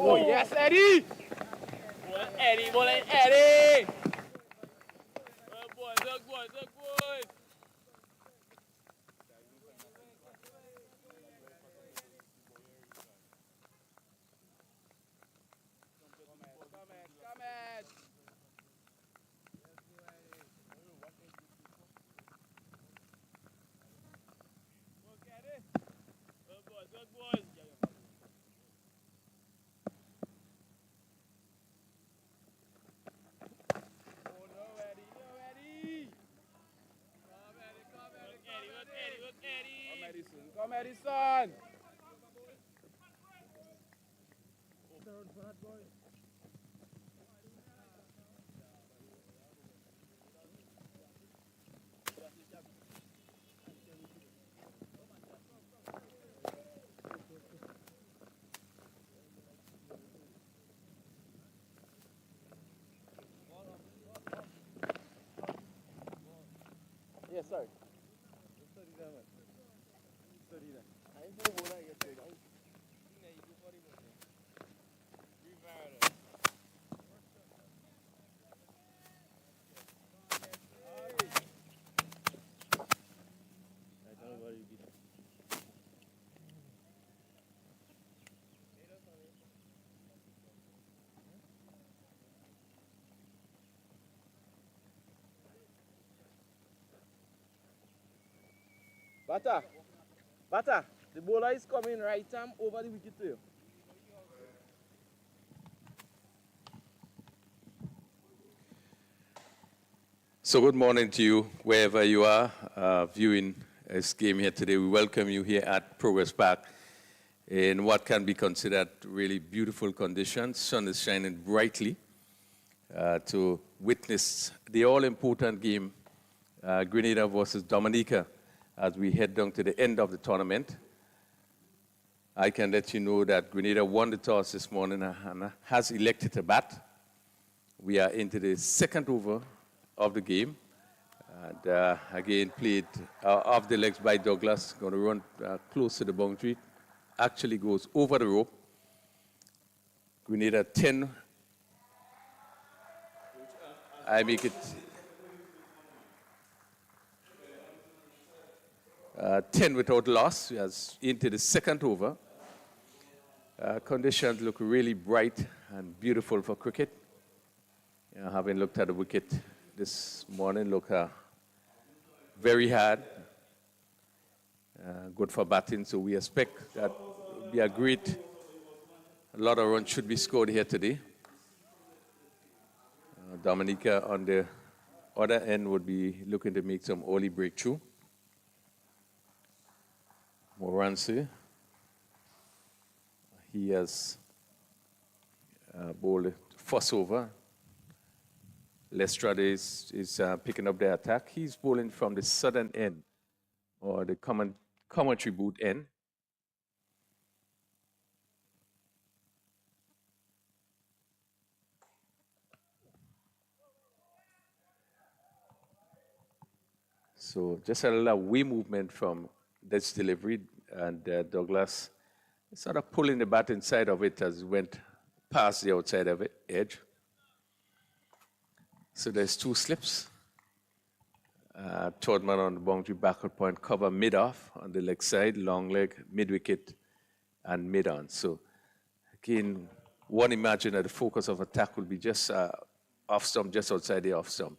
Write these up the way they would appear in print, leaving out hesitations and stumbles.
Oh, yes, Eddie! Eddie, boy, Eddie! Good boy, good boy, good boy. Come on. Good boy, good boy. Oh, no, Eddie, no, Eddie! Look, Eddie. Come, Edison, come, Edison! Yes, sir. Bata, the bowler is coming right arm over the wicket to you. So good morning to you, wherever you are viewing this game here today. We welcome you here at Progress Park in what can be considered really beautiful conditions. Sun is shining brightly to witness the all-important game, Grenada versus Dominica, as we head down to the end of the tournament. I can let you know that Grenada won the toss this morning and has elected to bat. We are into the second over of the game. And again, played off the legs by Douglas, going to run close to the boundary. Actually goes over the rope. Grenada 10. I make it 10 without loss. We are into the second over. Conditions look really bright and beautiful for cricket. Having looked at the wicket this morning, look very hard, good for batting. So we expect that will be a lot of runs should be scored here today. Dominica on the other end would be looking to make some early breakthrough. Moransi, he has bowled first over. Lestrade is picking up the attack. He's bowling from the southern end, or the commentary booth end. So just a little away movement from this delivery, and Douglas sort of pulling the bat inside of it as it went past the outside of it, edge. So there's two slips. Third man on the boundary, backward point, cover mid-off on the leg side, long leg, mid-wicket, and mid-on. So again, one imagine that the focus of attack will be just off-stump, just outside the off-stump.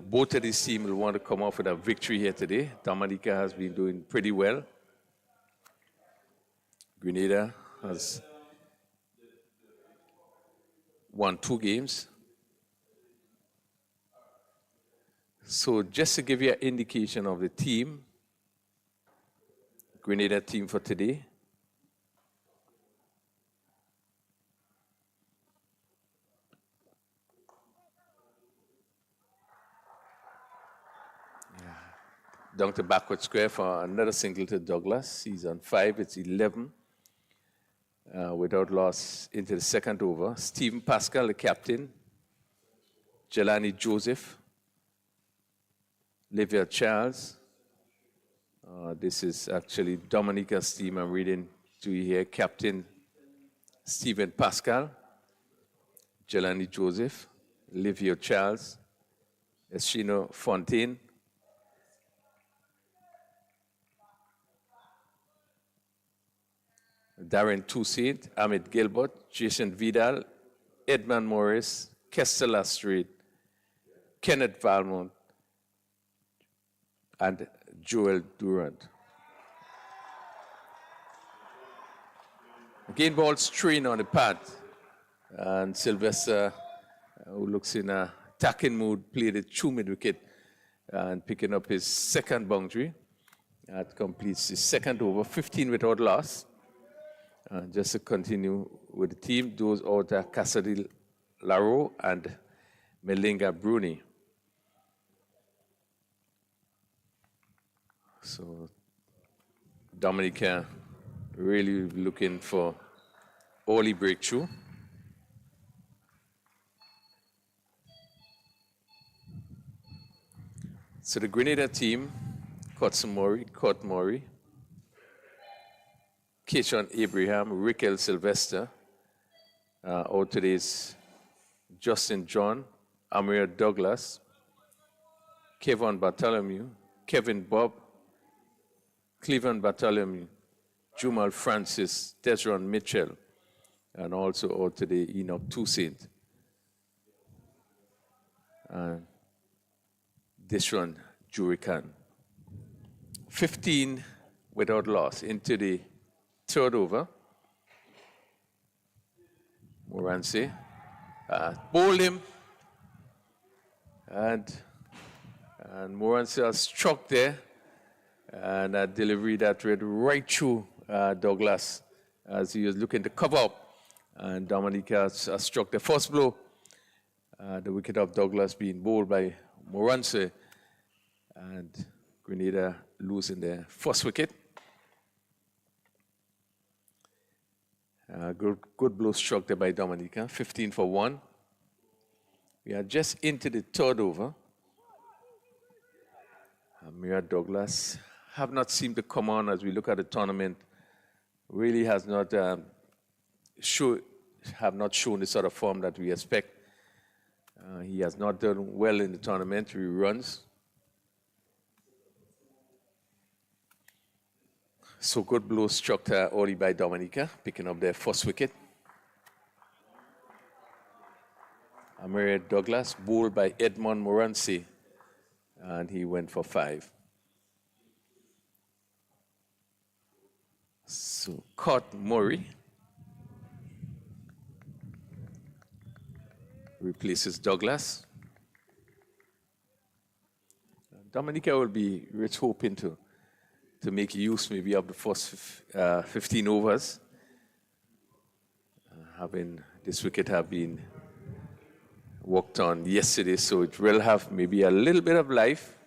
Both of these teams will want to come off with a victory here today. Dominica has been doing pretty well. Grenada has won 2 games. So just to give you an indication of the team, Grenada team for today. Down to backward square for another single to Douglas. He's on 5, it's 11. Without loss into the second over. Stephen Pascal, the captain. Jelani Joseph. Livia Charles This is actually Dominica's team. I'm reading to you here. Captain Stephen Pascal, Jelani Joseph, Livio Charles, Eschino Fontaine, Darren Toussaint, Ahmed Gilbert, Jason Vidal, Edmund Morris, Kester Lastreet, Kenneth Valmont, and Joel Durant. Again, ball strain on the pad. And Sylvester, who looks in a attacking mood, played a 2 mid-wicket and picking up his second boundary. That completes his second over, 15 without loss. Just to continue with the team, those out are Cassidy Laro and Melinga Bruni. So Dominica really looking for early breakthrough. So the Grenada team, Cort Murray, Keishon Abraham, Rickel Sylvester. Out today is Justin John, Amir Douglas, Kevin Bartholomew, Kevin Bob, Cleveland Bartholomew, Jumal Francis, Desron Mitchell, and also out today Enoch Toussaint. And Dishron Jurikan. 15 without loss into the third over. Moranse bowled him, and Moranse struck there, and a delivery that read right through Douglas as he was looking to cover up, and Dominica struck the first blow. The wicket of Douglas being bowled by Moranse, and Grenada losing their first wicket. Good blow struck there by Dominica, 15 for 1. We are just into the third over. Amir Douglas have not seemed to come on as we look at the tournament. Really has not have not shown the sort of form that we expect. He has not done well in the tournament. He runs. So good blow struck early by Dominica, picking up their first wicket. Amir Douglas bowled by Edmond Moranse, and he went for 5. So Cort Murray replaces Douglas. Dominica will be rich hoping to make use maybe of the first 15 overs. Having this wicket have been worked on yesterday, so it will have maybe a little bit of life.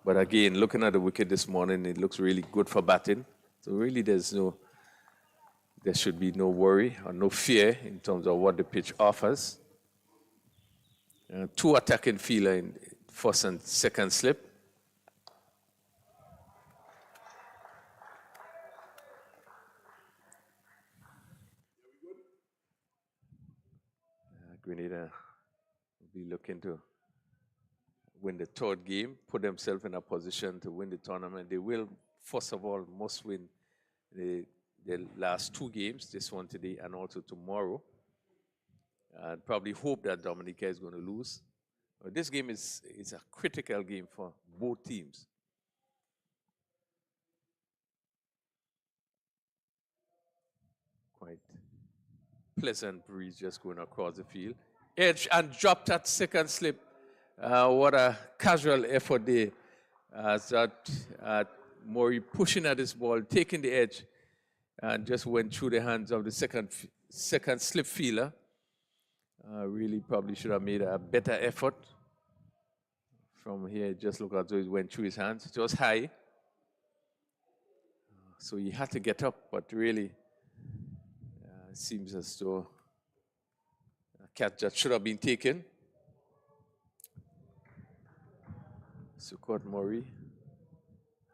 But again, looking at the wicket this morning, it looks really good for batting. So really there should be no worry or no fear in terms of what the pitch offers. 2 attacking fielder in first and second slip. Grenada will be looking to win the third game, put themselves in a position to win the tournament. They will, first of all, must win the last 2 games, this one today and also tomorrow. And probably hope that Dominica is going to lose. But this game is a critical game for both teams. Quite pleasant breeze just going across the field. Edge and dropped that second slip. What a casual effort there. As that Murray pushing at this ball, taking the edge, and just went through the hands of the second slip fielder. Really probably should have made a better effort. From here, just look as though it went through his hands. It was high. So he had to get up, but really, it seems as though a catch that should have been taken. So Cort Murray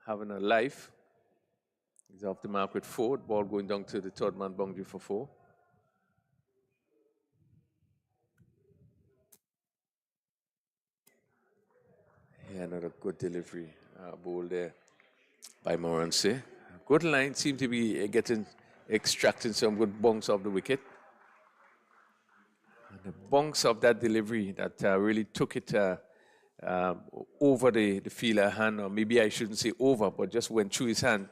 having a life. He's off the mark with 4. Ball going down to the third man boundary for 4. Yeah, another good delivery. Ball there by Moranse. Good line, seem to be extracting some good bunks off the wicket. And the bunks of that delivery that really took it over the fielder hand, or maybe I shouldn't say over, but just went through his hand,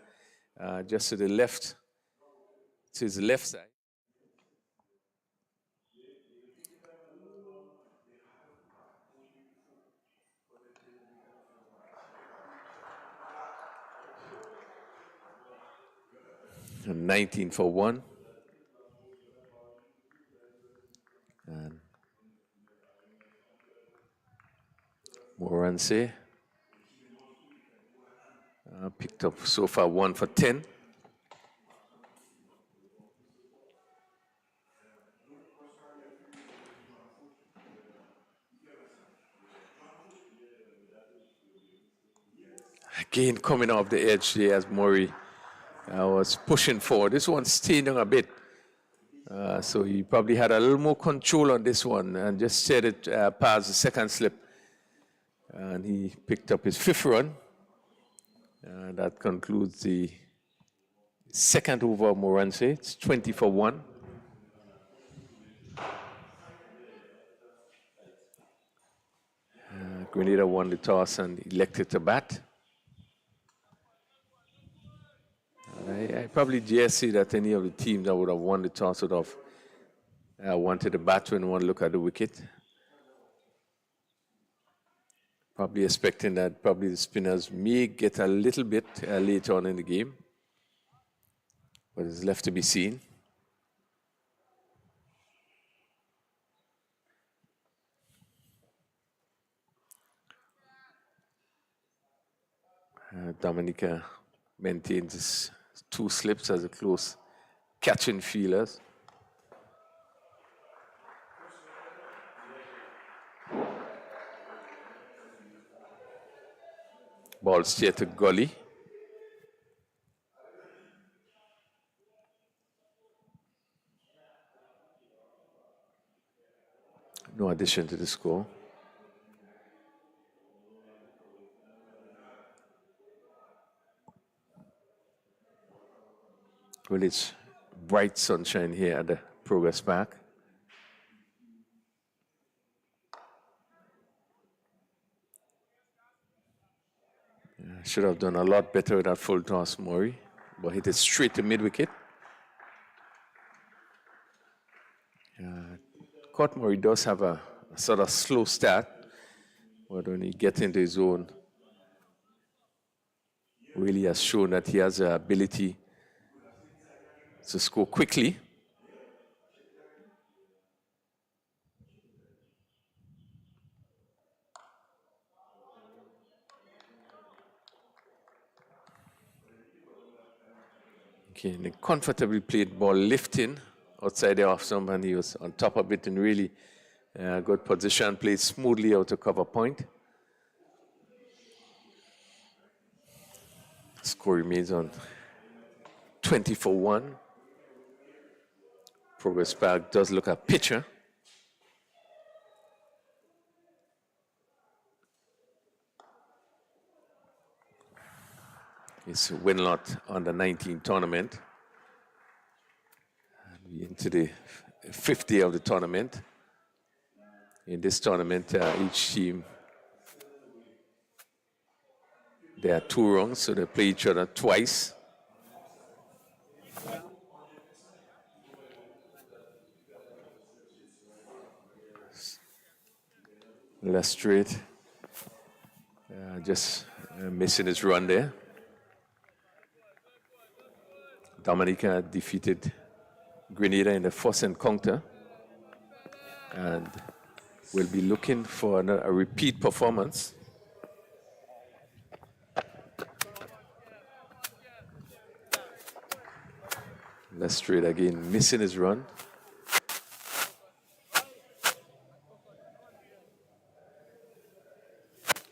just to the left, to his left side. And 19 for 1. And Moranse picked up so far 1 for 10. Again, coming off the edge there as Murray was pushing forward. This one stayed down a bit. So he probably had a little more control on this one and just set it past the second slip. And he picked up his 5th run. That concludes the second over of Moranse. It's 20 for 1. Grenada won the toss and elected to bat. I probably dare say that any of the teams that would have won the toss would have wanted the batsman and want to look at the wicket. Probably expecting that probably the spinners may get a little bit later on in the game. But it's left to be seen. Dominica maintains his 2 slips as a close catching fielders. Ball straight to gully. No addition to the score. Well, it's bright sunshine here at the Progress Park. Should have done a lot better with that full toss, Murray, but hit it straight to mid-wicket. Court Murray does have a sort of slow start, but when he gets into his zone, really has shown that he has the ability to score quickly. Okay, and a comfortably played ball lifting outside the off stump, and he was on top of it in really good position, played smoothly out to cover point. Score remains on 20 for 1. Progress Park does look at pitcher. It's Winlott under 19 tournament. And we're into the 5th day of the tournament. In this tournament, each team, there are 2 rounds, so they play each other twice. Left straight, just missing his run there. Dominica defeated Grenada in the first encounter and will be looking for a repeat performance. Left straight again, missing his run.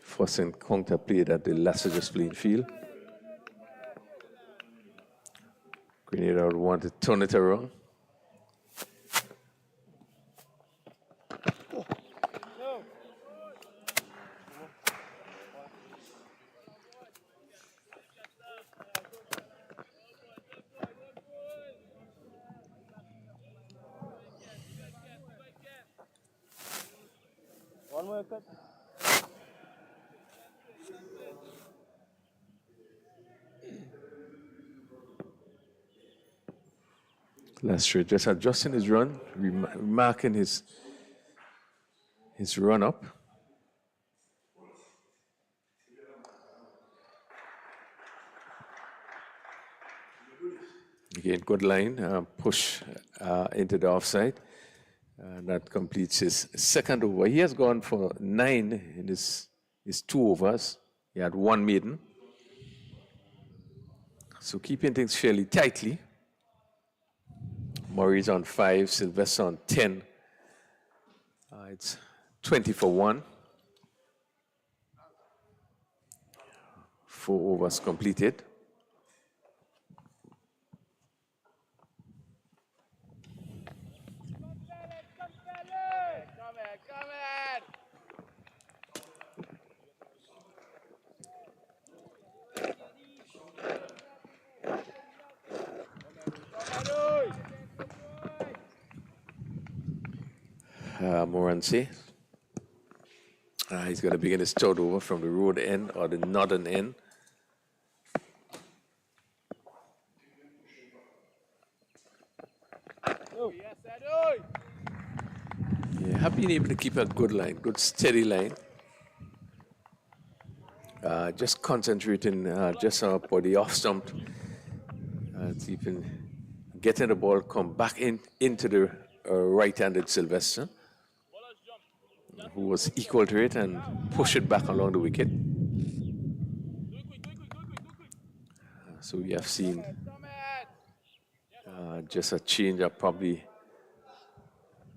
First encounter played at the Lasseter's playing field. Grenada would want to turn it around. One more cut. Lester just adjusting his run, remarking his run up. Again, good line, push into the offside. That completes his second over. He has gone for 9 in his 2 overs. He had 1 maiden. So keeping things fairly tightly. Murray's on 5, Sylvester on 10. It's 20 for 1. 4 overs completed. Morancy. He's going to begin his third over from the road end or the northern end. Yeah, have been able to keep a good line, good steady line. Just concentrating just for the off stump. Even getting the ball come back into the right-handed Sylvester, who was equal to it, and push it back along the wicket. So we have seen just a change of probably,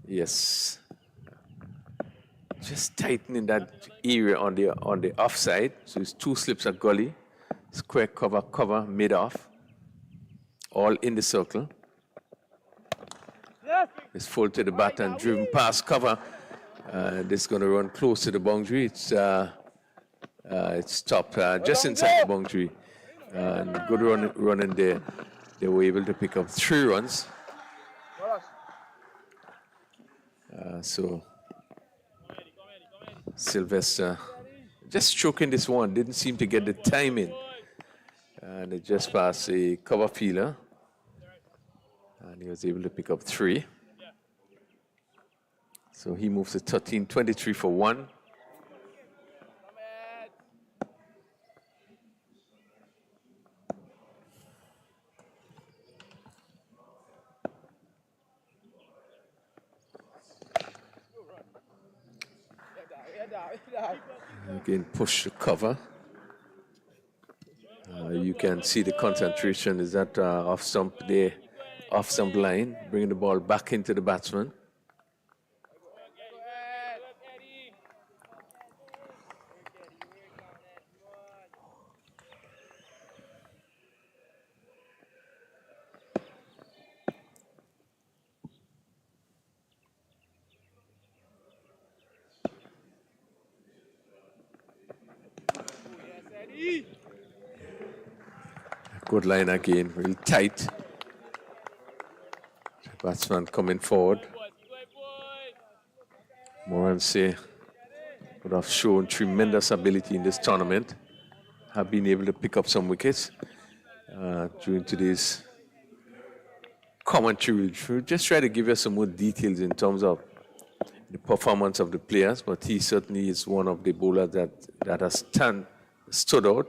yes, just tightening that area on the offside. So it's 2 slips of gully, square cover, mid-off, all in the circle. It's full to the bat and driven past cover. This is going to run close to the boundary. It's stopped just inside the boundary. And good running there. They were able to pick up 3 runs. So Sylvester just stroking this one, didn't seem to get the timing. And it just passed a cover fielder. And he was able to pick up 3. So he moves to 13, 23 for 1. Again, push the cover. You can see the concentration is that off stump there, off stump line, bringing the ball back into the batsman. Good line again, real tight. The batsman coming forward. Morancy would have shown tremendous ability in this tournament. Have been able to pick up some wickets during today's commentary. We'll just try to give you some more details in terms of the performance of the players, but he certainly is one of the bowlers that has stood out.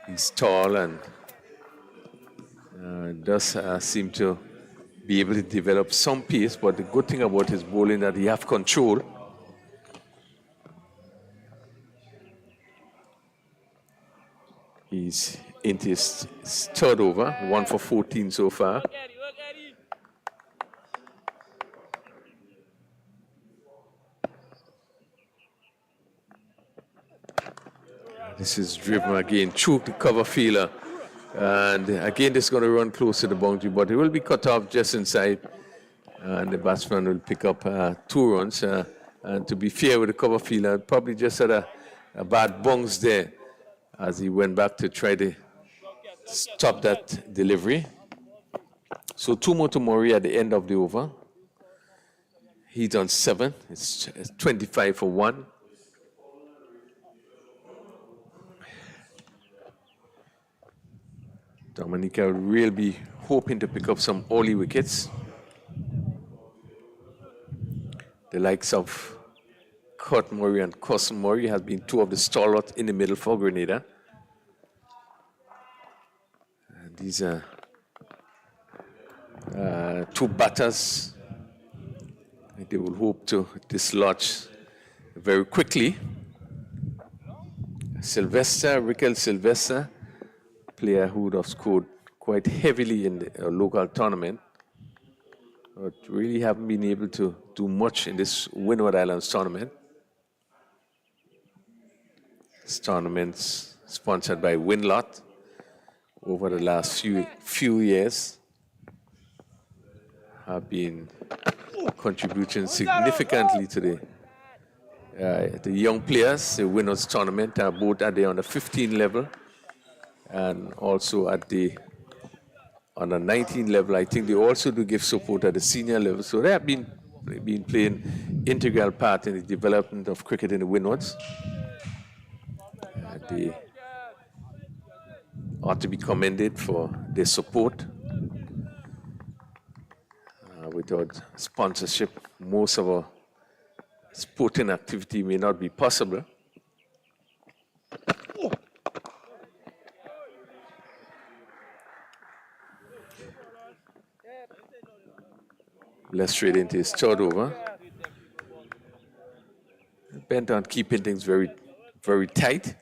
He's tall and does seem to be able to develop some pace, but the good thing about his bowling that he have control. He's into his third over, 1 for 14 so far. This is driven again through the cover fielder. And again, this is going to run close to the boundary, but it will be cut off just inside. And the batsman will pick up 2 runs. And to be fair with the cover fielder, probably just had a bad bounce there as he went back to try to stop that delivery. So 2 more to Murray at the end of the over. He's on 7. It's 25 for 1. Dominica will be hoping to pick up some early wickets. The likes of Kurt Murray and Cousin Murray have been 2 of the stalwarts in the middle for Grenada. And these are 2 batters. They will hope to dislodge very quickly. Rikel Sylvester, player who would have scored quite heavily in the local tournament, but really haven't been able to do much in this Winlott Islands tournament. This tournament's sponsored by Winlott over the last few years. Have been contributing significantly to the young players. The Winlott tournament are both at the under 15 level and also at the under 19 level. I think they also do give support at the senior level. So they have been playing integral part in the development of cricket in the Winlotts. They ought to be commended for their support. Without sponsorship, most of our sporting activity may not be possible. Let's straight into his 3rd over. Bent on keeping things very, very tight.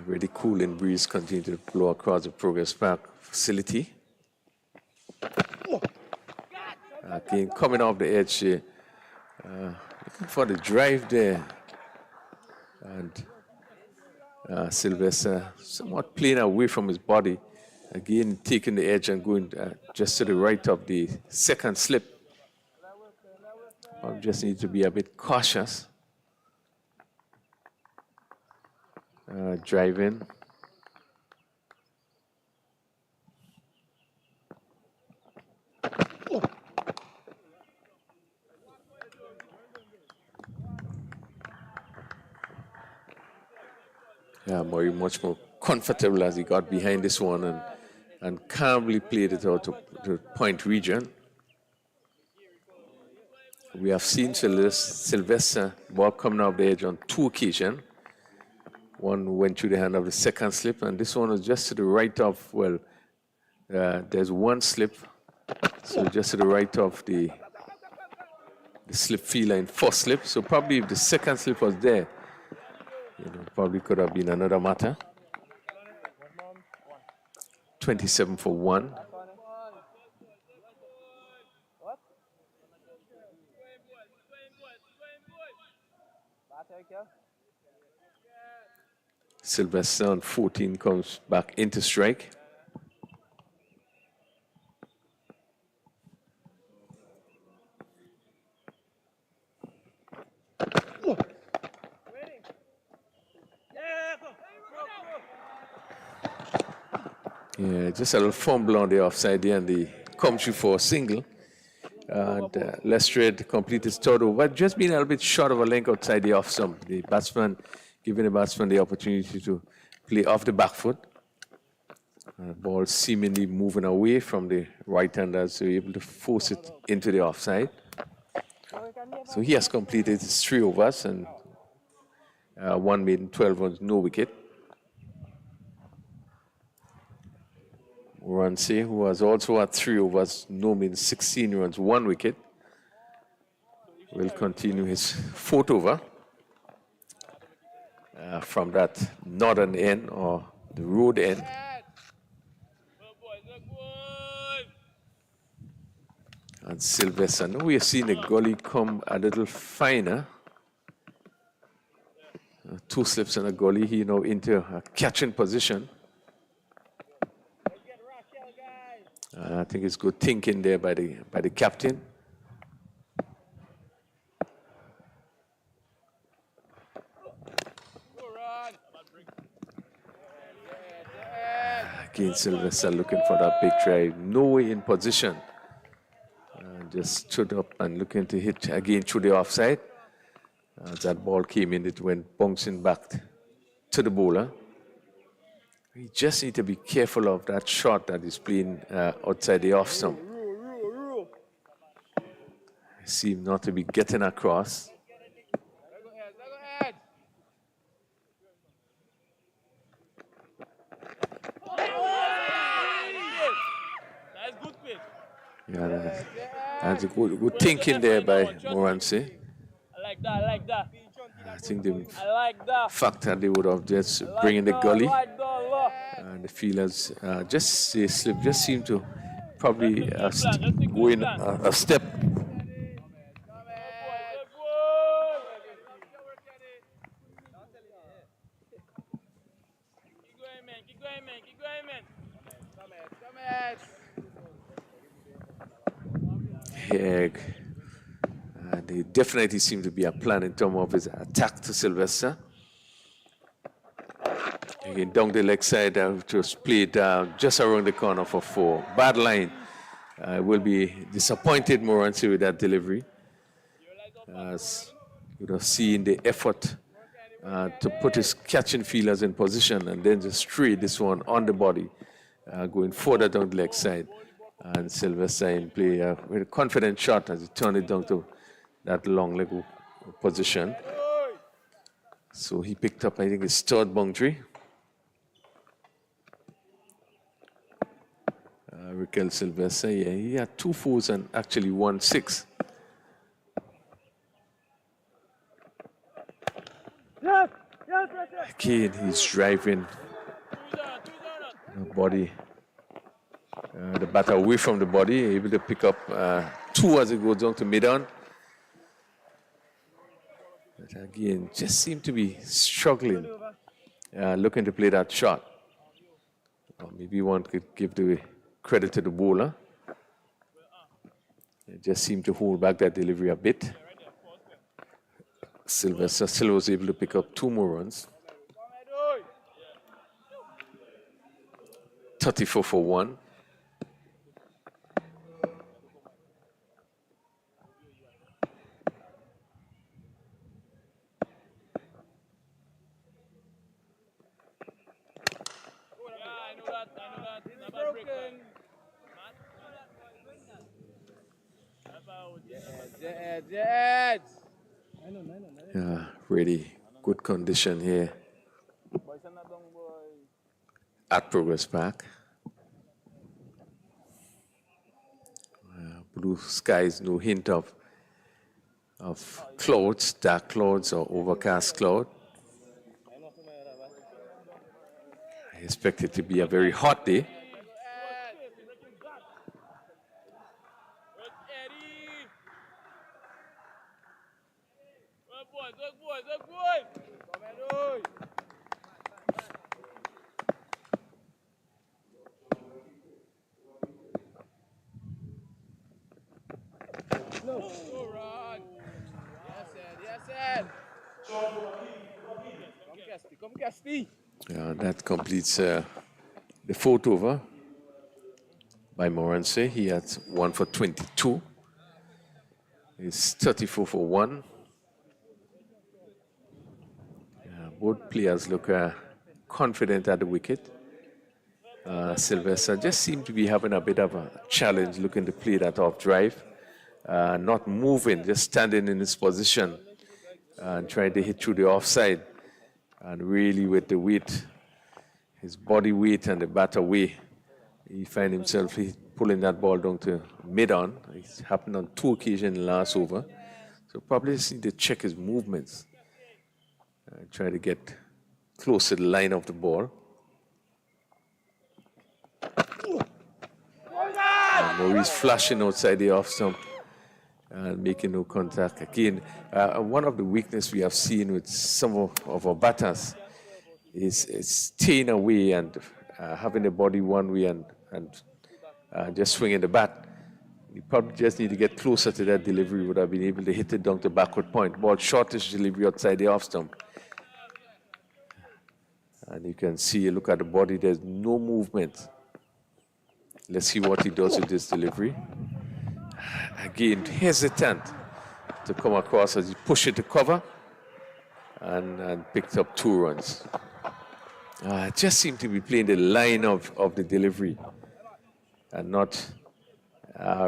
Really cooling breeze continue to blow across the Progress Park facility. Again, coming off the edge here, looking for the drive there. And Sylvester somewhat playing away from his body. Again, taking the edge and going just to the right of the 2nd slip. I just need to be a bit cautious. Driving. Yeah, Murray much more comfortable as he got behind this one and calmly played it out to point region. We have seen Sylvester ball coming off the edge on 2 occasions. One went through the hand of the 2nd slip, and this one was just to the right of, well, there's 1 slip, so just to the right of the slip fielder in 4th slip. So probably if the 2nd slip was there, probably could have been another matter. 27 for 1. Sylvester on 14 comes back into strike. Yeah, just a little fumble on the offside there, and they come through for a single. And Lestrade completed his 3rd over, just being a little bit short of a length outside the off stump. The batsman, giving the batsman the opportunity to play off the back foot. Ball seemingly moving away from the right-hander, so able to force it into the offside. So he has completed his 3 overs and 1 made in 12 runs, no wicket. Ransi, who was also at 3 overs, no means 16 runs, 1 wicket, will continue his 4th over from that northern end or the road end. And Sylvester, now we are seeing the gully come a little finer. 2 slips in a gully, he now into a catching position. I think it's good thinking there by the captain. Again, Sylvester looking for that big drive. No way in position. Just stood up and looking to hit again through the offside. As that ball came in, it went bouncing back to the bowler. We just need to be careful of that shot that is playing outside the off stump. Seem not to be getting across. Yeah, that's a good thinking there by Morancy. I like that, I like that. I think the fact that they would have just bring in the gully and the fielders just slip, just seem to probably go in a step. Here, they definitely seem to be a plan in terms of his attack to Sylvester. Again, down the leg side, just played just around the corner for 4. Bad line. Will be disappointed Morancy with that delivery. As you know, seeing the effort to put his catching fielders in position and then just straight this one on the body, going further down the leg side. And Sylvester in play with a confident shot as he turned it down to that long leg position. So he picked up, I think, his 3rd boundary. Raquel Sylvester, yeah, he had 2 4s and actually 1 6. Again, he's driving the body, the batter away from the body, able to pick up 2 as it goes down to mid-on. But again, just seem to be struggling, looking to play that shot. Or maybe one could give the credit to the bowler. They just seemed to hold back that delivery a bit. Sylvester still was able to pick up 2 more runs. 34 for 1. Yeah, really good condition here at Progress Park. Blue skies, no hint of clouds, dark clouds or overcast cloud. I expect it to be a very hot day. Yeah, that completes the 4th over by Morancy. He had 1 for 22. It's 34 for 1. Both players look confident at the wicket. Sylvester just seemed to be having a bit of a challenge looking to play that off drive. Not moving, just standing in his position and trying to hit through the offside. And really with the weight, his body weight and the batter weight, he find himself pulling that ball down to mid-on. It's happened on 2 occasions in the last over. So probably just need to check his movements. Try to get close to the line of the ball. And Maurice flashing outside the off stump and making no contact. Again, one of the weaknesses we have seen with some of our batters is staying away and having the body one way and just swinging the bat. You probably just need to get closer to that delivery, would have been able to hit it down to backward point. Ball shortish delivery outside the off stump. And you can see, look at the body, there's no movement. Let's see what he does with this delivery. Again, hesitant to come across as he pushed it to cover and picked up 2 runs. Just seemed to be playing the line of the delivery and not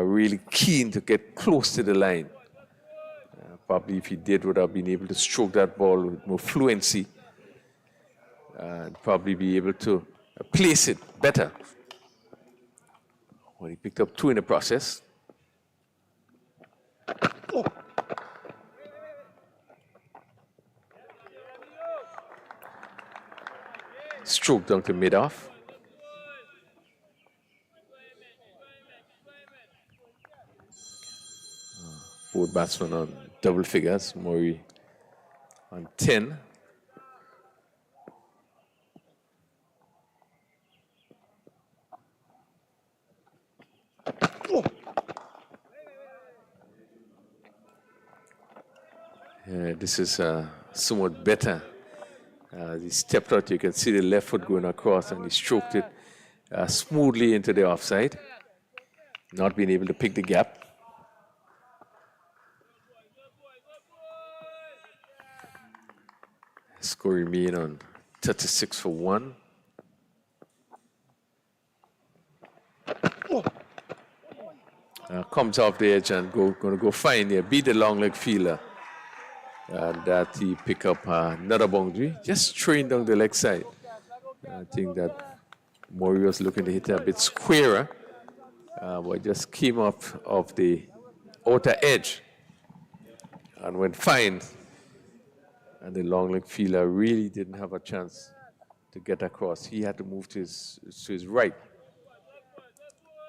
really keen to get close to the line. Probably if he did, would have been able to stroke that ball with more fluency and probably be able to place it better. Well, he picked up 2 in the process. Stroke down to mid-off. Both batsmen on double figures. Murray on 10. This is somewhat better. He stepped out, you can see the left foot going across, and he stroked it smoothly into the offside, not being able to pick the gap. Score remain on 36 for 1. Comes off the edge and going to go fine here, beat the long leg fielder. And that he pick up another boundary, just throwing down the leg side. I think that Murray was looking to hit it a bit squarer, but just came off of the outer edge and went fine. And the long leg fielder really didn't have a chance to get across. He had to move to his right.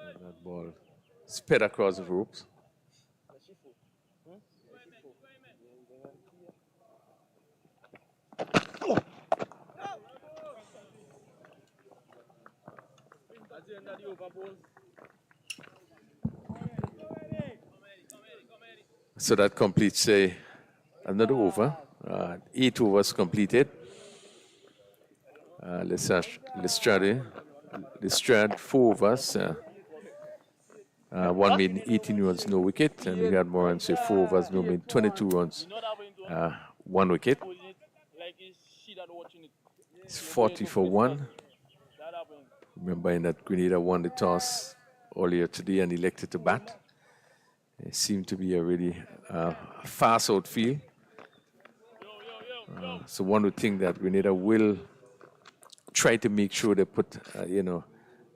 And that ball sped across the ropes. So that completes another over. 8 overs completed. Lestrade 4 overs. 1 made 18 runs, no wicket. And we had Moran say 4 overs, no made 22 runs, 1 wicket. It's 40 for 1. Remembering that Grenada won the toss earlier today and elected to bat. It seemed to be a really fast outfield. So one would think that Grenada will try to make sure they put, a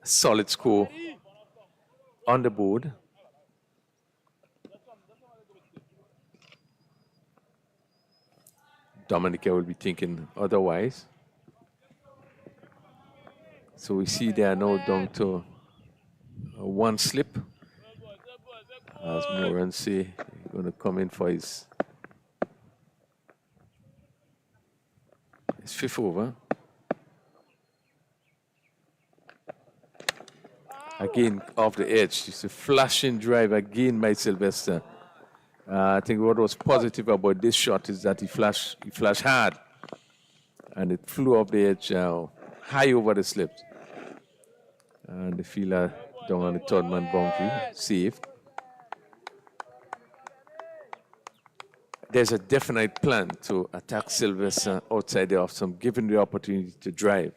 solid score on the board. Dominica will be thinking otherwise. So we see they are now down to 1 slip. As Moran say, he's going to come in for his 5th over. Again, off the edge. It's a flashing drive again by Sylvester. I think what was positive about this shot is that he flashed hard. And it flew off the edge high over the slip. And the fielder down on the 3rd man boundary, saved. There's a definite plan to attack Sylvester outside the off stump, given the opportunity to drive.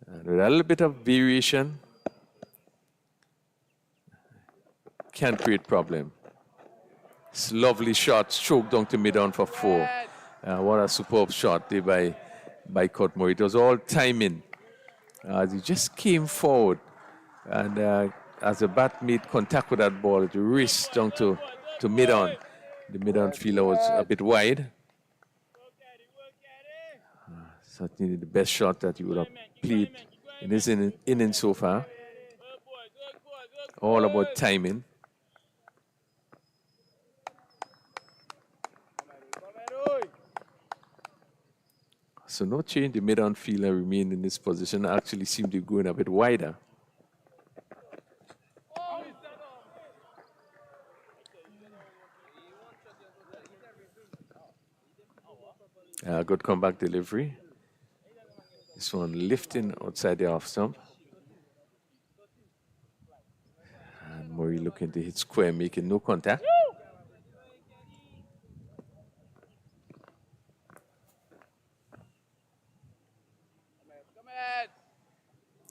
And with a little bit of variation, can create problem. It's a lovely shot, stroked down to mid-on for 4. What a superb shot there by Kurt Murray. It was all timing. As he just came forward, and as the bat made contact with that ball, it raced down to mid-on. The mid-on fielder was a bit wide. Certainly the best shot that he would have played in his inning so far. All about timing. So no change. The mid-on fielder remained in this position. Actually seemed to be going a bit wider. Good comeback delivery. This one lifting outside the off stump. And Murray looking to hit square, making no contact.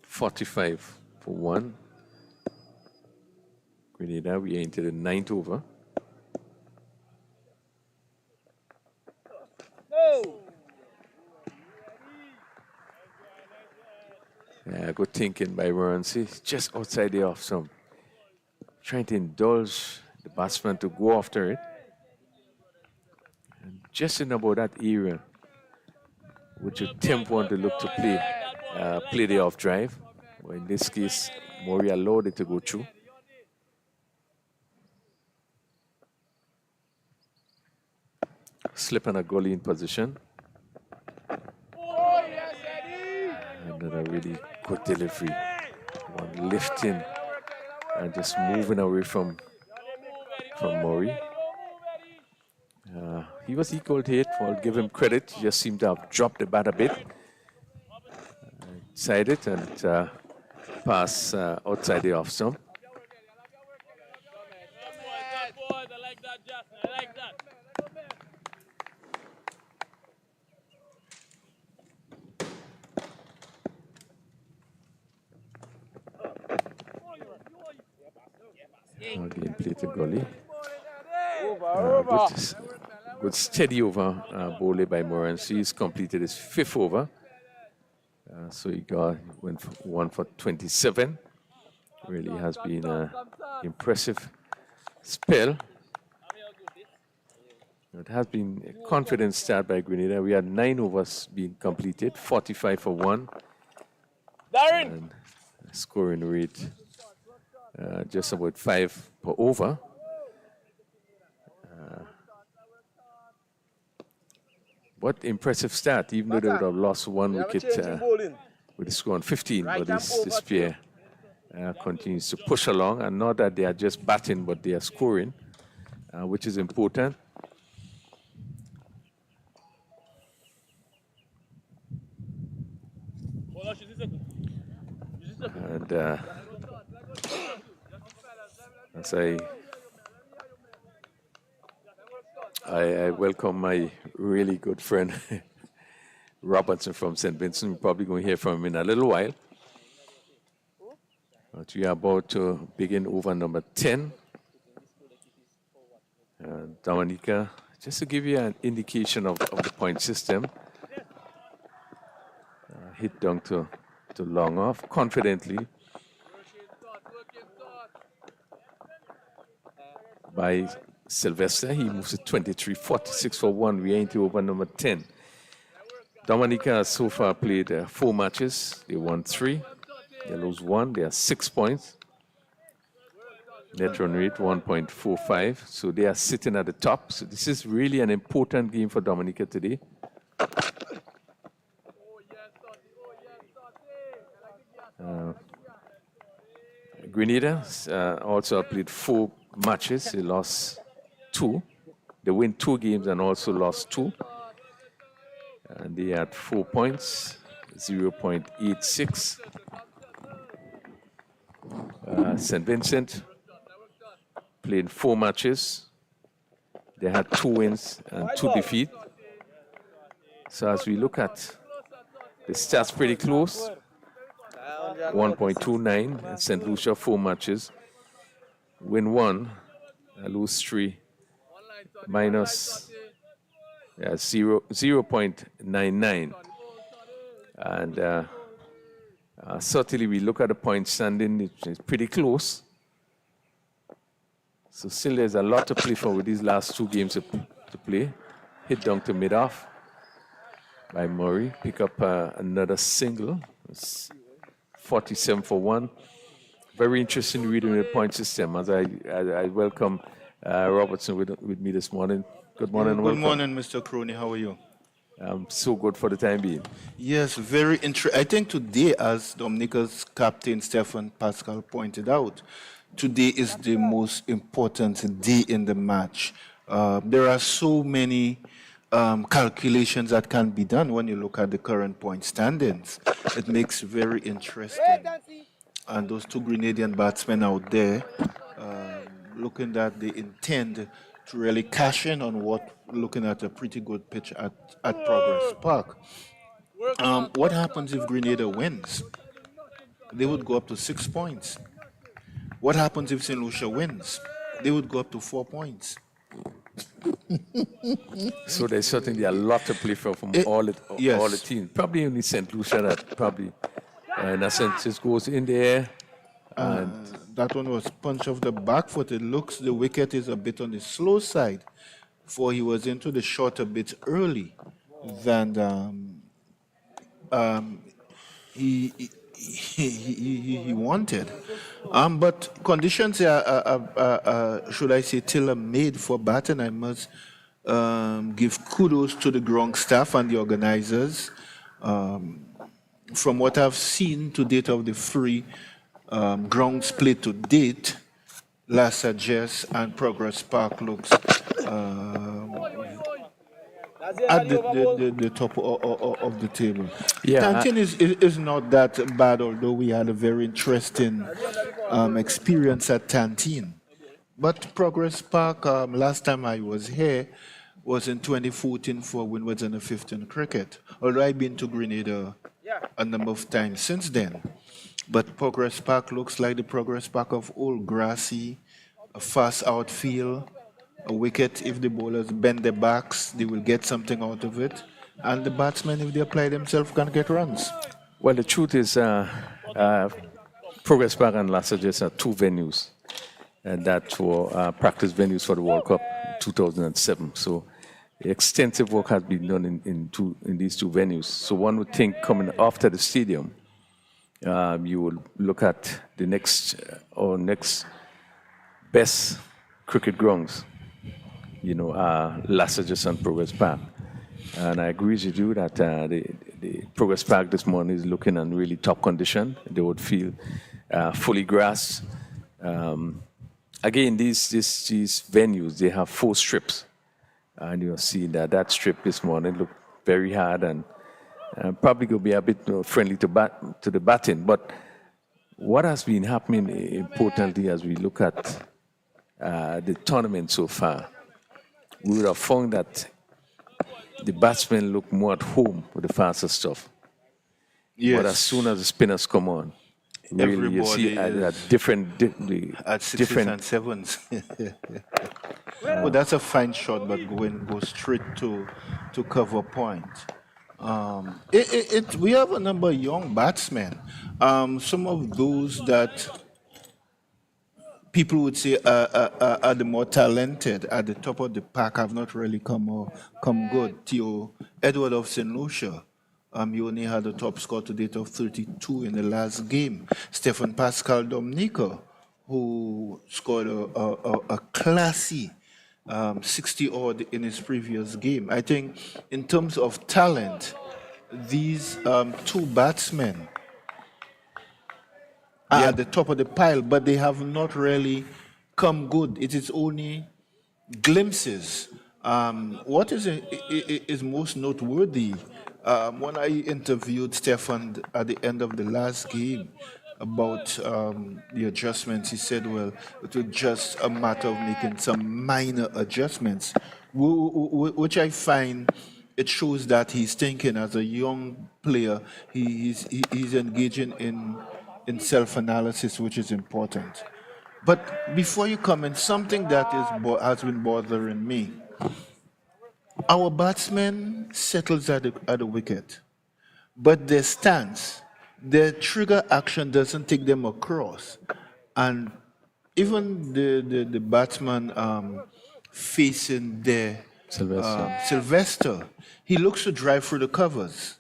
45 for 1. Grenada, we are into the 9th over. Yeah, good thinking by Morancy. Just outside the off stump. Trying to indulge the batsman to go after it. And just in about that area, would you tempt one to look to play the off drive? Well, in this case, Murray allowed it to go through. Slip on a gully in position. And then a really good delivery. One lifting and just moving away from Murray. He was equal to it. I'll give him credit. He just seemed to have dropped the bat a bit. Side it and pass outside the off stump. Again, play to gully. Good steady over bowled by Morancy. He's completed his 5th over. So he went for 1 for 27. Really has been an impressive spell. It has been a confident start by Grenada. We had 9 overs being completed, 45 for 1. And scoring rate just about 5 per over. What impressive start, even though they would have lost 1 wicket with the score on 15. But this pair continues to push along, and not that they are just batting, but they are scoring, which is important. And as I welcome my really good friend Robertson from St. Vincent. We're probably going to hear from him in a little while. But we are about to begin over number 10. Dominica, just to give you an indication of the point system. Hit down to long off, confidently. By Sylvester, he moves to 23, 46 for 1. We are into over number 10. Dominica has so far played 4 matches. They won 3. They lose 1. They are 6 points. Net run rate 1.45. So they are sitting at the top. So this is really an important game for Dominica today. Grenada also played 4 matches. They lost 2. They win 2 games and also lost 2. And they had 4 points, 0.86. St. Vincent played 4 matches. They had 2 wins and 2 defeats. So as we look at the stats, pretty close. 1.29. And St. Lucia 4 matches. Win 1, lose 3. Minus 0.99. And certainly we look at the point standing, it's pretty close. So still there's a lot to play for with these last 2 games to play. Hit down to mid-off by Murray. Pick up another single. It's 47 for 1. very interesting reading the point system. As I welcome Robertson with me this morning. Good morning. Good morning, Mr. Crony. How are you? So good for the time being. Yes, very interesting. I think today, as Dominica's captain Stefan Pascal pointed out, today is the most important day in the match. There are so many calculations that can be done when you look at the current point standings. It makes very interesting. And those two Grenadian batsmen out there, looking that they intend to really cash in on looking at a pretty good pitch at Progress Park. What happens if Grenada wins? They would go up to 6 points. What happens if St. Lucia wins? They would go up to 4 points. So there's certainly a lot to play for from all the teams. Probably only St. Lucia that probably, in a sense, just goes in there. That one was punch off the back foot. It looks the wicket is a bit on the slow side, for he was into the shot a bit early than he wanted. But conditions are should I say, tailor-made for batting. I must give kudos to the ground staff and the organizers. From what I've seen to date of the three grounds played to date, La Sagesse and Progress Park looks at the top of the table. Yeah, Tantin is not that bad, although we had a very interesting experience at Tantin. But Progress Park, last time I was here, was in 2014 for Winlott and the 15 cricket. Although I've been to Grenada a number of times since then. But Progress Park looks like the Progress Park of old, grassy, a fast outfield, a wicket. If the bowlers bend their backs, they will get something out of it. And the batsmen, if they apply themselves, can get runs. Well, the truth is, Progress Park and La Sagesse are two venues, and that were practice venues for the World Cup 2007. So extensive work has been done in these two venues. So one would think coming after the stadium, you will look at the next best cricket grounds, La Sagesse and Progress Park. And I agree with you that the Progress Park this morning is looking in really top condition. They would feel fully grass. Again, these venues, they have 4 strips. And you'll see that strip this morning looked very hard and probably going to be a bit friendly to the batting. But what has been happening importantly as we look at the tournament so far, we would have found that the batsmen look more at home with the faster stuff. Yes. But as soon as the spinners come on, really you see at different at sixes and sevens. Well, that's a fine shot, but go straight to cover point. We have a number of young batsmen. Some of those that people would say are the more talented at the top of the pack have not really come good. Theo Edward of St. Lucia, he only had a top score to date of 32 in the last game. Stefan Pascal Dominica, who scored a classy 60-odd in his previous game. I think in terms of talent, these 2 batsmen are at the top of the pile, but they have not really come good. It is only glimpses. What is most noteworthy, when I interviewed Stefan at the end of the last game about the adjustments, he said, well, it was just a matter of making some minor adjustments, which I find it shows that he's thinking as a young player, he's engaging in self-analysis, which is important. But before you comment, something that has been bothering me. Our batsman settles at the wicket, but their stance, their trigger action doesn't take them across. And even the batsman facing there, Sylvester, he looks to drive through the covers,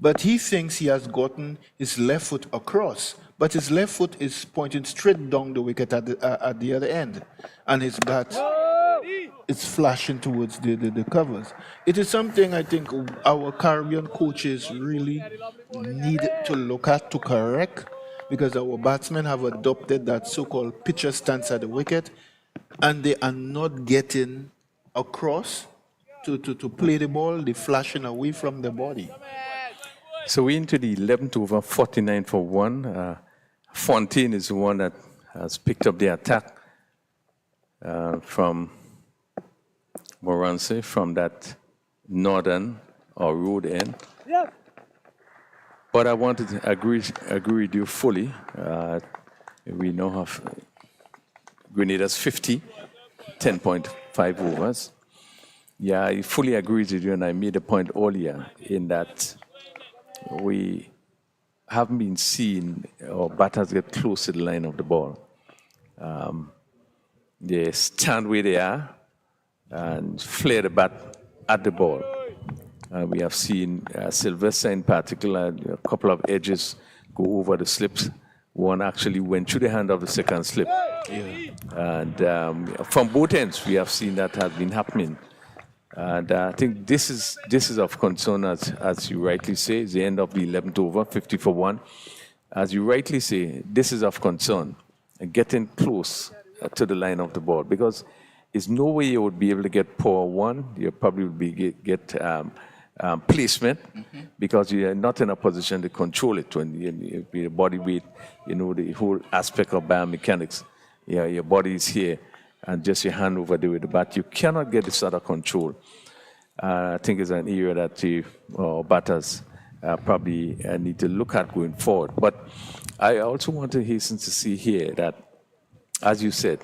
but he thinks he has gotten his left foot across, but his left foot is pointing straight down the wicket at the other end, and his bat is flashing towards the covers. It is something I think our Caribbean coaches really need to look at to correct, because our batsmen have adopted that so-called pitcher stance at the wicket, and they are not getting across to play the ball. They're flashing away from the body. So we're into the 11th over, 49 for 1. Fontaine is the one that has picked up the attack from Moranse, from that northern or road end. Yeah. But I wanted to agree with you fully. We now have Grenada's 50, 10.5 overs. Yeah, I fully agree with you, and I made a point earlier in that we haven't been seeing our batters get close to the line of the ball. They stand where they are and flare the bat at the ball. We have seen Sylvester in particular, a couple of edges go over the slips. One actually went through the hand of the second slip. Yeah. And from both ends, we have seen that has been happening. And I think this is of concern, as you rightly say. It's the end of the 11th over, 50 for 1. As you rightly say, this is of concern, getting close to the line of the ball, because there's no way you would be able to get power 1. You probably would be get placement, because you are not in a position to control it. When your body weight, the whole aspect of biomechanics, your body is here, and just your hand over there with the bat, you cannot get this out of control. I think it's an area that batters probably need to look at going forward. But I also want to hasten to see here that, as you said,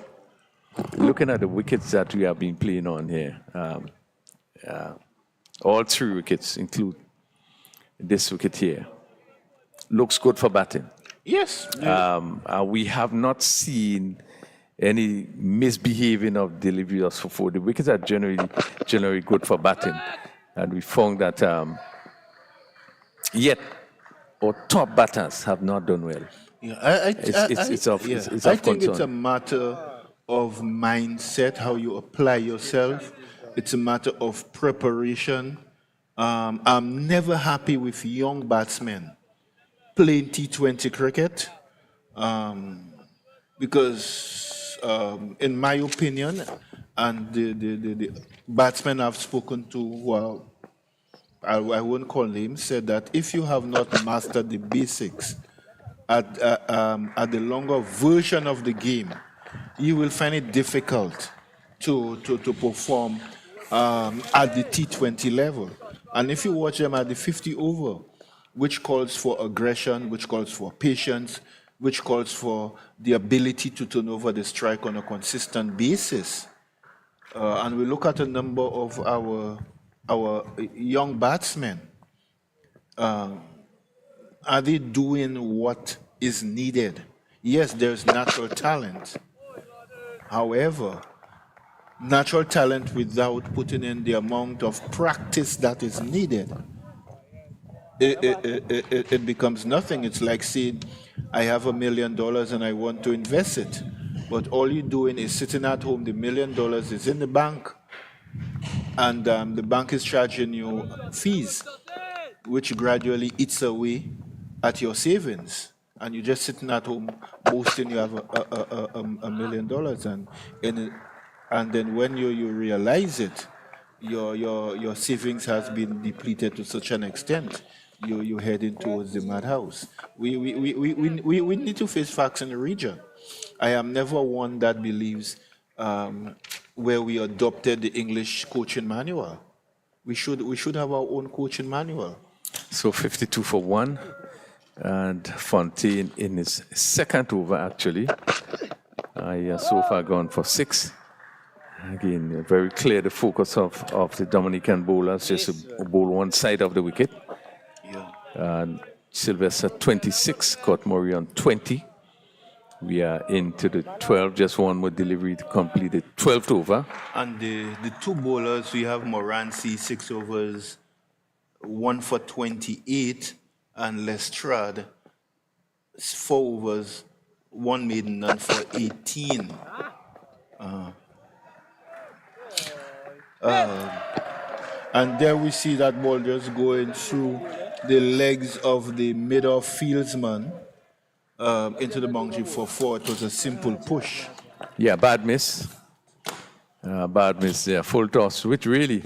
looking at the wickets that we have been playing on here, all 3 wickets include this wicket here, looks good for batting. Yes. We have not seen any misbehaving of deliveries for 4. The wickets are generally good for batting. And we found that yet our top batters have not done well. Yeah, I think concern. it's a matter of mindset, how you apply yourself. It's a matter of preparation. I'm never happy with young batsmen playing T20 cricket, because in my opinion, and the batsmen I've spoken to, well, I won't call names, said that if you have not mastered the basics at the longer version of the game, you will find it difficult to perform at the T20 level. And if you watch them at the 50 over, which calls for aggression, which calls for patience, which calls for the ability to turn over the strike on a consistent basis. And we look at a number of our young batsmen. Are they doing what is needed? Yes, there's natural talent. However, natural talent without putting in the amount of practice that is needed, it becomes nothing. It's like saying, I have $1 million and I want to invest it. But all you're doing is sitting at home, the $1 million is in the bank, and the bank is charging you fees, which gradually eats away at your savings. And you're just sitting at home boasting you have $1 million. And then when you realize it, your savings has been depleted to such an extent, you're heading towards the madhouse. We need to face facts in the region. I am never one that believes where we adopted the English coaching manual. We should have our own coaching manual. So 52 for 1, and Fontaine in his second over actually. So far gone for 6. Again, very clear the focus of the Dominican bowlers, just to bowl one side of the wicket. Yeah. And Sylvester 26, caught Murray on 20. We are into the 12, just one more delivery to complete the 12th over. And the 2 bowlers, we have Moranse, 6 overs, 1 for 28, and Lestrade, 4 overs, 1 maiden, none for 18. And there we see that ball just going through the legs of the mid-off fieldsman into the boundary for 4. It was a simple push. Yeah, bad miss. Bad miss there. Full toss, which really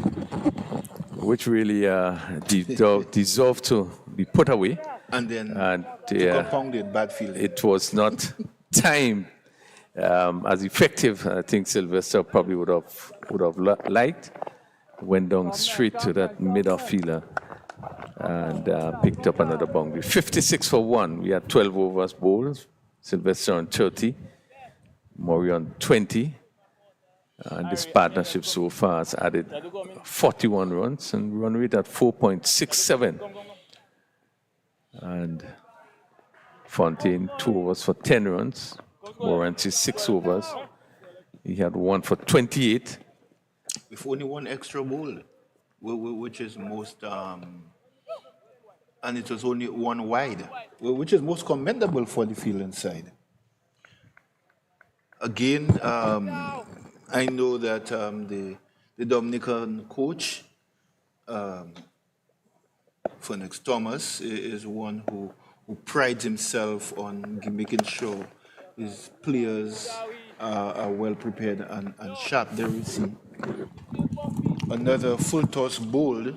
deserved to be put away. And then to compound it, bad fielding. It was not timed as effective. I think Sylvester probably would have liked. Went down straight to that mid-off fielder and picked up another boundary. 56 for 1. We had 12 overs bowls. Sylvester on 30, Murray on 20. And this partnership so far has added 41 runs and run rate at 4.67. And Fontaine, 2 overs for 10 runs. Moranci, 6 overs. He had 1 for 28. With only 1 extra ball, which is most, and it was only 1 wide, which is most commendable for the fielding side. Again, I know that the Dominican coach, Phoenix Thomas, is one who prides himself on making sure his players are well prepared and sharp. There we see another full toss bowled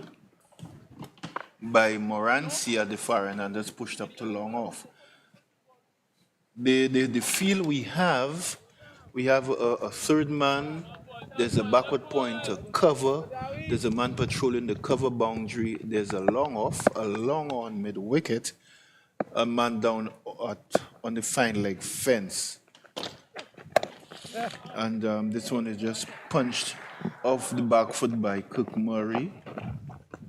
by Moranci at the far end and just pushed up to long off. The field we have a third man, there's a backward point, a cover, there's a man patrolling the cover boundary, there's a long off, a long on mid wicket, a man down on the fine leg fence. And this one is just punched off the back foot by Cook Murray.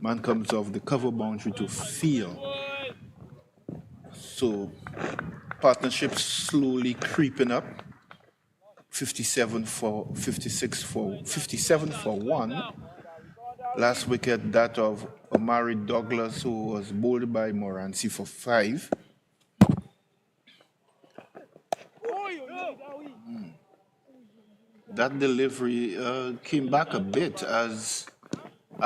Man comes off the cover boundary to field. So partnership slowly creeping up. 57 for 1. Last wicket, that of Omari Douglas, who was bowled by Moranci for 5. That delivery came back a bit as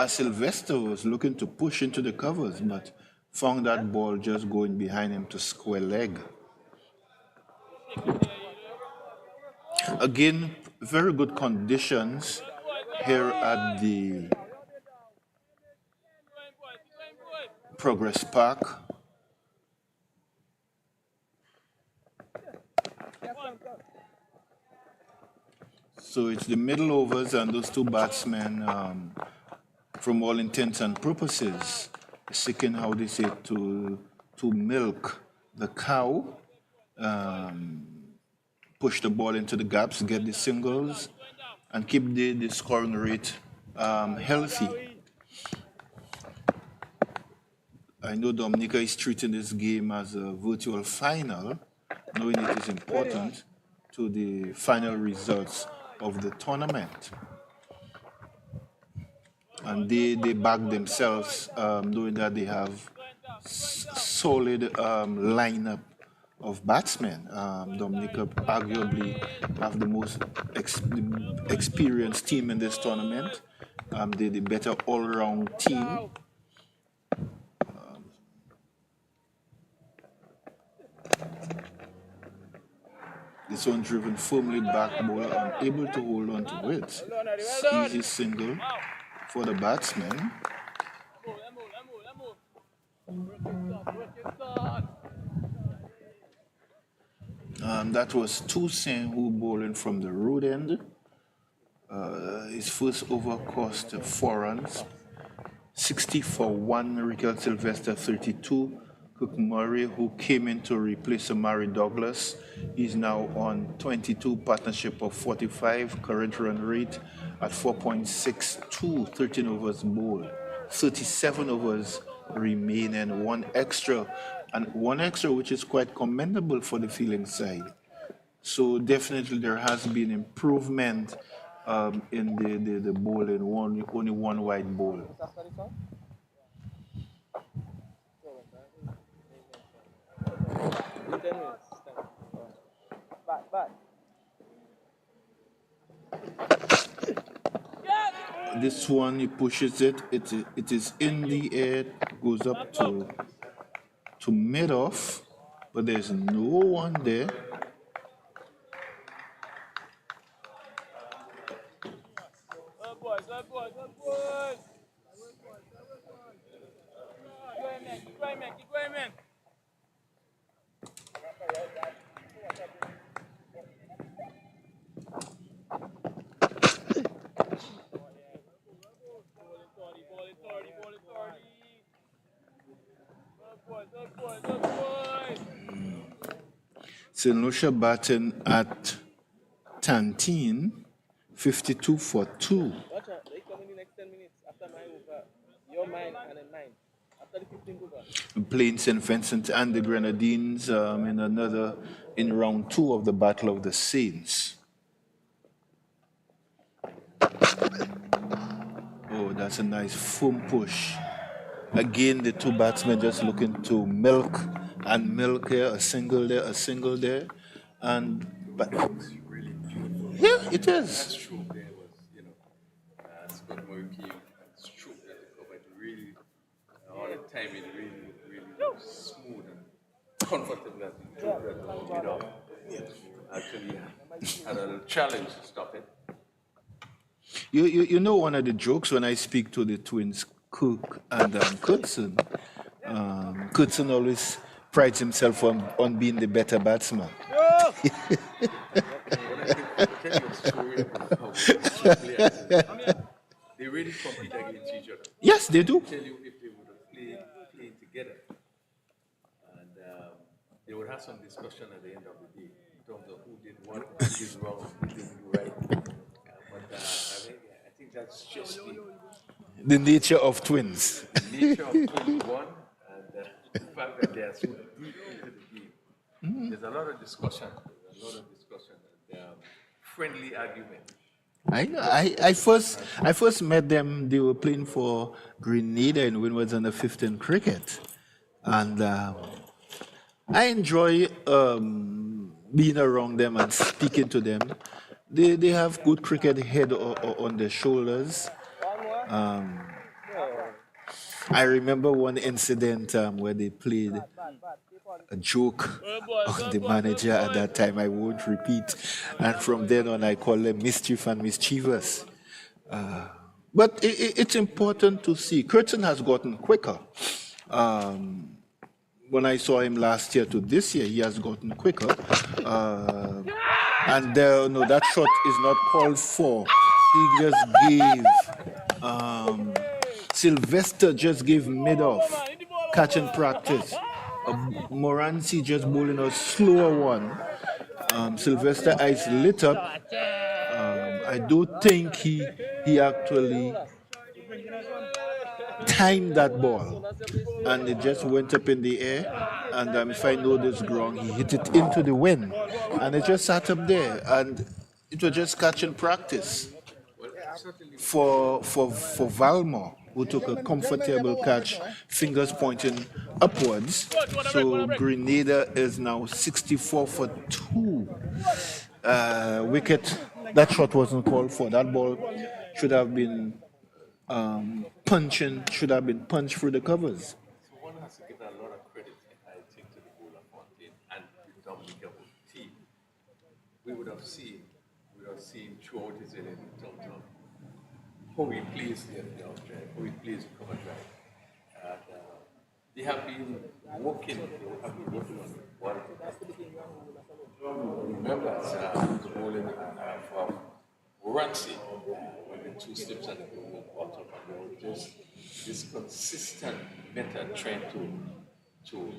Sylvester was looking to push into the covers, but found that ball just going behind him to square leg. Again, very good conditions here at the Progress Park. So it's the middle overs, and those 2 batsmen, from all intents and purposes, seeking, how they say, to milk the cow, push the ball into the gaps, get the singles, and keep the scoring rate healthy. I know Dominica is treating this game as a virtual final, knowing it is important to the final results of the tournament. And they back themselves, knowing that they have solid lineup of batsmen. Dominica arguably have the most experienced team in this tournament. They're the better all-round team. This one driven firmly back, bowler unable to hold on to it. Easy single for the batsman. That was Toussaint who bowling from the road end. His first over cost 4 runs. 60 for 1, Rickard Sylvester 32. Cook Murray, who came in to replace Amari Douglas, is now on 22, partnership of 45, current run rate at 4.62, 13 overs bowled. 37 overs remain and 1 extra, and 1 extra which is quite commendable for the fielding side. So definitely there has been improvement in the bowling, only 1 wide bowl. 10 minutes. Back. This one, he pushes it. It is in the air, goes up to mid-off, but there's no one there. Good boys. Keep going, man. St. Lucia batting at Tantine, 52 for 2. Watch out, they come in the next 10 minutes after my over. Your mine and then mine. After the 15th over. Playing St. Vincent and the Grenadines in round 2 of the Battle of the Saints. Oh, that's a nice firm push. Again, the two batsmen just looking to milk here, a single there, but Really beautiful. yeah, it That is. stroke there was, Scott Murphy stroke that they covered really, all the time it really smooth and comfortable as he took that mid off. Actually had a little challenge to stop it. You know one of the jokes when I speak to the twins, Cook and Coulson. Coulson always prides himself on being the better batsman. They really compete against each other. Yes, they do. Tell you if they would have played together, and they would have some discussion at the end of the day in terms of who did what, who did wrong, who didn't do right. I think that's just The nature of twins. the nature of 21 and the fact that they are so deep into the game. There's a lot of discussion. And friendly argument. I first met them. They were playing for Grenada in Winlott under 15 cricket, and I enjoy being around them and speaking to them. They have good cricket head on their shoulders. I remember one incident where they played a joke on the manager at that time. I won't repeat. And from then on, I call them mischief and mischievous. But it's important to see. Curtin has gotten quicker. When I saw him last year to this year, he has gotten quicker. And that shot is not called for. He just gave... Sylvester just gave mid-off, catch and practice. Moranci just bowling a slower one. Sylvester eyes lit up. I don't think he actually timed that ball. And it just went up in the air. And if I know this wrong, he hit it into the wind. And it just sat up there. And it was just catch and practice for Valmore, who took a comfortable catch, fingers pointing upwards. So Grenada is now 64 for 2. Wicket, that shot wasn't called for. That ball should have been punched through the covers. So one has to give a lot of credit, I think, to the bowler Fontaine and the Dominica team. We would have seen throughout his innings in terms of how he plays the off drive, how he plays the cover drive. And they have been working on it. Well, remember the bowling of Moranci when the two slips and the ball bottom, and there was just this consistent method trying to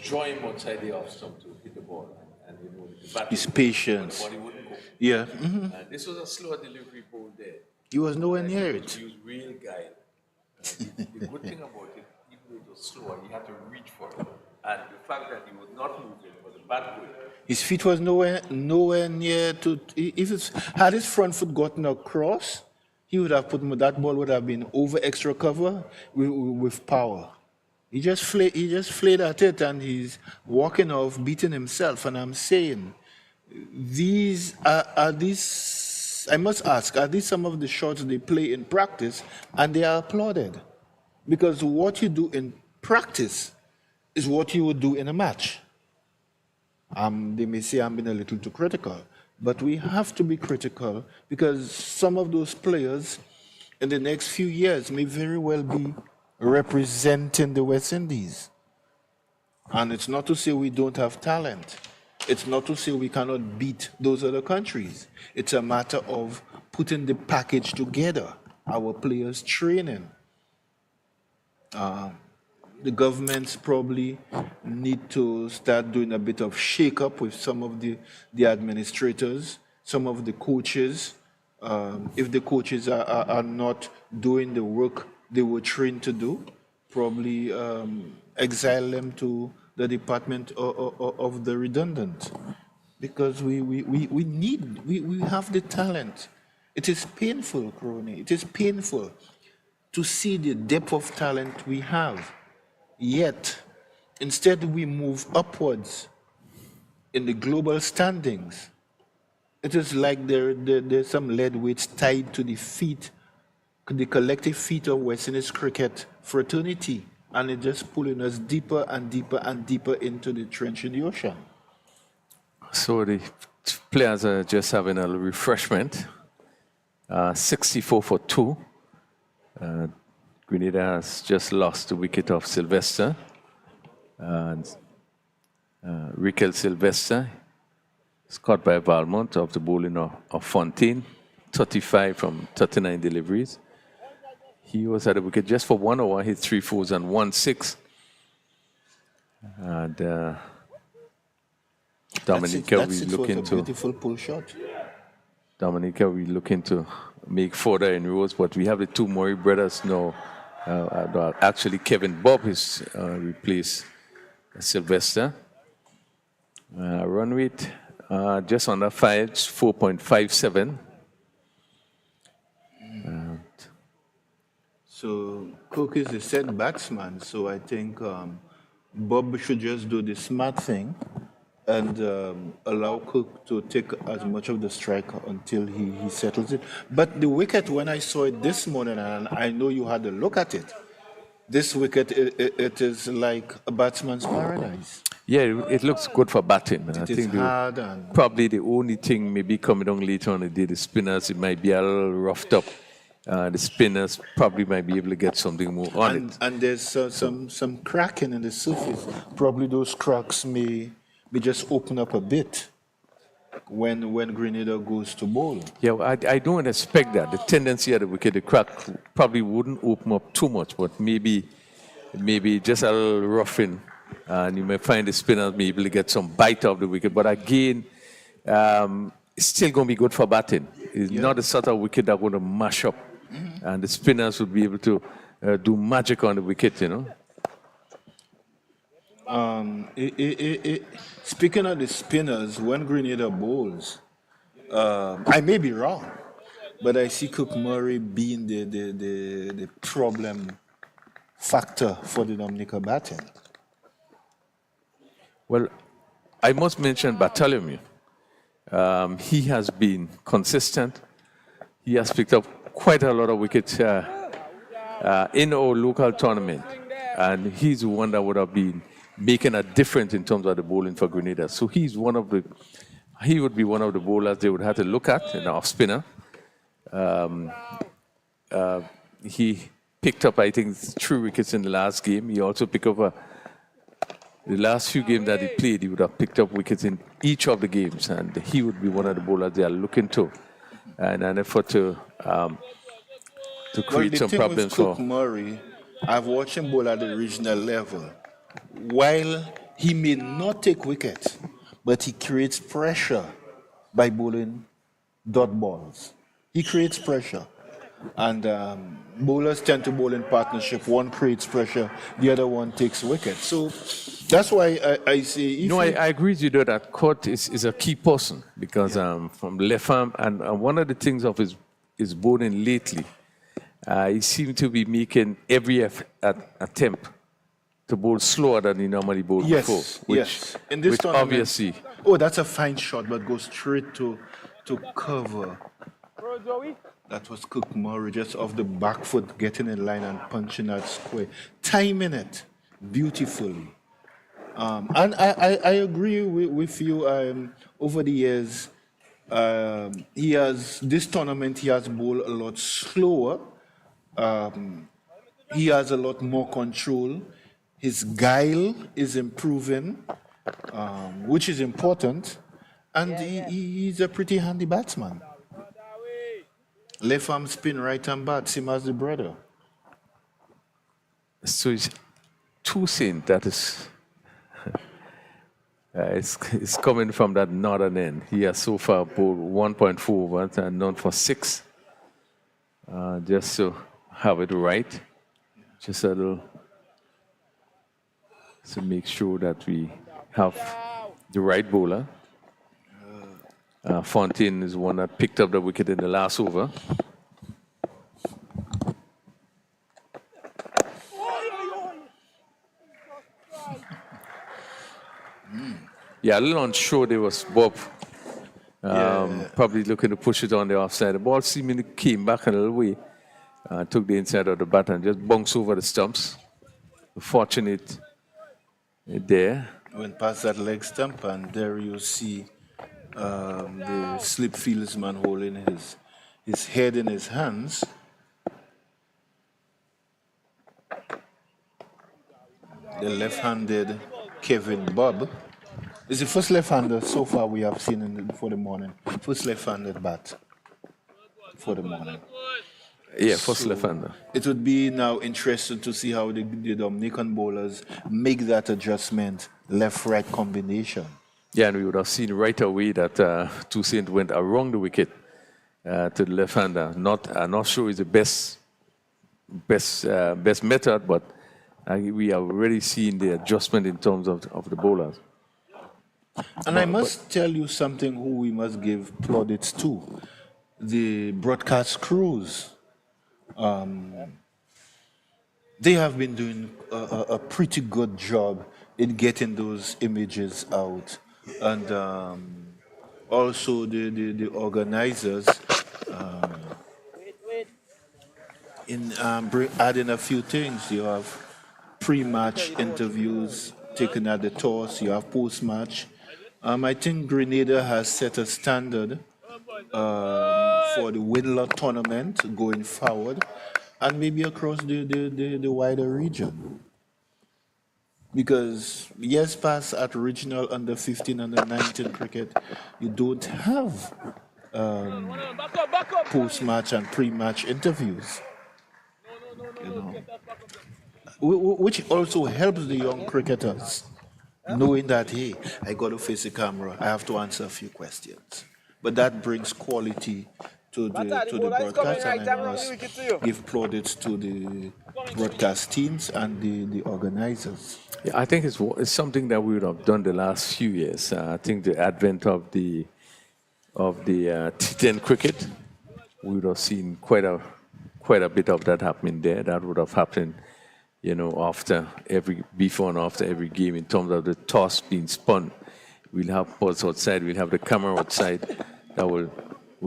draw him outside the off stump to hit the ball. And the bat His patience. the body wouldn't go. Yeah. And this was a slower delivery ball there. He was nowhere near it. He used real guile. The good thing about it, even though it was slower, he had to reach for it. And the fact that he was not moving was a bad way. His feet was nowhere near to. Had his front foot gotten across, he would have that ball would have been over extra cover with power. He just flayed at it, and he's walking off, beating himself. And I'm saying, are these? I must ask, are these some of the shots they play in practice, and they are applauded? Because what you do in practice is what you would do in a match. They may say I'm being a little too critical, but we have to be critical because some of those players in the next few years may very well be representing the West Indies. And it's not to say we don't have talent. It's not to say we cannot beat those other countries. It's a matter of putting the package together, our players training. The governments probably need to start doing a bit of shake-up with some of the administrators, some of the coaches. If the coaches are not doing the work they were trained to do, probably exile them to the Department of the Redundant. Because we have the talent. It is painful, Crony. It is painful to see the depth of talent we have. Yet, instead we move upwards in the global standings. It is like there's some lead weights tied to the feet, the collective feet of West Indies cricket fraternity, and it's just pulling us deeper and deeper and deeper into the trench in the ocean. So the players are just having a refreshment. 64 for 2. Grenada has just lost the wicket of Sylvester. Riquel Sylvester is caught by Valmont of the bowling of Fontaine, 35 from 39 deliveries. He was at the wicket just for 1 over, hit 3 fours and 1 6. And Dominica, we look into a beautiful pull shot. Dominica, we looking to make further inroads, but we have the two Murray brothers now. Actually, Kevin Bob has replaced Sylvester. Run rate just under 5, 4.57. So Cook is the set batsman, so I think Bob should just do the smart thing and allow Cook to take as much of the strike until he settles it. But the wicket, when I saw it this morning, and I know you had a look at it, this wicket, it is like a batsman's paradise. Yeah, it looks good for batting. I think hard and probably the only thing maybe coming on later on the day, the spinners, it might be a little roughed up. The spinners probably might be able to get something more on it. And there's some cracking in the surface. Probably those cracks may just open up a bit when Grenada goes to bowl. Yeah, well, I don't expect that. The tendency of the wicket, the crack probably wouldn't open up too much, but maybe just a little roughing, and you may find the spinners may be able to get some bite of the wicket. But again, it's still going to be good for batting. It's not the sort of wicket that's going to mash up, and the spinners will be able to do magic on the wicket, you know. Speaking of the spinners, when Grenada bowls, I may be wrong, but I see Cook Murray being the problem factor for the Dominica batting. Well, I must mention Bartholomew. He has been consistent. He has picked up quite a lot of wickets in our local tournament, and he's the one that would have been making a difference in terms of the bowling for Grenada. So he would be one of the bowlers they would have to look at, an off spinner. He picked up, I think, 3 wickets in the last game. He also picked up the last few games that he played, he would have picked up wickets in each of the games, and he would be one of the bowlers they are looking to, and an effort to create some problems for Cook Murray. I've watched him bowl at the regional level. While he may not take wickets, but he creates pressure by bowling dot balls. He creates pressure. And bowlers tend to bowl in partnership. One creates pressure, the other one takes wickets. So that's why I say... I agree with you that Court is a key person because from left arm, and one of the things of his bowling lately, he seemed to be making every attempt to bowl slower than he normally bowled Yes, before. yes. In this which tournament, obviously, oh, that's a fine shot, but goes straight to cover. Bro, Joey. That was Cook Murray just off the back foot, getting in line and punching that square, timing it beautifully. And I agree with you. Over the years, this tournament he has bowled a lot slower. He has a lot more control. His guile is improving, which is important. And he's a pretty handy batsman. Left arm spin, right arm bat, same as the brother. so it's Toussaint that is, it's coming from that northern end. He has so far bowled 1.4 overs and none for 6. Just to have it right, just a little, to make sure that we have the right bowler. Fontaine is one that picked up the wicket in the last over. Yeah, a little unsure there was Bob. Probably looking to push it on the offside. The ball seemingly came back a little way, took the inside of the bat and just bounced over the stumps. Fortunate there. Went past that leg stump, and there you see the slip fieldsman holding his head in his hands. The left-handed Kevin Bob is the first left-hander so far we have seen for the morning. First left-handed bat for the morning. Yeah, first left-hander. It would be now interesting to see how the Dominican bowlers make that adjustment, left-right combination. Yeah, and we would have seen right away that Toussaint went around the wicket to the left-hander. I'm not sure it's the best method, but we are already seeing the adjustment in terms of the bowlers. And I must tell you something who we must give plaudits to. The broadcast crews. They have been doing a pretty good job in getting those images out. And also the organizers in adding a few things. You have pre-match interviews taken at the toss. You have post-match. I think Grenada has set a standard for the Winlott tournament going forward, and maybe across the wider region. Because years past at regional under 15, under 19 cricket, you don't have post-match and pre-match interviews. You know, which also helps the young cricketers, knowing that, hey, I got to face the camera, I have to answer a few questions. But that brings quality to the broadcast, and I must give plaudits to the broadcast teams and the organizers. Yeah, I think it's something that we would have done the last few years. I think the advent of the T10 cricket, we would have seen quite a bit of that happening there. That would have happened, before and after every game, in terms of the toss being spun. We'll have pods outside, we'll have the camera outside that will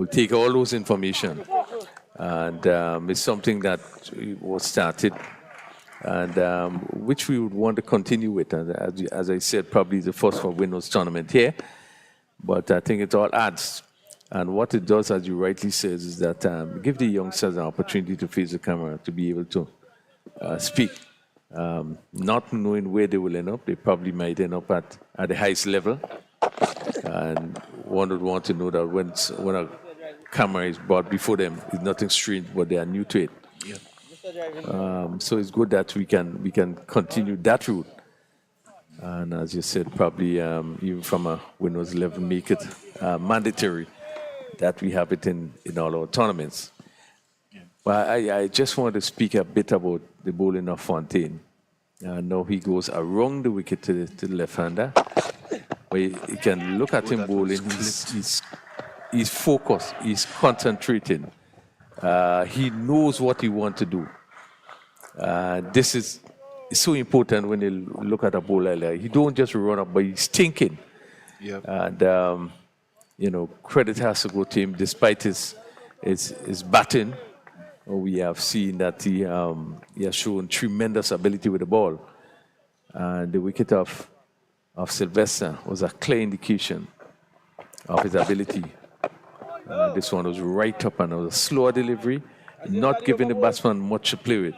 take all those information. And it's something that was started and which we would want to continue with. And as I said, probably the first for Winlott tournament here, but I think it all adds. And what it does, as you rightly said, is that give the youngsters an opportunity to face the camera, to be able to speak. Not knowing where they will end up, they probably might end up at the highest level. And one would want to know that when a camera is brought before them, it's nothing strange, but they are new to it. Yeah. So it's good that we can continue that route. And as you said, probably even from a Windows 11, make it mandatory that we have it in all our tournaments. Yeah. But I just want to speak a bit about the bowling of Fontaine. Now he goes around the wicket to the left-hander. But you can look at him bowling. He's focused. He's concentrating. He knows what he wants to do. This is it's so important when you look at a bowler like he don't just run up, but he's thinking. Yep. And credit has to go to him despite his batting. We have seen that he has shown tremendous ability with the ball. And the wicket of Sylvester was a clear indication of his ability. This one was right up and it was a slower delivery, not giving the batsman much to play with.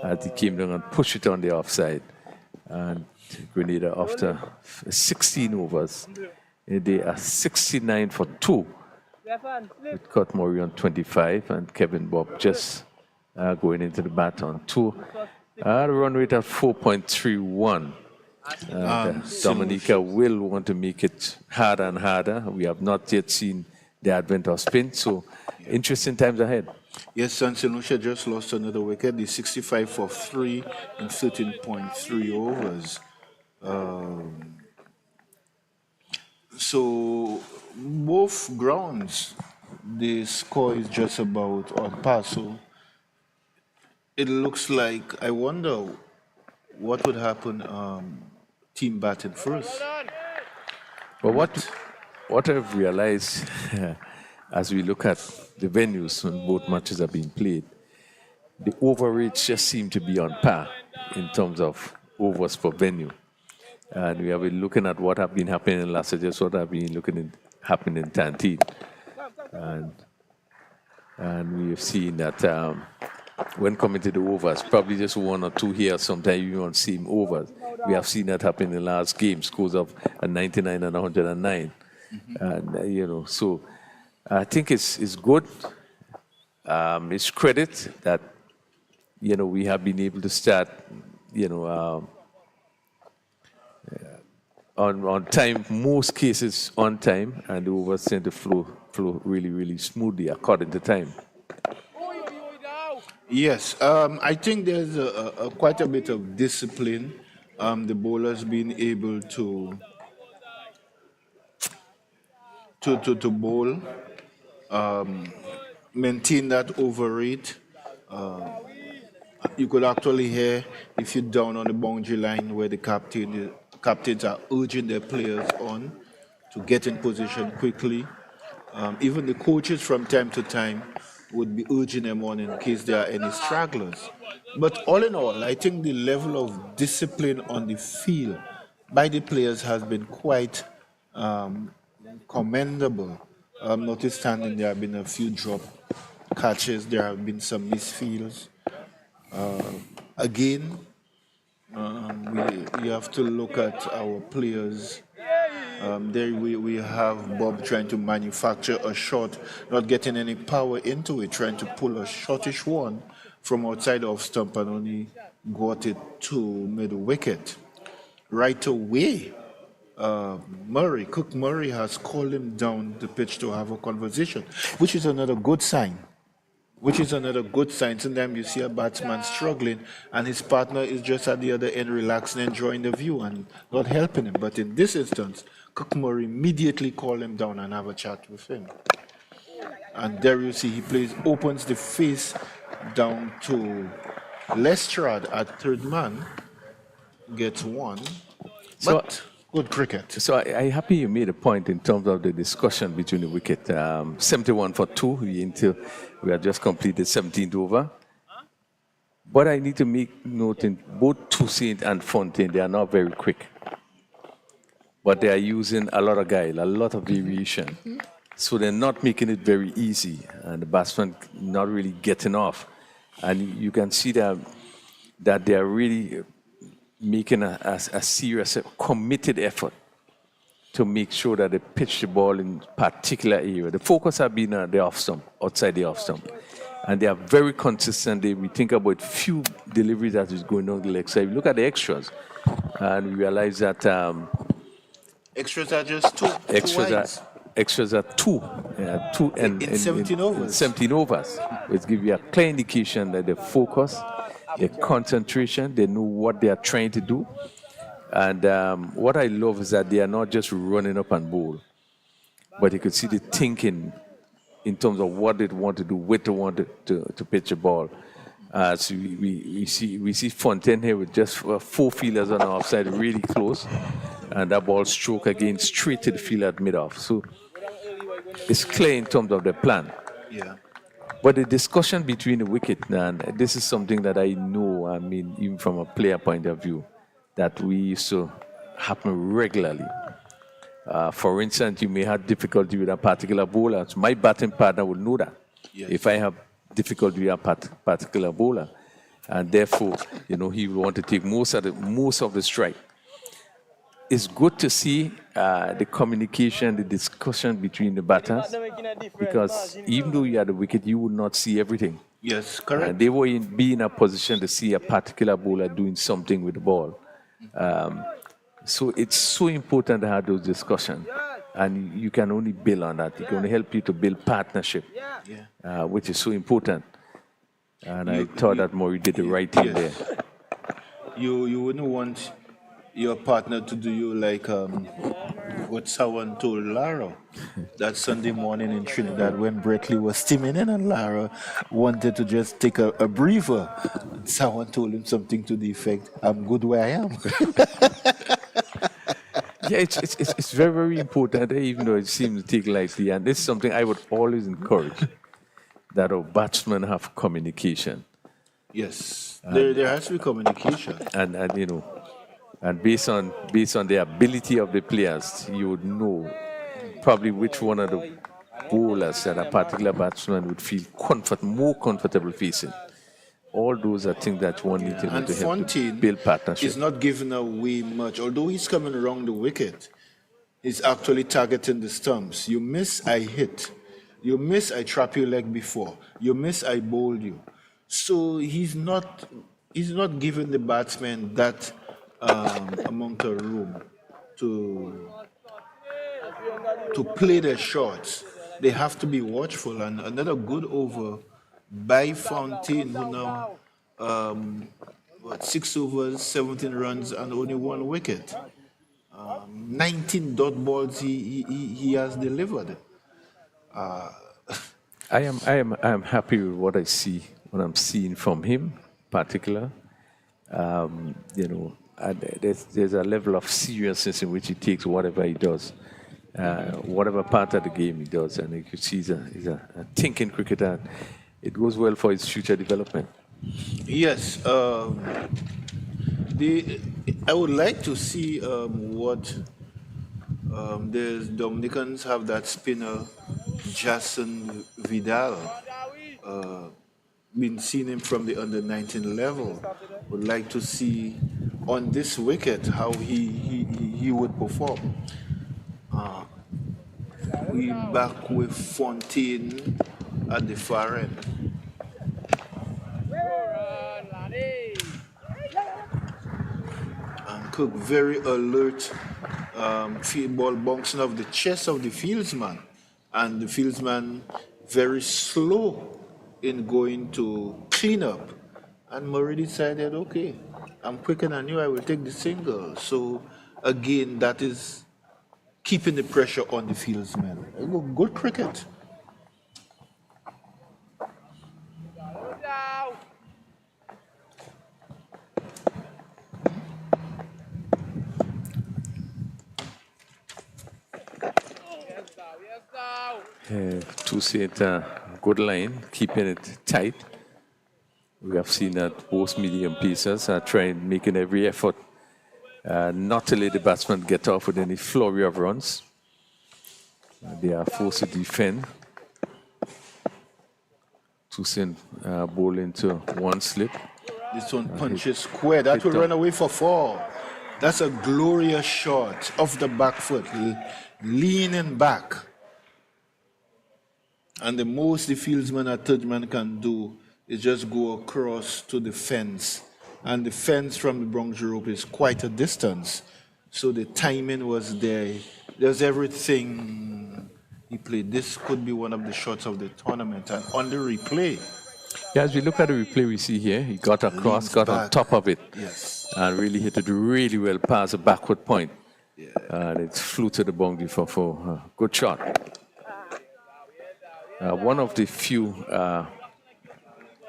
As he came down and pushed it on the offside. And Grenada, after 16 overs, they are 69 for 2. With Kurt Murray on 25 and Kevin Bob just going into the bat on 2. The run rate at 4.31. Dominica will want to make it harder and harder. We have not yet seen the advent of spin, so interesting times ahead. Yes, St. Lucia just lost another wicket. They're 65 for 3 in 13.3 overs. So both grounds, the score is just about on par. So it looks like, I wonder what would happen team batting first. But what I've realized as we look at the venues when both matches are being played, the over rates just seem to be on par in terms of overs per venue. And we have been looking at what have been happening in Las Vegas, what have been happening in Tantine. And we have seen that when coming to the overs, probably just 1 or 2 here, sometimes even on same overs. We have seen that happen in the last game, scores of 99 and 109. And, so I think it's good. It's credit that, we have been able to start, on time, most cases on time, and the overs tend to flow really, really smoothly according to time. Yes, I think there's quite a bit of discipline. The bowlers being able to bowl, maintain that over rate. You could actually hear if you're down on the boundary line where the captains are urging their players on to get in position quickly. Even the coaches from time to time would be urging them on in case there are any stragglers. But all in all, I think the level of discipline on the field by the players has been quite commendable. Notwithstanding there have been a few drop catches, there have been some misfields. Again, we have to look at our players. There we have Bob trying to manufacture a shot, not getting any power into it, trying to pull a shortish one from outside of stump and only got it to middle wicket. Right away, Cook Murray has called him down the pitch to have a conversation, which is another good sign. Sometimes you see a batsman struggling and his partner is just at the other end relaxing, enjoying the view and not helping him. But in this instance, Cook Murray immediately called him down and have a chat with him. And there you see he opens the face down to Lestrade at third man, gets 1. But good cricket. So I'm happy you made a point in terms of the discussion between the wicket. 71 for 2, we have just completed 17th over. But I need to make note in both Toussaint and Fontaine, they are not very quick. But they are using a lot of guile, a lot of variation. So they're not making it very easy, and the batsman not really getting off. And you can see that they are really making a serious, committed effort to make sure that they pitch the ball in particular area. The focus has been the off stump, outside the off stump. And they are very consistent. We think about few deliveries that is going on the leg side. We look at the extras, and we realize that extras are just two. Extras are 2. 2 and in 17 overs. 17 overs, which give you a clear indication that they focus, their concentration, they know what they are trying to do. And what I love is that they are not just running up and bowl, but you could see the thinking in terms of what they want to do, where they want to pitch a ball. So we see Fontaine here with just 4 fielders on the offside, really close, and that ball stroke again straight to the field at mid-off. So it's clear in terms of the plan. Yeah. But the discussion between the wicket, and this is something that I know, I mean, even from a player point of view, that we used to happen regularly. For instance, you may have difficulty with a particular bowler. So my batting partner will know that. Yes. If I have difficulty with a particular bowler, and therefore, he will want to take most of the strike. It's good to see the communication, the discussion between the batters, because even though you are the wicket, you would not see everything. Yes, correct. They will be in a position to see a particular bowler doing something with the ball. So it's so important to have those discussions, and you can only build on that. It can only help you to build partnership, which is so important. And I thought that Maury did the right thing there. You wouldn't want your partner to do you like what someone told Lara that Sunday morning in Trinidad when Brett Lee was steaming in and Lara wanted to just take a breather. And someone told him something to the effect, "I'm good where I am." Yeah, it's very, very important, even though it seems to take lightly. And this is something I would always encourage, that our batsmen have communication. Yes, there has to be communication. And based on the ability of the players, you would know probably which one of the bowlers that a particular batsman would feel more comfortable facing. All those are things that one needs to do to help to build partnership. Is not giving away much. Although he's coming around the wicket, he's actually targeting the stumps. You miss, I hit. You miss, I trap your leg before. You miss, I bowled you. So he's not giving the batsman that amount of room to play their shots. They have to be watchful. And another good over by Fontaine, who now 6 overs, 17 runs, and only 1 wicket. 19 dot balls he has delivered. I am happy with what I see, what I'm seeing from him, particular. There's a level of seriousness in which he takes whatever he does, whatever part of the game he does, and you can see he's a thinking cricketer. It goes well for his future development. Yes, I would like to see what the Dominicans have that spinner, Jason Vidal. Been seeing him from the under-19 level. Would like to see on this wicket how he would perform. We back with Fontaine at the far end. And Cook very alert, field ball bouncing off the chest of the fieldsman, and the fieldsman very slow in going to clean up. And Murray decided, okay, I'm quicker than you, I will take the single. So again, that is keeping the pressure on the fieldsman. Good cricket. To see it, good line, keeping it tight. We have seen that both medium pieces are making every effort not to let the batsman get off with any flurry of runs. They are forced to defend. Toussaint ball into 1 slip. This one punches square. That will run away for 4. That's a glorious shot off the back foot, leaning back. And the most the fieldsman or third man can do is just go across to the fence. And the fence from the Bronx rope is quite a distance. So the timing was there. There's everything he played. This could be one of the shots of the tournament. And on the replay. Yeah, as we look at the replay, we see here, he got across, got back on top of it. Yes. And really hit it really well past the backward point. Yeah. And it flew to the boundary for a good shot. One of the few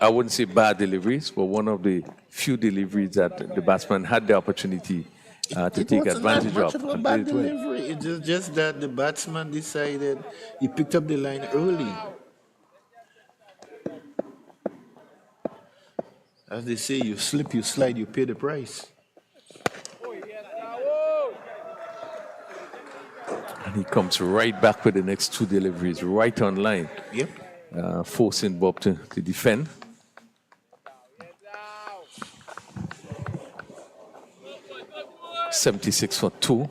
I wouldn't say bad deliveries, but one of the few deliveries that the batsman had the opportunity to It take wasn't that advantage much of. of a And bad played it well. delivery. It's just that the batsman decided he picked up the line early. As they say, you slip, you slide, you pay the price. And he comes right back with the next two deliveries, right on line, Yep. forcing Bob to defend. .76 for 2.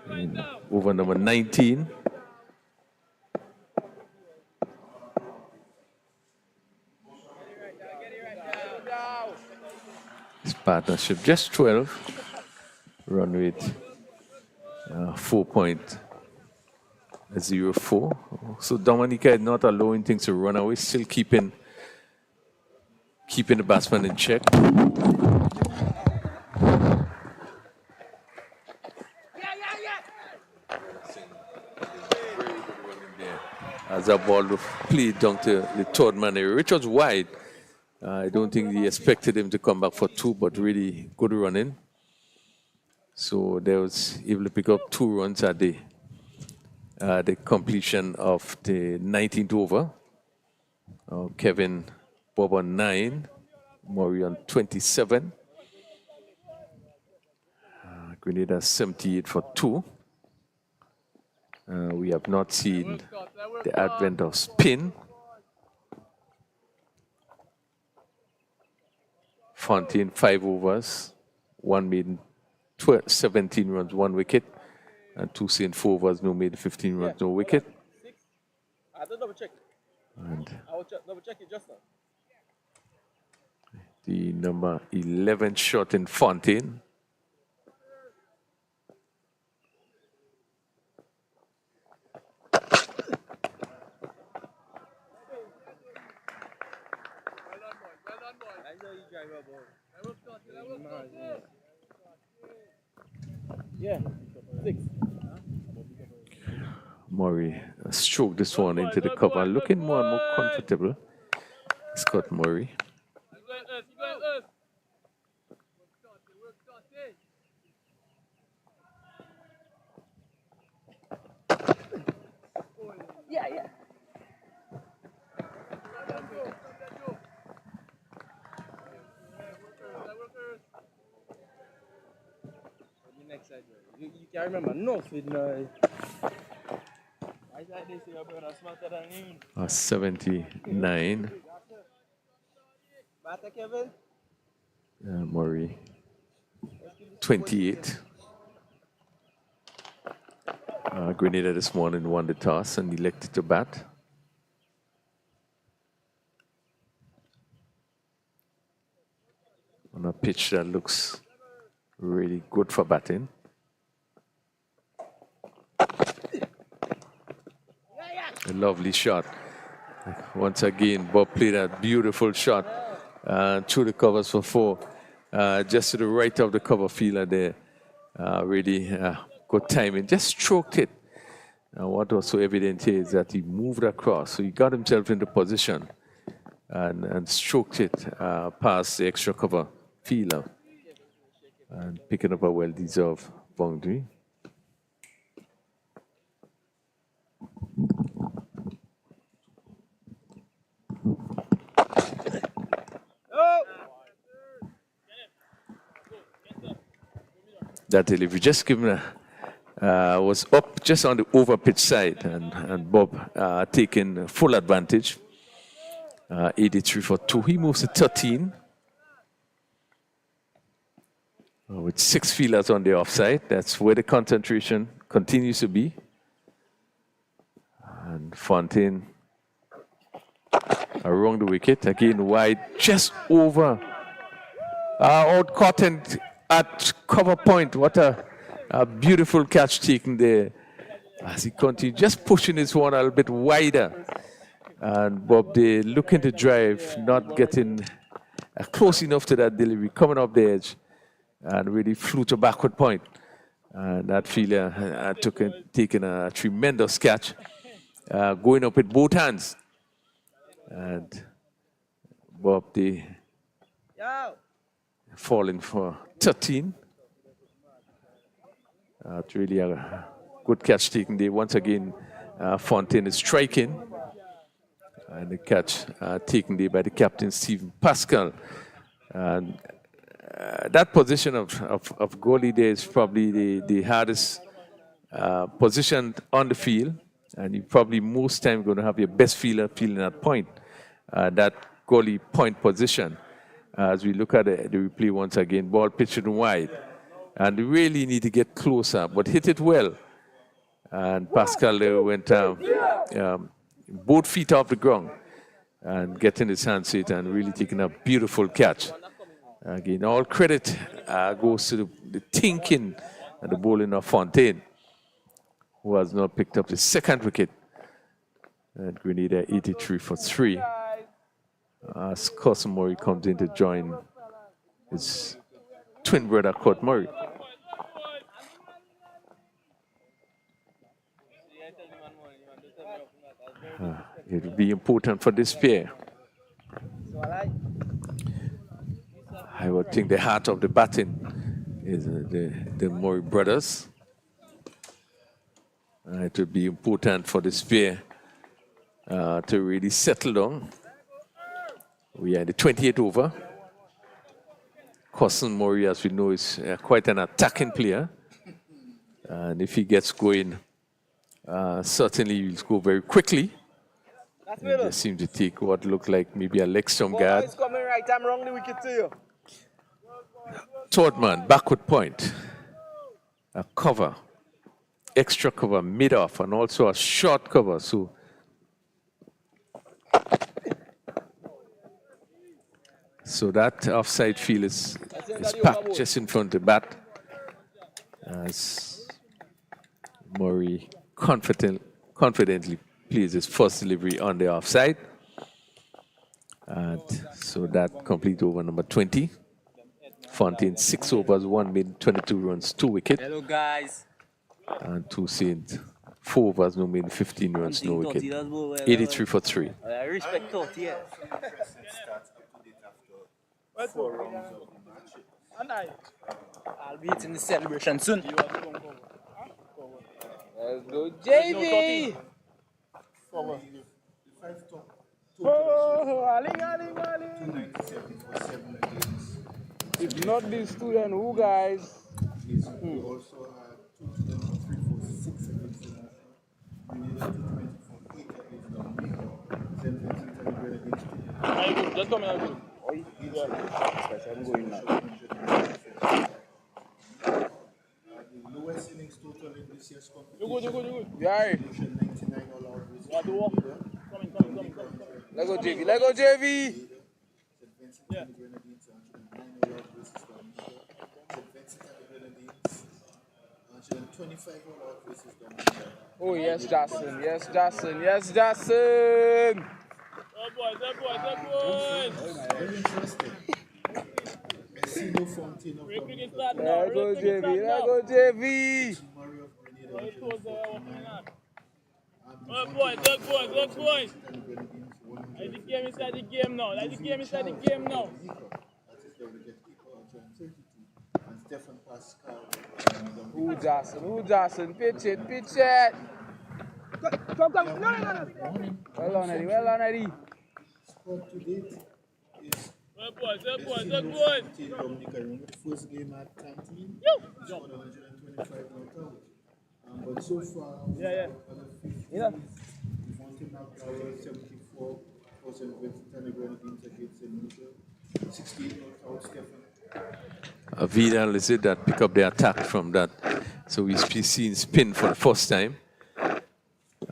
And over number 19. His partnership just 12. Run rate 4.04. So Dominica is not allowing things to run away, still keeping the batsman in check. As that ball played down to the third man area, which was wide. I don't think he expected him to come back for 2, but really good running. So they was able to pick up 2 runs at the completion of the 19th over. Kevin Bob on 9, Murray on 27. Grenada 78 for 2. We have not seen the advent of spin. Fontaine 5 overs, 1 made 17 runs, 1 wicket, and 2 Saint 4 overs, no made 15 runs, no wicket. I don't double check. And I will double check it just now. the number 11 shot in Fontaine. Yeah, 6. Murray stroked this one into the cover, looking more and more comfortable. Scott Murray. Yeah, yeah. Next side, you can't remember no with no. I said this your brother smarter than him. 79. Matter Kevin. Murray 28. Grenada this morning won the toss and elected to bat. On a pitch that looks really good for batting. A lovely shot. Once again, Bob played a beautiful shot through the covers for 4. Just to the right of the cover fielder there. Really good timing. Just stroked it. What was so evident here is that he moved across. So he got himself into position and stroked it past the extra cover fielder. And picking up a well-deserved boundary. That delivery just given was up just on the over pitch side, and Bob taking full advantage. 83 for 2. He moves to 13. With 6 fielders on the offside. That's where the concentration continues to be. And Fontaine around the wicket. Again wide, just over. Out caught at cover point. What a beautiful catch taken there. As he continues, just pushing his one a little bit wider. And Bob, they looking to drive, not getting close enough to that delivery, coming off the edge. And really flew to backward point. And that fielder taking a tremendous catch, going up with both hands. And Bob the Yo! falling for 13. It's really a good catch taken there. Once again, Fontaine is striking. And the catch taken there by the captain, Stephen Pascal. And that position of goalie there is probably the hardest position on the field. And you probably most time going to have your best fielder feeling that point, that goalie point position. As we look at the replay once again, ball pitched wide. And they really need to get closer, but hit it well. And Pascal there went both feet off the ground and getting his hands to it and really taking a beautiful catch. Again, all credit goes to the thinking and the bowling of Fontaine, who has now picked up the second wicket. And Grenada 83 for 3. As Cousin Murray comes in to join his twin brother, Kurt Murray. It will be important for this pair. I would think the heart of the batting is the Murray brothers. It will be important for this pair to really settle down. We are in the 28th over. Cousin Murray, as we know, is quite an attacking player. And if he gets going, certainly he'll score very quickly. He just seems to take what looked like maybe a leg stump guard. It's coming right, I'm wrong the wicket to you. Third man, backward point. A cover, extra cover, mid-off, and also a short cover. So that offside field is packed just in front of the bat. As Murray confidently plays his first delivery on the offside. And so that complete over number 20. Fontaine 6 overs, 1 made, 22 runs, 2 wickets. Hello, guys. And 2 saved, 4 overs, no made, 15 runs, no wicket. 83 for 3. I respect 30, yeah. I'll be hitting the celebration soon. Let's go, JV! Oh, Aling. If not these two, then who, guys? We also have 2, 3, 4, 6 against the National. 8 against Dominica. 7 against Just come here. I'm going now. the lowest innings total in this year's competition. You good. Yeah. 99 all out versus Yeah, do what? Coming. Let's go, JV. Yeah. Oh, yes, Jackson. Good boys. Very interesting. I see no Fontaine of Cricket Dominica. start now. Let's go, JV. Murray of Grenada. Good boys. Let the game inside the game now. That is the wicket keeper, 32. And Stephen Pascal. Who Jackson? Pitch it. Come. No. Well on, Eddie. Score to date is Good boys. Dominica. Remember the first game at Canteen? Scored 125 not out. But so far, Yeah. Fontaine knocked out 74% with Grenadines against the neutral. 68 not out, Stephen. Vidal is it that pick up the attack from that. So we've seen spin for the first time.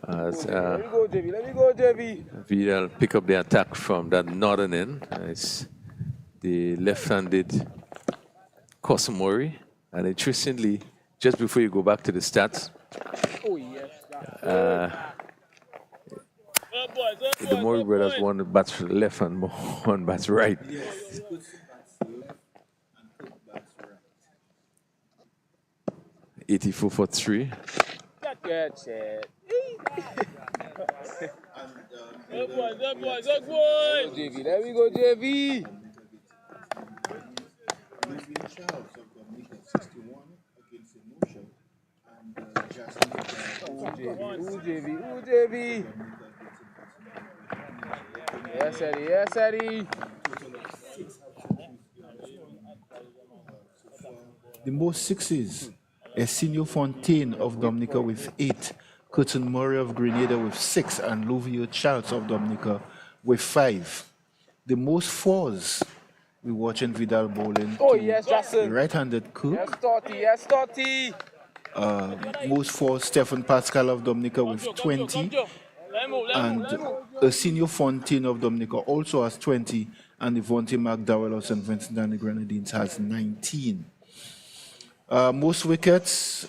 As Let me go, JV. Vidal pick up the attack from that northern end. It's the left-handed Cousin Murray. And interestingly, just before you go back to the stats, Oh, yes. the Murray brothers, one bats left and one bats right. Yes, good bats left and good bats right. 84 for 3. Good shit. And Good boy, good boy, good boy. JV, there we go, JV. Charles of Dominica 61 against St. and Justin. Ooh, JV. Yes, Eddie, yes, Eddie. The most sixes, Esinio Fontaine of Dominica with 8, Curtin Murray of Grenada with 6, and Luvio Charles of Dominica with 5. The most fours, we're watching Vidal bowling. Oh, yes, Jackson. The right-handed Cook. Yes, Totty, yes, Totty. Most fours, Stephen Pascal of Dominica with 20. And Esinio Fontaine of Dominica also has 20. And Devontae McDowell of St. Vincent and the Grenadines has 19. Most wickets,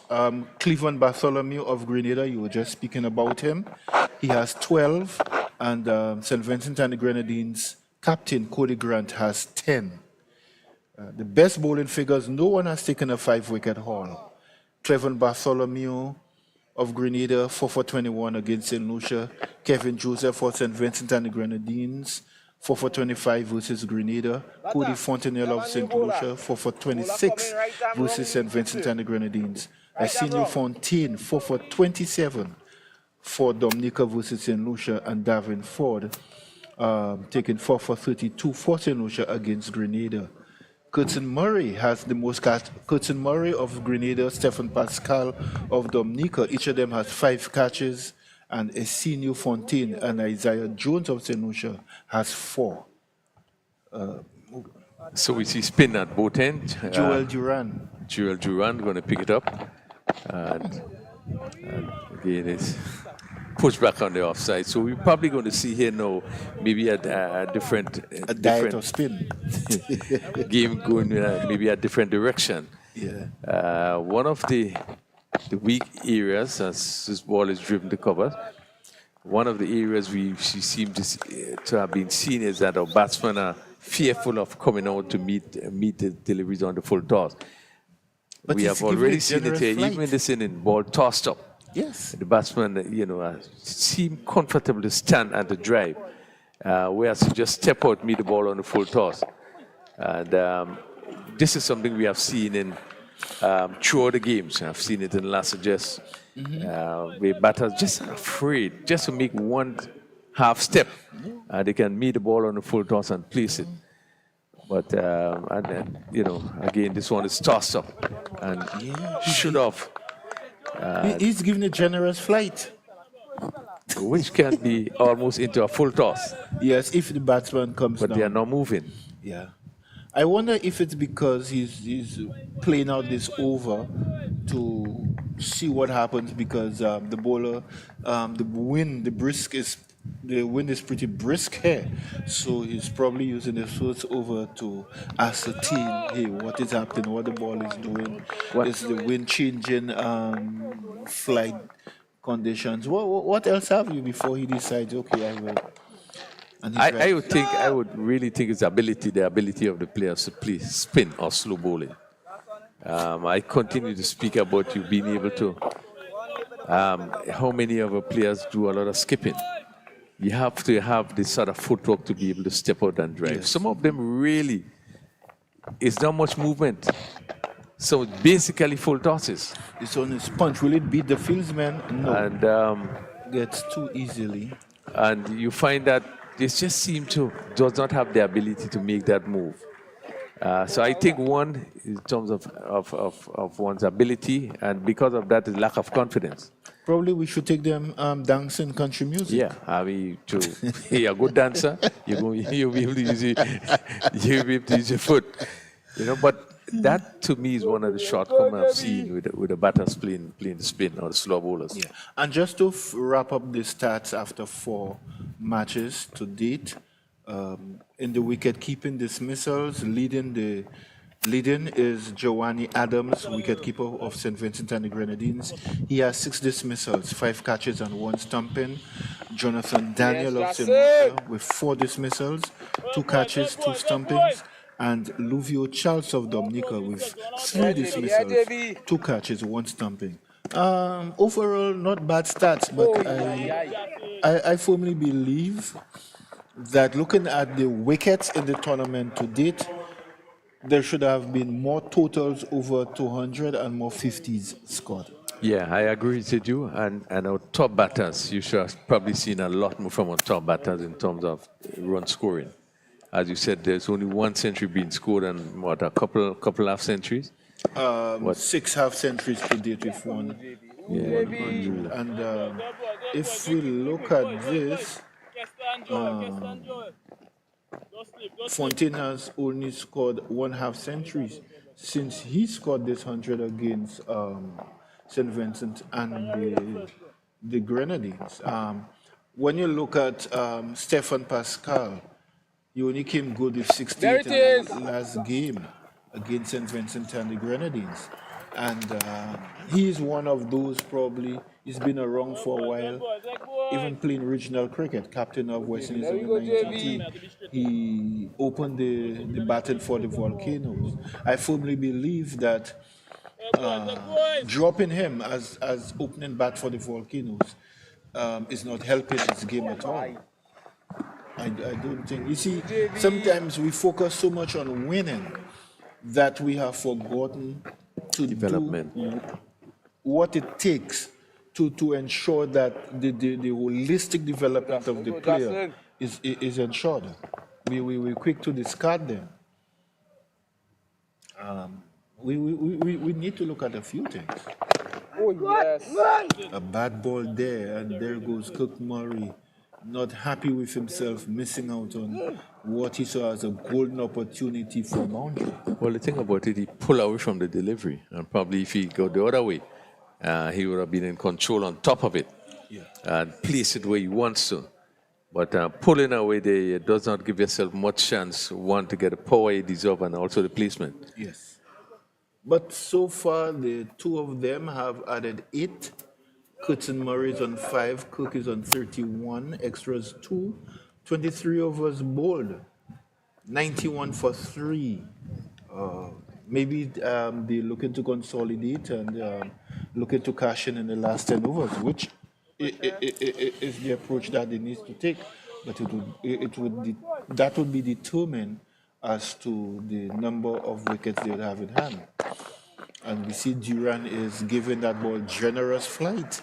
Cleveland Bartholomew of Grenada, you were just speaking about him. He has 12, and St. Vincent and the Grenadines captain Cody Grant has 10. The best bowling figures, no one has taken a 5-wicket haul. Cleveland Bartholomew of Grenada, 4 for 21 against St. Lucia. Kevin Joseph for St. Vincent and the Grenadines, 4 for 25 versus Grenada. Cody Fontenelle of St. Lucia, 4 for 26 versus St. Vincent and the Grenadines. Esinio Fontaine, 4 for 27 for Dominica versus St. Lucia. And Davin Ford taking 4 for 32 for St. Lucia against Grenada. Curtin Murray has the most catch. Curtin Murray of Grenada, Stephen Pascal of Dominica, each of them has 5 catches. And Esinio Fontaine and Isaiah Jones of St. Lucia has 4. So we see spin at both ends. Joel Duran. Joel Duran going to pick it up. And again, it's pushed back on the offside. So we're probably going to see here now maybe a different diet of spin. game going maybe a different direction. Yeah. One of the weak areas, as this ball is driven to cover, one of the areas we seem to have been seen is that our batsmen are fearful of coming out to meet the deliveries on the full toss. But we have already seen it here, even in this inning, ball tossed up. Yes. The batsmen, seem comfortable to stand at the drive, whereas to just step out, meet the ball on the full toss. And this is something we have seen in throughout the games. I've seen it in the last suggest where batters just afraid just to make one half step. They can meet the ball on the full toss and place it. But again, this one is tossed up and should have. He's giving a generous flight, which can be almost into a full toss. Yes, if the batsman comes but down. They are not moving. Yeah. I wonder if it's because he's playing out this over to see what happens, because the bowler, the wind is pretty brisk here, so he's probably using the first over to ascertain, hey, what is happening, what the ball is doing, is the wind changing, flight conditions. What else have you before he decides, okay, I will. I would really think it's the ability of the players to play spin or slow bowling. I continue to speak about you being able to, how many of our players do a lot of skipping. You have to have this sort of footwork to be able to step out and drive. Yes. Some of them really, it's not much movement. So basically full tosses. It's on his punch. Will it beat the fieldsman? No. And gets too easily. And you find that they just seem to does not have the ability to make that move. So I think one, in terms of one's ability, and because of that, is lack of confidence. Probably we should take them dancing country music. Yeah, I mean, you're a good dancer. You'll be able to use your foot. But that to me is one of the shortcomings I've seen with the batters playing the spin or the slow bowlers. Yeah. And just to wrap up the stats after 4 matches to date, in the wicket-keeping dismissals, leading is Giovanni Adams, wicketkeeper of St. Vincent and the Grenadines. He has 6 dismissals, 5 catches and 1 stumping. Jonathan Daniel of St. Lucia with 4 dismissals, 2 catches, 2 stumpings. And Luvio Charles of Dominica with 3 dismissals, 2 catches, 1 stumping. Overall, not bad stats, but I firmly believe that looking at the wickets in the tournament to date, there should have been more totals over 200 and more 50s scored. Yeah, I agree with you. And our top batters, you should have probably seen a lot more from our top batters in terms of run scoring. As you said, there's only one century being scored and what, a couple half centuries? 6 half centuries to date with 100. And if we look at this, Fontaine has only scored 1 half centuries since he scored this 100 against St. Vincent and the Grenadines. When you look at Stefan Pascal, he only came good with 68 in the last game against St. Vincent and the Grenadines. And he is one of those probably, he's been around for a while, even playing regional cricket, captain of West Indies U-19 team. He opened the battle for the Volcanoes. I firmly believe that dropping him as opening bat for the Volcanoes is not helping his game at all. I don't think. You see, sometimes we focus so much on winning that we have forgotten to do what it takes to ensure that the holistic development of the player is ensured. We're quick to discard them. We need to look at a few things. Oh, yes. A bad ball there, and there goes Cook Murray, not happy with himself, missing out on what he saw as a golden opportunity for boundary. Well, the thing about it, he pulled away from the delivery, and probably if he go the other way, he would have been in control on top of it and place it where he wants to. But pulling away there does not give yourself much chance, one, to get the power you deserve and also the placement. Yes. But so far, the two of them have added 8. Curtin Murray is on 5, Cook is on 31, extras 2, 23 overs bowled, 91 for 3. Maybe they're looking to consolidate and looking to cash in the last 10 overs, which is the approach that they need to take. But that would be determined as to the number of wickets they would have in hand. And we see Duran is giving that ball generous flight.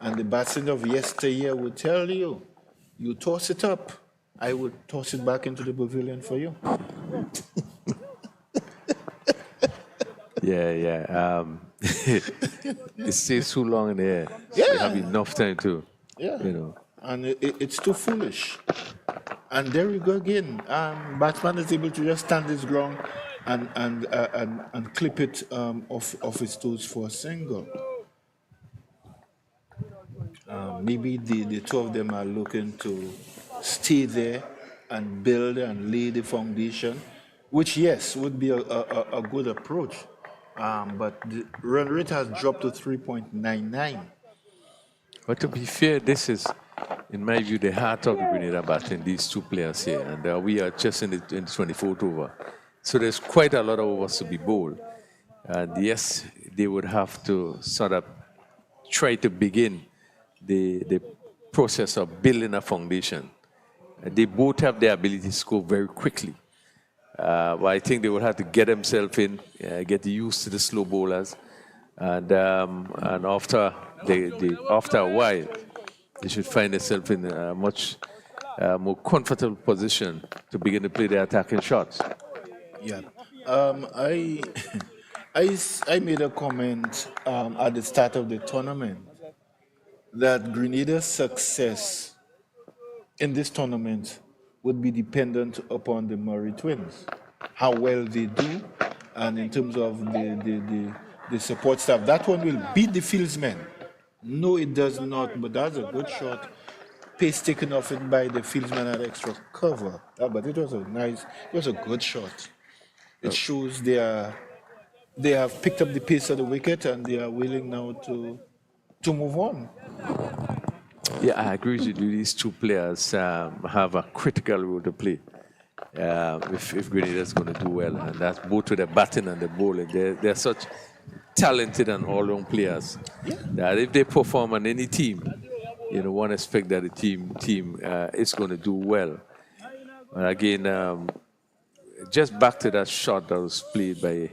And the batsman of yesteryear will tell you, you toss it up, I will toss it back into the pavilion for you. Yeah. It stays too long in the air. Yeah. You have enough time to, And it's too foolish. And there we go again. Batsman is able to just stand his ground and clip it off his toes for a single. Maybe the two of them are looking to stay there and build and lay the foundation, which, yes, would be a good approach. But the run rate has dropped to 3.99. But to be fair, this is, in my view, the heart of the Grenada batting, these two players here. And we are just in the 24th over. So there's quite a lot of overs to be bowled. And yes, they would have to sort of try to begin the process of building a foundation. They both have the ability to score very quickly. But I think they would have to get themselves in, get used to the slow bowlers. And after a while, they should find themselves in a much more comfortable position to begin to play their attacking shots. Yeah. I made a comment at the start of the tournament that Grenada's success in this tournament would be dependent upon the Murray twins, how well they do, and in terms of the support staff. That one will beat the fieldsmen. No, it does not, but that's a good shot. Pace taken off it by the fieldsman at extra cover. But it was a good shot. It shows they have picked up the pace of the wicket and they are willing now to move on. Yeah, I agree with you. These two players have a critical role to play if Grenada is going to do well, and that's both with the batting and the bowling. They're such talented and all-round players that if they perform on any team, one expect that the team is going to do well. And again, just back to that shot that was played by,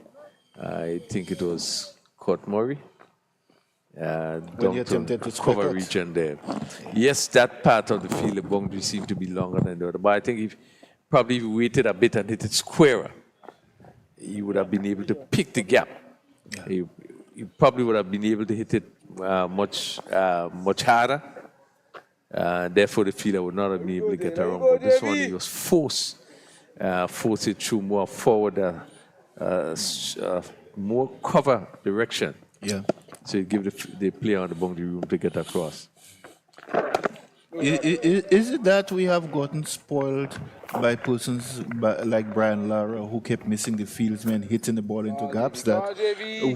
I think it was Court Murray. When you attempted to cover region there. Yes, that part of the field, the boundary seemed to be longer than the other. But I think if he waited a bit and hit it squarer, he would have been able to pick the gap. Yeah. He probably would have been able to hit it much harder. Therefore, the fielder would not have been able to get around. But this one, he was forced it through more forward, more cover direction. Yeah. So you give the player on the boundary room to get across. Is it that we have gotten spoiled by persons like Brian Lara, who kept missing the fieldsmen, hitting the ball into gaps, that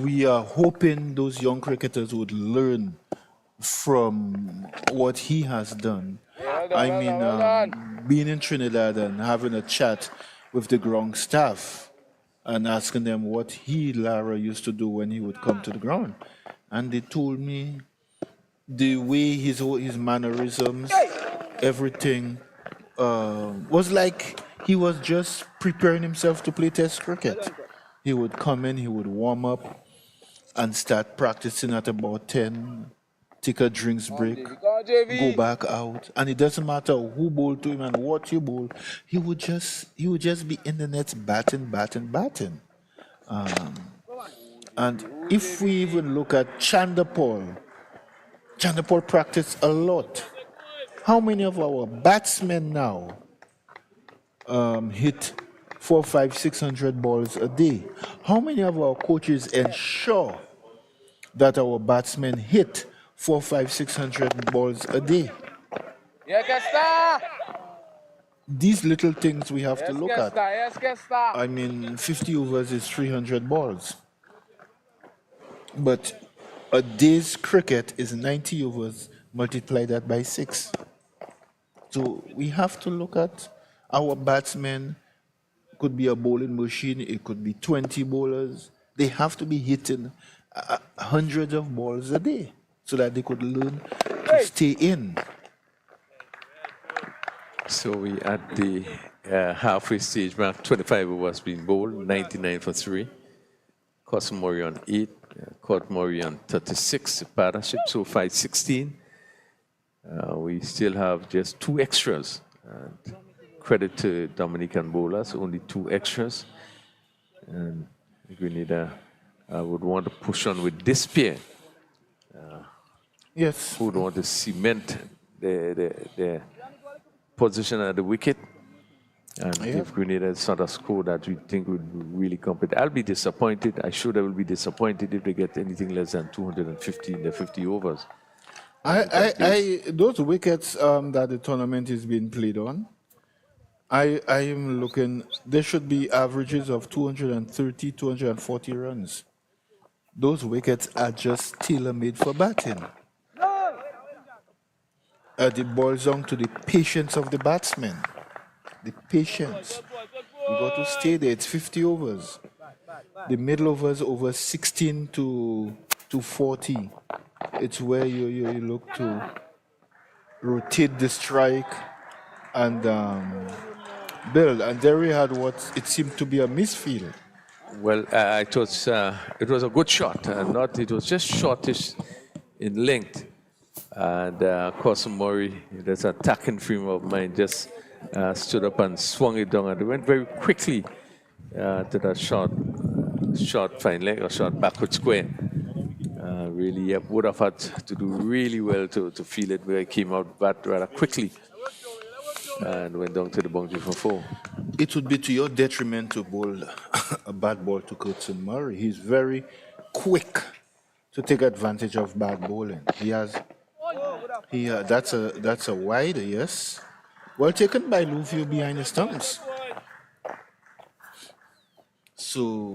we are hoping those young cricketers would learn from what he has done? I mean, being in Trinidad and having a chat with the ground staff and asking them what Lara used to do when he would come to the ground. And they told me the way his mannerisms, everything, was like he was just preparing himself to play Test cricket. He would come in, he would warm up and start practicing at about 10, take a drinks break, go back out. And it doesn't matter who bowled to him and what you bowled, he would just be in the nets batting. And if we even look at Chanderpaul practiced a lot. How many of our batsmen now hit 400, 500, 600 balls a day? How many of our coaches ensure that our batsmen hit 400, 500, 600 balls a day? These little things we have to look at. I mean, 50 overs is 300 balls. But a day's cricket is 90 overs, multiply that by 6. So we have to look at our batsmen. Could be a bowling machine, it could be 20 bowlers. They have to be hitting hundreds of balls a day so that they could learn to stay in. So we at the halfway stage mark, 25 overs being bowled, 99 for 3. Cousin Murray on 8. Court Murray on 36, the partnership, so 5-16. We still have just 2 extras. And credit to Dominican bowlers, only 2 extras. And Grenada would want to push on with this pair. Yes. Who would want to cement the position at the wicket. And if Grenada is not a score that we think would really compete, I'll be disappointed. I should will be disappointed if they get anything less than 250 in the 50 overs. Those wickets that the tournament is being played on, I am looking, there should be averages of 230, 240 runs. Those wickets are just tailor-made for batting. It boils down to the patience of the batsman. The patience. You got to stay there. It's 50 overs. The middle overs over 16 to 40. It's where you look to rotate the strike and build. And there we had what it seemed to be a misfield. Well, I thought it was a good shot. It was just shortish in length. And Cousin Murray, that's an attacking frame of mind, just stood up and swung it down, and it went very quickly to that short fine leg or short backward square. Really would have had to do really well to feel it, where it came out bat rather quickly and went down to the boundary for 4. It would be to your detriment to bowl a bad ball to Cousin Murray. He's very quick to take advantage of bad bowling. That's a wide, yes. Well taken by Lufio behind the stumps. So,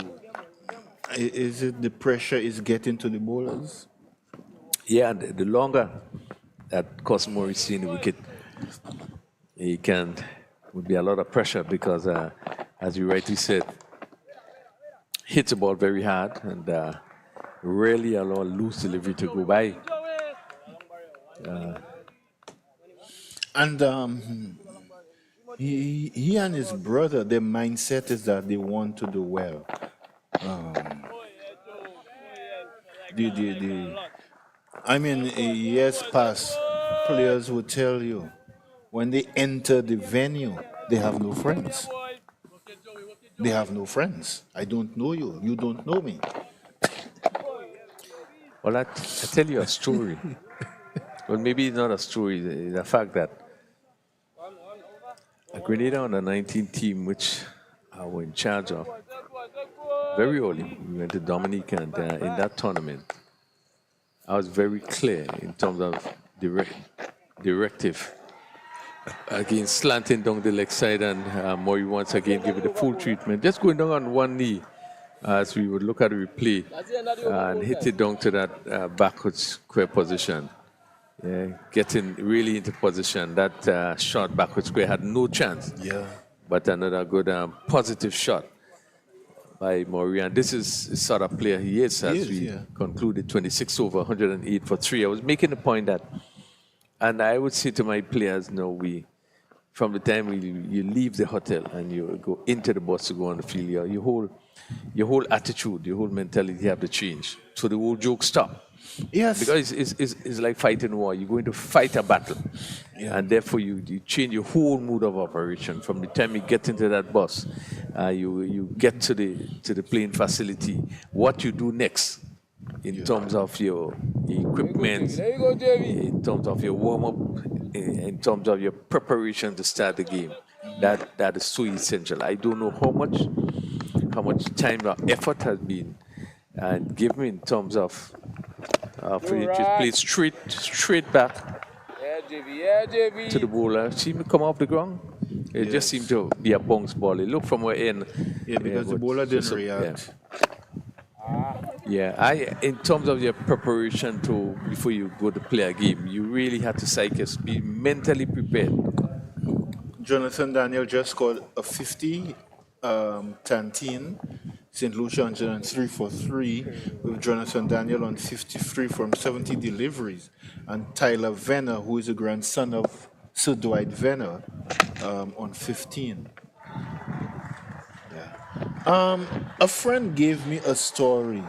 is it the pressure is getting to the bowlers? Yeah, the longer that Cousin Murray is in the wicket, would be a lot of pressure because, as you rightly said, hits the ball very hard, and rarely allow loose delivery to go by. And he and his brother, their mindset is that they want to do well. I mean, years past, players will tell you when they enter the venue, they have no friends. They have no friends. I don't know you. You don't know me. Well, I tell you a story. Well, maybe it's not a story. The fact that a Grenada u-19 team, which I was in charge of, very early, we went to Dominica, and in that tournament, I was very clear in terms of directive against slanting down the leg side, and Maury once again gave it the full treatment, just going down on one knee as we would look at the replay and hit it down to that backward square position. Yeah, getting really into position. That shot backward square had no chance. Yeah. But another good positive shot by Maury. And this is the sort of player he is, as we concluded 26 over, 108 for 3. I was making the point that, and I would say to my players, from the time you leave the hotel and you go into the bus to go on the field, your whole attitude, your whole mentality have to change. So the whole joke stop. Yes. Because it's like fighting war. You're going to fight a battle. Yeah. And therefore you change your whole mood of operation. From the time you get into that bus, you get to the playing facility, what you do next in terms of your equipment, in terms of your warm-up, in terms of your preparation to start the game. That is so essential. I don't know how much time or effort has been given in terms of just play straight back to the bowler. See me come off the ground. It just seemed to be a bounce ball. It looked from where in. Yeah, because the bowler didn't react. Yeah, in terms of your preparation before you go to play a game, you really have to be mentally prepared. Jonathan Daniel just scored a 50, Tantine. St. Lucia 103 for 3, with Jonathan Daniel on 53 from 70 deliveries, and Tyler Venner, who is a grandson of Sir Dwight Venner, on 15. Yeah. A friend gave me a story.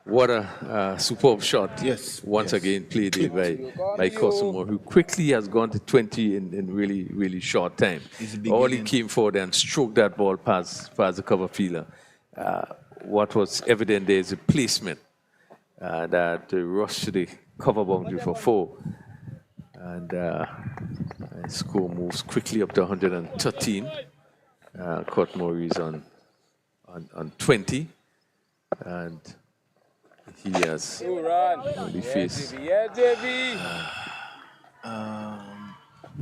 What a superb shot. Yes. Once again played by Cosimo, who quickly has gone to 20 in really, really short time. All he came forward and stroked that ball past the cover fielder. What was evident there is a placement that rush to the cover boundary for 4. And score moves quickly up to 113. Caught Maurice on 20. And he has only faced.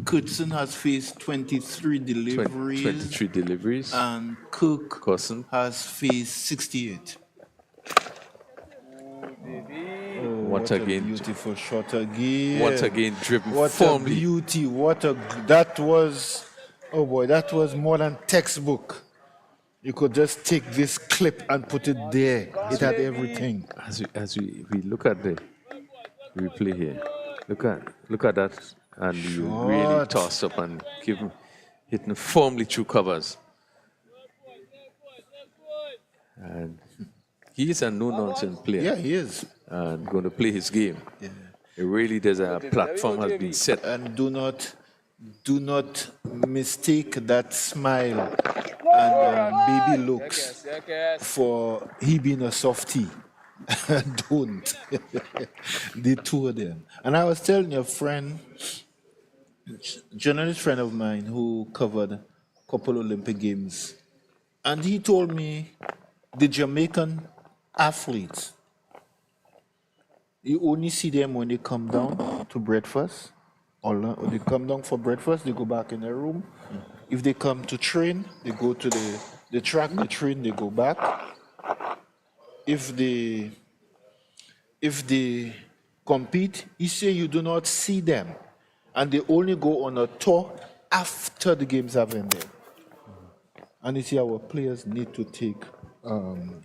Kurtzen has faced 23 deliveries. 23 deliveries. And Cook Cousin has faced 68. Once again, beautiful shot again. Once again, driven what firmly. A beauty! That was more than textbook. You could just take this clip and put it there. It had everything. As we look at the replay here, look at that, and you really toss up and hitting firmly through covers. And he is a no-nonsense player. Yeah, he is. And going to play his game. Yeah. It really, there's a platform has been set. And do not mistake that smile and baby looks for he being a softie. Don't. The two of them. And I was telling a friend, journalist friend of mine who covered a couple Olympic Games, and he told me the Jamaican athletes, you only see them when they come down to breakfast, or they come down for breakfast, they go back in their room. If they come to train, they go to the track, they train, they go back. If they compete, he say you do not see them, and they only go on a tour after the games have ended. And you see, our players need to take And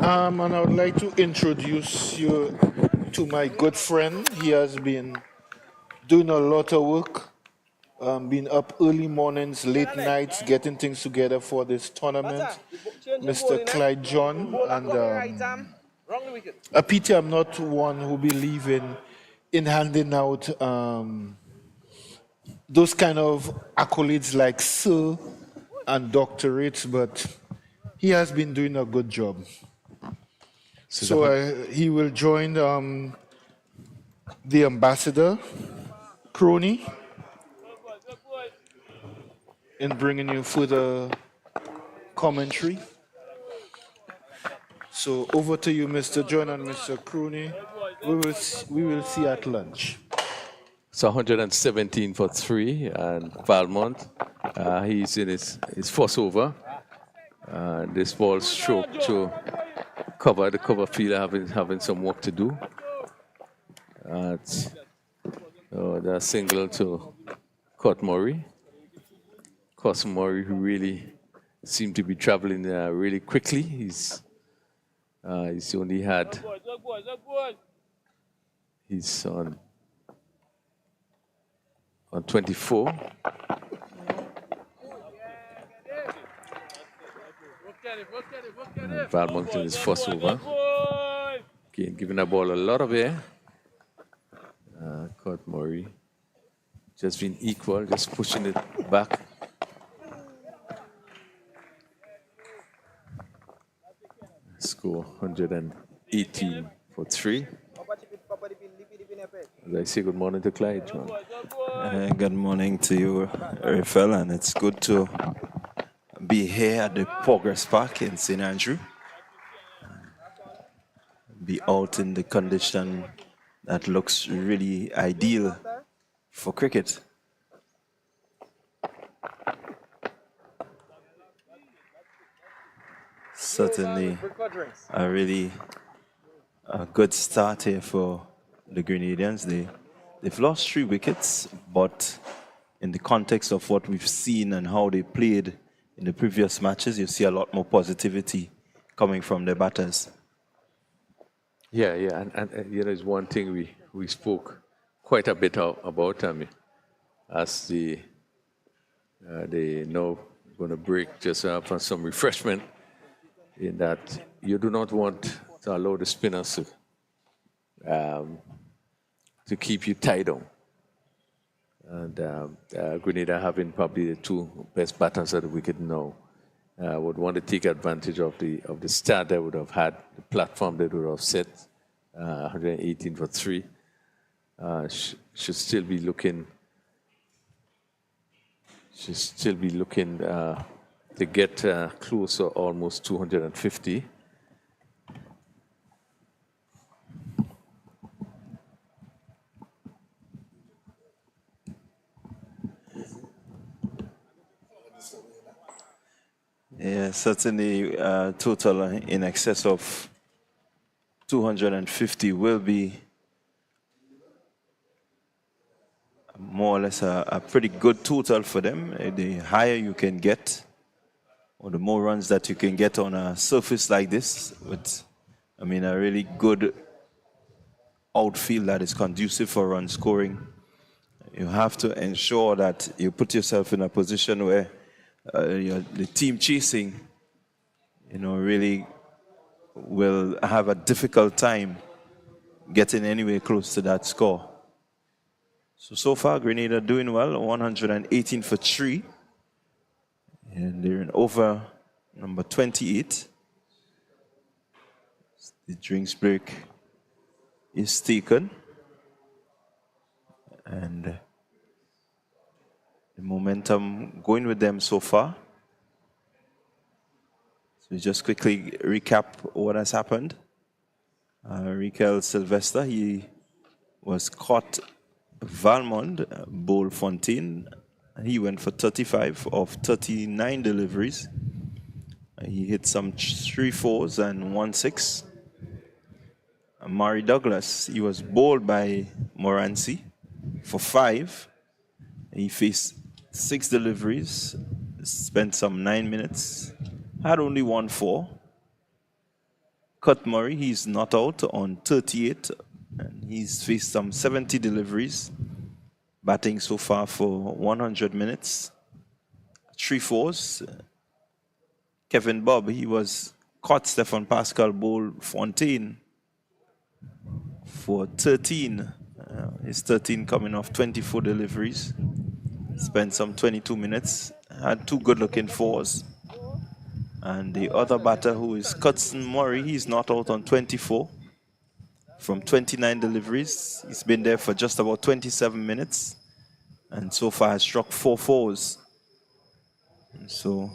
I would like to introduce you to my good friend. He has been doing a lot of work, been up early mornings, late nights, getting things together for this tournament. Mr. Clyde John. And a pity I'm not one who believe in handing out those kind of accolades like sir and doctorates, but he has been doing a good job. So he will join the ambassador, Crony, in bringing you further commentary. So over to you, Mr. John and Mr. Crony. We will see at lunch. So 117 for 3, and Valmont, he's in his first over. This ball stroked to cover the cover fielder, having some work to do. The single to Cot Murray. Cos Murray, who really seemed to be traveling really quickly. He's only had, he's on 24. Valmont in his first over. Again, giving the ball a lot of air. Cot Murray just been equal, just pushing it back. Score 118 for 3. As I say good morning to Clyde, John. Good morning to you, Rafael, and it's good to be here at the Progress Park in St. Andrew. Be out in the condition that looks really ideal for cricket. Certainly a really good start here for the Grenadians. They've lost 3 wickets, but in the context of what we've seen and how they played in the previous matches, you see a lot more positivity coming from the batters. Yeah, and you know, it's one thing we spoke quite a bit about, as they now going to break just for some refreshment, in that you do not want to allow the spinners to keep you tied down. And Grenada, having probably the 2 best batters at the wicket now, would want to take advantage of the start they would have had, the platform they would have set, 118 for 3. Should still be looking to get close to almost 250. Yeah, certainly total in excess of 250 will be more or less a pretty good total for them. The higher you can get, or the more runs that you can get on a surface like this, with, I mean, a really good outfield that is conducive for run scoring, you have to ensure that you put yourself in a position where the team chasing, really will have a difficult time getting anywhere close to that score. So far, Grenada doing well, 118 for 3. And they're in over number 28. The drinks break is taken. And the momentum going with them so far. So we just quickly recap what has happened. Rikel Sylvester, he was caught Valmont, Bowl Fontaine. He went for 35 of 39 deliveries. He hit some 3 4s and 1 6. Murray Douglas, he was bowled by Moranci for 5. He faced 6 deliveries, spent some 9 minutes, had only 1-4. Cut Murray, he's not out on 38, and he's faced some 70 deliveries, batting so far for 100 minutes. 3 fours. Kevin Bob, he was caught Stefan Pascal bowl Fontaine for 13. His 13 coming off 24 deliveries. Spent some 22 minutes. Had 2 good-looking fours. And the other batter, who is Cutson Murray, he's not out on 24. From 29 deliveries, he's been there for just about 27 minutes. And so far has struck 4 fours. And so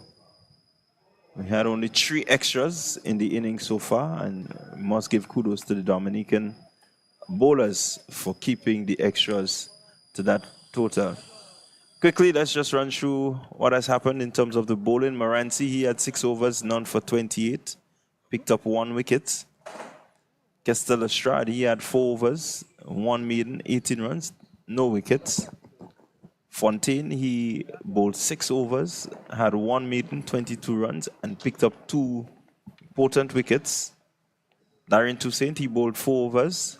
we had only 3 extras in the inning so far, and we must give kudos to the Dominican bowlers for keeping the extras to that total. Quickly, let's just run through what has happened in terms of the bowling. Moranci, he had 6 overs, none for 28. Picked up 1 wicket. Kestel Estrade, he had 4 overs, 1 maiden, 18 runs, no wickets. Fontaine, he bowled 6 overs, had 1 maiden, 22 runs, and picked up 2 potent wickets. Darren Toussaint, he bowled 4 overs,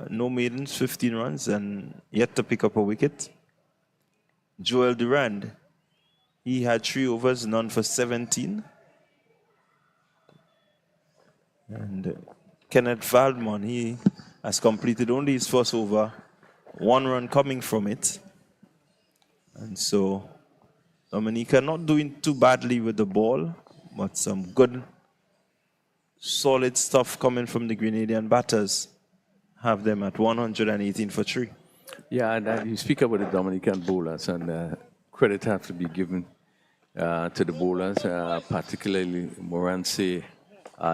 no maidens, 15 runs, and yet to pick up a wicket. Joel Durand, he had 3 overs, none for 17. And Kenneth Valdman, he has completed only his first over, 1 run coming from it. And so Dominica not doing too badly with the ball, but some good, solid stuff coming from the Grenadian batters. Have them at 118 for 3. Yeah, and you speak about the Dominican bowlers, and credit has to be given to the bowlers, particularly Moranci.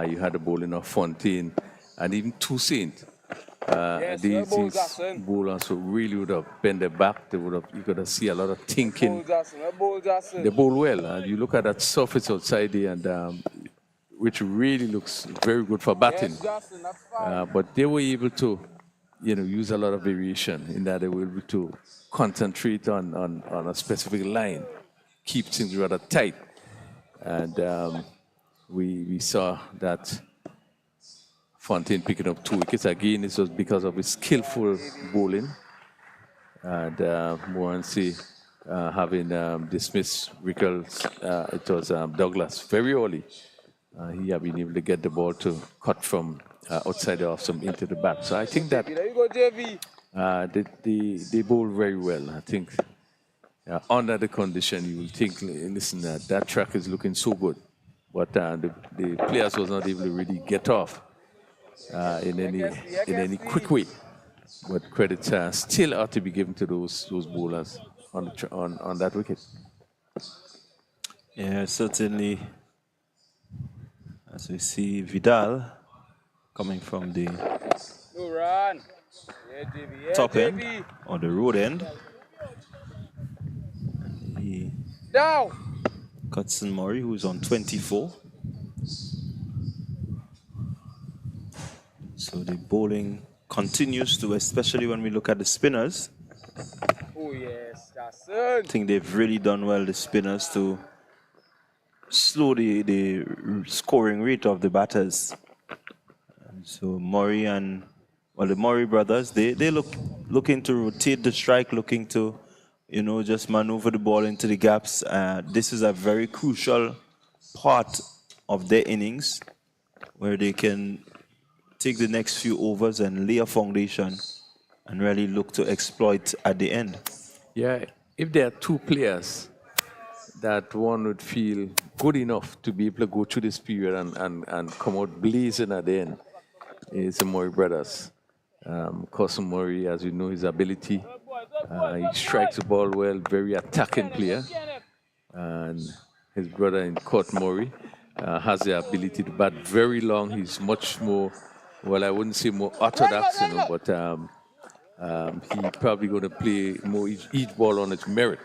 You had the bowling of Fontaine, and even Toussaint. These bowlers who really would have bent their back. They would have, you could have seen a lot of thinking. They bowl well. You look at that surface outside there, and which really looks very good for batting. But they were able to, use a lot of variation in that they were able to concentrate on a specific line, keep things rather tight. And we saw that Fontaine picking up 2 wickets. Again, this was because of his skillful bowling. And Moranci having dismissed Rickles, it was Douglas very early. He had been able to get the ball to cut from outside the off some into the bat. So I think that they bowl very well. I think under the condition, you will think, listen, that track is looking so good. But the players was not able to really get off in any quick way. But credits still ought to be given to those bowlers on that wicket. Yeah, certainly. As we see Vidal coming from the top end or the road end. And he Cutson Murray, who's on 24. So the bowling continues to, especially when we look at the spinners. Oh yes, Jason. I think they've really done well, the spinners, to slow the scoring rate of the batters. And so Murray the Murray brothers, they looking to rotate the strike, looking to, just maneuver the ball into the gaps. This is a very crucial part of their innings where they can take the next few overs and lay a foundation and really look to exploit at the end. Yeah, if there are 2 players that one would feel good enough to be able to go through this period and come out blazing at the end, it's the Murray brothers. Cutson Murray, as you know, his ability, he strikes the ball well, very attacking player. And his brother in Court Murray has the ability to bat very long. He's much more, well, I wouldn't say more orthodox, but he's probably going to play more each ball on its merit,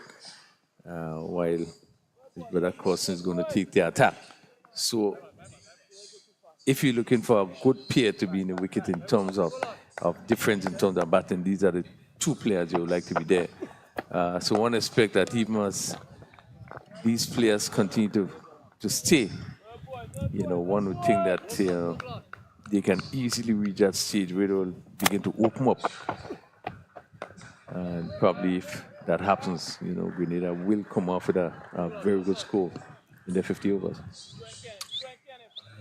while his brother Cutson is going to take the attack. So if you're looking for a good pair to be in the wicket in terms of difference in terms of batting, these are the 2 players you would like to be there. So one expect that he must these players continue to stay, one would think that they can easily reach that stage where they'll begin to open up. And probably if that happens, Grenada will come off with a very good score in their 50 overs.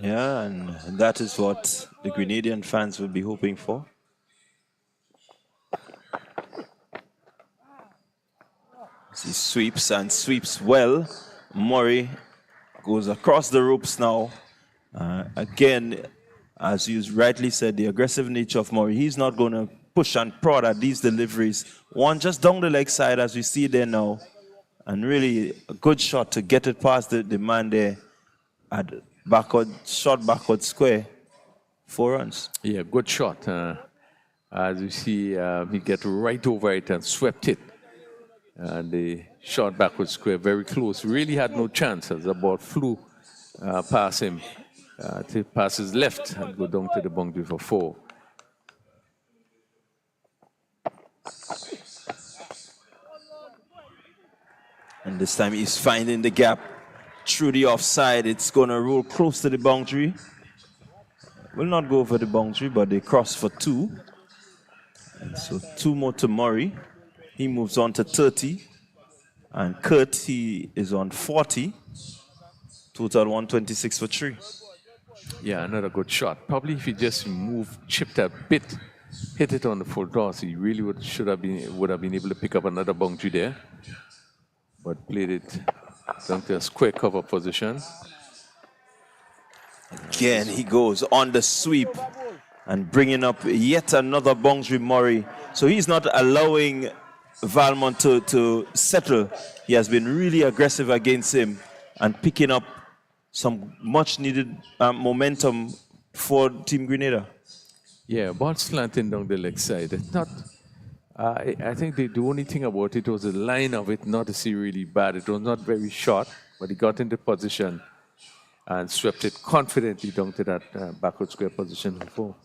Yeah, and that is what the Grenadian fans will be hoping for. He sweeps and sweeps well. Murray goes across the ropes now. Again, as you rightly said, the aggressive nature of Murray. He's not going to push and prod at these deliveries. One just down the leg side as we see there now. And really a good shot to get it past the man there at short backward square. 4 runs. Yeah, good shot. As you see, he get right over it and swept it. And the shot backward square very close. Really had no chance as the ball flew past him. To pass his left and go down to the boundary for 4. And this time he's finding the gap through the offside. It's going to roll close to the boundary. Will not go over the boundary, but they cross for 2. And so 2 more to Murray. He moves on to 30. And Kurt, he is on 40. Total 126 for 3. Yeah, another good shot. Probably if he just chipped a bit, hit it on the full toss, he really would have been able to pick up another boundary there. But played it down to a square cover position. Again, he goes on the sweep and bringing up yet another boundary, Murray. So he's not allowing Valmont to settle. He has been really aggressive against him and picking up some much-needed momentum for Team Grenada. Yeah, ball slanting down the leg side. It's not. I think the only thing about it was the line of it, not to see really bad. It was not very short, but he got into position and swept it confidently down to that backward square position before.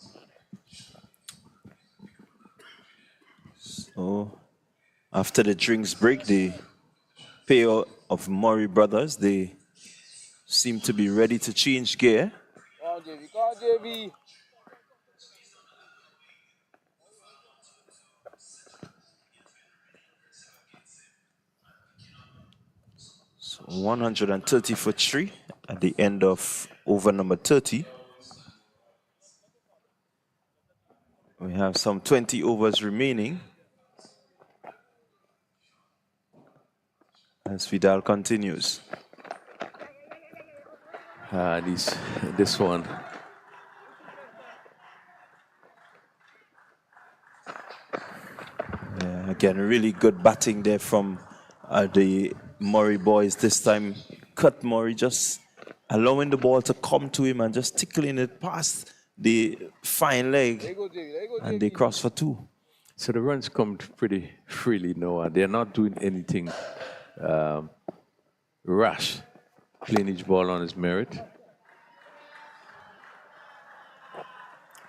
So, after the drinks break, the pair of Murray brothers, they seem to be ready to change gear. Come on, JB. So 130 for 3 at the end of over number 30. We have some 20 overs remaining as Vidal continues. This one. Yeah, again, really good batting there from the Murray boys. This time, Cut Murray just allowing the ball to come to him and just tickling it past the fine leg. And they cross for 2. So the runs come pretty freely now. They're not doing anything rash. Playing each ball on its merit.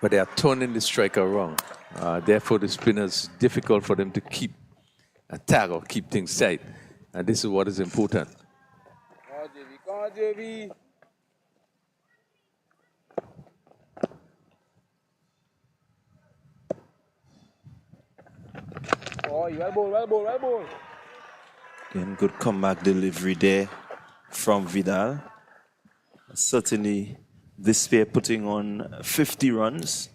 But they are turning the striker wrong. Therefore, the spinners, difficult for them to keep a tag or keep things tight. And this is what is important. Come on, JB. Oh, well ball. Again, good comeback delivery there from Vidal. Certainly, this pair putting on 50 runs.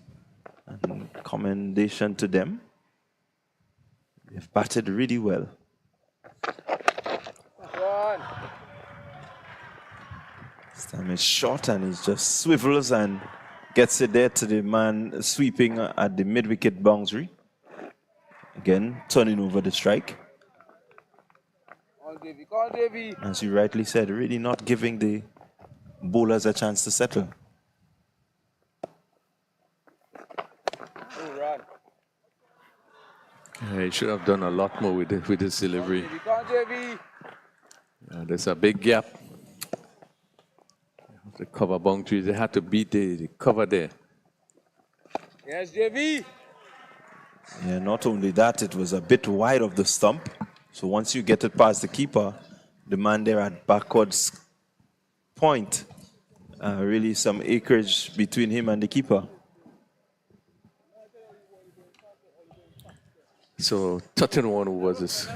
And commendation to them. They've batted really well. This time it's short and he just swivels and gets it there to the man sweeping at the mid-wicket boundary. Again, turning over the strike. As you rightly said, really not giving the bowlers a chance to settle. He should have done a lot more with his delivery. There's a big gap. The cover boundary, they had to beat the cover there. Yes, JB. Yeah, not only that, it was a bit wide of the stump. So once you get it past the keeper, the man there at backwards point. Really some acreage between him and the keeper. So 31 overs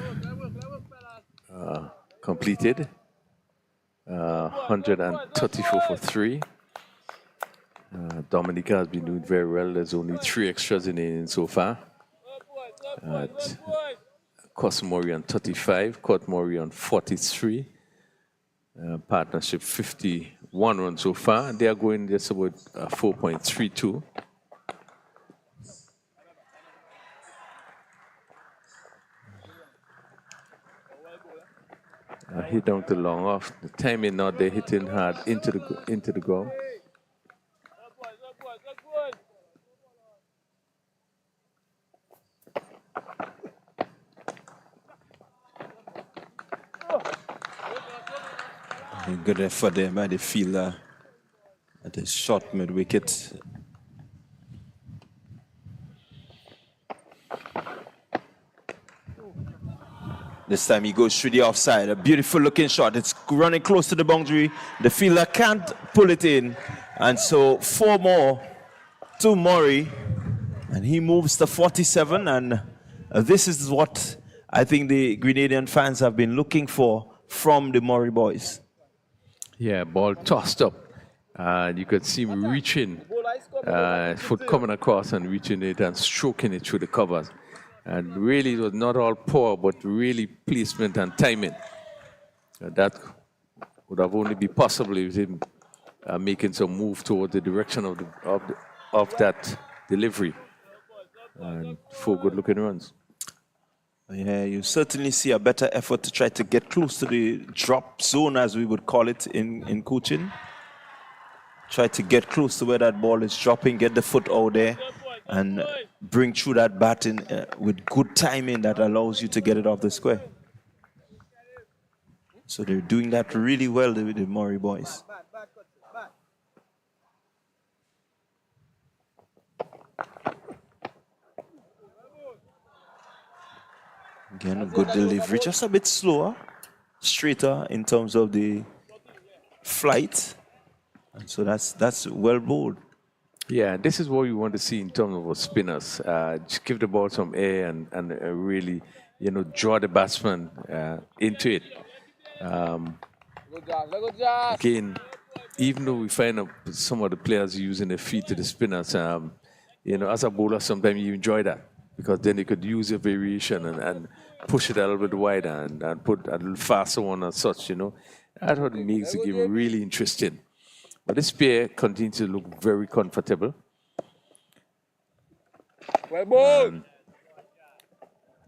completed. 134 for 3. Dominica has been doing very well. There's only 3 extras in the inning so far. Cosmori on 35, Courtmori on 43. Partnership 51 runs so far. They are going just about 4.32. Hit down to long off. The timing not there, hitting hard into the ground. Good effort there by the fielder at the short mid wicket. This time he goes through the offside. A beautiful looking shot. It's running close to the boundary. The fielder can't pull it in. And so 4 more to Murray. And he moves to 47. And this is what I think the Grenadian fans have been looking for from the Murray boys. Yeah, ball tossed up. You could see him reaching, foot coming across and reaching it and stroking it through the covers. And really, it was not all power, but really placement and timing. That would have only been possible with him making some move toward the direction of that delivery. And 4 good-looking runs. Yeah, you certainly see a better effort to try to get close to the drop zone, as we would call it in coaching. Try to get close to where that ball is dropping, get the foot out there, and bring through that bat in, with good timing that allows you to get it off the square. So they're doing that really well with the Murray boys. Again, a good delivery, just a bit slower, straighter in terms of the flight. And so that's well bowled. Yeah, this is what you want to see in terms of our spinners. Just give the ball some air and really, draw the batsman into it. Again, even though we find some of the players using their feet to the spinners, as a bowler, sometimes you enjoy that because then you could use a variation and push it a little bit wider and put a little faster one and such, That's what makes the game really interesting. But this pair continues to look very comfortable.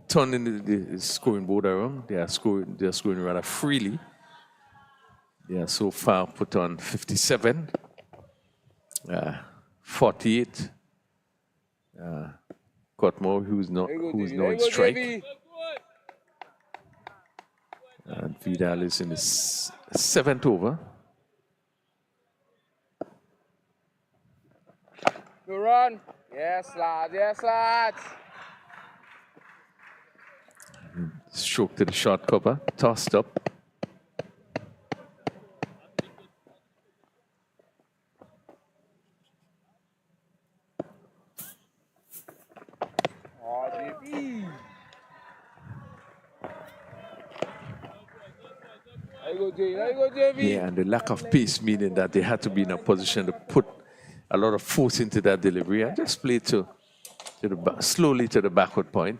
Turning the scoring board around, they are scoring rather freely. They are so far put on 57, 48. Courtmore, who's now in strike. And Vidal is in his 7th over. Good run. Yes, lads. Yes, lads. Stroke to the short cover. Tossed up. Oh, baby. Yeah, and the lack of pace meaning that they had to be in a position to put a lot of force into that delivery and just play slowly to the backward point.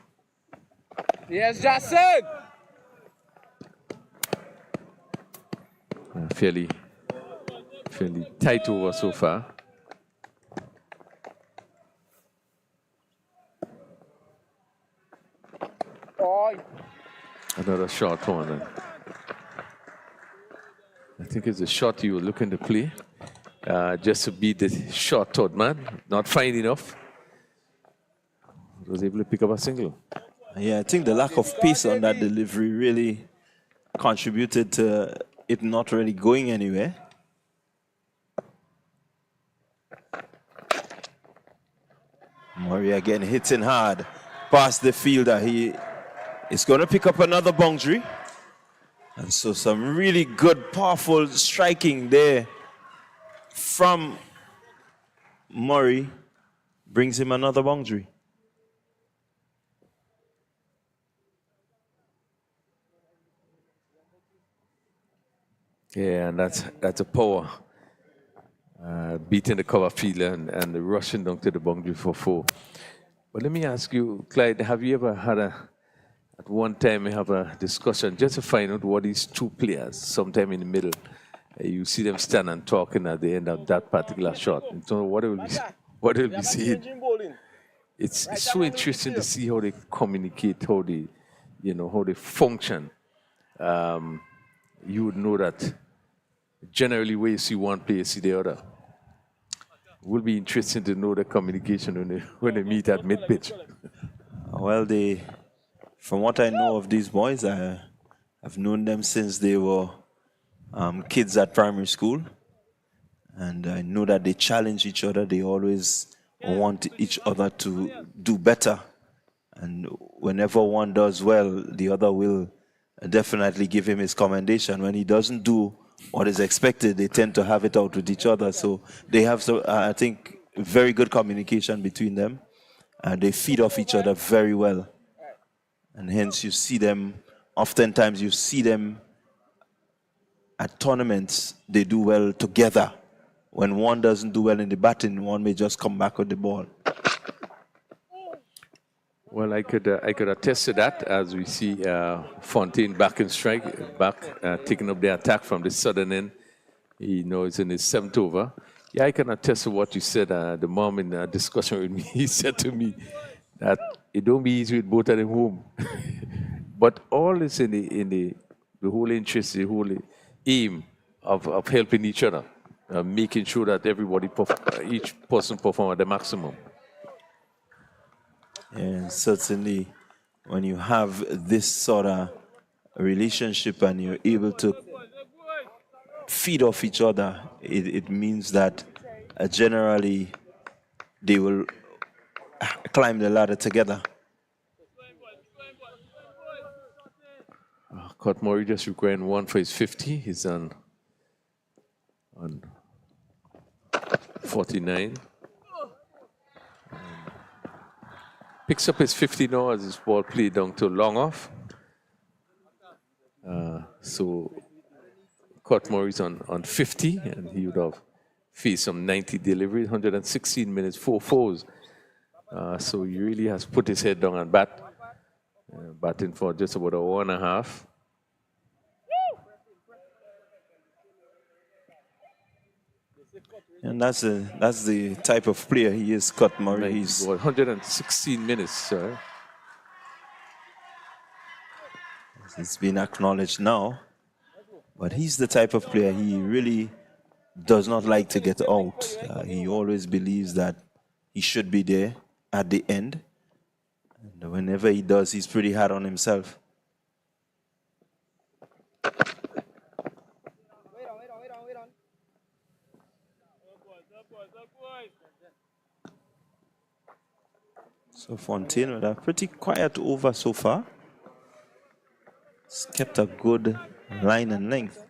Yes, Jackson. Fairly tight over so far. Oh. Another short one. I think it's a shot you were looking to play. Just to beat the short third man, not fine enough. Was able to pick up a single. Yeah, I think the lack of pace on that delivery really contributed to it not really going anywhere. Murray again hitting hard past the fielder. He is going to pick up another boundary. And so some really good, powerful striking there from Murray brings him another boundary. Yeah, and that's a power. Beating the cover fielder and rushing down to the boundary for 4. But let me ask you, Clyde, have you ever had at one time you have a discussion just to find out what these two players, sometime in the middle, you see them stand and talking at the end of that particular shot. And so what will be saying? It's so interesting to see how they communicate, how they function. You would know that generally where you see one player, you see the other. It will be interesting to know the communication when they meet at mid-pitch. Well, from what I know of these boys, I've known them since they were kids at primary school. And I know that they challenge each other. They always want each other to do better. And whenever one does well, the other will definitely give him his commendation. When he doesn't do what is expected, they tend to have it out with each other. So they have, I think, very good communication between them. They feed off each other very well. And hence you see them, oftentimes you see them at tournaments, they do well together. When one doesn't do well in the batting, one may just come back with the ball. Well, I could attest to that as we see Fontaine back in strike, taking up the attack from the southern end. He knows in his 7th over. Yeah, I can attest to what you said. The mom in a discussion with me, he said to me that it don't be easy with both of them home. But all is in the whole interest, the whole aim of helping each other, making sure that each person perform at the maximum. And certainly, when you have this sort of relationship and you're able to feed off each other, it means that generally they will climb the ladder together. Scott Murray just requiring 1 for his 50. He's on 49. Picks up his 50 now as his ball played down to long off. So Scott Murray's on 50, and he would have faced some 90 deliveries, 116 minutes, 4 fours. So he really has put his head down and batting for just about a 1.5. And that's the type of player he is, Scott Murray. He's 116 minutes, sir. It's been acknowledged now. But he's the type of player, he really does not like to get out. He always believes that he should be there at the end. And whenever he does, he's pretty hard on himself. So Fontaine with a pretty quiet over so far. He's kept a good line and length.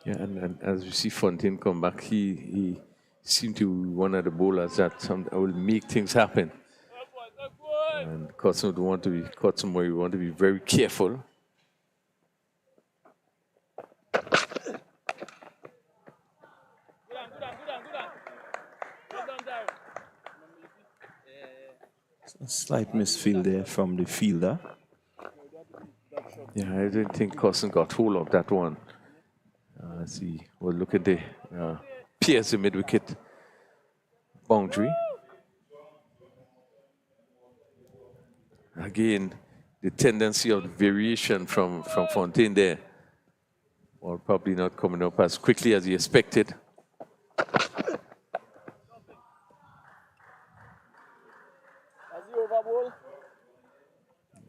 Yeah, and as you see Fontaine come back, he seemed to be one of the bowlers that will make things happen. And Cotton want to be very careful. A slight misfield there from the fielder. Yeah, I didn't think Cousin got hold of that one. See, we'll look at the pierce the mid-wicket boundary. Again, the tendency of the variation from Fontaine there, or probably not coming up as quickly as he expected.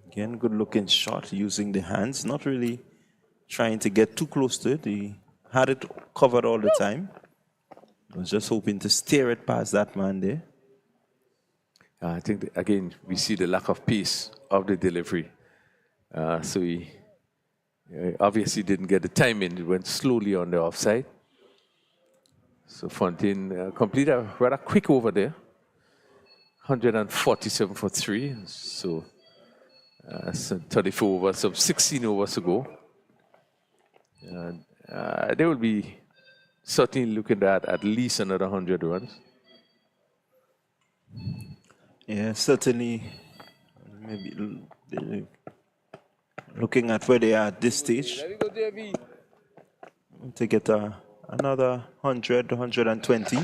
Again, good looking shot using the hands, not really trying to get too close to it. He had it covered all the time. I was just hoping to steer it past that man there. I think, again, we see the lack of pace of the delivery. So he Obviously didn't get the timing. It went slowly on the offside. So Fontaine completed a rather quick over there. 147 for 3. So 34 overs, so 16 overs to go. They will be certainly looking at least another 100 runs. Yeah, certainly. Maybe looking at where they are at this stage, There we go, Davey. to get another 100, 120,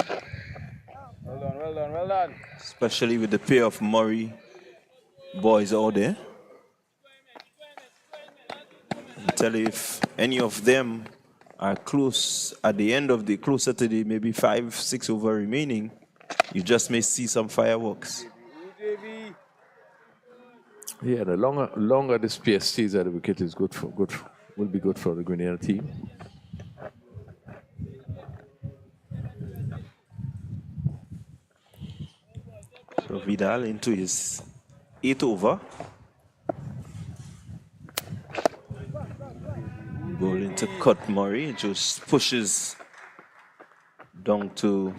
Well done. especially with the pair of Murray boys out there. I tell you, if any of them are close at the end of the closer to the maybe 5, 6 over remaining, you just may see some fireworks. Yeah, the longer this pace stays at the wicket is will be good for the Grenada team. So Vidal into his 8th over. Ball into Cut Murray, just pushes down to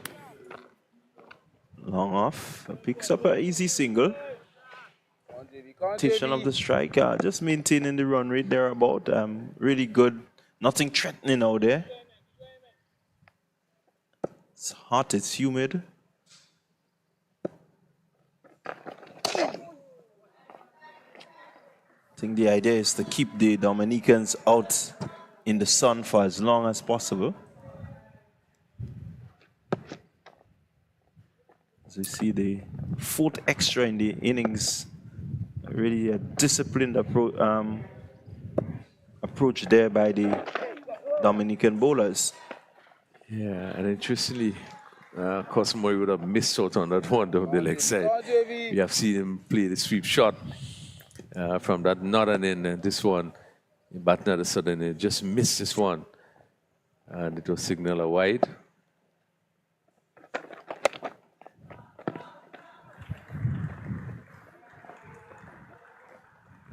long off. Picks up an easy single. Rotation of the striker, just maintaining the run rate there about. Really good, nothing threatening out there. It's hot, it's humid. I think the idea is to keep the Dominicans out in the sun for as long as possible. As we see the 4th extra in the innings, really a disciplined approach there by the Dominican bowlers. Yeah, and interestingly, Cosmore would have missed out on that one down the leg side. We have seen him play the sweep shot from that northern end, and this one, batting at the southern end, just missed this one. And it was signal a wide.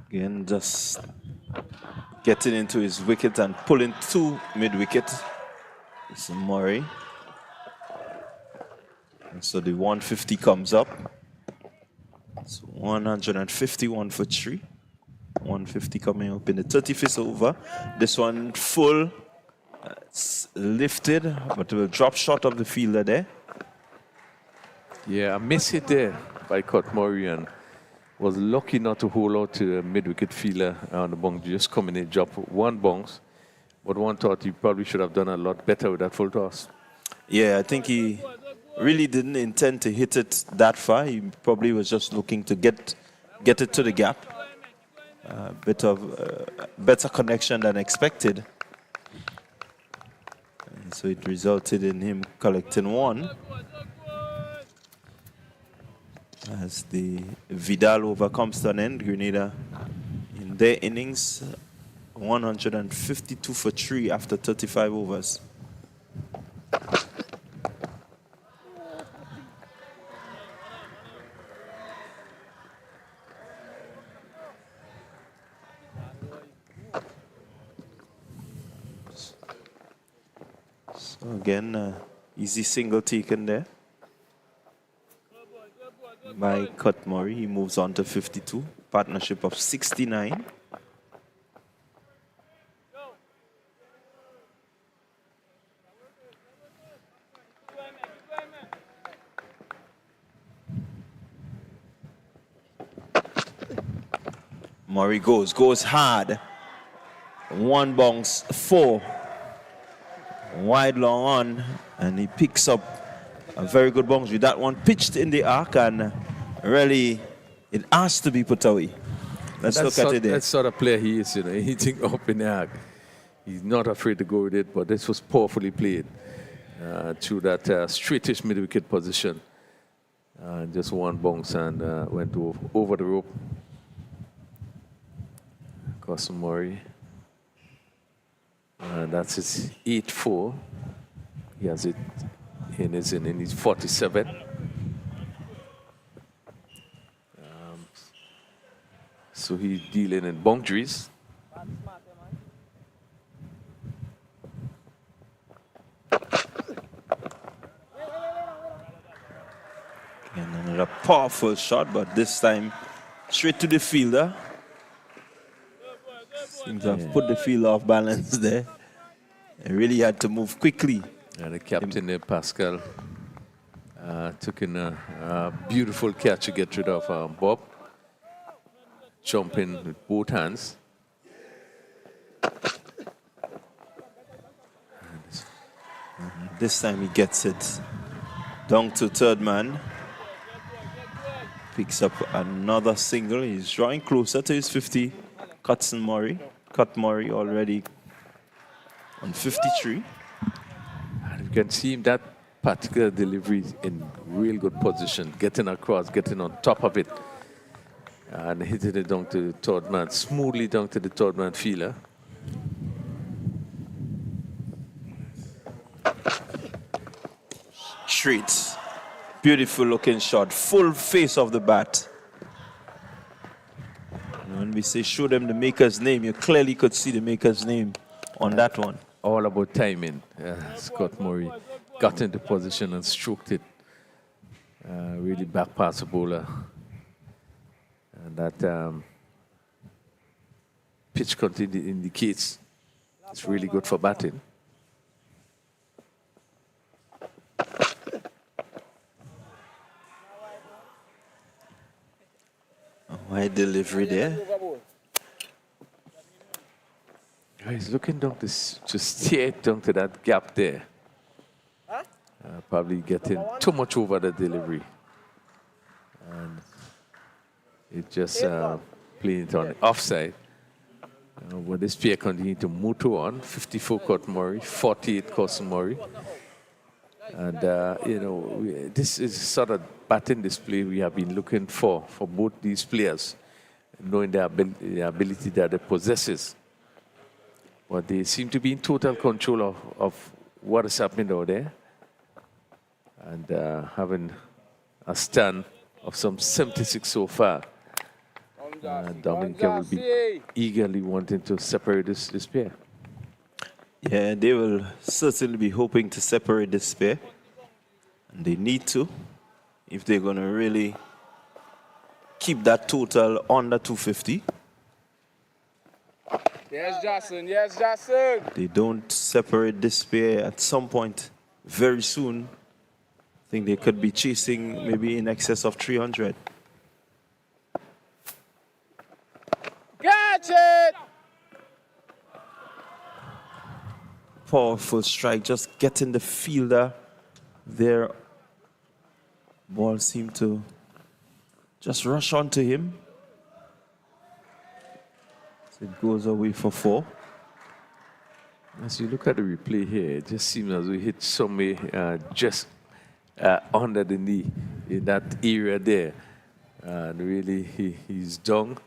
Again, just getting into his wicket and pulling to mid-wicket. It's Murray. And so the 150 comes up. It's 151 for 3. 150 coming up in the 35th over. This one full. It's lifted, but it will drop short of the fielder there. Yeah, a miss hit there by Cut Murray, and was lucky not to hold out to the mid-wicket fielder on the bounce. Just coming in, drop one bounce. But one thought he probably should have done a lot better with that full toss. Yeah, I think he really didn't intend to hit it that far. He probably was just looking to get it to the gap. A bit of better connection than expected. And so it resulted in him collecting one. As the Vidal over comes to an end, Grenada in their innings, 152 for 3 after 35 overs. So again, easy single taken there by Cut Murray. He moves on to 52, partnership of 69. Murray goes hard. One bounce, 4. Wide long on, and he picks up a very good bounce with that one pitched in the arc, and really it has to be put away. Let's look at it there. That sort of player he is, hitting up in the arc. He's not afraid to go with it, but this was powerfully played through that straightish mid-wicket position. Just one bounce and went over the rope. Murray. That's his 8-4. He has it in his 47. So he's dealing in boundaries. Another powerful shot, but this time straight to the fielder. Seems to have put the fielder off balance there. And really had to move quickly. And the captain there, Pascal, took in a beautiful catch to get rid of Bob. Jumping with both hands. This time he gets it down to third man. Picks up another single. He's drawing closer to his 50. Cut Murray already on 53. And you can see him, that particular delivery in real good position, getting across, getting on top of it, and hitting it down to the third man, smoothly down to the third man fielder. Straight. Beautiful looking shot. Full face of the bat. When we say show them the maker's name, you clearly could see the maker's name on that one. All about timing. Scott Murray got into position and stroked it. Really back past the bowler. And that pitch content indicates it's really good for batting. Wide delivery there. He's looking down to just steer it down to that gap there. Probably getting too much over the delivery. And it just playing it on the offside. But this pair continue to motor on. 54 caught Murray, 48 Cousin Murray. And, this is sort of batting display we have been looking for both these players, knowing the ability that they possesses. But they seem to be in total control of what is happening out there. And having a stand of some 76 so far. Dominica will be eagerly wanting to separate this pair. Yeah, they will certainly be hoping to separate this pair. And they need to, if they're going to really keep that total under 250. Yes, Jackson. Yes, Jackson. They don't separate this pair at some point very soon. I think they could be chasing maybe in excess of 300. Catch it! Powerful strike, just getting the fielder there. Ball seemed to just rush onto him. So it goes away for 4. As you look at the replay here, it just seems as we hit somewhere just under the knee in that area there. And really, he's down.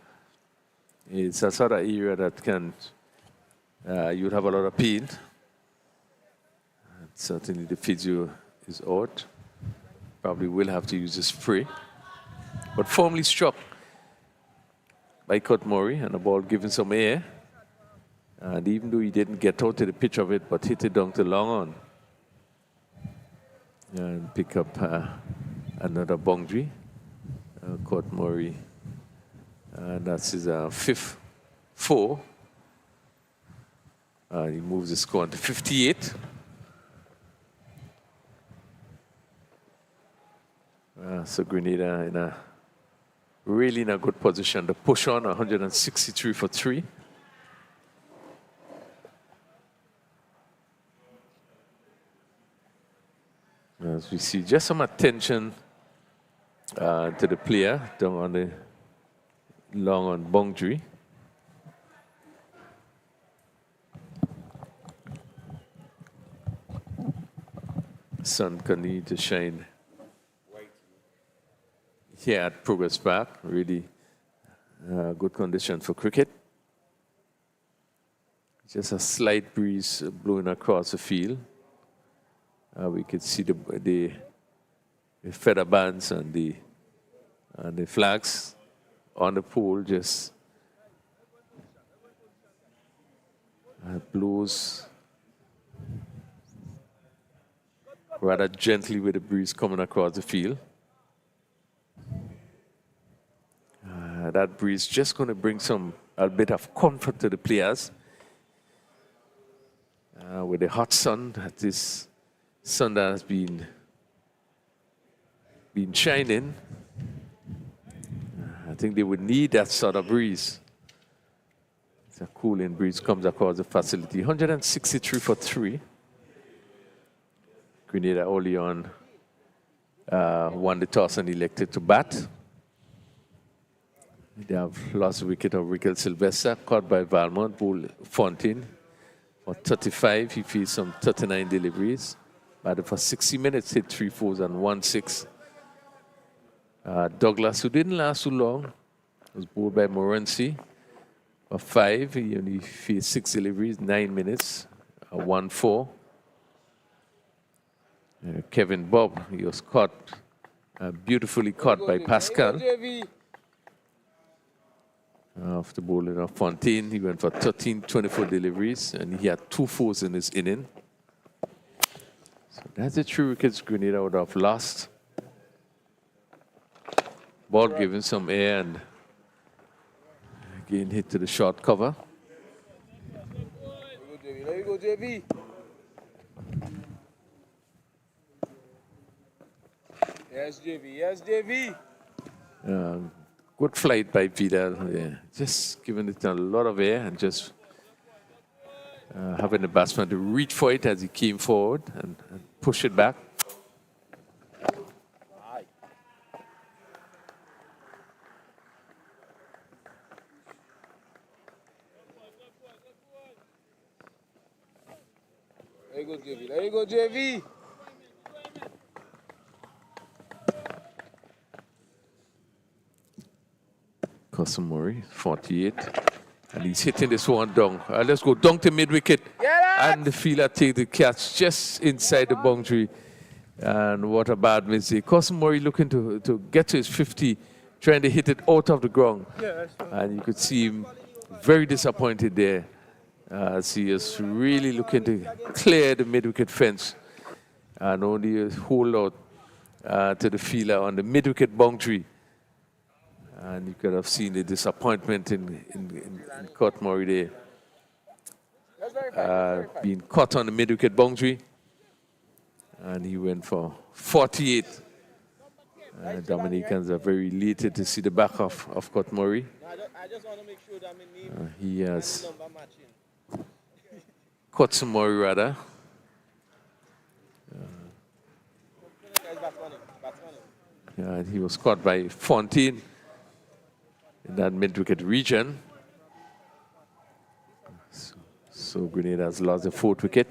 It's a sort of area that can, you'd have a lot of pain. And certainly the physio is out. Probably will have to use a spray. But firmly struck by Cut Murray, and the ball giving some air. And even though he didn't get out to the pitch of it, but hit it down to long on. And pick up another boundary. Cut Murray. And that's his 5th 4. He moves the score on to 58. So Grenada really in a good position. The push on 163 for 3. As we see just some attention to the player down on the long on boundary. Sun continues to shine here at Progress Park. Really good condition for cricket. Just a slight breeze blowing across the field. We could see the feather bands and the flags on the pole just blows rather gently with the breeze coming across the field. that breeze just going to bring a bit of comfort to the players. With the hot sun, this sun that has been shining, I think they would need that sort of breeze. It's a cooling breeze comes across the facility. 163 for 3. Grenada early on won the toss and elected to bat. They have lost the wicket of Rickle Sylvester, caught by Valmont, bowled Fontaine. For 35, he faced some 39 deliveries. Batted for 60 minutes, hit 3 fours and 1 6. Douglas, who didn't last too long, was bowled by Morency. For 5, he only faced 6 deliveries, 9 minutes, 1 4. Kevin Bob, he was caught, beautifully caught by Pascal. After bowling of Fontaine, he went for 13, 24 deliveries, and he had 2 fours in his inning. So that's the 3 wickets Grenada would have lost. Ball giving some air and again hit to the short cover. There you go, JV. Yes, JV. Yes, JV. Good flight by Vidal. Yeah. Just giving it a lot of air and just having the batsman to reach for it as he came forward and push it back. There you go, JV. There you go, JV. Customary, 48. And he's hitting this one down. Let's go down to mid-wicket. And the fielder take the catch just inside the boundary. And what a bad mistake. Customary looking to get to his 50, trying to hit it out of the ground. And you could see him very disappointed there. As he is really looking to clear the mid-wicket fence. And only hold out to the fielder on the mid-wicket boundary. And you could have seen the disappointment in Curt Murray there. Being caught on the mid-wicket boundary. And he went for 48. Dominicans are very elated to see the back of Curt Murray. I just want to make sure that I'm in name. He has Curt Murray rather. And he was caught by Fontaine in that mid-wicket region. So Grenada has lost the 4th wicket.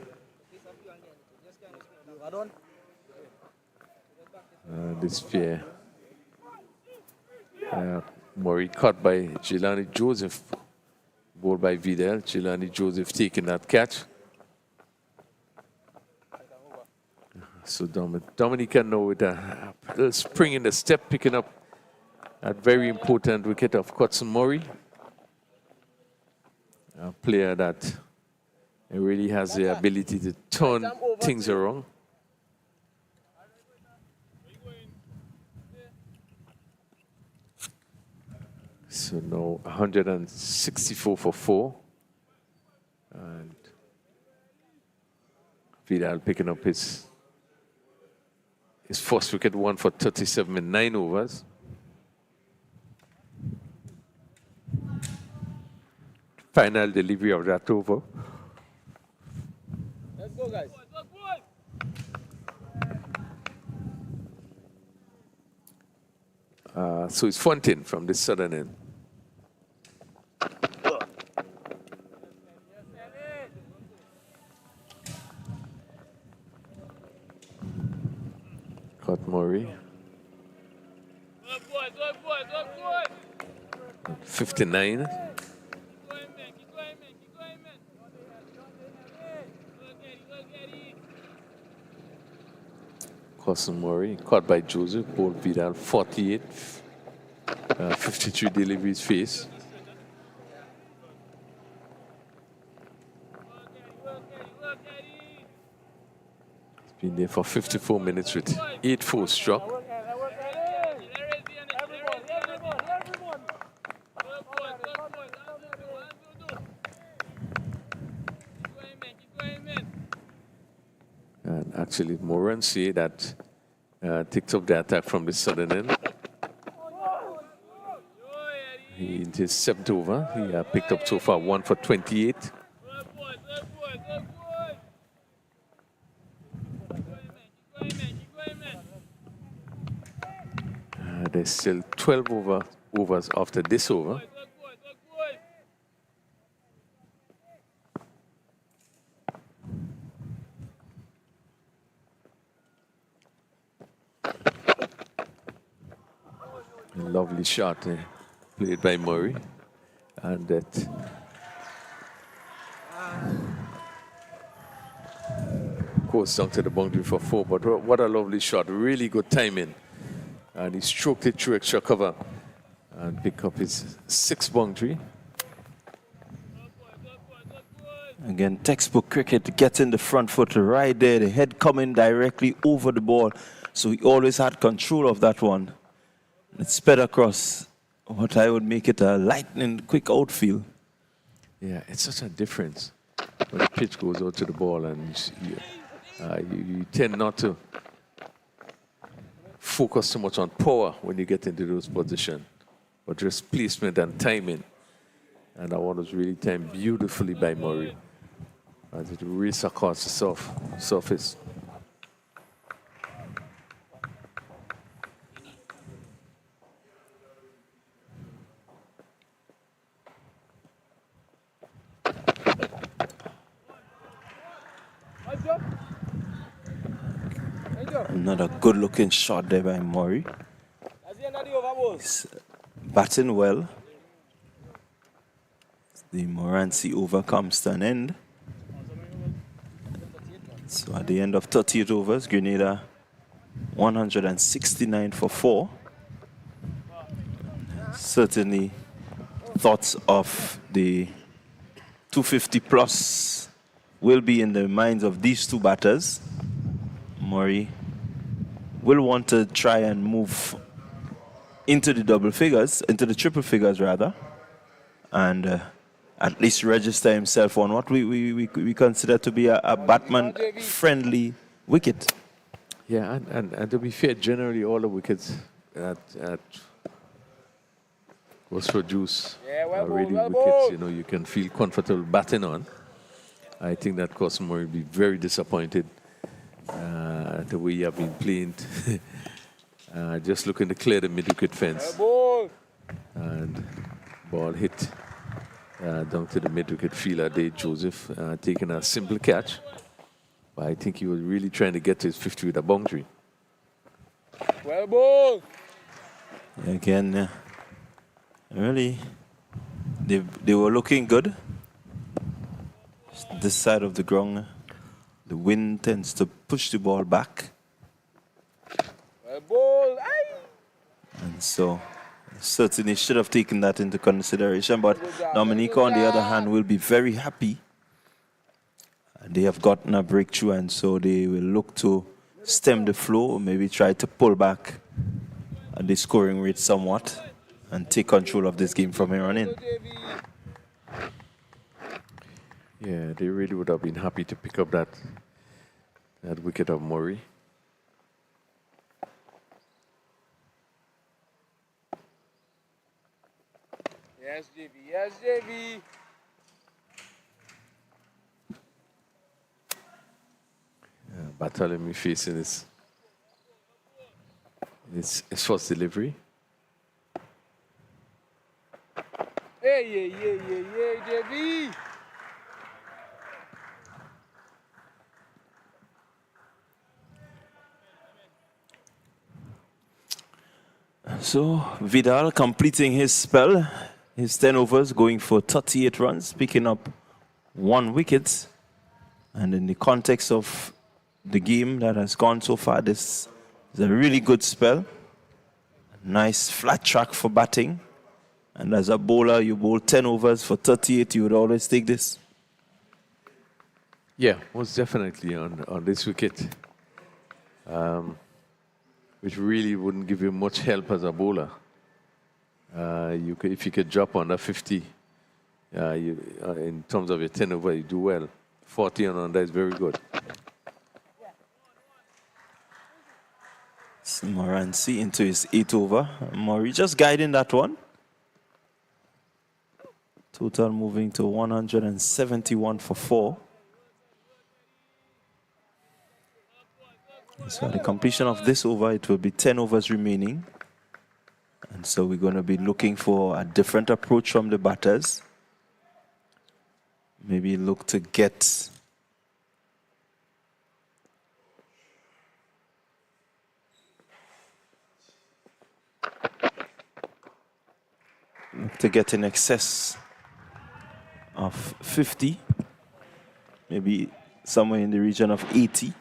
This pair. Murray caught by Jelani Joseph. Bowled by Vidal. Jelani Joseph taking that catch. So Dominica now with a little spring in the step, picking up that very important wicket of Curt Murray. A player that really has the ability to turn things around. So now 164 for 4. And Vidal picking up his first wicket, 1 for 37 in 9 overs. Final delivery of that over. Let's go, guys. So it's Fontaine from the southern end. Curt Murray. 59. Curt Murray, caught by Joseph, bowled Vidal, 48. 53 deliveries faced. He's been there for 54 minutes with 8 fours struck. Actually, Morency that takes up the attack from the southern end. He in his 7th over. He picked up so far 1 for 28. There's still 12 overs after this over. A lovely shot played by Murray, and that goes down to the boundary for 4. But what a lovely shot! Really good timing, and he stroked it through extra cover and picked up his 6th boundary. Again, textbook cricket, gets in the front foot right there, the head coming directly over the ball. So he always had control of that one. It sped across what I would make it a lightning quick outfield. Yeah, it's such a difference when the pitch goes out to the ball, and you tend not to focus so much on power when you get into those positions, but just placement and timing. And that one was really timed beautifully by Murray as it raced across the surface. Another good-looking shot there by Murray. He's batting well. The Morency over comes to an end. So at the end of 38 overs, Grenada 169 for 4. Certainly thoughts of the 250 plus will be in the minds of these two batters. Murray will want to try and move into the double figures, into the triple figures rather, and at least register himself on what we consider to be a Batman-friendly wicket. Yeah, and to be fair, generally all the wickets at was produced are really wickets, you know, you can feel comfortable batting on. I think that Cosmo will be very disappointed the way you have been playing. Just looking to clear the mid-wicket fence. And ball hit down to the mid-wicket fielder, Dave Joseph, taking a simple catch. But I think he was really trying to get to his 50 with a boundary. Well, ball. Again, really, they were looking good. This side of the ground, the wind tends to push the ball back. Well, ball. Aye. And so certainly should have taken that into consideration. But Dominica, on the other hand, will be very happy. They have gotten a breakthrough, and so they will look to stem the flow, maybe try to pull back at the scoring rate somewhat and take control of this game from here on in. Yeah, they really would have been happy to pick up that wicket of Murray. Yes, JB. Yes, JB. Bartholomew facing his first delivery. Hey, JB. So Vidal completing his spell, his 10 overs, going for 38 runs, picking up 1 wicket. And in the context of the game that has gone so far, this is a really good spell. Nice flat track for batting. And as a bowler, you bowl 10 overs for 38, you would always take this. Yeah, most definitely on this wicket, which really wouldn't give you much help as a bowler. If you could drop under 50, in terms of your 10 over, you do well. 40 and under is very good. Morancy into his 8th over. Murray just guiding that one. Total moving to 171 for 4. So at the completion of this over, it will be 10 overs remaining. And so we're going to be looking for a different approach from the batters. Maybe look to get in excess of 50, maybe somewhere in the region of 80.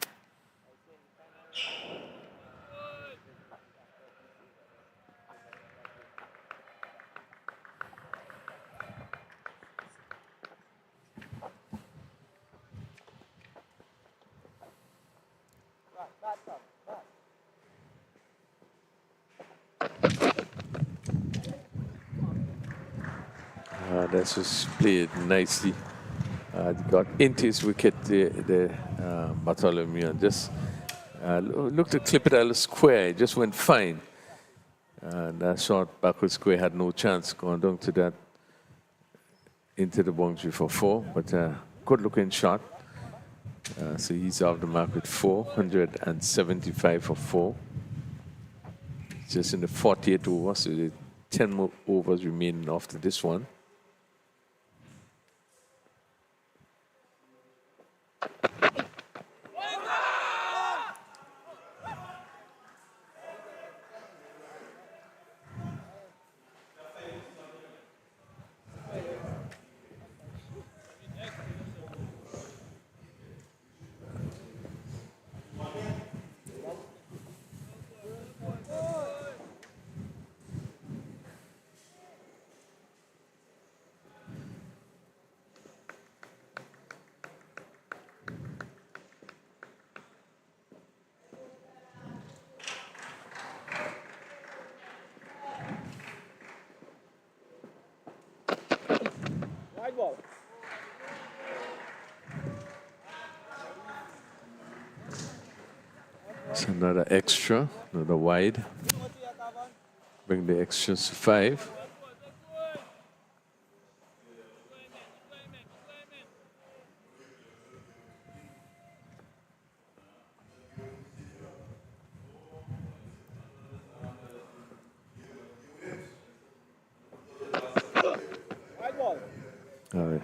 That's just played nicely. Got into his wicket, the Bartholomew, and just looked to clip it out of square. It just went fine. That short backward square had no chance going down to that, into the boundary for 4, but good looking shot. So he's off the mark with 475 for 4. Just in the 48th over, so the 10 more overs remaining after this one. It's another extra, another wide. Bring the extras to 5. All right.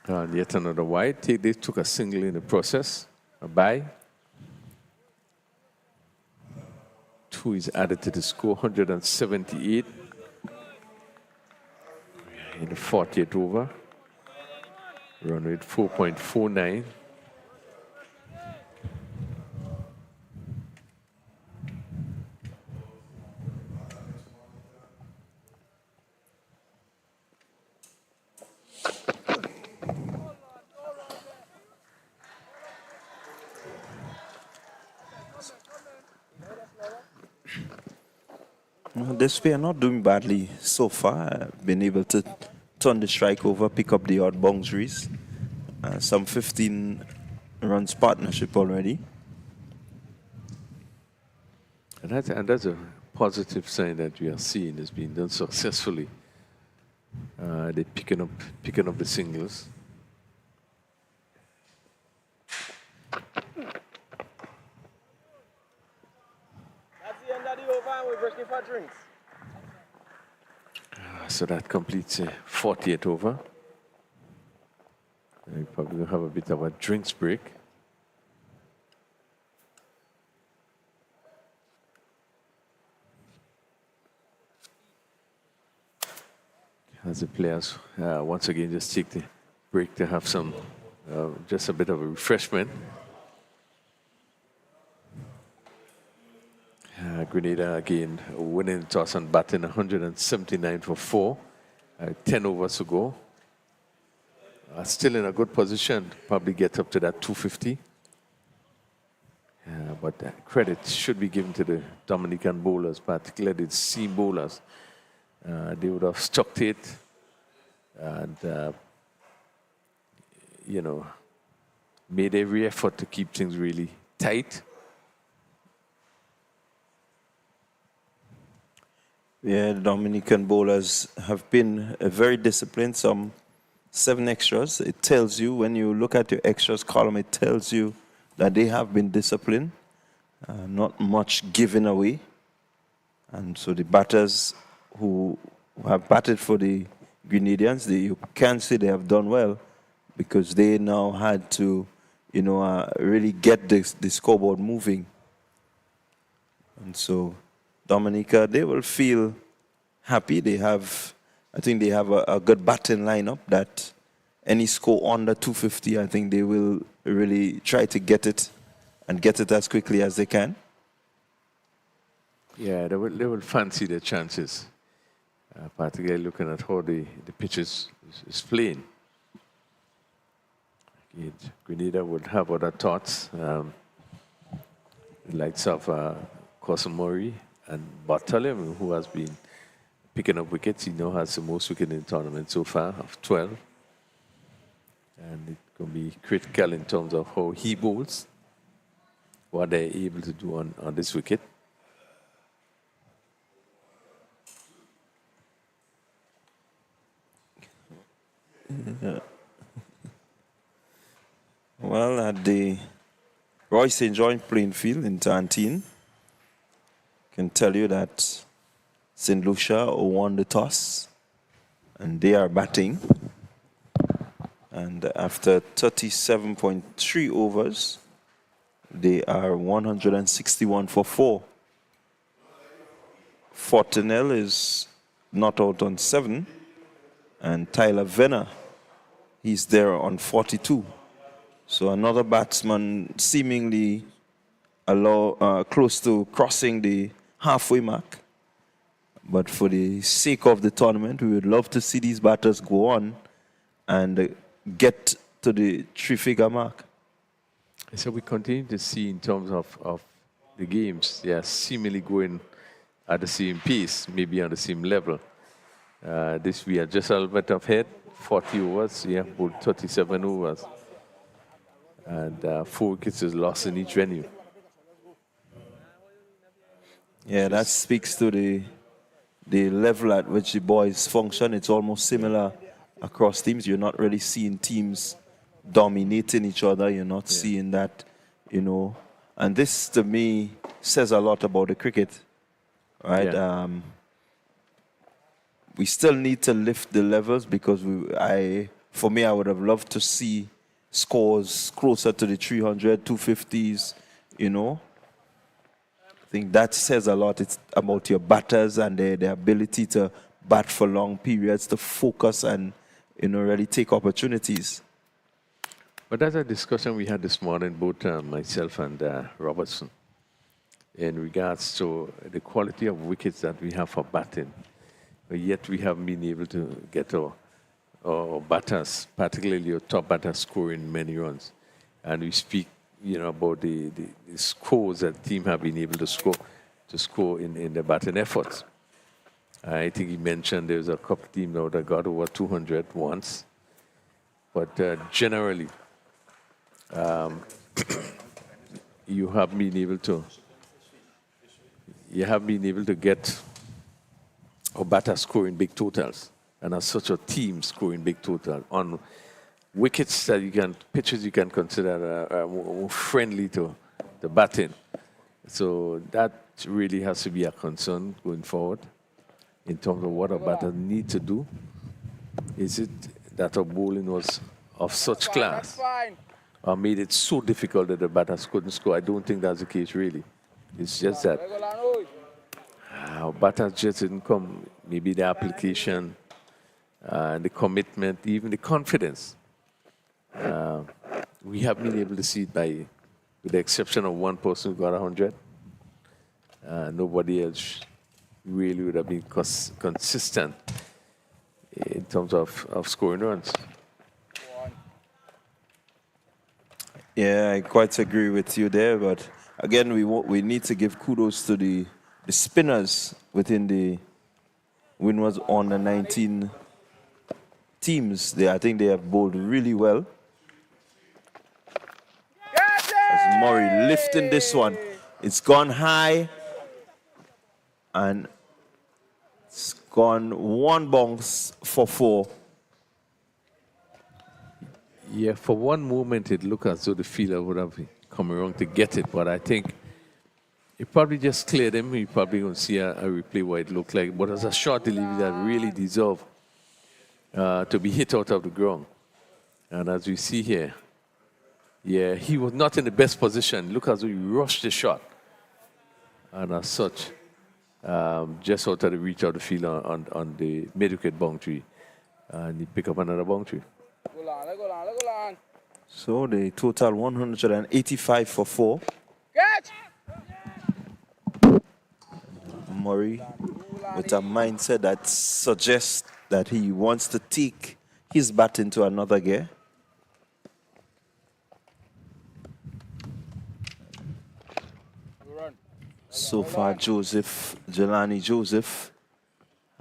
And yet another wide. They took a single in the process, a bye. 2 is added to the score, 178 in the 40th over. Run rate 4.49. This pair not doing badly so far. Been able to turn the strike over, pick up the odd boundaries. Some 15 runs partnership already. And that's a positive sign that we are seeing is being done successfully. They're picking up the singles. That's the end of the over, and we're breaking for drinks. So that completes a 40th over. We probably going to have a bit of a drinks break. As the players once again just take the break to have some, just a bit of a refreshment. Grenada again winning the toss and batting 179 for 4. 10 overs to go. Still in a good position, probably get up to that 250. But credit should be given to the Dominican bowlers, particularly the seam bowlers. They would have stuck to it and made every effort to keep things really tight. Yeah, the Dominican bowlers have been very disciplined. Some 7 extras. It tells you, when you look at your extras column, it tells you that they have been disciplined, not much given away. And so the batters who have batted for the Grenadians, you can say they have done well, because they now had to, really get the scoreboard moving. And so Dominica, they will feel happy. I think they have a good batting lineup that any score under 250, I think they will really try to get it and get it as quickly as they can. Yeah, they will fancy their chances, particularly looking at how the pitch is playing. Grenada would have other thoughts. The likes of Murray and Bartholomew, who has been picking up wickets. He now has the most wickets in the tournament so far, of 12. And it can be critical in terms of how he bowls, what they're able to do on this wicket. Yeah. Well, at the Roy St. John playing field in Tantine, can tell you that St. Lucia won the toss, and they are batting. And after 37.3 overs, they are 161 for 4. Fortinel is not out on 7, and Tyler Venner, he's there on 42. So another batsman seemingly close to crossing the halfway mark. But for the sake of the tournament, we would love to see these batters go on and get to the 3-figure mark. So we continue to see, in terms of the games, they are seemingly going at the same pace, maybe on the same level. This we are just a little bit ahead, 40 overs, about 37 overs. And 4 wickets is lost in each venue. Yeah, that speaks to the level at which the boys function. It's almost similar across teams. You're not really seeing teams dominating each other. You're not seeing that, And this, to me, says a lot about the cricket, right? Yeah. We still need to lift the levels, because for me, I would have loved to see scores closer to the 300, 250s, I think that says a lot. It's about your batters and their ability to bat for long periods, to focus and, really take opportunities. But that's a discussion we had this morning, both myself and Robertson, in regards to the quality of wickets that we have for batting. But yet we haven't been able to get our batters, particularly your top batters, scoring many runs. And we speak, about the scores that the team have been able to score in the batting efforts. I think he mentioned there's a couple team now that got over 200 once. But generally, you have been able to get our batters scoring big totals, and as such a team scoring big total on wickets that pitches you can consider more friendly to the batting. So that really has to be a concern going forward in terms of what our batters need to do. Is it that our bowling was of such class or made it so difficult that the batters couldn't score? I don't think that's the case, really. It's just that our batters just didn't come. Maybe the application, the commitment, even the confidence. We have been able to see it with the exception of one person who got 100. Nobody else really would have been consistent in terms of scoring runs. Yeah, I quite agree with you there. But again, we need to give kudos to the spinners within the Winlott on the 19 teams. I think they have bowled really well. Murray lifting this one. It's gone high. And it's gone one bounce for 4. Yeah, for one moment it looked as though the fielder would have come around to get it, but I think he probably just cleared him. He probably going to see a replay what it looked like. But as a short delivery that really deserved to be hit out of the ground. And as we see here, yeah, he was not in the best position. Look as though he rushed the shot. And as such, just out of the reach of the field on the mid-wicket boundary. And he picked up another boundary. So the total 185 for 4. Catch! Murray with a mindset that suggests that he wants to take his bat into another gear. So far, Jelani Joseph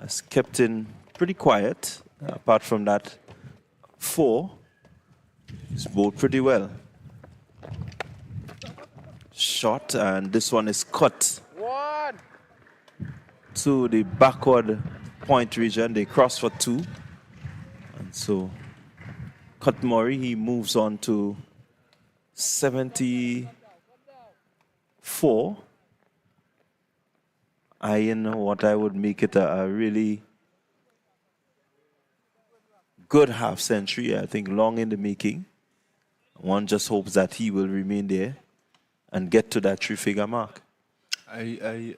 has kept in pretty quiet. Apart from that, 4. He's bowled pretty well. Shot, and this one is cut to the backward point region. They cross for 2. And so, cut Murray, he moves on to 74. Eyeing what I would make it a really good half century. I think long in the making. One just hopes that he will remain there and get to that 3-figure mark. I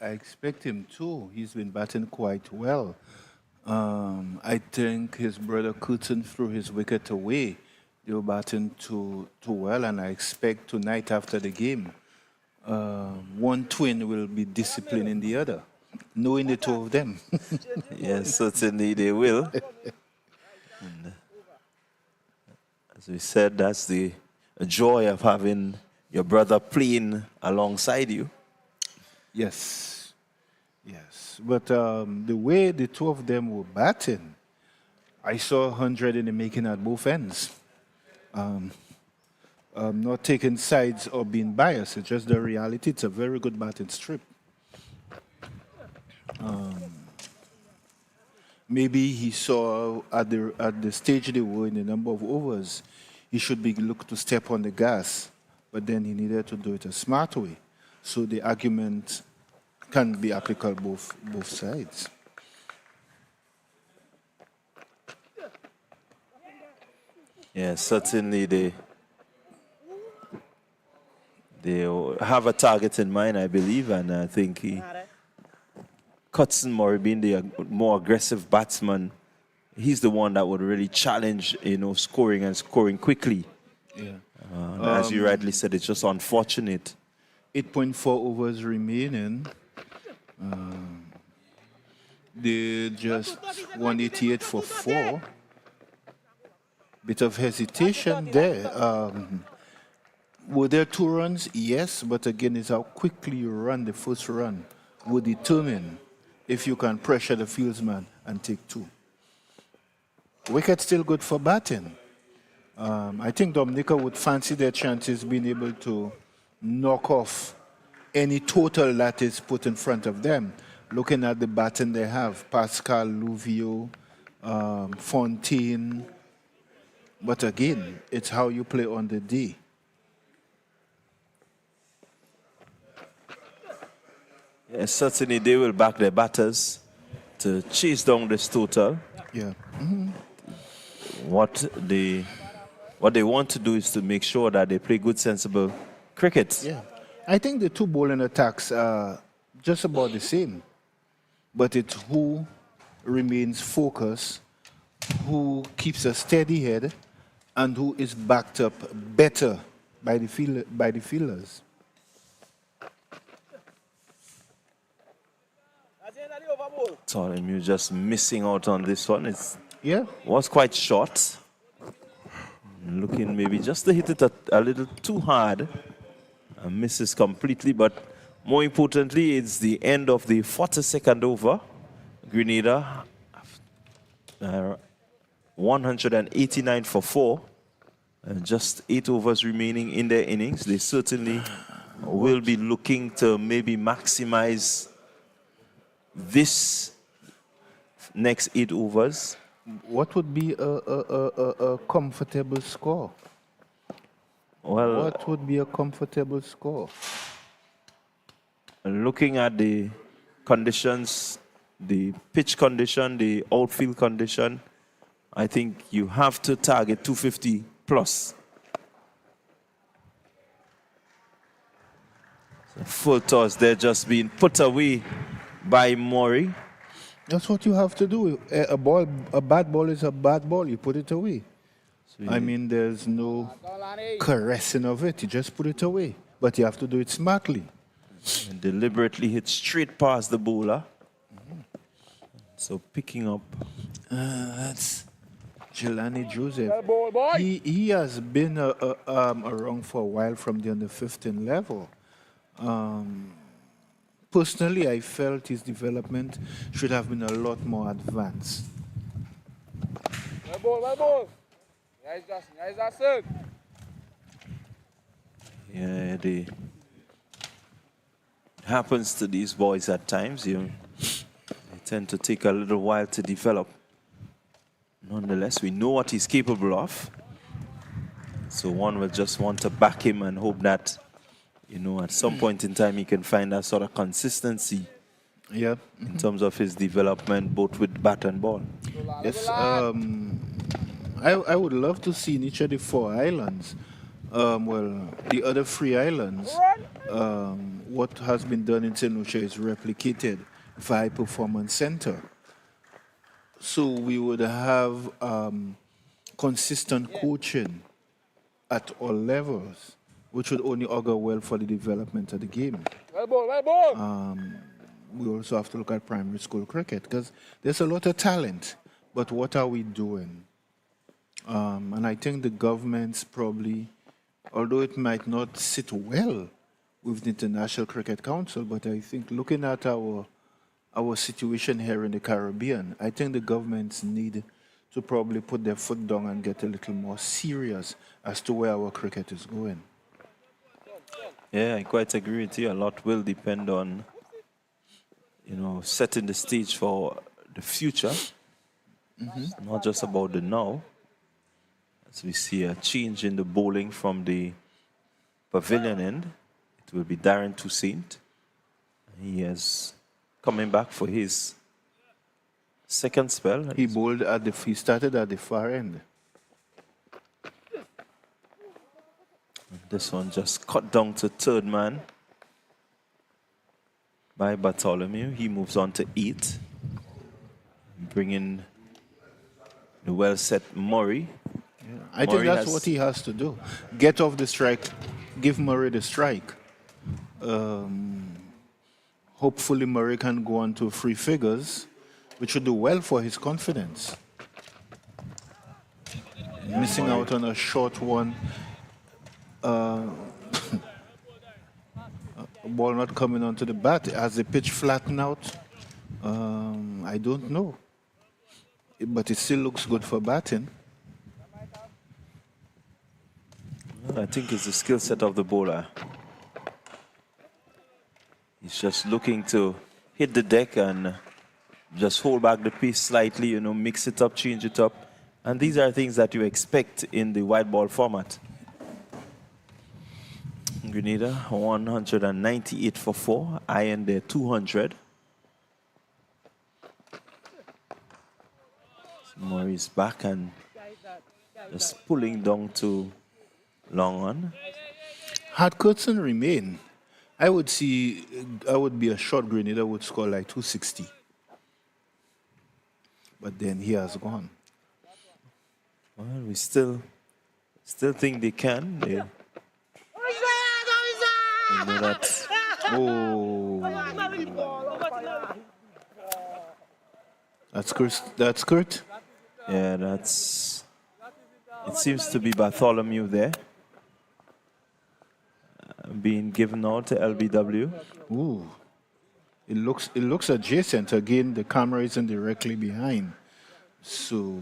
expect him to. He's been batting quite well. I think his brother Curtin threw his wicket away. They were batting too well, and I expect tonight after the game, one twin will be disciplining the other, knowing the 2 of them. Yes, certainly they will. And as we said, that's the joy of having your brother playing alongside you. Yes, yes. But the way the 2 of them were batting, I saw 100 in the making at both ends. Not taking sides or being biased. It's just the reality. It's a very good batting strip. Maybe he saw at the stage they were in the number of overs, he should be looked to step on the gas, but then he needed to do it a smart way. So the argument can be applicable both sides. Yes, certainly they have a target in mind, I believe, and I think Cutson Murray being the more aggressive batsman, he's the one that would really challenge, scoring and scoring quickly. Yeah. As you rightly said, it's just unfortunate. 8.4 overs remaining. They just 188 for 4. Bit of hesitation there. Were there 2 runs? Yes, but again, it's how quickly you run the first run will determine if you can pressure the fieldsman and take 2. Wicket still good for batting. I think Dominica would fancy their chances being able to knock off any total that is put in front of them. Looking at the batting they have, Pascal, Luvio, Fontaine. But again, it's how you play on the day. Yes, certainly they will back their batters to chase down this total. Yeah. What they want to do is to make sure that they play good, sensible cricket. Yeah. I think the 2 bowling attacks are just about the same. But it's who remains focused, who keeps a steady head, and who is backed up better by the fielders. Sorry, you're just missing out on this one. Yeah. Was quite short. Looking maybe just to hit it a little too hard. And misses completely, but more importantly, it's the end of the 42nd over. Grenada, 189 for 4. Just 8 overs remaining in their innings. They certainly will be looking to maybe maximize this next 8 overs. What would be a comfortable score? Well, What would be a comfortable score? looking at the conditions, the pitch condition, the outfield condition, I think you have to target 250 plus. So full toss there just being put away by Murray. That's what you have to do. A bad ball is a bad ball. You put it away. I mean, there's no caressing of it. You just put it away. But you have to do it smartly. And deliberately hit straight past the bowler. So picking up. That's Jelani Joseph. He has been around for a while from the under 15 level. Personally, I felt his development should have been a lot more advanced. Well ball. Nice, Justin. Nice, Justin. Yeah, it happens to these boys at times. They tend to take a little while to develop. Nonetheless, we know what he's capable of. So one will just want to back him and hope that, at some point in time he can find that sort of consistency. Yeah. In terms of his development, both with bat and ball. Yes. I would love to see in each of the 4 islands, the other 3 islands, what has been done in St. Lucia is replicated via Performance Center. So we would have consistent coaching at all levels, which would only augur well for the development of the game. Well ball. We also have to look at primary school cricket because there's a lot of talent, but what are we doing? And I think the governments probably, although it might not sit well with the International Cricket Council, but I think looking at our situation here in the Caribbean, I think the governments need to probably put their foot down and get a little more serious as to where our cricket is going. Yeah, I quite agree with you. A lot will depend on, setting the stage for the future. It's not just about the now. As we see a change in the bowling from the pavilion end, it will be Darren Toussaint. He is coming back for his second spell. He started at the far end. This one just cut down to third man by Bartholomew. He moves on to 8. Bringing the well-set Murray. Yeah. I think that's what he has to do. Get off the strike, give Murray the strike. Hopefully Murray can go on to 3 figures, which would do well for his confidence. Missing out on a short one. Ball not coming onto the bat. Has the pitch flattened out? I don't know. But it still looks good for batting. I think it's the skill set of the bowler. He's just looking to hit the deck and just hold back the pace slightly, mix it up, change it up. And these are things that you expect in the white ball format. Grenada, 198 for 4. Iron there, 200. Murray's back and just pulling down to long on. Had Kurtzen remained, I would be a short Grenada would score like 260. But then he has gone. Well, we still think they can. They know that. Oh. That's Kurt? Yeah, it seems to be Bartholomew there. Being given out to LBW. Ooh. It looks adjacent. Again, the camera isn't directly behind. So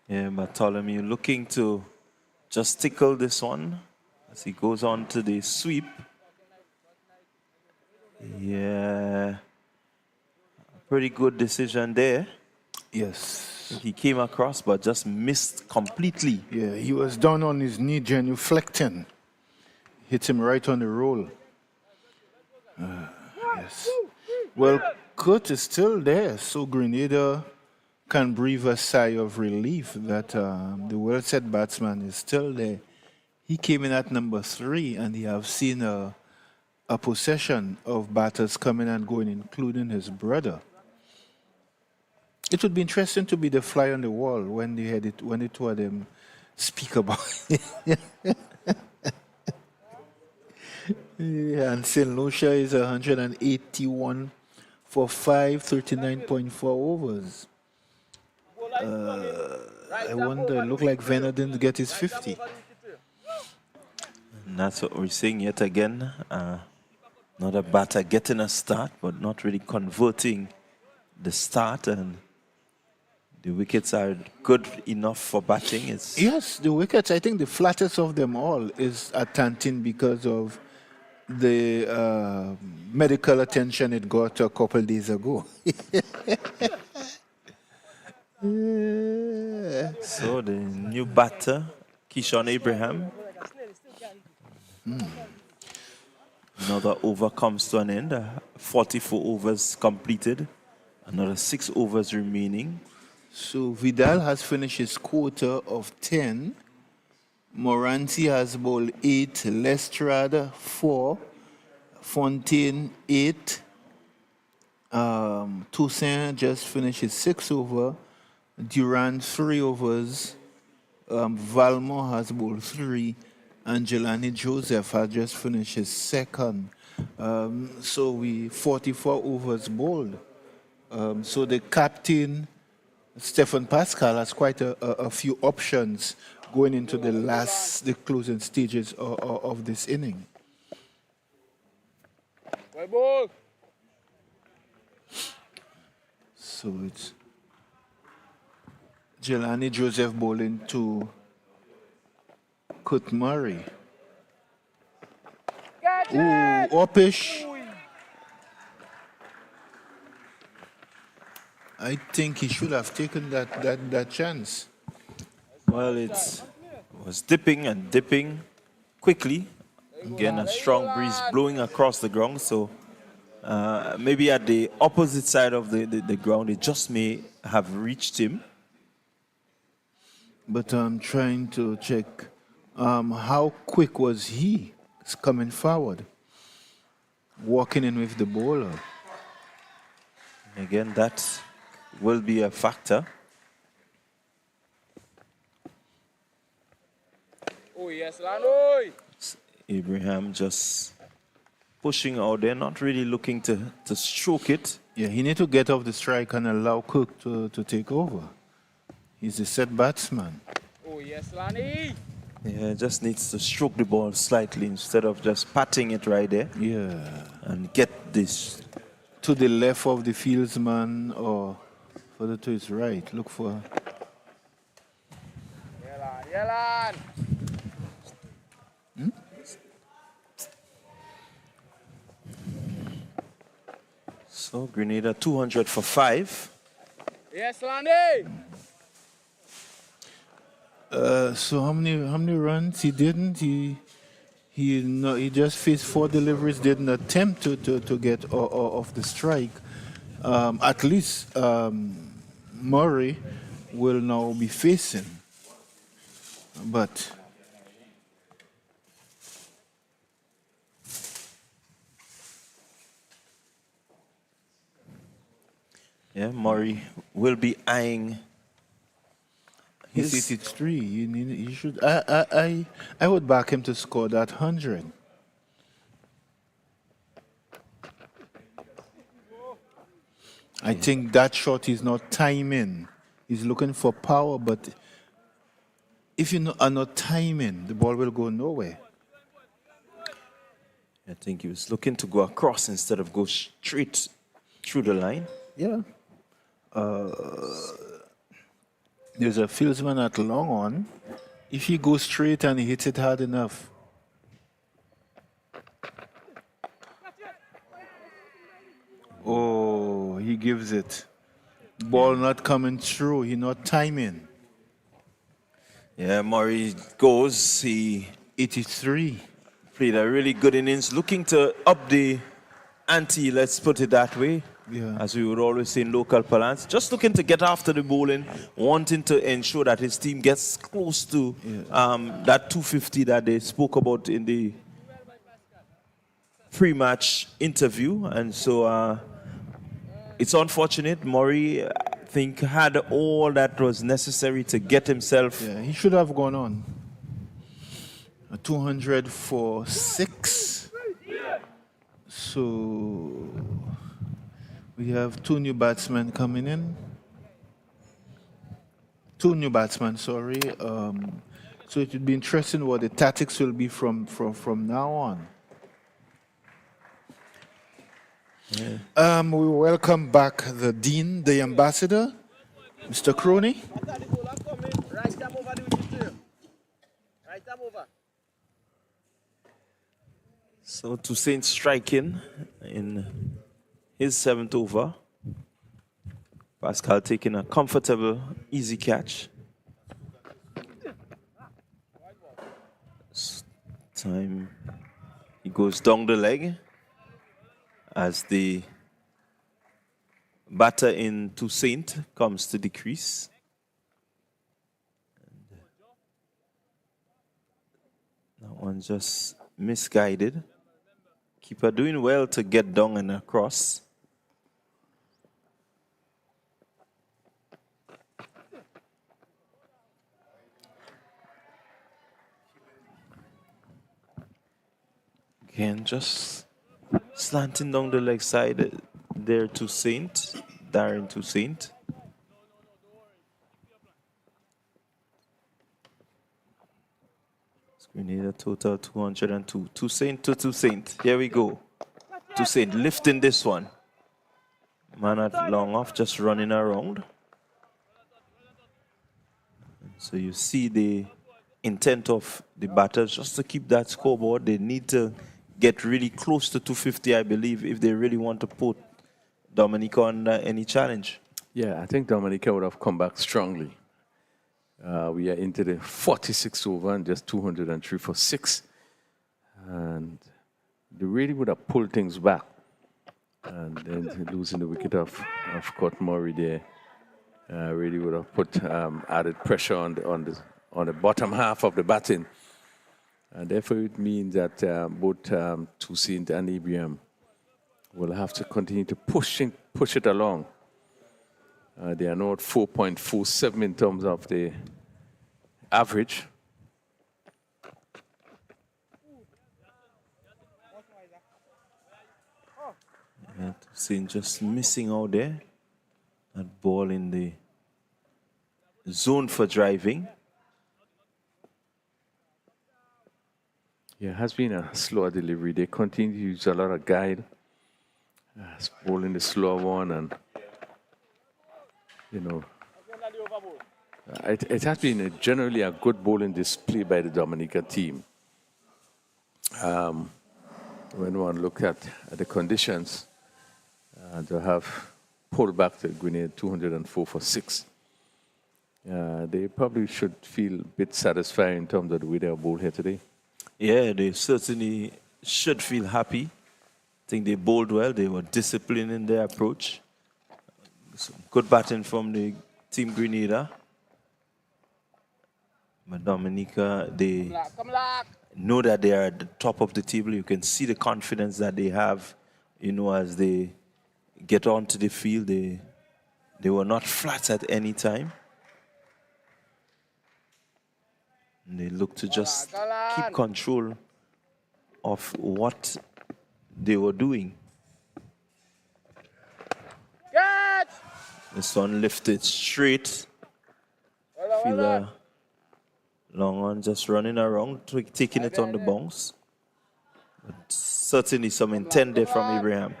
Yeah, Bartholomew looking to just tickle this one as he goes on to the sweep. Yeah, pretty good decision there. Yes. He came across but just missed completely. Yeah, he was down on his knee, genuflecting. Hit him right on the roll. Yes. Well, Kurt is still there, so Grenada can breathe a sigh of relief that the well-set batsman is still there. He came in at number 3, and they have seen a possession of batters coming and going, including his brother. It would be interesting to be the fly on the wall when the two of them speak about it. Yeah, and St. Lucia is 181 for 5, 39.4 overs. I wonder, it looked like Venner didn't get his 50. And that's what we're seeing yet again. Not a batter getting a start, but not really converting the start. And the wickets are good enough for batting. Yes, the wickets, I think the flattest of them all is at Tantin because of the medical attention it got a couple days ago. Yeah. So the new batter, Keyshawn Abraham. Another over comes to an end. 44 overs completed. Another 6 overs remaining. So Vidal has finished his quota of 10. Moranti has bowled 8. Lestrade 4. Fontaine 8. Toussaint just finished his 6 over. Durant 3 overs. Valmont has bowled 3. And Jelani Joseph has just finished his 2nd. So we 44 overs bowled. So the captain, Stephen Pascal, has quite a few options going into the closing stages of this inning. So it's Jelani Joseph bowling to Kurt Murray. Ooh, Oppish. I think he should have taken that chance. Well, it was dipping and dipping quickly. Again, a strong breeze blowing across the ground. So maybe at the opposite side of the ground, it just may have reached him. But I'm trying to check how quick was he coming forward, walking in with the bowler. Again, that will be a factor. Oh, yes, Lano. Abraham just pushing out there, not really looking to stroke it. Yeah, he need to get off the strike and allow Cook to take over. He's a set batsman. Oh, yes, Lani. Yeah, just needs to stroke the ball slightly instead of just patting it right there. Yeah. And get this to the left of the fieldsman or further to his right. Look for... Yelan. So Grenada 200 for 5. Yes, Lani. So how many runs he didn't? He just faced 4 deliveries, didn't attempt to get off the strike. At least Murray will now be facing. But yeah, Murray will be eyeing. He's 83. He should. I would back him to score that 100. I think that shot is not timing. He's looking for power, but if you are not timing, the ball will go nowhere. I think he was looking to go across instead of go straight through the line. Yeah. There's a fieldsman at long on. If he goes straight and he hits it hard enough. Oh, he gives it. Ball not coming through. He not timing. Yeah, Murray goes. He 83. played a really good innings, looking to up the ante, let's put it that way. Yeah. As we would always say in local parlance, just looking to get after the bowling, wanting to ensure that his team gets close to that 250 that they spoke about in the pre-match interview. And so it's unfortunate. Murray, I think, had all that was necessary to get himself. Yeah, he should have gone on. A 200 for 6. So we have 2 new batsmen coming in. 2 new batsmen, sorry. So it would be interesting what the tactics will be from now on. Yeah. We welcome back the Dean, the Ambassador, Mr. Crony. Right step over the wicket to you. Right step over. So Toussaint striking in his 7th over. Pascal taking a comfortable, easy catch. Time he goes down the leg as the batter in Toussaint comes to the crease. That one just misguided. Keeper doing well to get down and across. Again, just slanting down the leg side there to Darren Toussaint. Grenada total 202. Toussaint to Toussaint. Here we go. Toussaint lifting this one. Man at long off, just running around. So you see the intent of the batters just to keep that scoreboard. They need to get really close to 250, I believe, if they really want to put Dominica under any challenge. Yeah, I think Dominica would have come back strongly. We are into the 46th over and just 203 for 6. And they really would have pulled things back. And then losing the wicket of Scott Murray there really would have put added pressure on the bottom half of the batting. And therefore it means that both Toussaint and Ibrahim will have to continue to push it along. They are now at 4.47 in terms of the average. Yeah, Toussaint just missing out there. That ball in the zone for driving. Yeah, it has been a slower delivery. They continue to use a lot of guide. Bowling the slow one and you know, it has been generally a good bowling display by the Dominica team. When one looks at the conditions, to have pulled back the Grenada 204 for 6, they probably should feel a bit satisfied in terms of the way they are bowled here today. Yeah, they certainly should feel happy. I think they bowled well. They were disciplined in their approach. Some good batting from the Team Grenada. But Dominica, they know that they are at the top of the table. You can see the confidence that they have, you know, as they get onto the field. They were not flat at any time. And they look to just keep control of what they were doing. This one lifted straight. Fielder long on, just running around, taking it on the bounce. But certainly some intent there from Ibrahim.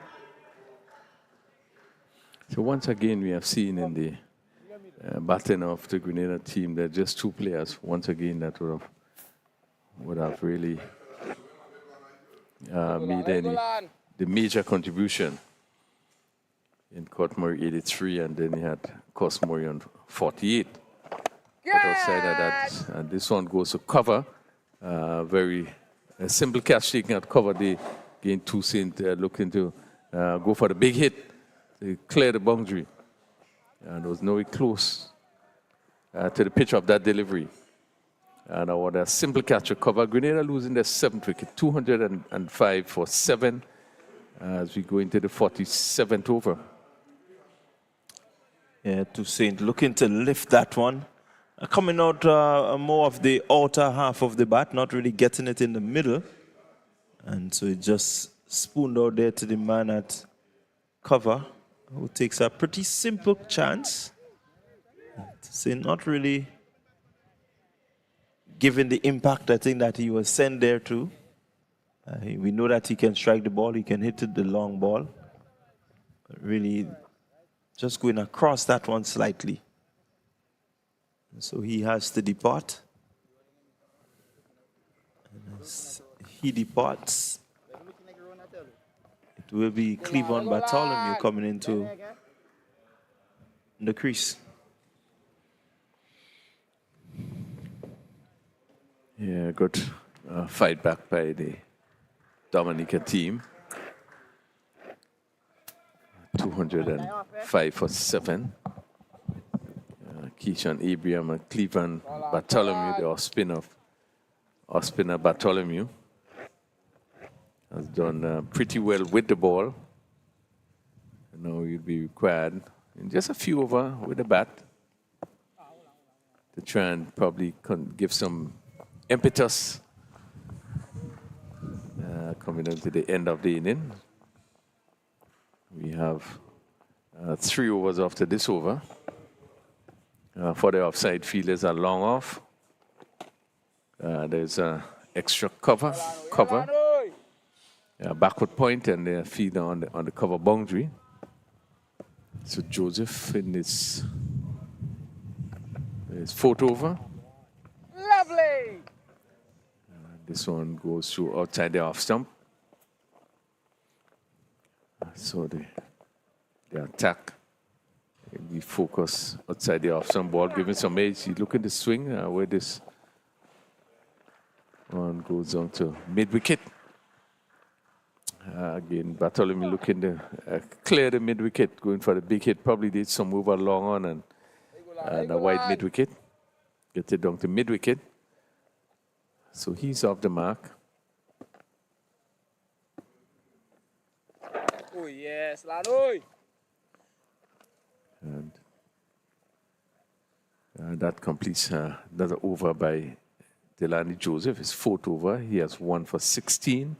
So once again, we have seen in the batting of the Grenada team. There are just two players, once again, that would have really made the major contribution. In Cotmore 83, and then he had Cosmore on 48. But outside of that, and this one goes to cover. Very simple catch taken at cover. They gain Toussaint looking to go for the big hit. They clear the boundary. And there was nowhere close to the pitch of that delivery. And what a simple catch to cover. Grenada losing their 7th wicket, 205 for 7 as we go into the 47th over. Yeah, Toussaint looking to lift that one. Coming out more of the outer half of the bat, not really getting it in the middle. And so it just spooned out there to the man at cover, who takes a pretty simple chance. Toussaint not really giving the impact, I think, that he was sent there to. We know that he can strike the ball, he can hit it the long ball. But really, just going across that one slightly. So he has to depart. And as he departs, it will be Cleveland Bartholomew coming into the crease. Yeah, good fight back by the Dominica team. 205 for 7. Keishan Abraham and Cleveland Bartholomew, the off-spinner Bartholomew, has done pretty well with the ball. And now he'll be required in just a few over with the bat to try and probably give some impetus coming into the end of the inning. We have 3 overs after this over. For the offside fielders are long off. There's extra cover, backward point, and the fielder on the cover boundary. So Joseph in his 4th over. Lovely. This one goes through outside the off stump. So the attack, we focus outside the off stump ball, giving some edge. You look at the swing where this one goes on to mid wicket. Again, Bartholomew looking to clear the mid wicket, going for the big hit. Probably did some over long on and a wide mid wicket. Get it down to mid wicket. So he's off the mark. Oh yes, lad. And that completes another over by Delany Joseph, his 4th over. He has 1 for 16.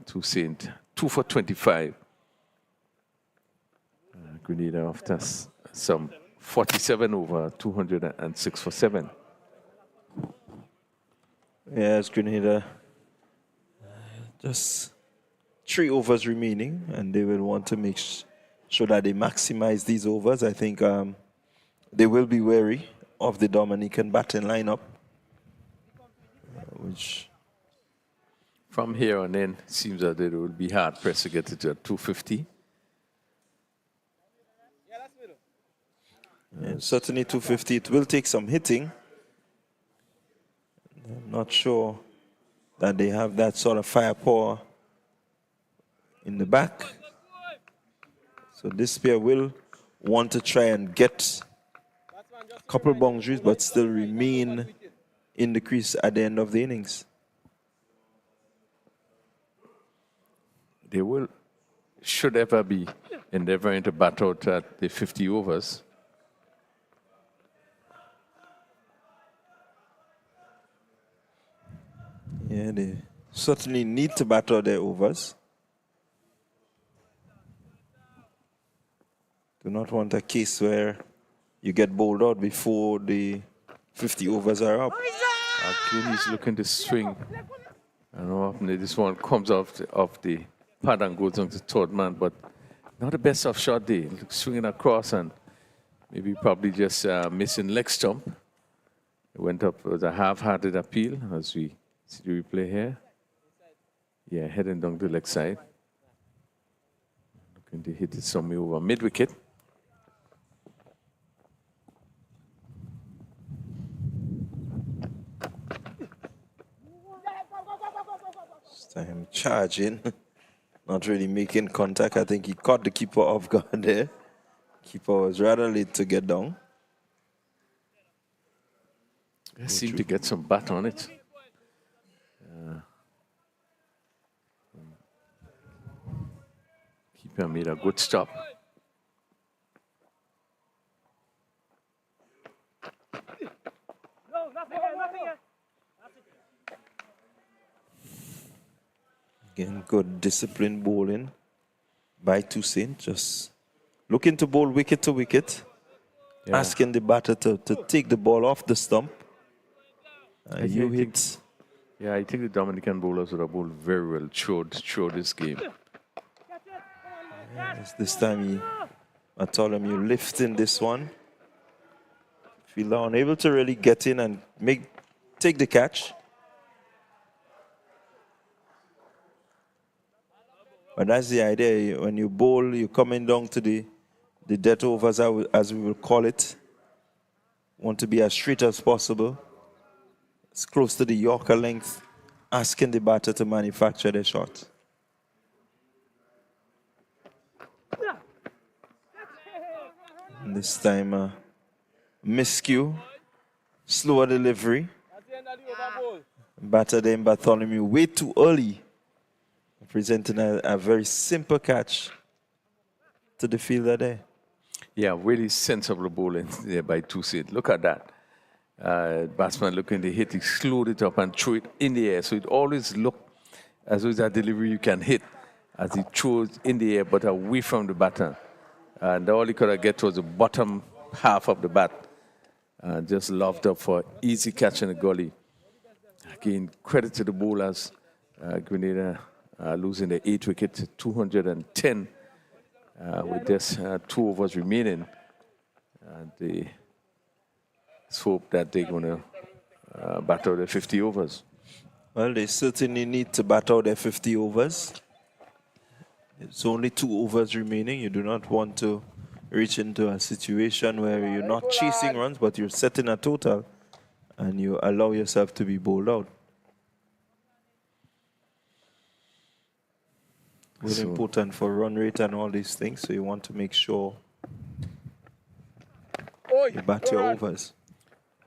Toussaint, 2 for 25. Grenada after some 47 over, 206 for 7. Yes, Grenada. Just 3 overs remaining, and they will want to make sure that they maximize these overs. I think they will be wary of the Dominican batting lineup, which from here on in, it seems that it will be hard pressed to get it to 250. Certainly 250. It will take some hitting. I'm not sure that they have that sort of firepower in the back. So this pair will want to try and get a couple of boundaries, but still remain in the crease at the end of the innings. They should ever be endeavoring to bat out at the 50 overs. Yeah, they certainly need to bat out their overs. Do not want a case where you get bowled out before the 50 overs are up. Again, he's looking to swing. And often this one comes off the pad and goes on to third man, but Not the best of shot day. Swinging across and maybe probably just missing leg stump. It went up with a half-hearted appeal as we see the replay here. Yeah, heading down the leg side. Looking to hit it somewhere over mid-wicket. This time charging. Not really making contact. I think he caught the keeper off guard there. Keeper was rather late to get down. Seemed to get some bat on it. Keeper made a good stop. Again, good disciplined bowling by Toussaint. Just looking to bowl wicket to wicket. Yeah. Asking the batter to take the ball off the stump. You hit. Yeah, I think the Dominican bowlers would have bowled very well through this game. Yes, this time I told him you lift in this one. Feel unable to really get in and take the catch. But that's the idea. When you bowl, you're coming down to the death overs, as we will call it. Want to be as straight as possible. As close to the Yorker length, asking the batter to manufacture the shot. And this time, miscue, slower delivery. Batter then Bartholomew way too early, presenting a very simple catch to the fielder there. Yeah, really sensible bowling there by Toussaint. Look at that. Batsman looking to hit, he slowed it up and threw it in the air. So it always looked as though that delivery you can hit as he threw it in the air but away from the batter. And all he could get was the bottom half of the bat. Just lobbed up for easy catch in the gully. Again, credit to the bowlers. Grenada losing the 8th wicket to 210 with just 2 overs remaining. And let's hope that they're going to bat out their 50 overs. Well, they certainly need to bat out their 50 overs. It's only 2 overs remaining. You do not want to reach into a situation where you're not chasing runs, but you're setting a total and you allow yourself to be bowled out. Really important for run rate and all these things, so you want to make sure you bat your overs.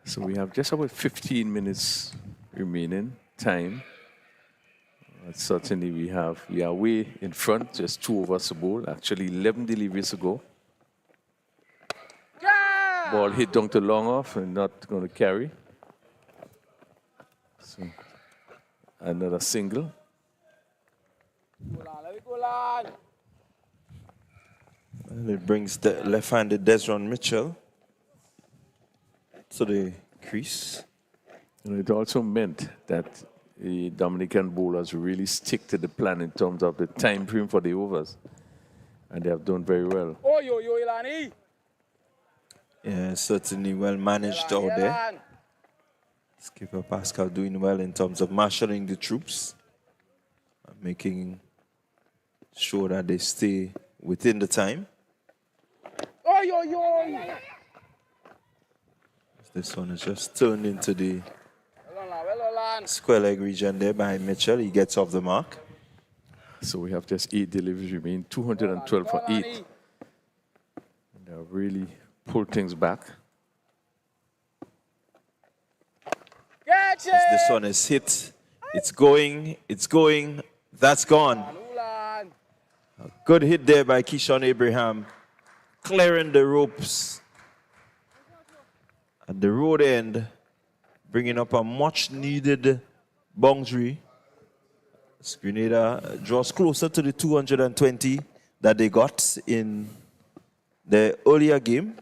So we have just about 15 minutes remaining time. Certainly we are way in front, just 2 overs to bowl, actually 11 deliveries to go. Ball hit down to long off and not going to carry. So another single. And it brings the left-handed Desron Mitchell to the crease. And it also meant that the Dominican bowlers really stick to the plan in terms of the time frame for the overs. And they have done very well. Yeah, certainly well managed out there. Skipper Pascal doing well in terms of marshalling the troops, making sure that they stay within the time. This one is just turned into the square leg region there by Mitchell. He gets off the mark. So we have just 8 deliveries remaining, 212 for 8. And they really pulled things back. As this one is hit, it's going, that's gone. A good hit there by Keyshawn Abraham, clearing the ropes at the road end, bringing up a much needed boundary. Grenada draws closer to the 220 that they got in the earlier game.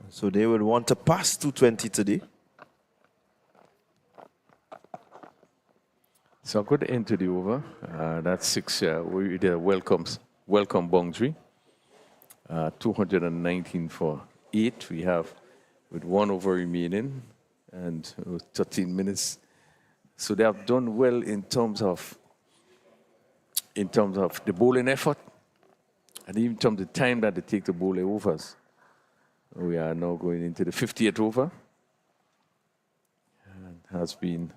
So they will want to pass 220 today. So I got into the over. That's 6. We did a welcome boundary. 219 for 8. We have with 1 over remaining and 13 minutes. So they have done well in terms of the bowling effort and even in terms of the time that they take the bowling overs. We are now going into the 50th over. And has been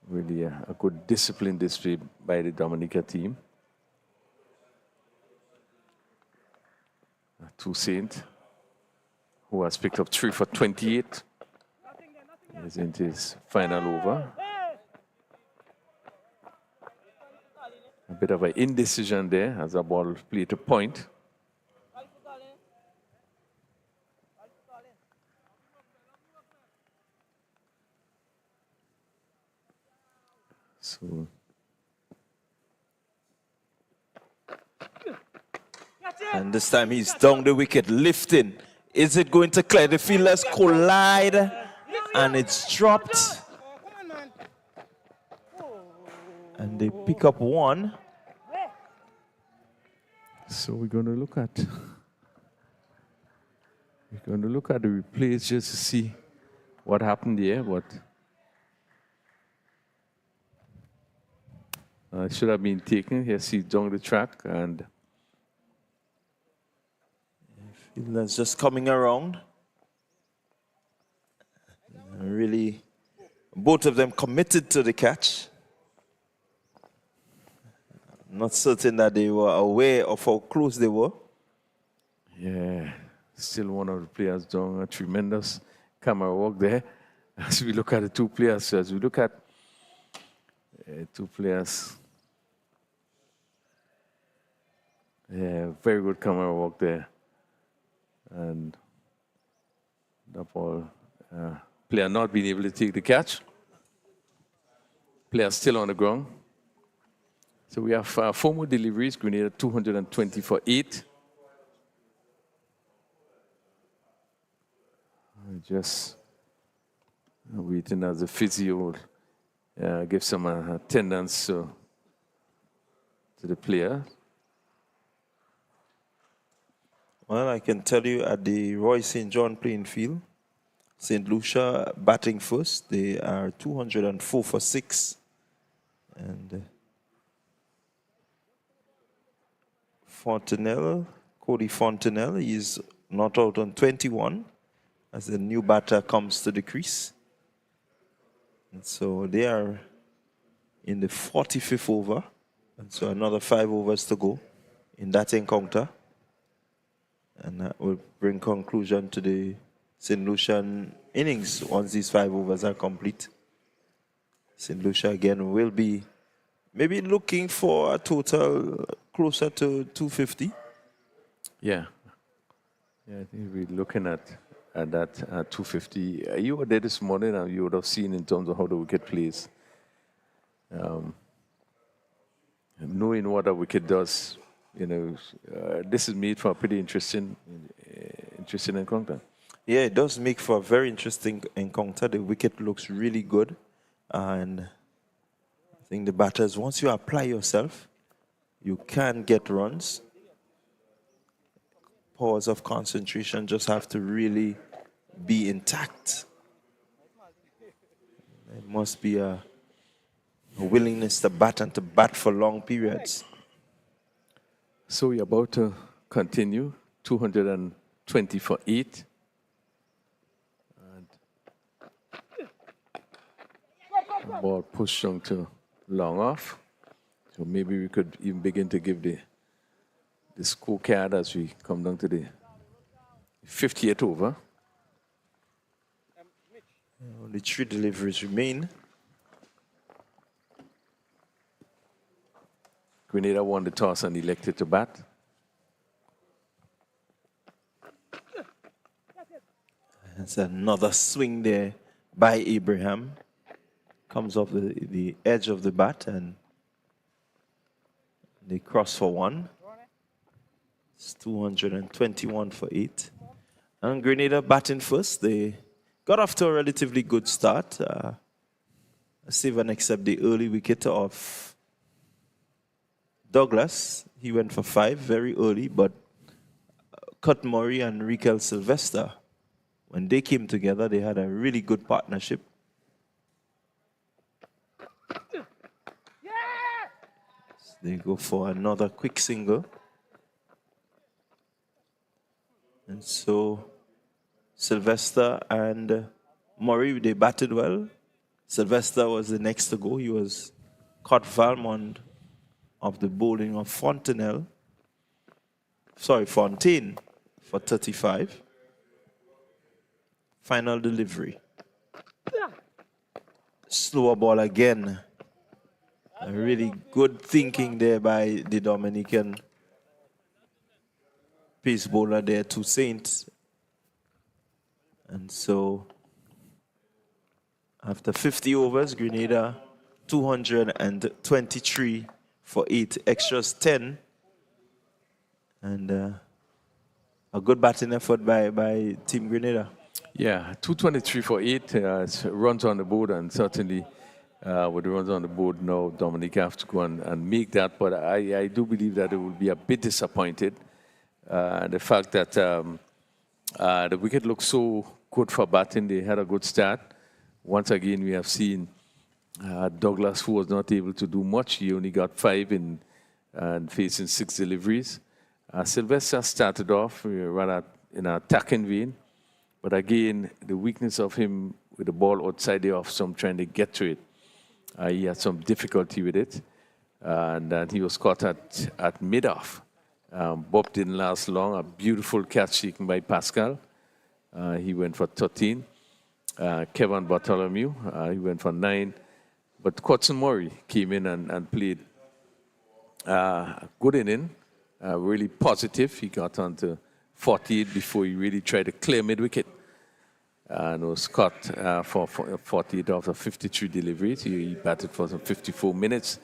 really a good discipline display by the Dominica team. Toussaint, who has picked up 3 for 28, is into his final over. A bit of an indecision there as the ball played to point. So and this time he's down the wicket, lifting. Is it going to clear? The fielders collide, and it's dropped. And they pick up 1. So we're going to look at the replays just to see what happened there. But it should have been taken. Yes, he's down the track, and fielders just coming around. Really, both of them committed to the catch. Not certain that they were aware of how close they were. Yeah, still one of the players doing a tremendous camera work there. As we look at the two players, as we look at two players, yeah, very good camera work there. And the ball, player not being able to take the catch. Player still on the ground. So we have 4 more deliveries. Grenada 220 for 8. Just waiting as the physio gives some attendance to the player. Well, I can tell you at the Roy St. John playing field, St. Lucia batting first. They are 204 for 6. And Cody Fontenelle, is not out on 21 as the new batter comes to the crease. And so they are in the 45th over. And so another 5 overs to go in that encounter. And that will bring conclusion to the St. Lucian innings once these 5 overs are complete. St. Lucia again will be maybe looking for a total closer to 250. Yeah. Yeah, I think we're looking at that 250. You were there this morning and you would have seen in terms of how the wicket plays. Knowing what a wicket does, this is made for a pretty interesting encounter. Yeah, it does make for a very interesting encounter. The wicket looks really good. And I think the batters, once you apply yourself, you can get runs. Powers of concentration just have to really be intact. There must be a willingness to bat and to bat for long periods. So we're about to continue, 220 for 8. And the ball pushed on to long off. So maybe we could even begin to give the scorecard as we come down to the 50th over. Only 3 deliveries remain. Grenada won the toss and elected to bat. That's another swing there by Abraham. Comes off the edge of the bat and they cross for 1. It's 221 for 8. And Grenada batting first. They got off to a relatively good start. save and accept the early wicket of Douglas. He went for 5 very early, but Cut Murray and Rikel Sylvester, when they came together, they had a really good partnership. They go for another quick single. And so Sylvester and Murray, they batted well. Sylvester was the next to go. He was caught Valmont of the bowling of Fontaine for 35. Final delivery. Slower ball again. A really good thinking there by the Dominican pace bowler there, Toussaint. And so, after 50 overs, Grenada 223 for 8, extras 10. And a good batting effort by Team Grenada. Yeah, 223 for 8 runs on the board, and certainly with the runs on the board now, Dominica have to go and make that. But I do believe that they will be a bit disappointed. The fact that the wicket looks so good for batting, they had a good start. Once again, we have seen Douglas, who was not able to do much. He only got 5 and facing 6 deliveries. Sylvester started off rather in an attacking vein. But again, the weakness of him with the ball outside the off stump trying to get to it, he had some difficulty with it. And then he was caught at mid-off. Bob didn't last long. A beautiful catch taken by Pascal. He went for 13. Kevin Bartholomew, he went for 9. But Cotson Murray came in and played a good inning, really positive. He got on to 48 before he really tried to clear mid-wicket. And was caught for 48 after 53 deliveries. He batted for some 54 minutes.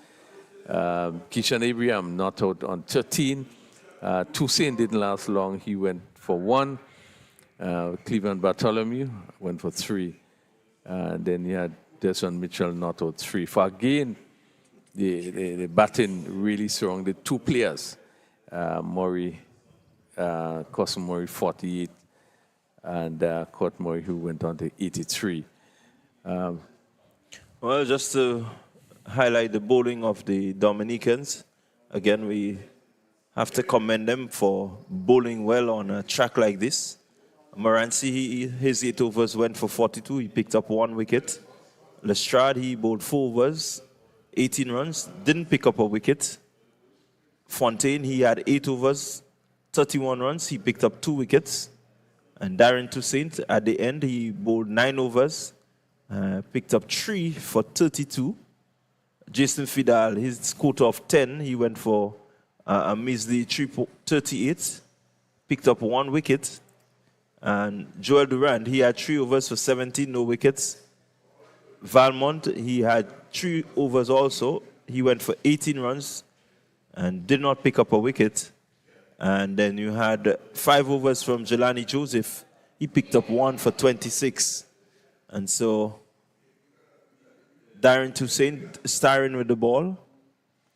Kishan Abraham not out on 13. Toussaint didn't last long. He went for 1. Cleveland Bartholomew went for 3. And then you had Desmond Mitchell not out 3. For again, the batting really surrounded 2 players. Murray, Cosmo Murray 48. And Court Murray, who went on to 83. Well, just to highlight the bowling of the Dominicans, again, we have to commend them for bowling well on a track like this. Morancy, his 8 overs went for 42. He picked up 1 wicket. Lestrade, he bowled 4 overs, 18 runs, didn't pick up a wicket. Fontaine, he had 8 overs, 31 runs. He picked up 2 wickets. And Darren Toussaint, at the end, he bowled 9 overs, picked up 3 for 32. Jason Fidal, his quota of 10, he went for a measly 38, picked up 1 wicket. And Joel Durand, he had 3 overs for 17, no wickets. Valmont, he had 3 overs also. He went for 18 runs and did not pick up a wicket. And then you had 5 overs from Jelani Joseph. He picked up 1 for 26. And so Darren Toussaint, starring with the ball,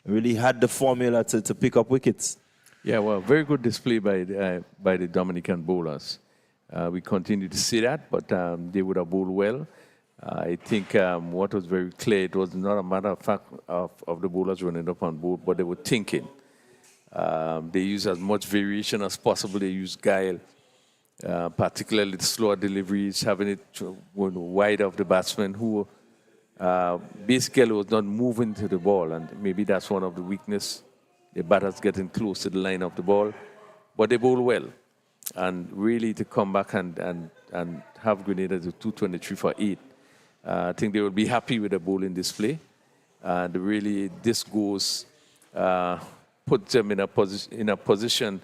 really had the formula to pick up wickets. Yeah, well, very good display by the Dominican bowlers. We continue to see that, but they would have bowled well. I think what was very clear, it was not a matter of fact of the bowlers running up on board, but they were thinking. They use as much variation as possible. They use guile, particularly the slower deliveries, having it wide of the batsman who basically was not moving to the ball. And maybe that's one of the weaknesses. The batters getting close to the line of the ball. But they bowl well. And really to come back and have Grenada to 223 for 8. I think they will be happy with the bowling display. And really this goes... put them in a position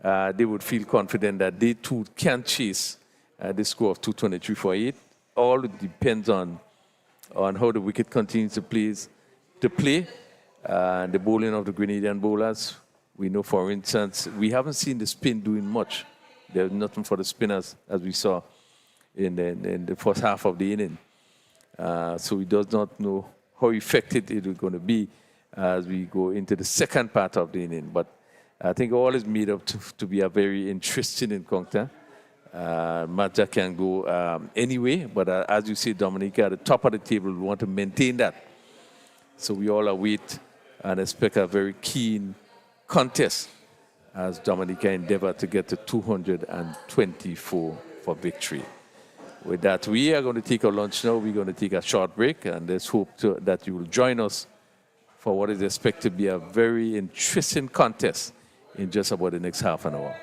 they would feel confident that they too can chase the score of 223 for 8. All depends on how the wicket continues to play. The bowling of the Grenadian bowlers. We know, for instance, we haven't seen the spin doing much. There's nothing for the spinners, as we saw in the first half of the inning. So we does not know how effective it is going to be as we go into the second part of the inning. But I think all is made up to be a very interesting encounter. Match can go anyway, but as you see, Dominica at the top of the table, we want to maintain that. So we all await and expect a very keen contest as Dominica endeavor to get to 224 for victory. With that, we are going to take our lunch now. We're going to take a short break, and let's hope that you will join us for what is expected to be a very interesting contest in just about the next half an hour.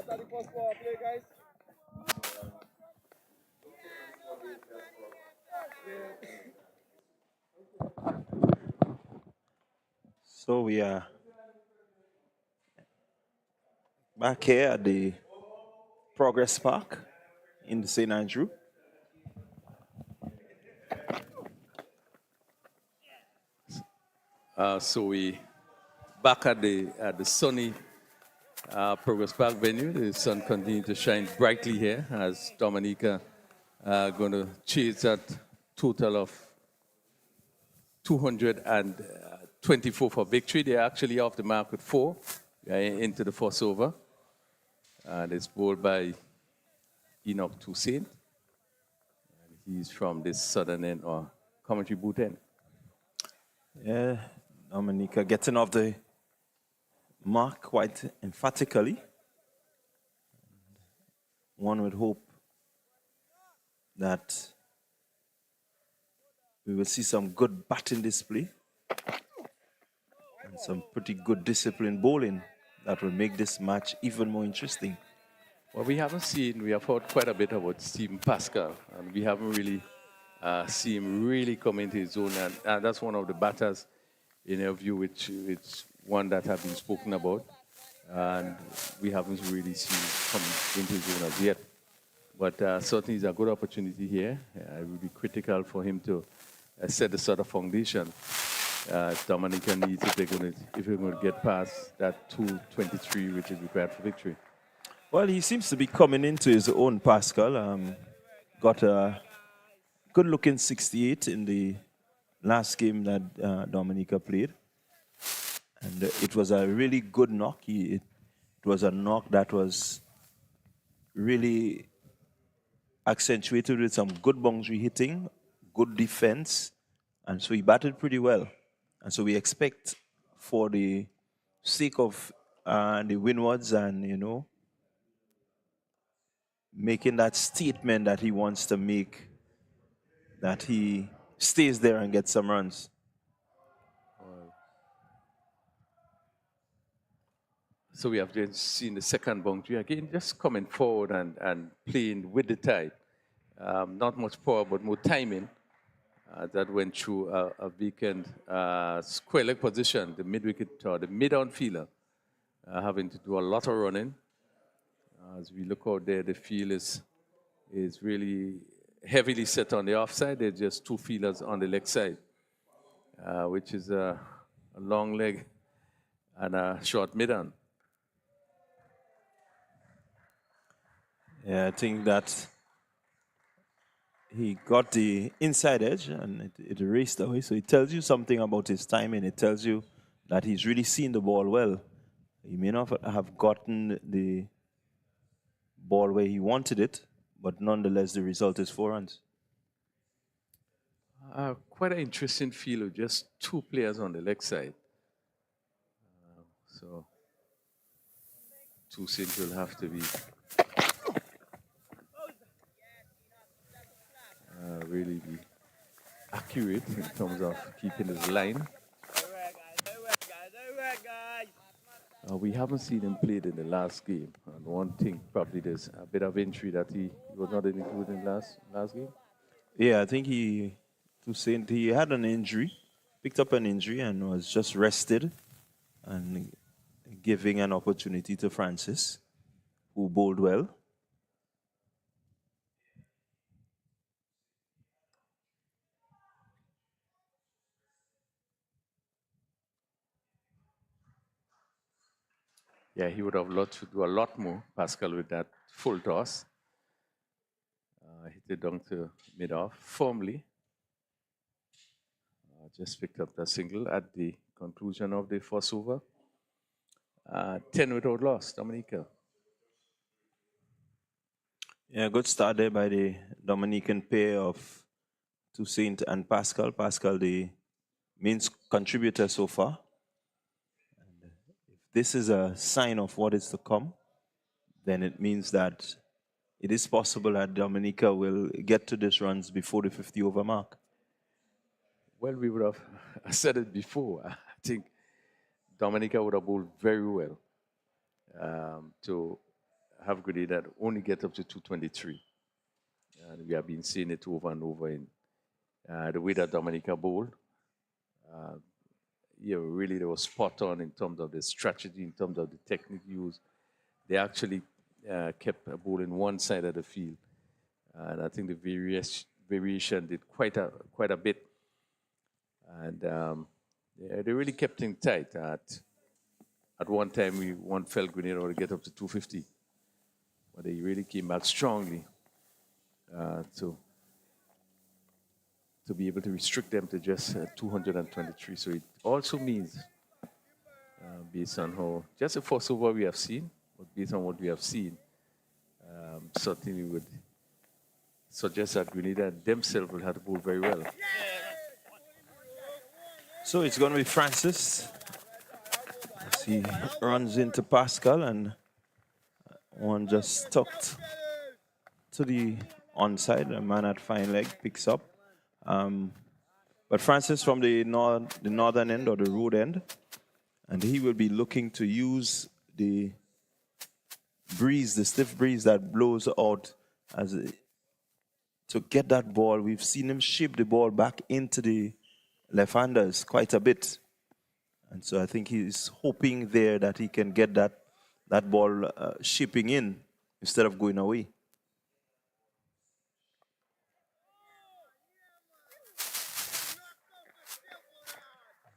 start the first power play, guys. So we are back here at the Progress Park in the St. Andrew. So we back at the sunny Progress Park venue. The sun continues to shine brightly here as Dominica going to chase that total of 224 for victory. They're actually off the mark with 4 into the first over. And it's bowled by Enoch Toussaint. He's from this southern end or commentary booth end. Yeah, Dominica getting off the mark quite emphatically. One would hope that we will see some good batting display and some pretty good disciplined bowling that will make this match even more interesting. Well, we have heard quite a bit about Stephen Pascal, and we haven't really seen him really come into his own. And that's one of the batters, in our view, which one that have been spoken about. And we haven't really seen him come into his own as yet. But certainly it's a good opportunity here. It would be critical for him to set the sort of foundation Dominica needs if we're going to get past that 223, which is required for victory. Well, he seems to be coming into his own, Pascal. Got a good-looking 68 in the last game that Dominica played. And it was a really good knock. It was a knock that was really accentuated with some good boundary hitting, good defense, and so he batted pretty well. And so we expect, for the sake of the Winlotts and, making that statement that he wants to make, that he stays there and gets some runs. So we have just seen the second boundary again, just coming forward and playing with the tide. Not much power, but more timing. That went through a vacant square leg position, the mid-wicket or the mid-on fielder, having to do a lot of running. As we look out there, the field is really heavily set on the offside. There's just 2 fielders on the leg side, which is a long leg and a short mid-on. Yeah, I think that he got the inside edge and it raced away. So it tells you something about his timing. It tells you that he's really seen the ball well. He may not have gotten the ball where he wanted it, but nonetheless, the result is 4 runs. Quite an interesting field with just 2 players on the leg side. So Toussaint will have to be really be accurate in terms of keeping his line. We haven't seen him played in the last game. And one thing, probably there's a bit of injury that he was not included in last game. Yeah, I think Toussaint, he had an injury, picked up an injury and was just rested and giving an opportunity to Francis, who bowled well. Yeah, he would have loved to do a lot more, Pascal, with that full toss. Hit it down to mid-off firmly. Just picked up the single at the conclusion of the first over. 10 without loss, Dominica. Yeah, good start there by the Dominican pair of Toussaint and Pascal. Pascal, the main contributor so far. And if this is a sign of what is to come, then it means that it is possible that Dominica will get to these runs before the 50-over mark. Well, we would have said it before. I think Dominica would have bowled very well to have Grenada only get up to 223. And we have been seeing it over and over in the way that Dominica bowl. Really they were spot on in terms of the strategy, in terms of the technique used. They actually kept a ball in one side of the field. And I think the variation did quite a bit. And they really kept things tight. At one time, one felt Grenada would get up to 250. But they really came back strongly to be able to restrict them to just 223. So it also means, based on how, just the first over we have seen, but based on what we have seen, certainly would suggest that Grenada themselves will have to bowl very well. So it's going to be Francis. As he runs into Pascal, and one just tucked to the onside. A man at fine leg picks up. But Francis from the northern end or the road end, and he will be looking to use the breeze, the stiff breeze that blows out to get that ball. We've seen him shape the ball back into the left-handers quite a bit. And so I think he's hoping there that he can get that ball shipping in instead of going away.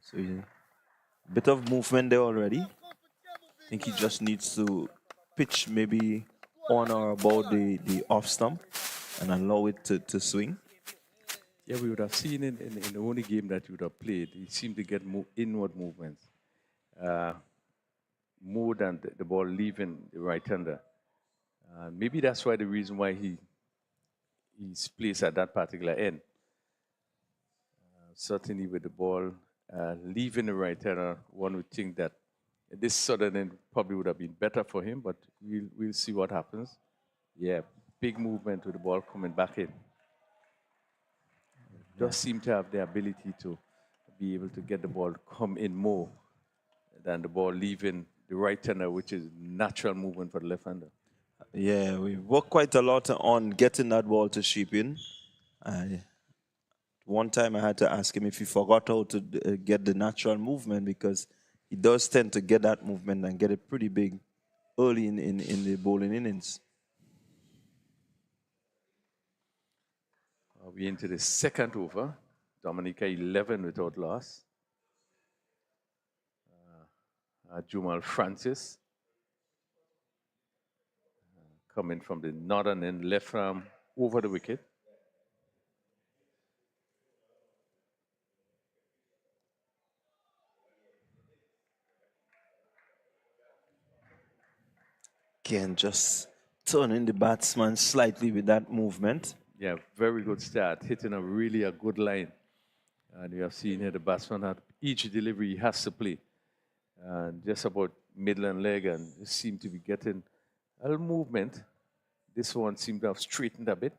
So a bit of movement there already. I think he just needs to pitch maybe on or about the off stump and allow it to swing. Yeah, we would have seen in the only game that you would have played, he seemed to get inward movements more than the ball leaving the right-hander. Maybe that's why the reason why he's placed at that particular end. Certainly with the ball leaving the right-hander, one would think that this southern end probably would have been better for him, but we'll see what happens. Yeah, big movement with the ball coming back in. Just seem to have the ability to be able to get the ball come in more than the ball leaving the right-hander, which is natural movement for the left-hander. Yeah, we worked quite a lot on getting that ball to shape in. One time I had to ask him if he forgot how to get the natural movement, because he does tend to get that movement and get it pretty big early in the bowling innings. We're into the second over. Dominica 11 without loss. Jumal Francis coming from the northern end, left arm over the wicket. Again, just turning the batsman slightly with that movement. Yeah, very good start, hitting a good line. And you have seen here the batsman at each delivery he has to play. And just about middle and leg, and seemed to be getting a little movement. This one seemed to have straightened a bit.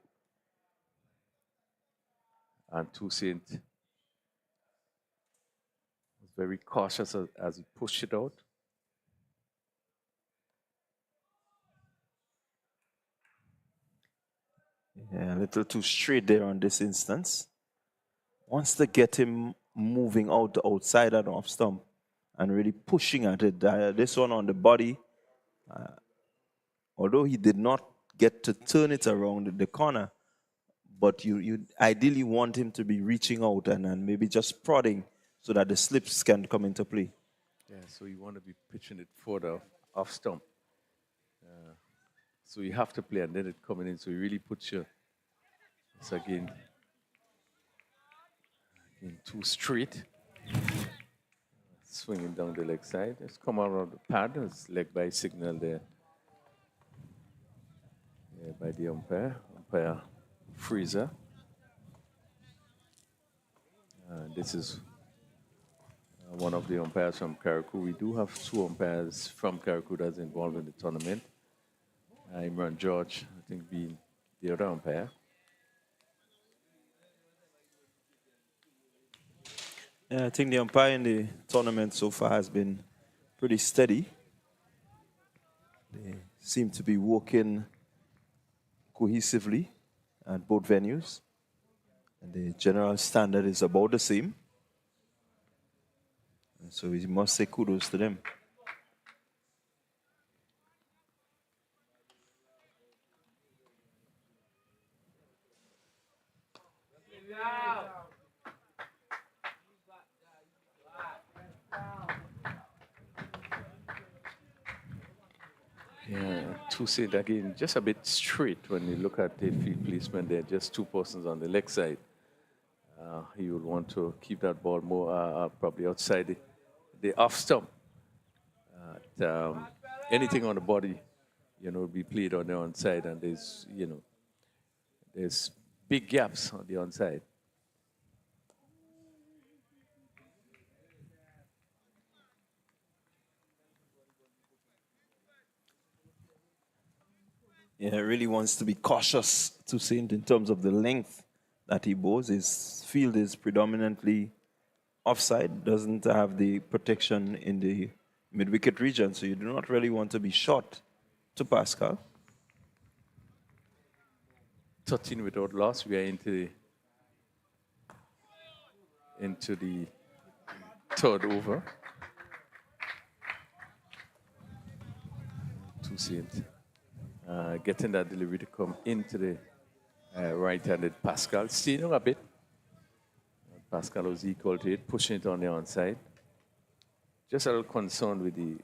And Toussaint was very cautious as he pushed it out. Yeah, a little too straight there on this instance. Wants to get him moving out the outside and off stump and really pushing at it. This one on the body, although he did not get to turn it around the corner, but you ideally want him to be reaching out and maybe just prodding so that the slips can come into play. Yeah, so you want to be pitching it further off stump. So you have to play and then it coming in. So you really put your, it's again too straight. Swinging down the leg side. Just come around the pad. It's leg by signal there. Yeah, by the umpire Freezer. This is one of the umpires from Carriacou. We do have two umpires from Carriacou that's involved in the tournament. Imran George, I think, being the other umpire. Yeah, I think the umpire in the tournament so far has been pretty steady. The seem to be working cohesively at both venues. And the general standard is about the same. And so we must say kudos to them. Yeah, Toussaint again, just a bit straight when you look at the field placement there, just two persons on the leg side. He would want to keep that ball more probably outside the off stump. Anything on the body, be played on the onside, and there's big gaps on the onside. Yeah, really wants to be cautious, Toussaint, in terms of the length that he bows. His field is predominantly offside, doesn't have the protection in the mid-wicket region, so you do not really want to be short to Pascal. 13 without loss. We are into the third over. Toussaint getting that delivery to come into the right-handed Pascal. Stealing a bit. Pascal was equal to it, pushing it on the onside. Just a little concerned with the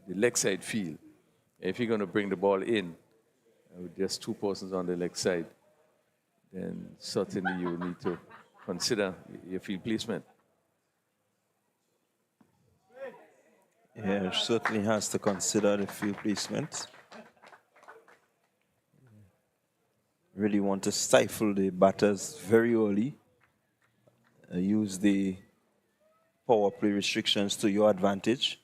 leg side field. If you're going to bring the ball in with just two persons on the leg side, then certainly you need to consider your field placement. Yeah, certainly has to consider the field placement. Really want to stifle the batters very early. Use the power play restrictions to your advantage.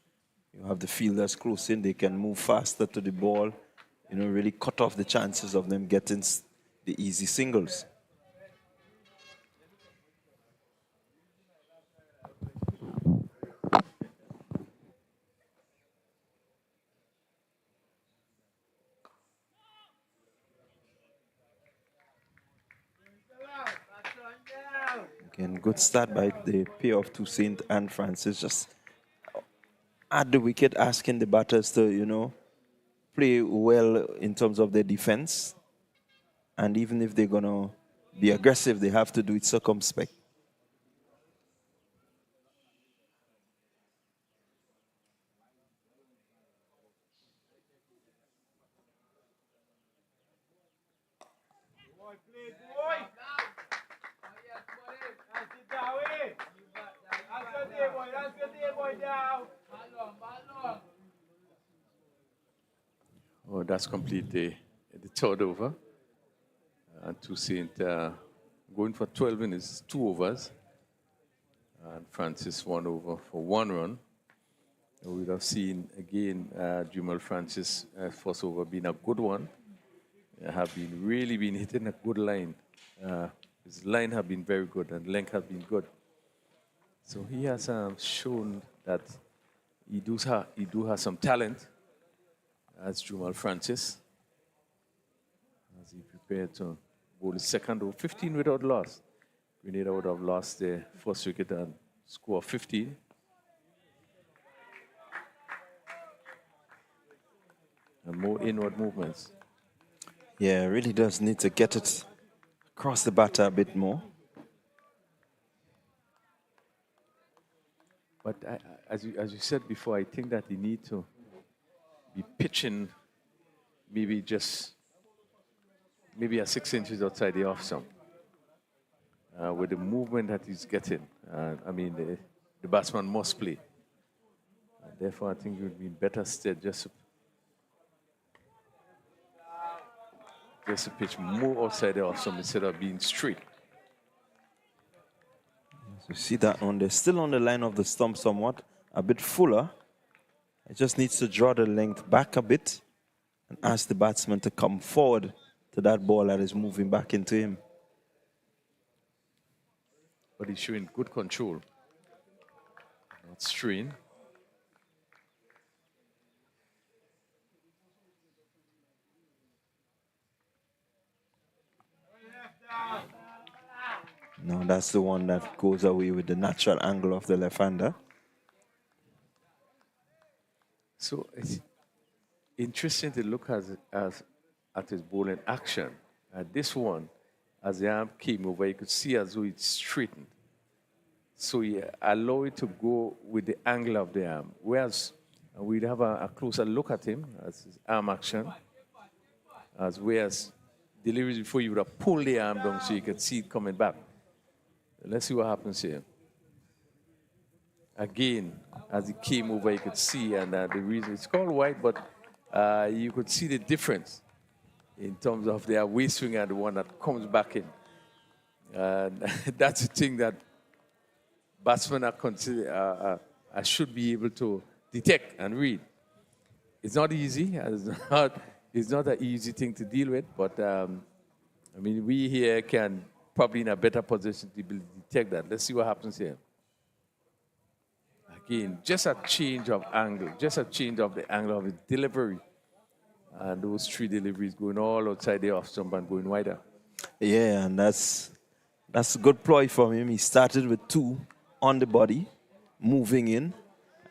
You have the fielders close in, they can move faster to the ball, really cut off the chances of them getting the easy singles. Again, good start by the pair of Toussaint and Francis. Just at the wicket, asking the batters to, play well in terms of their defense. And even if they're going to be aggressive, they have to do it circumspect. Oh, that's complete the third over. And Toussaint going for 12 innings, 2 overs. And Francis 1 over for 1 run. We would have seen again Jumal Francis' first over being a good one. Have really been hitting a good line. His line have been very good and length have been good. So he has shown that he do have some talent as Jumal Francis, as he prepared to bowl the second over, 15 without loss. Grenada would have lost their first wicket and score 15. And more inward movements. Yeah, really does need to get it across the batter a bit more. But as you said before, I think that he need to be pitching maybe a 6 inches outside the off stump. With the movement that he's getting, the batsman must play. Therefore, I think it would be better stead just to pitch more outside the off stump instead of being straight. So you see that one, they're still on the line of the stump somewhat, a bit fuller. It just needs to draw the length back a bit and ask the batsman to come forward to that ball that is moving back into him. But he's showing good control. Not strain. No, that's the one that goes away with the natural angle of the left-hander. So it's interesting to look at his bowling action. This one, as the arm came over, you could see as though it's straightened. So he allowed it to go with the angle of the arm. Whereas we'd have a closer look at him as his arm action, whereas deliveries before you would have pulled the arm down so you could see it coming back. Let's see what happens here. Again, as he came over, you could see, and the reason it's called white, but you could see the difference in terms of their waist swing and the one that comes back in. And that's the thing that batsmen should be able to detect and read. It's not easy. It's not an easy thing to deal with, but I mean, we here can probably in a better position to detect that. Let's see what happens here. Again, just a change of angle, just a change of the angle of his delivery. And those 3 deliveries going all outside the off stump and going wider. Yeah, and that's a good ploy from him. He started with 2 on the body, moving in,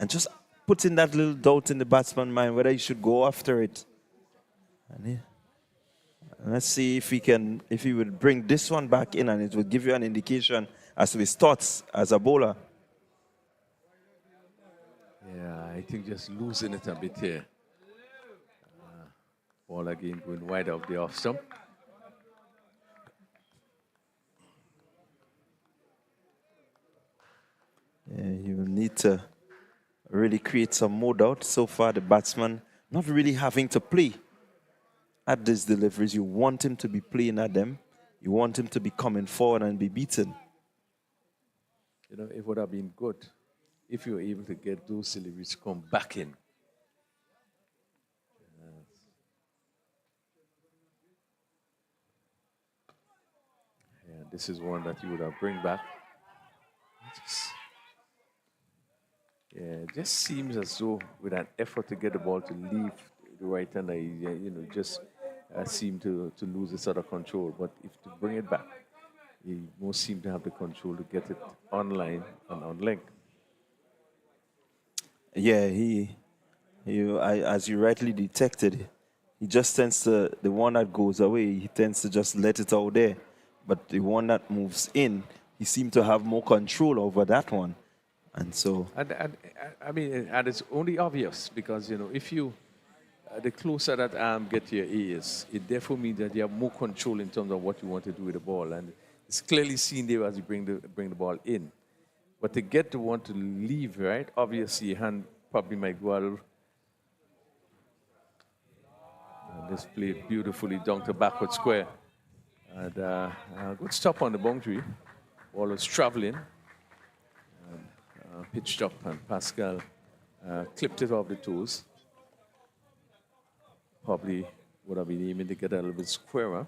and just putting that little doubt in the batsman's mind whether he should go after it. And let's see if he would bring this one back in, and it would give you an indication as to his thoughts as a bowler. Yeah, I think just losing it a bit here. Ball again going wide of the off stump. Yeah, you will need to really create some more doubt. So far, the batsman not really having to play at these deliveries. You want him to be playing at them. You want him to be coming forward and be beaten. You know, it would have been good if you were able to get those deliveries to come back in. Yeah, this is one that you would have bring back. It just seems as though with an effort to get the ball to leave the right hander, just seem to lose a sort of control. But if to bring it back, he most seem to have the control to get it on line and on length. Yeah, as you rightly detected, he just tends to, the one that goes away, he tends to just let it out there. But the one that moves in, he seemed to have more control over that one. And so... I mean, it's only obvious because, if you, the closer that arm get to your ears, it therefore means that you have more control in terms of what you want to do with the ball. And it's clearly seen there as you bring the ball in. But to get the one to leave, right, obviously your hand probably might go out. This played beautifully down to backward square. And good stop on the boundary. Ball was traveling. Pitched up, and Pascal clipped it off the toes. Probably would have been aiming to get a little bit squarer.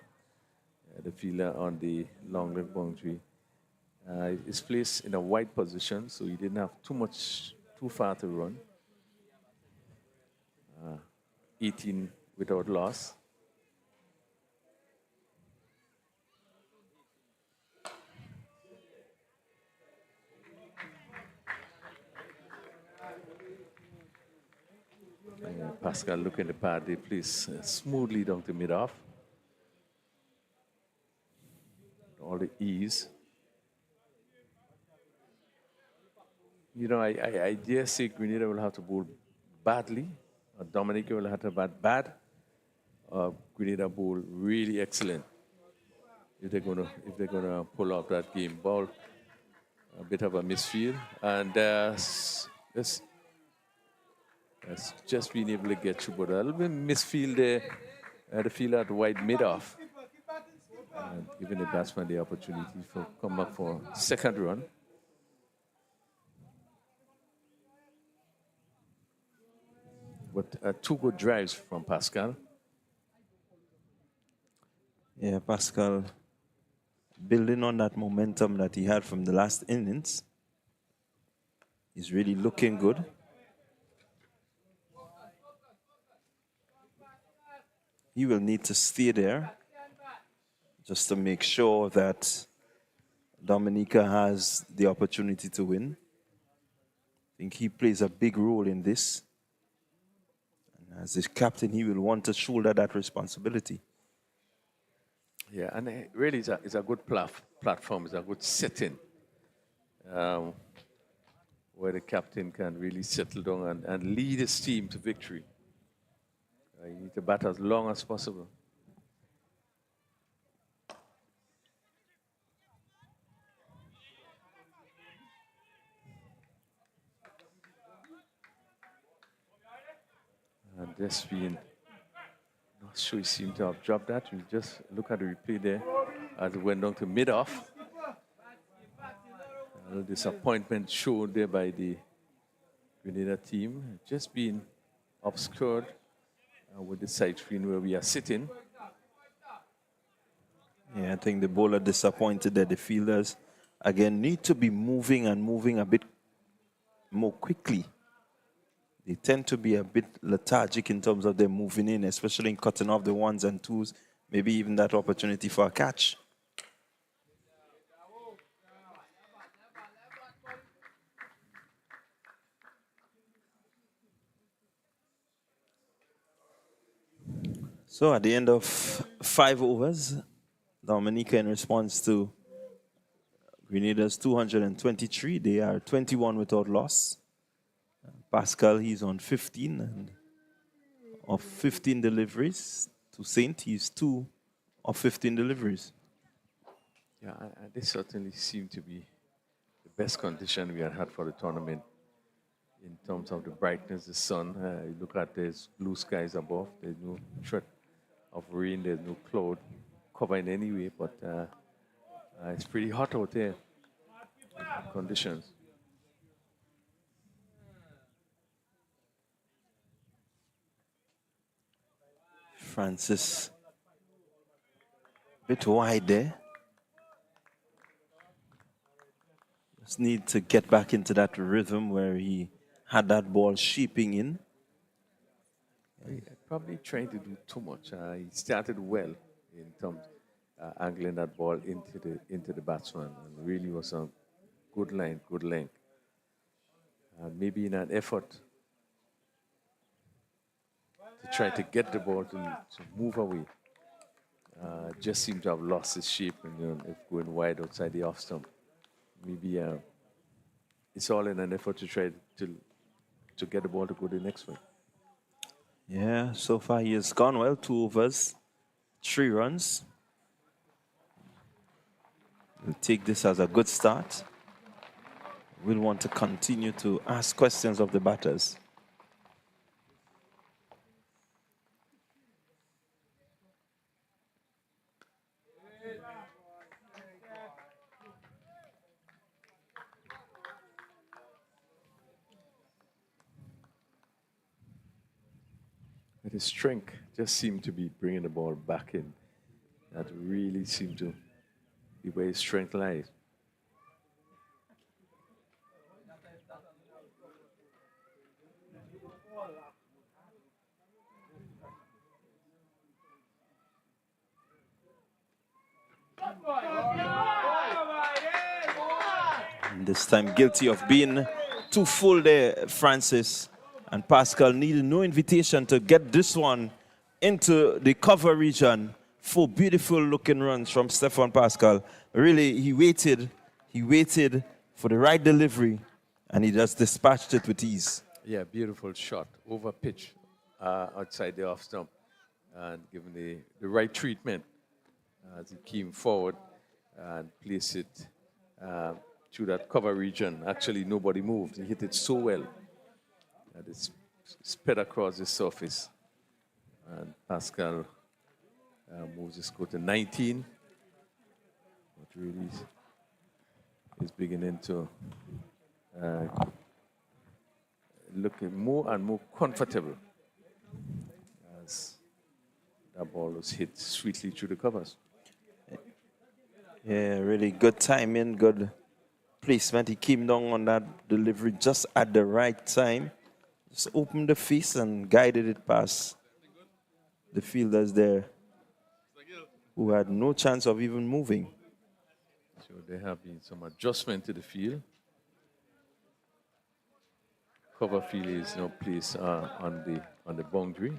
The fielder on the long left boundary is placed in a wide position, so he didn't have too far to run. 18 without loss. Pascal looking the pad, they place smoothly down to mid-off. All the ease. I dare say Grenada will have to bowl badly, or Dominica will have to bat bad, or Grenada bowl really excellent. If they're gonna pull off that game. Ball, a bit of a misfield, and this. Just being able to get through, but a little bit misfield there. The fielder at wide mid-off. Giving the batsman the opportunity to come back for second run. But 2 good drives from Pascal. Yeah, Pascal building on that momentum that he had from the last innings. He's really looking good. He will need to stay there just to make sure that Dominica has the opportunity to win. I think he plays a big role in this. And as his captain, he will want to shoulder that responsibility. Yeah, and really it's a good platform, it's a good setting where the captain can really settle down and lead his team to victory. You need to bat as long as possible. And this being, not sure he seemed to have dropped that. We just look at the replay there as it went down to mid-off. A little disappointment shown there by the Grenada team, just being obscured with the side screen where we are sitting. Yeah, I think the bowler disappointed that the fielders, again, need to be moving a bit more quickly. They tend to be a bit lethargic in terms of them moving in, especially in cutting off the ones and twos, maybe even that opportunity for a catch. So at the end of 5 overs, Dominica, in response to Grenada's 223, they are 21 without loss. Pascal, he's on 15, and of 15 deliveries. To Saint, he's 2 of 15 deliveries. Yeah, this certainly seemed to be the best condition we had for the tournament in terms of the brightness, the sun. You look at there's blue skies above, there's no threat of rain, there's no cloud cover in any way, but it's pretty hot out there, conditions. Francis, a bit wide there. Just need to get back into that rhythm where he had that ball shaping in. Probably trying to do too much. He started well in terms angling that ball into the batsman, and really was a good line, good length. Maybe in an effort to try to get the ball to move away, just seemed to have lost his shape and if going wide outside the off stump. Maybe it's all in an effort to try to get the ball to go the next way. Yeah, so far he has gone well. 2 overs, 3 runs. We'll take this as a good start. We'll want to continue to ask questions of the batters. But his strength just seemed to be bringing the ball back in. That really seemed to be where his strength lies. And this time guilty of being too full there, Francis. And Pascal needed no invitation to get this one into the cover region. 4 beautiful looking runs from Stefan Pascal. Really, he waited for the right delivery, and he just dispatched it with ease. Yeah, beautiful shot, over pitch, outside the off stump, and given the right treatment as he came forward and placed it through that cover region. Actually, nobody moved. He hit it so well. It sped across the surface, and Pascal moves his score to 19. But really is beginning to look more and more comfortable as that ball was hit sweetly through the covers. Yeah, really good timing, good placement. He came down on that delivery just at the right time. Just opened the face and guided it past the fielders there. who had no chance of even moving. So there have been some adjustment to the field. Cover field is now placed on the boundary.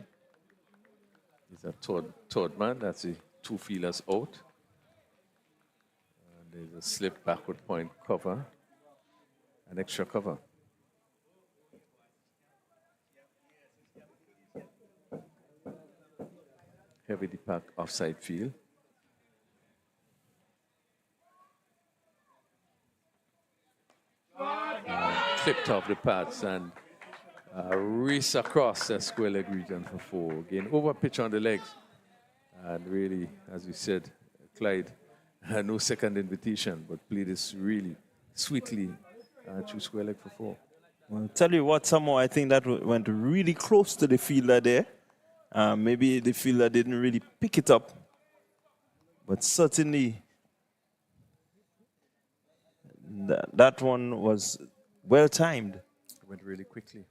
It's a third man. That's the 2 fielders out. And there's a slip backward point cover, an extra cover. Heavily packed offside field. Clipped off the pads and race across the square leg region for 4. Again, over pitch on the legs. And really, as we said, Clyde had no second invitation, but played this really sweetly through square leg for 4. Well, I'll tell you what, somehow I think that went really close to the fielder there. Maybe the fielder didn't really pick it up, but certainly that one was well timed. It went really quickly.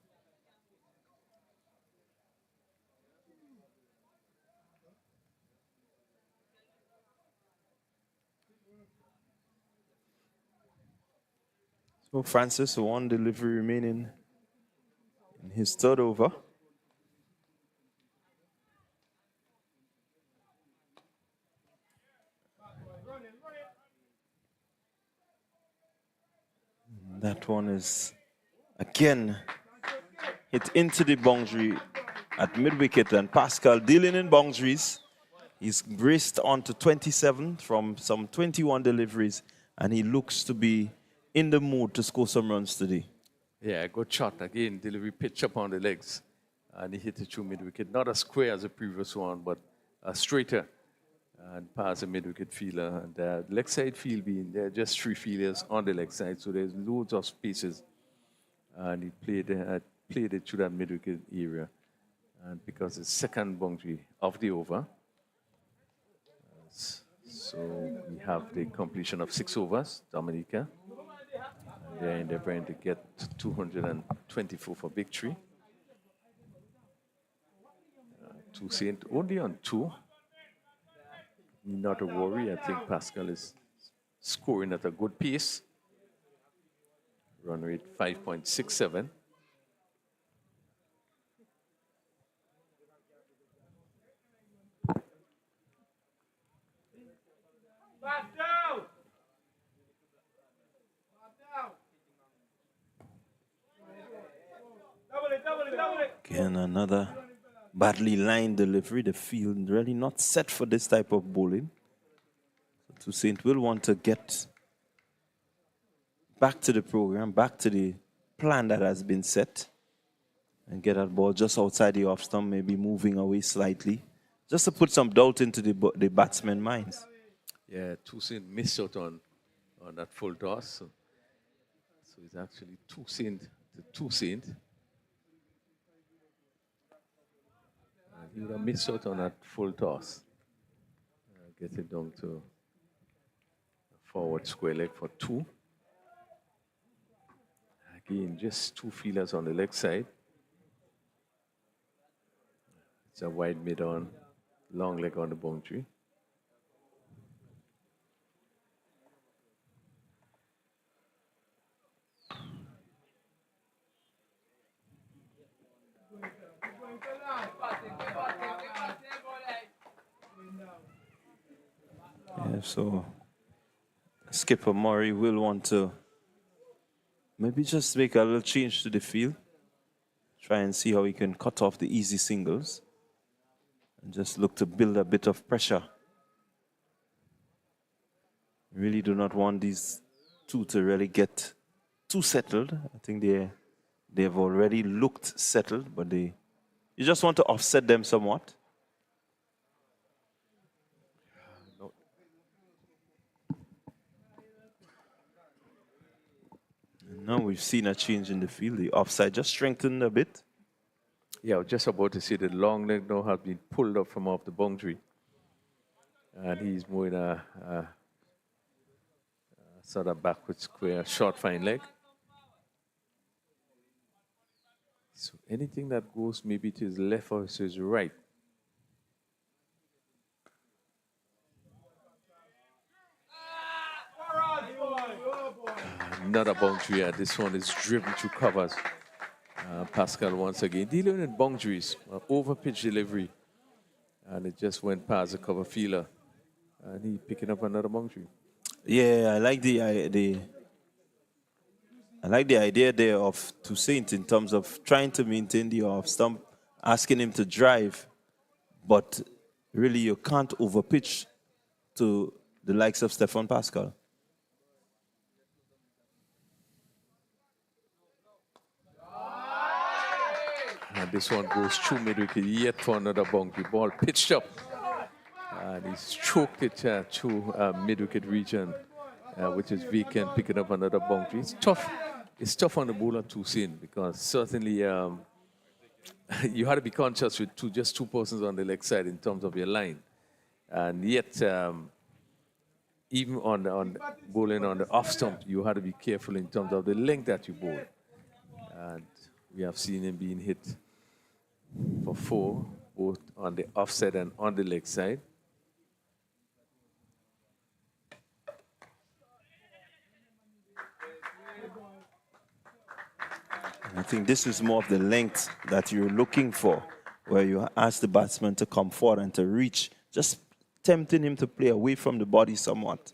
So Francis, 1 delivery remaining in his third over. That one is, again, hit into the boundary at mid-wicket, and Pascal dealing in boundaries. He's raced on to 27 from some 21 deliveries, and he looks to be in the mood to score some runs today. Yeah, good shot again. Delivery pitch up on the legs, and he hit it through mid-wicket. Not as square as the previous one, but straighter. And past the mid-wicket fielder. And the leg side field being there, just 3 fielders on the leg side, so there's loads of spaces. And he played it through that mid-wicket area. And because it's second boundary of the over, so we have the completion of 6 overs, Dominica. And they're endeavoring to get 224 for victory. Toussaint only on 2. Not a worry. I think Pascal is scoring at a good pace. Run rate 5.67. Again, another badly lined delivery. The field really not set for this type of bowling. So Toussaint will want to get back to the program, back to the plan that has been set, and get that ball just outside the off stump, maybe moving away slightly, just to put some doubt into the batsmen's minds. Yeah, Toussaint missed out on that full toss. So it's actually Toussaint. He would have missed out on that full toss. Get it down to forward square leg for 2. Again, just 2 fielders on the leg side. It's a wide mid-on, long leg on the boundary. Yeah, so Skipper Murray will want to maybe just make a little change to the field. Try and see how he can cut off the easy singles. And just look to build a bit of pressure. Really do not want these 2 to really get too settled. I think they've already looked settled, but you just want to offset them somewhat. Now we've seen a change in the field. The offside just strengthened a bit. Yeah, I was just about to say the long leg now has been pulled up from off the boundary. And he's more in a sort of backward square, short fine leg. So anything that goes maybe to his left or to his right. another boundary, and this one is driven through covers. Pascal once again dealing with boundaries, over pitch delivery, and it just went past the cover fielder, and he picking up another boundary. Yeah, I like the idea there of Toussaint in terms of trying to maintain the off stump, asking him to drive, but really you can't overpitch to the likes of Stefan Pascal. And this one goes through mid-wicket yet for another boundary. Ball pitched up, and he stroked it through mid-wicket region, which is vacant, picking up another boundary. It's tough. It's tough on the bowler Toussaint because certainly you had to be conscious with just two persons on the leg side in terms of your line, and yet even on bowling on the off stump, you had to be careful in terms of the length that you bowl. And we have seen him being hit for 4, both on the offside and on the leg side. I think this is more of the length that you're looking for, where you ask the batsman to come forward and to reach, just tempting him to play away from the body somewhat.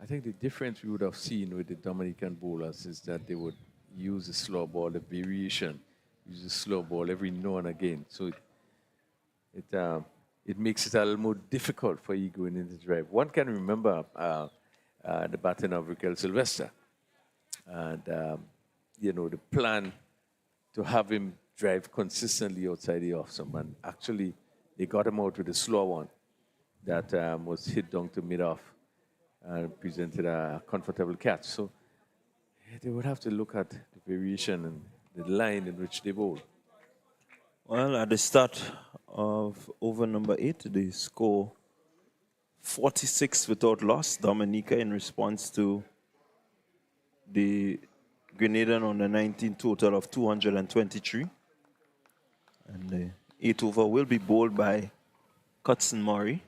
I think the difference we would have seen with the Dominican bowlers is that they would use the slow ball, the variation, use the slow ball every now and again. So it makes it a little more difficult for you going into the drive. One can remember the batting of Raquel Sylvester. And, the plan to have him drive consistently outside the off stump. And actually, they got him out with a slow one that was hit down to mid-off and presented a comfortable catch. So they would have to look at the variation and the line in which they bowl. Well, at the start of over number 8, they score 46 without loss. Dominica in response to the Grenada on the 19 total of 223. And the 8th over will be bowled by Cutson Murray.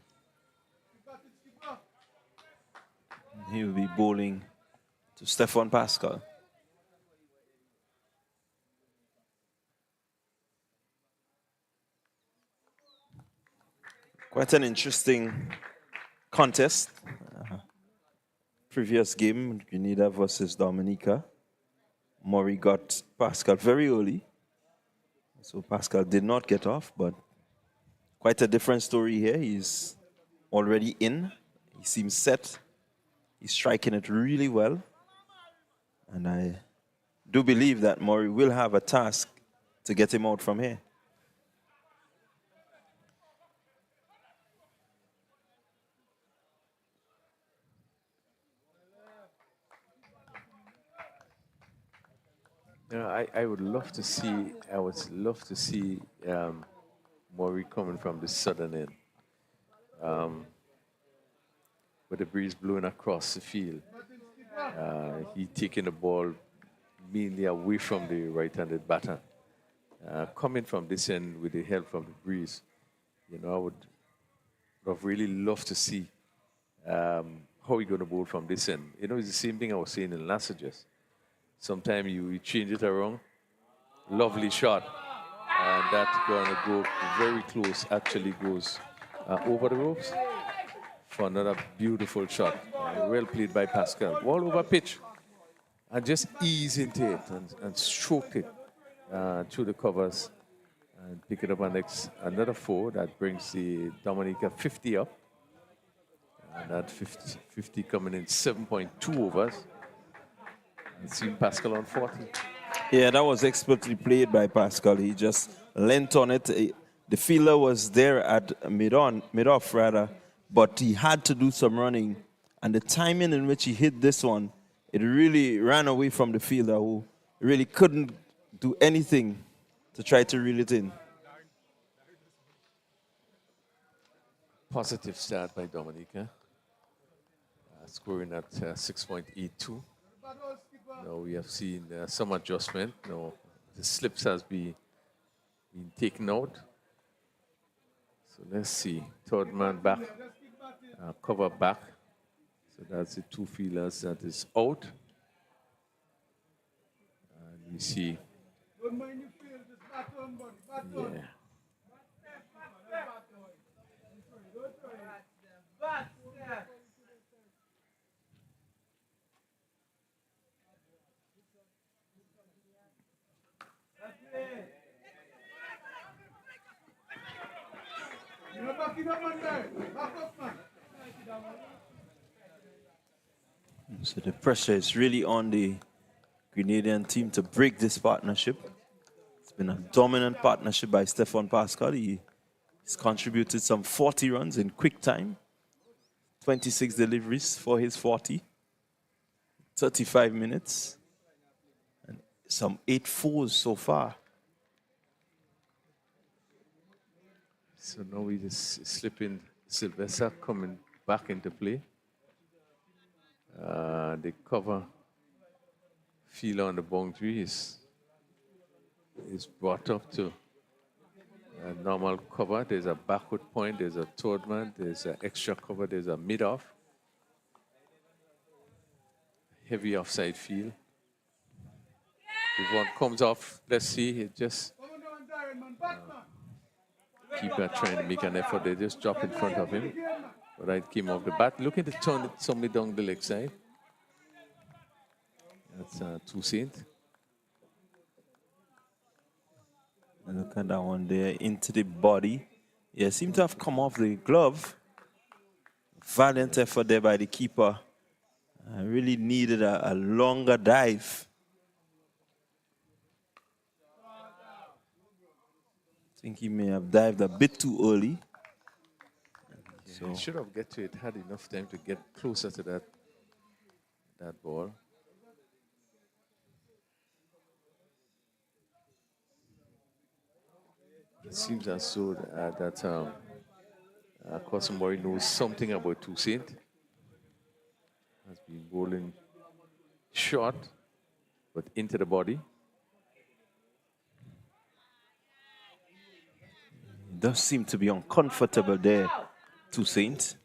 He will be bowling to Stefan Pascal. Quite an interesting contest. Previous game, Grenada versus Dominica. Murray got Pascal very early. So Pascal did not get off, but quite a different story here. He's already in. He seems set. He's striking it really well. And I do believe that Murray will have a task to get him out from here. I would love to see. Murray coming from the southern end, with the breeze blowing across the field. He taking the ball mainly away from the right-handed batter. Coming from this end with the help from the breeze, I would have really loved to see how he's going to bowl from this end. It's the same thing I was saying in last suggest. Sometimes you change it around. Lovely shot. And that's going to go very close. Actually goes over the ropes for another beautiful shot. Well played by Pascal. Ball over pitch. And just ease into it and stroke it through the covers. And pick it up another 4. That brings the Dominica 50 up. And that 50 coming in 7.2 overs. And see Pascal on 40. Yeah, that was expertly played by Pascal. He just leant on it. The fielder was there at mid-off rather, but he had to do some running. And the timing in which he hit this one, it really ran away from the fielder who really couldn't do anything to try to reel it in. Positive start by Dominica. Scoring at 6.82. Now we have seen some adjustment. Now the slips has been taken out. So let's see. Third man back, cover back. So that's the 2 fielders that is out. You see. Yeah. So the pressure is really on the Grenadian team to break this partnership. It's been a dominant partnership by Stefan Pascal. He's contributed some 40 runs in quick time, 26 deliveries for his 40, 35 minutes, and some 8 fours so far. So now we just slip in Sylvester coming back into play. The cover feel on the boundary is brought up to a normal cover. There's a backward point, there's a third man, there's an extra cover, there's a mid-off. Heavy offside field. If one comes off, let's see, it just keeper trying to make an effort. They just drop in front of him. But it came off the bat. Looking to turn somebody down the leg side. That's Toussaint. And look at that one there, into the body. Yeah, seemed to have come off the glove. Valiant effort there by the keeper. Really needed a longer dive. I think he may have dived a bit too early. So he should have get to it, had enough time to get closer to that ball. It seems as though that Kosamori knows something about Toussaint. Has been bowling short, but into the body. Does seem to be uncomfortable there, Toussaint.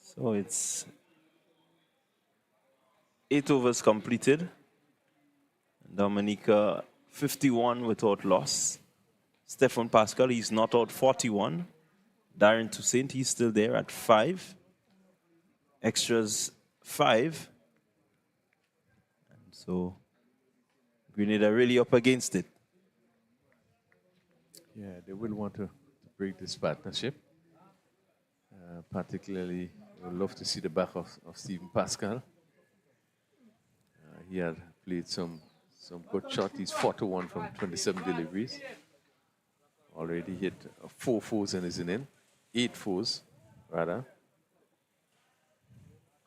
So it's 8 overs completed. Dominica 51 without loss. Stefan Pascal, he's not out 41. Darren Toussaint, he's still there at 5. Extras 5. And so Grenada really up against it. Yeah, they will want to break this partnership. Particularly, I would love to see the back of Stephen Pascal. He had played some good shot. He's 4-1 from 27 deliveries. Already hit 4 fours in his inning. 8 fours, rather.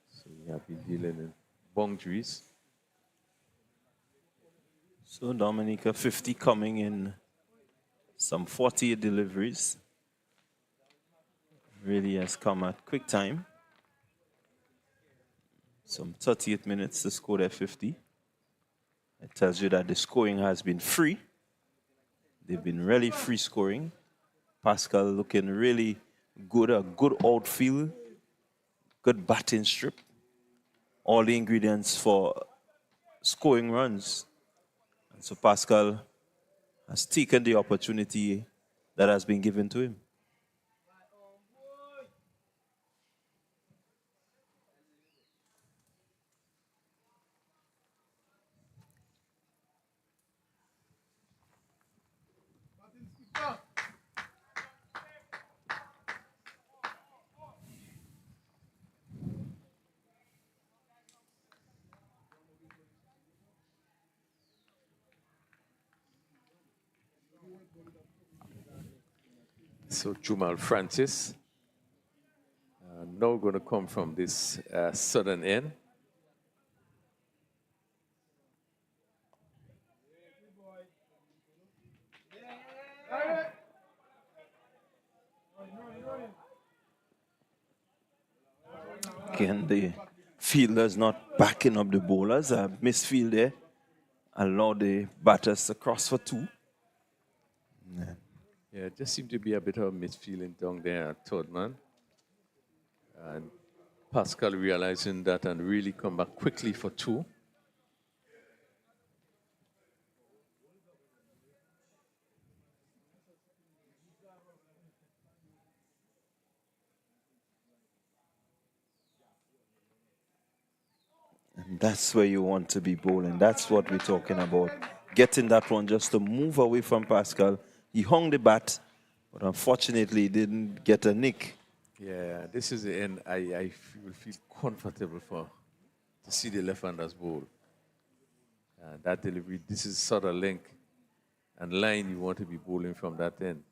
So we have been dealing in boundaries. So Dominica 50 coming in some 48 deliveries. Really has come at quick time. Some 38 minutes to score that 50. It tells you that the scoring has been free. They've been really free scoring. Pascal looking really good, a good outfield, good batting strip. All the ingredients for scoring runs. And so Pascal has taken the opportunity that has been given to him. So Jumal Francis, now going to come from this southern end. Again, the fielders not backing up the bowlers. A misfield there. Allow the batters to cross for 2. Yeah. Yeah, it just seemed to be a bit of a misfeeling down there at third man. And Pascal realizing that and really come back quickly for two. And that's where you want to be bowling. That's what we're talking about. Getting that one just to move away from Pascal. He hung the bat, but unfortunately didn't get a nick. Yeah, this is the end. I will feel comfortable to see the left-handers bowl. That delivery, this is sort of length and line you want to be bowling from that end.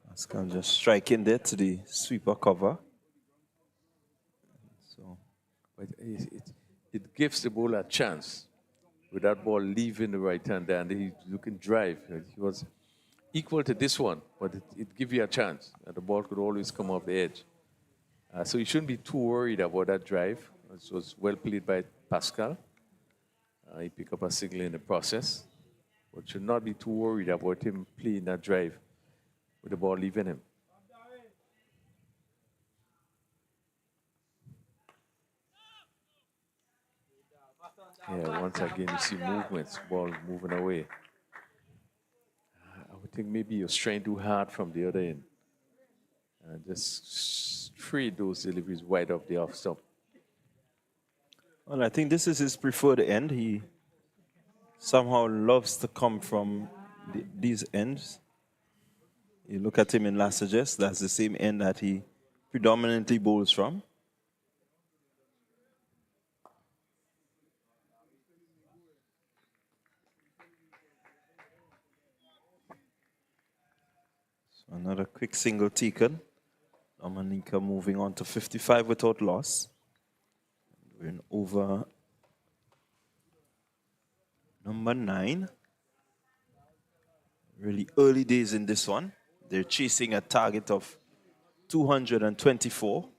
Pascal just striking there to the sweeper cover. So, But it gives the bowler a chance with that ball leaving the right hand there, and you can drive. He was equal to this one, but it gives you a chance. And the ball could always come off the edge. So you shouldn't be too worried about that drive. It was well played by Pascal. He picked up a single in the process, but should not be too worried about him playing that drive with the ball leaving him. Yeah, once again you see movements, ball moving away. I would think maybe you're trying too hard from the other end. And just trade those deliveries wide off the off stop. well, I think this is his preferred end. He somehow loves to come from these ends. You look at him in Las Vegas, that's the same end that he predominantly bowls from. So another quick single taken. Dominica moving on to 55 without loss. We're in over number 9. Really early days in this one. They're chasing a target of 224.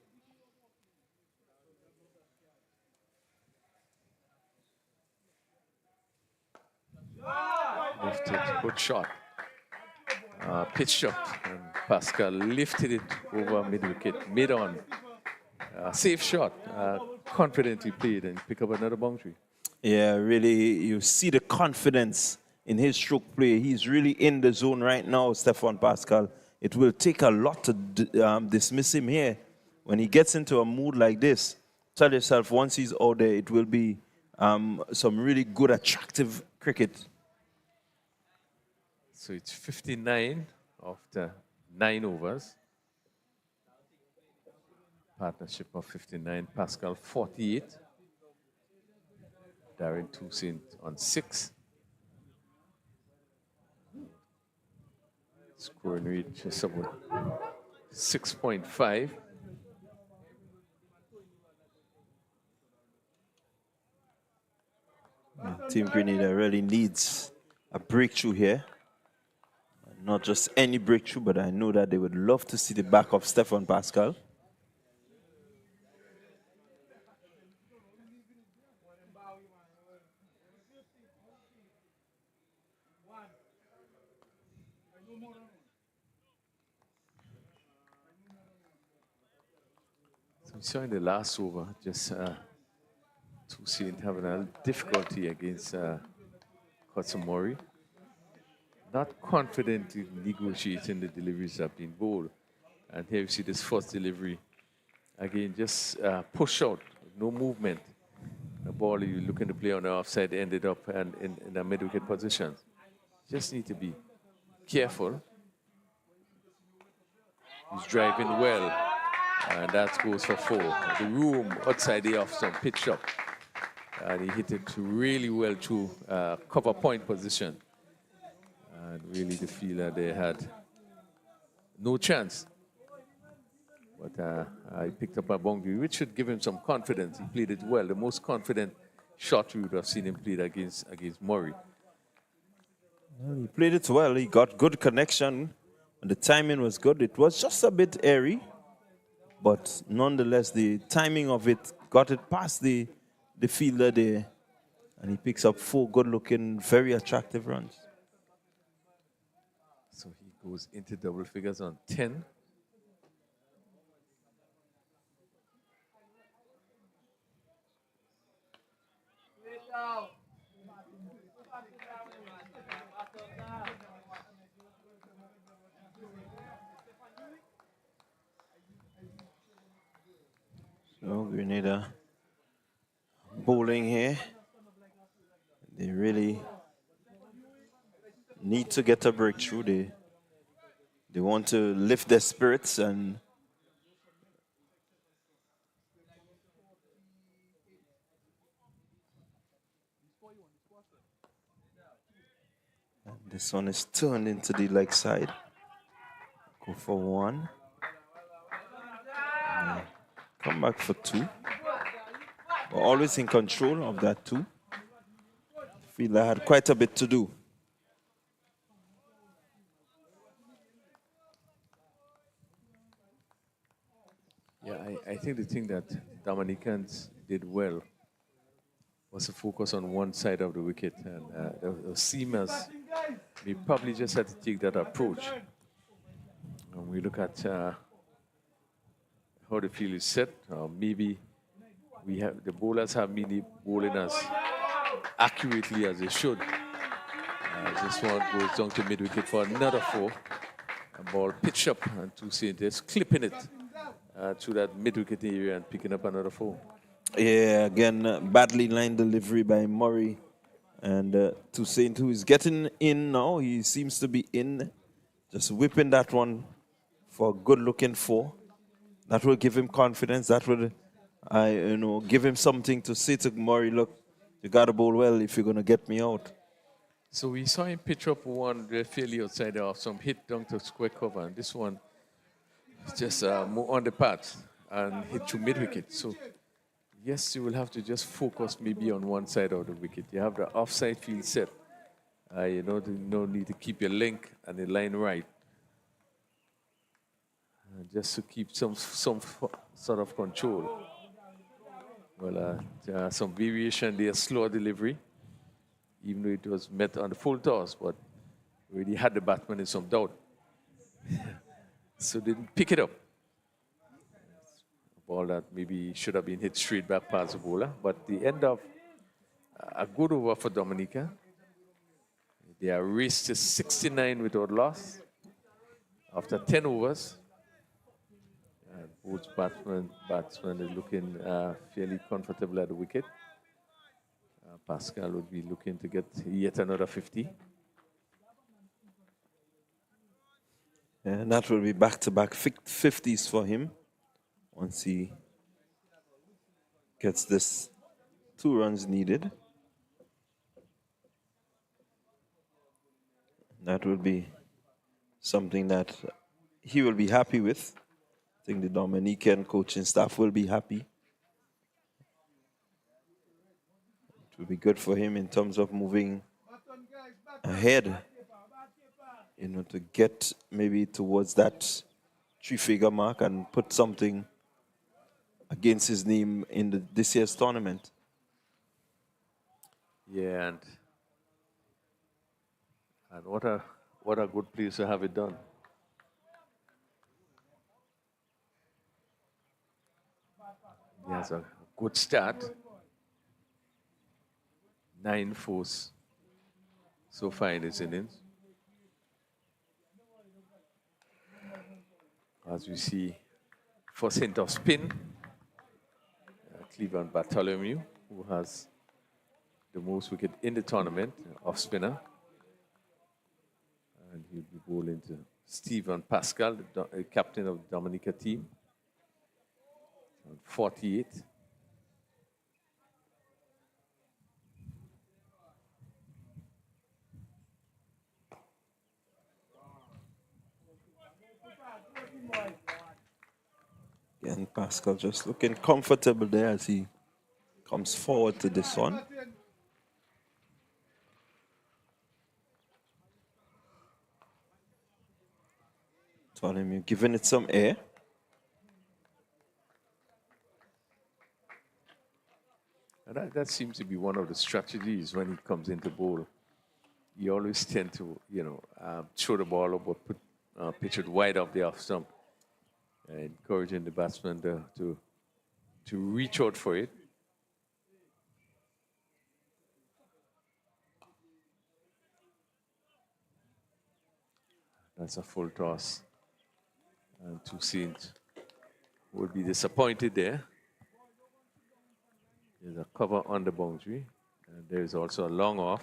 Lifted, good shot. Pitched up, and Pascal lifted it over mid-wicket, mid-on. Safe shot, confidently played and pick up another boundary. Yeah, really, you see the confidence in his stroke play. He's really in the zone right now, Stefan Pascal. It will take a lot to dismiss him here. When he gets into a mood like this, tell yourself once he's out there, it will be some really good, attractive cricket. So it's 59 after 9 overs. Partnership of 59, Pascal 48. Darren Toussaint on 6. Scoring rate just about 6.5. Team Grenada really needs a breakthrough here. Not just any breakthrough, but I know that they would love to see the back of Stefan Pascal. So we saw in the last over, just Toussaint having a difficulty against Kotsumori. Not confidently negotiating the deliveries that have been bowled. And here you see this first delivery. Again, just push out, no movement. The ball you're looking to play on the offside ended up in a mid-wicket position. Just need to be careful. He's driving well, and that goes for 4. The room outside the off-stump pitched up. And he hit it really well through cover point position. And really the fielder they had no chance. But I picked up a boundary, which should give him some confidence. He played it well. The most confident shot we would have seen him played against Murray. Well, he played it well. He got good connection. And the timing was good. It was just a bit airy. but nonetheless, the timing of it got it past the fielder there, and he picks up 4 good-looking, very attractive runs. So he goes into double figures on 10. So Grenada bowling here. They really need to get a breakthrough. They want to lift their spirits and this one is turned into the leg side. Go for 1. Come back for 2. We're always in control of that 2. Feel I had quite a bit to do. Yeah, I think the thing that Dominicans did well was to focus on one side of the wicket, and the seamers, we probably just had to take that approach. When we look at how the field is set, maybe the bowlers have been bowling as accurately as they should. This one goes down to mid-wicket for another 4. A ball pitched up and Toussaint just clipping it to that mid-wicket area and picking up another 4. Yeah, again, badly line delivery by Murray. And Toussaint, who is getting in now, he seems to be in. Just whipping that one for a good-looking 4. That will give him confidence. That will, give him something to say to Murray, look, you got to bowl well if you're going to get me out. So we saw him pitch up one fairly outside off, some hit down to square cover, and this one just more on the path and hit to mid-wicket. So yes, you will have to just focus maybe on one side of the wicket. You have the offside field set. No need to keep your link and the line right. Just to keep some sort of control. Well, there are some variation there, slower delivery, even though it was met on the full toss, but already had the batsman in some doubt. So didn't pick it up. A ball that maybe should have been hit straight back past the bowler, but the end of a good over for Dominica. They are raced to 69 without loss after 10 overs. Both batsmen is looking fairly comfortable at the wicket. Pascal would be looking to get yet another 50. And that will be back-to-back 50s for him once he gets this 2 runs needed. That will be something that he will be happy with. I think the Dominican coaching staff will be happy. It will be good for him in terms of moving ahead, to get maybe towards that 3-figure mark and put something against his name in this year's tournament. Yeah, and what a good place to have it done. He has a good start. 9 fours so far in his innings. As we see, first hint of spin, Cleveland Bartholomew, who has the most wicket in the tournament, off spinner. And he'll be bowling to Stephen Pascal, the captain of the Dominica team. 48. And Pascal just looking comfortable there as he comes forward to this one. Bartholomew giving it some air. And that seems to be one of the strategies when he comes into bowl. You always tend to, throw the ball up or pitch it wide off the off stump, encouraging the batsman to reach out for it. That's a full toss. And two scenes will be disappointed there. There's a cover on the boundary. And there's also a long off.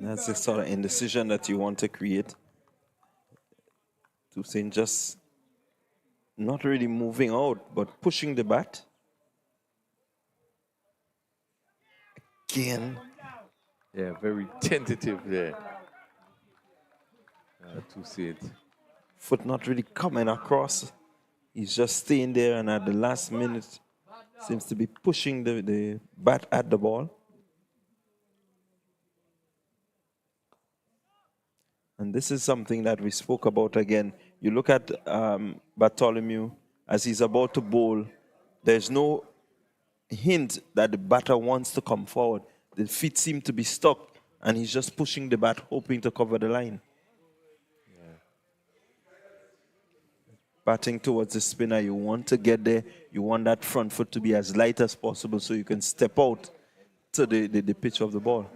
That's the sort of indecision that you want to create. Toussaint just not really moving out, but pushing the bat. Again. Yeah, very tentative there. Toussaint. Foot not really coming across. He's just staying there, and at the last minute seems to be pushing the bat at the ball. And this is something that we spoke about again. You look at Bartholomew as he's about to bowl. There's no hint that the batter wants to come forward. The feet seem to be stuck, and he's just pushing the bat, hoping to cover the line. Yeah. Batting towards the spinner, you want to get there. You want that front foot to be as light as possible so you can step out to the pitch of the ball.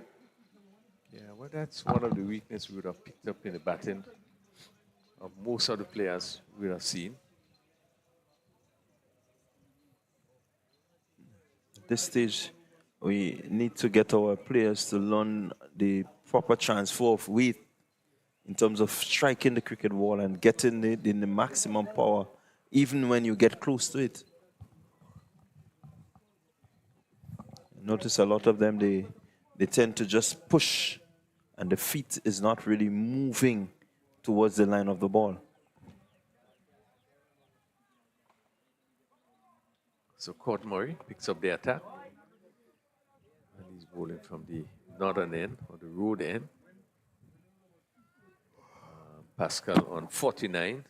Yeah, well, that's one of the weaknesses we would have picked up in the batting of most of the players we have seen. At this stage, we need to get our players to learn the proper transfer of weight in terms of striking the cricket ball and getting it in the maximum power, even when you get close to it. Notice a lot of them, they tend to just push, and the feet is not really moving towards the line of the ball. So Court Murray picks up the attack. And he's bowling from the northern end, or the road end. Pascal on 49.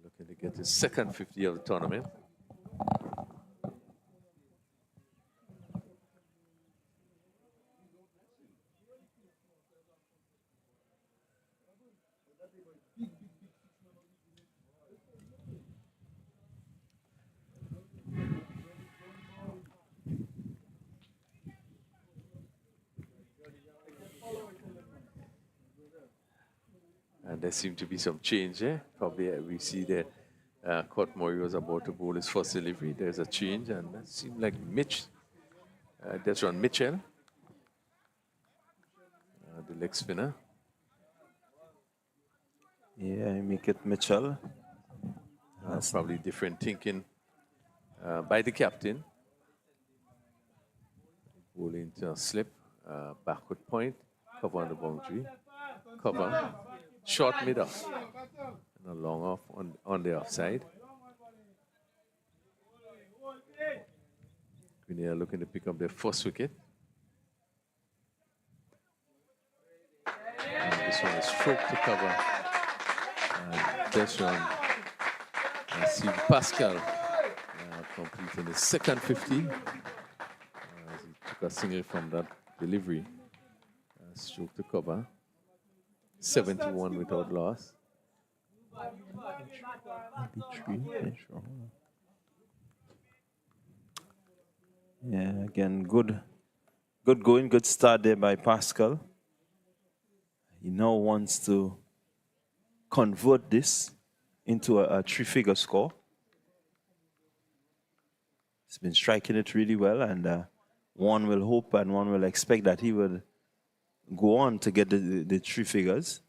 Looking to get his second 50 of the tournament. And there seemed to be some change there. Probably we see that Court Murray was about to bowl his first delivery. There's a change, and that seemed like Mitch. That's on Mitchell, the leg spinner. Yeah, I make it Mitchell. Probably different thinking by the captain. Bowling to a slip, backward point, cover on the boundary, cover. Short mid-off and a long off on the offside. Grenada looking to pick up their first wicket. And this one is stroke to cover. And this one, Steve Pascal completing his second 50. As he took a single from that delivery. Stroke to cover. 71 without loss. Yeah, again, good going, good start there by Pascal. He now wants to convert this into a three-figure score. He's been striking it really well, and one will hope and one will expect that he will go on to get the three figures.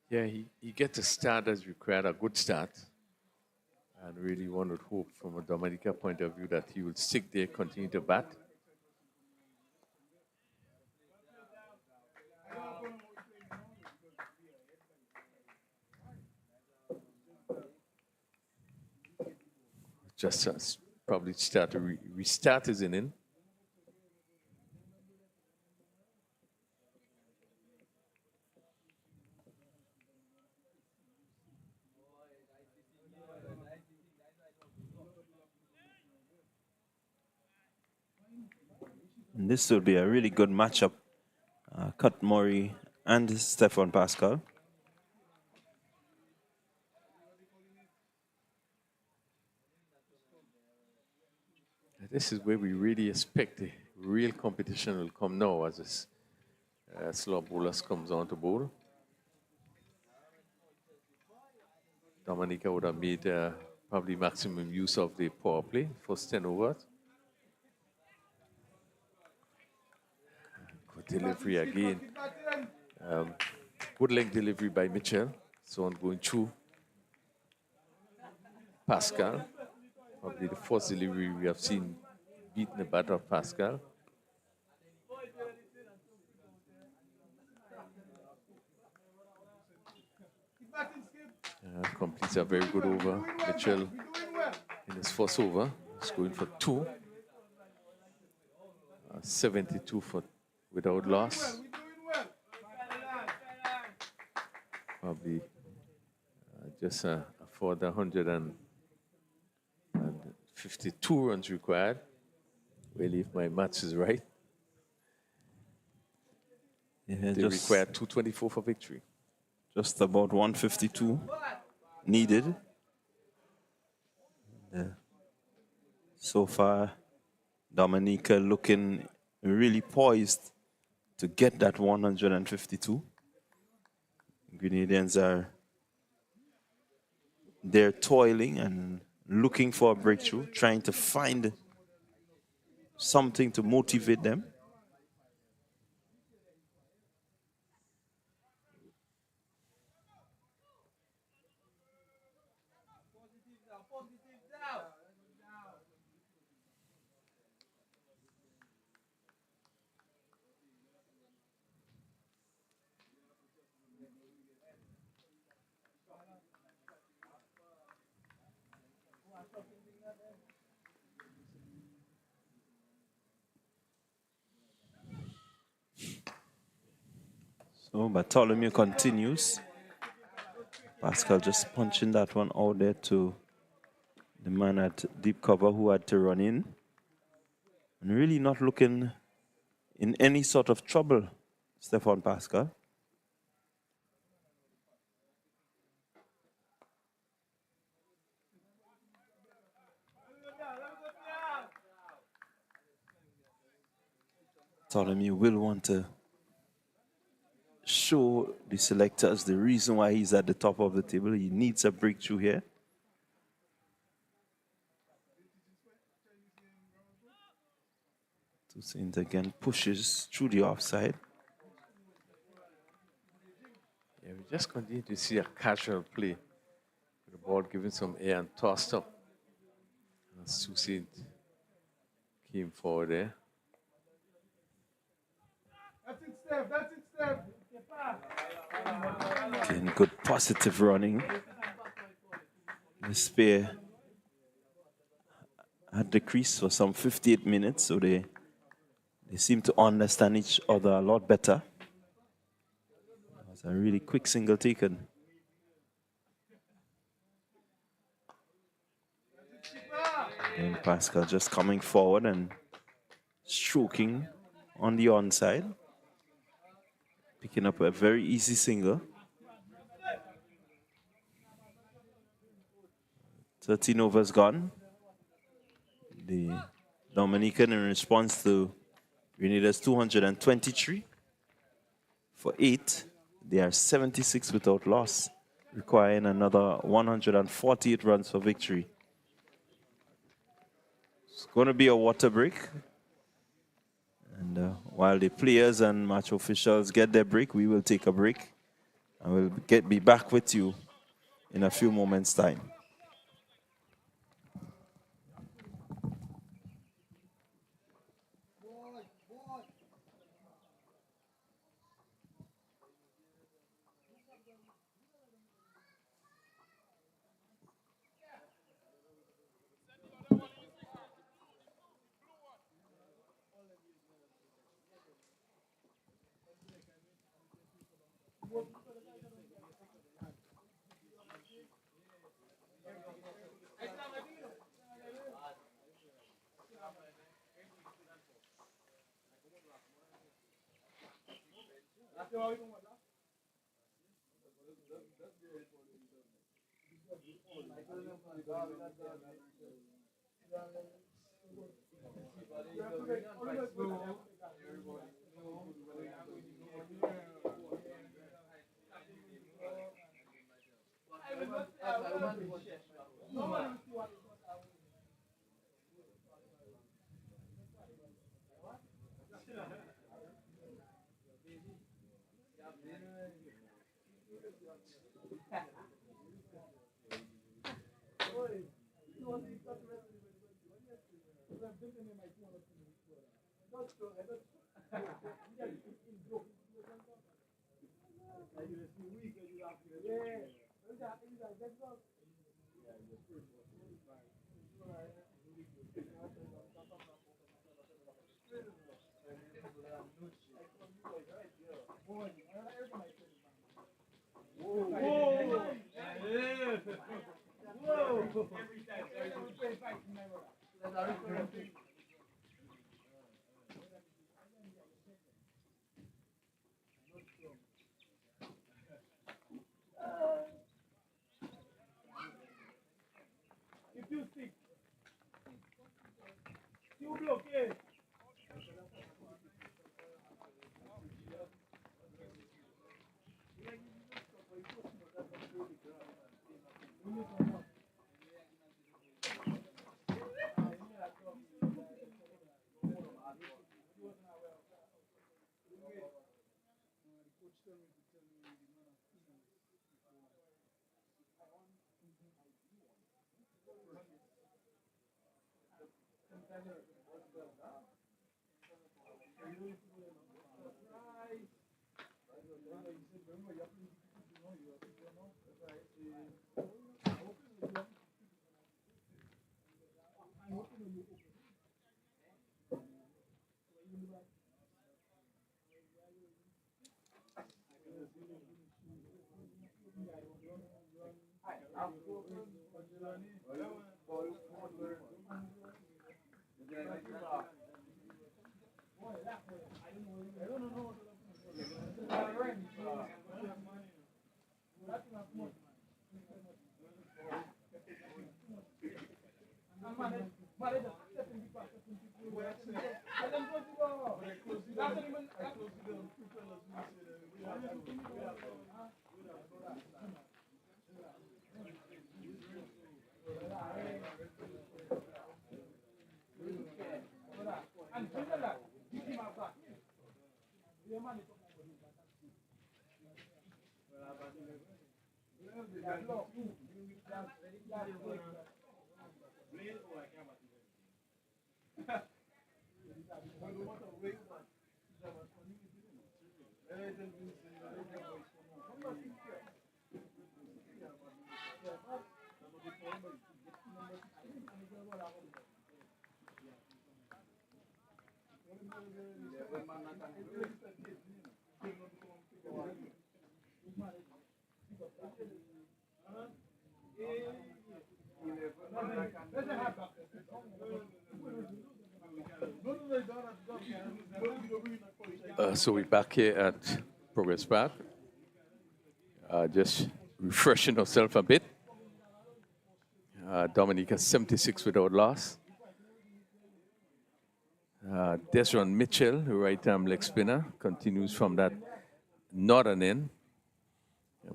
Yeah, he gets a start as required, a good start. And really one would hope from a Dominica point of view that he will stick there, continue to bat. Just probably start to restart his inning. And this will be a really good matchup. Cut Murray and Stefan Pascal. This is where we really expect the real competition will come now as this slot bowlers comes on to bowl. Dominica would have made probably maximum use of the power play, first 10 overs. Good delivery again. Good length delivery by Mitchell. So on going through Pascal. Probably the first delivery we have seen beating the batter of Pascal. Completes a very good over. Mitchell in his first over is going for 2. 72 for without loss. Probably just for the 152 runs required. Well, if my maths is right. Yeah, they require 224 for victory. Just about 152 needed. So far, Dominica looking really poised to get that 152. Grenadians are they're toiling and looking for a breakthrough, trying to find something to motivate them. So Bartholomew continues. Pascal just punching that one out there to the man at deep cover who had to run in. And really not looking in any sort of trouble, Stefan Pascal. Bartholomew will want to show the selectors the reason why he's at the top of the table. He needs a breakthrough here. Toussaint again pushes through the offside. Yeah, we just continue to see a casual play. The ball given some air and tossed up. As Toussaint came forward there. That's it, Steph. That's it, Steph. Again, good positive running. The Spear had the crease for some 58 minutes, so they seem to understand each other a lot better. It was a really quick single taken. And Pascal just coming forward and stroking on the onside. Picking up a very easy single. 13 overs gone. The Dominican in response to Grenada's 223 for 8. They are 76 without loss, requiring another 148 runs for victory. It's going to be a water break. And while the players and match officials get their break, we will take a break. And we'll be back with you in a few moments' time. So we're back here at Progress Park, just refreshing ourselves a bit. Dominica 76 without loss. Desron Mitchell, the right arm leg spinner, continues from that northern end.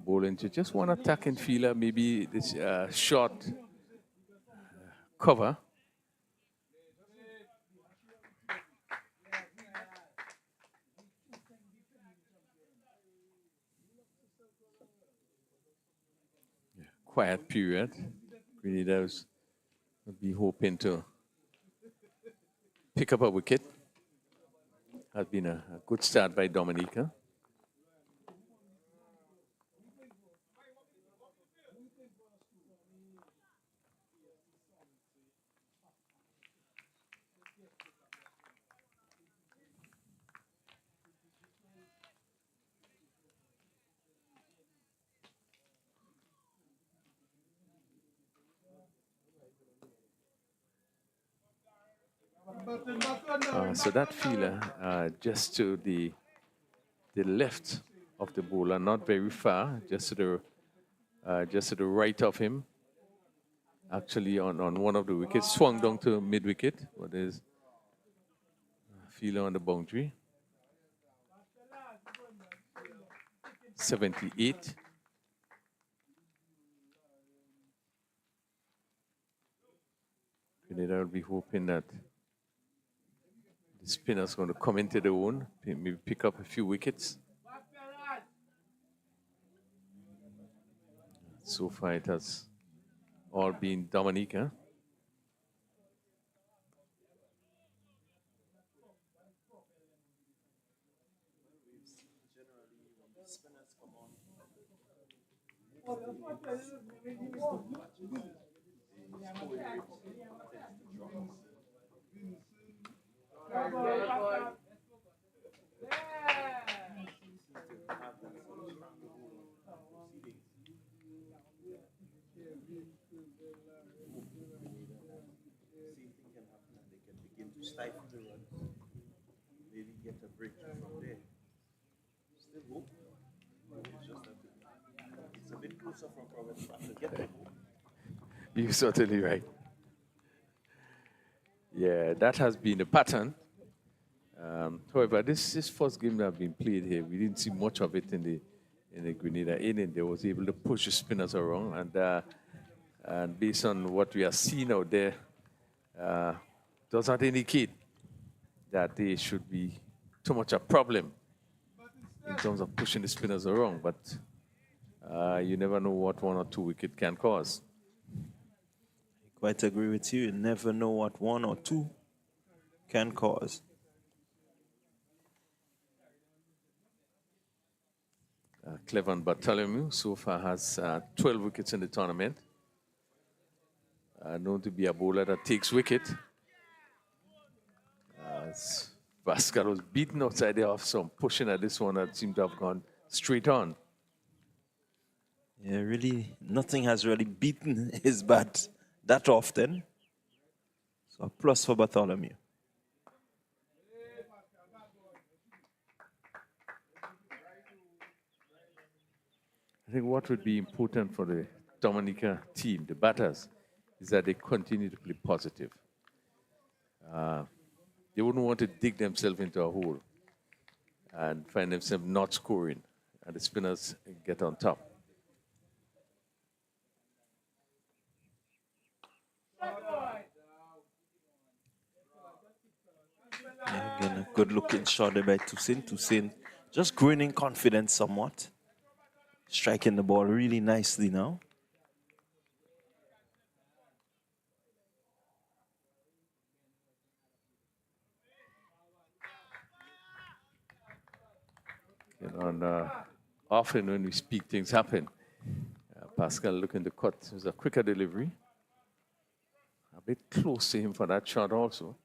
Bollinger just one attacking feeler, maybe this short cover. Quiet period. Grenada would be hoping to pick up a wicket. Has been a good start by Dominica. So that fielder just to the left of the bowler, not very far, just to the right of him. Actually, on one of the wickets, swung down to mid wicket, but there's a fielder on the boundary. 78. Grenada will be hoping that the spinner's going to come into the own, maybe pick up a few wickets. So far, it has all been Dominica. Stifle the runs, maybe get a breakthrough from there. Still hope. It's a bit closer from Province to get there. You're certainly right. Yeah, that has been the pattern. However, this first game that have been played here, we didn't see much of it in the Grenada inning. They was able to push the spinners around, and based on what we are seeing out there, does not indicate that they should be too much a problem in terms of pushing the spinners around. But you never know what 1 or 2 wickets can cause. Quite agree with you. You never know what 1 or 2 can cause. Clevan Bartholomew so far has 12 wickets in the tournament. Known to be a bowler that takes wicket. Pascal was beaten outside there off some pushing at this one that seemed to have gone straight on. Yeah, really, nothing has really beaten his bat that often. So a plus for Bartholomew. I think what would be important for the Dominica team, the batters, is that they continue to play positive. They wouldn't want to dig themselves into a hole and find themselves not scoring, and the spinners get on top. Yeah, again, a good looking shot there by Toussaint. Toussaint just growing in confidence somewhat. Striking the ball really nicely now. Often when we speak, things happen. Pascal looking to cut. It was a quicker delivery. A bit close to him for that shot also.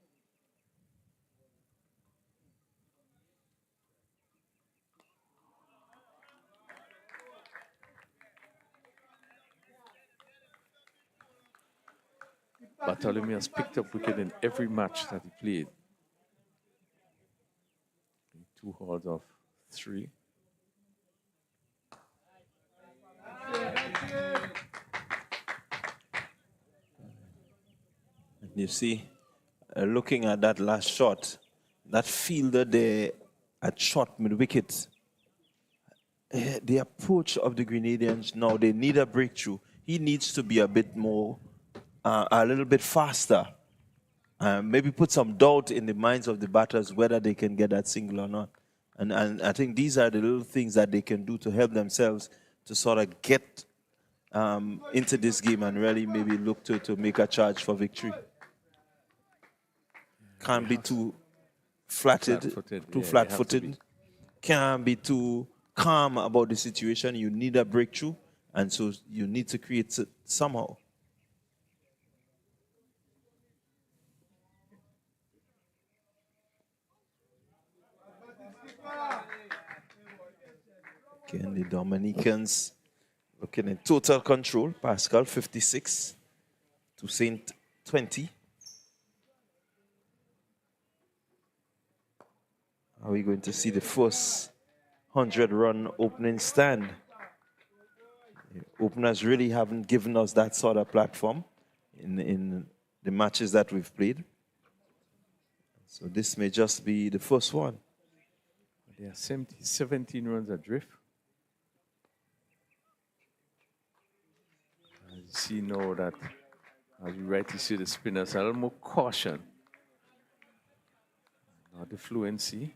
Bartholomew has picked up wicket in every match that he played. 2 hauls of 3. You see, looking at that last shot, that fielder there at short mid-wicket, the approach of the Grenadians now, they need a breakthrough. He needs to be a bit more, a little bit faster. Maybe put some doubt in the minds of the batters whether they can get that single or not. And I think these are the little things that they can do to help themselves to sort of get into this game and really maybe look to make a charge for victory. Can't be too flat-footed. Can't be too calm about the situation. You need a breakthrough, and so you need to create it somehow. Again, the Dominicans looking in total control. Pascal 56, Toussaint 20. Are we going to see the first 100-run opening stand? The openers really haven't given us that sort of platform in the matches that we've played. So this may just be the first one. They are 17 runs adrift. As you see now that, as you rightly see, the spinners a little more caution. Not the fluency.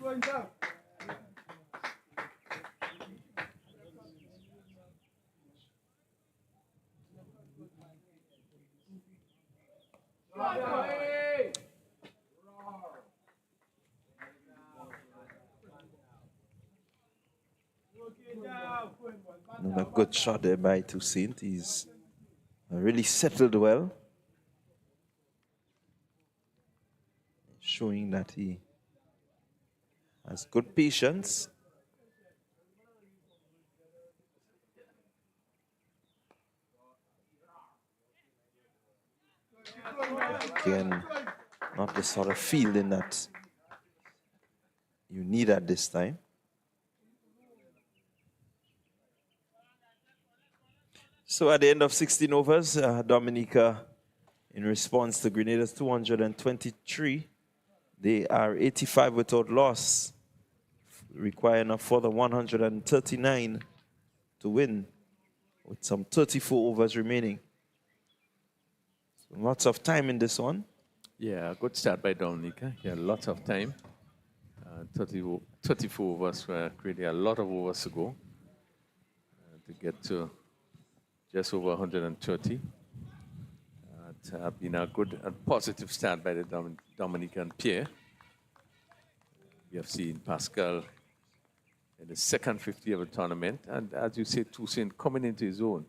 Going down. Another good shot there by Toussaint. He's really settled well. Showing that he has good patience. Again, not the sort of fielding that you need at this time. So at the end of 16 overs, Dominica, in response to Grenada's 223, they are 85 without loss, requiring a further 139 to win, with some 34 overs remaining. So lots of time in this one. Yeah, good start by Dominica. He had lots of time. 34 overs were really a lot of overs to go to get to just over 130. It's been a good and positive start by the Dominican pair. We have seen Pascal in the second 50 of the tournament, and as you say, Toussaint coming into his own.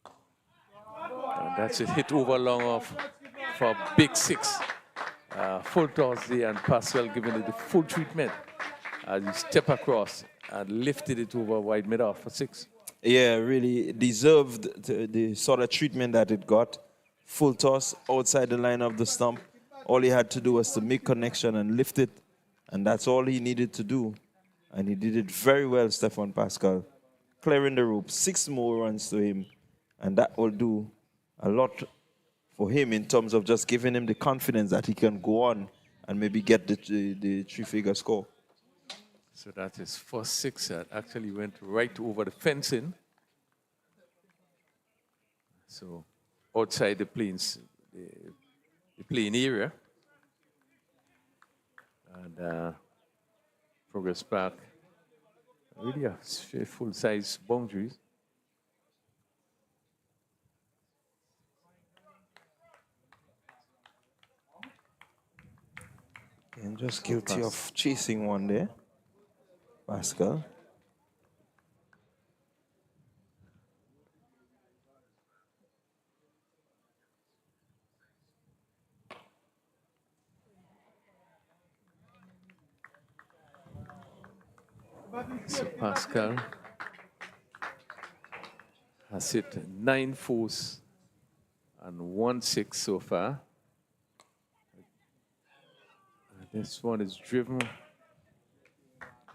And that's a hit over long off for big six. Full toss there, and Pascal giving it the full treatment as he step across and lifted it over wide mid off for six. Yeah, really deserved the sort of treatment that it got. Full toss outside the line of the stump. All he had to do was to make connection and lift it, and that's all he needed to do. And he did it very well, Stefan Pascal. Clearing the rope, 6 more runs to him, and that will do a lot for him in terms of just giving him the confidence that he can go on and maybe get the 3-figure score. So that is first six that actually went right over the fencing. So outside the plains, the plain area. And Progress Park really have full-size boundaries. And just guilty of chasing one there, Pascal. So Pascal has hit 9 fours and 1 6 so far. This one is driven,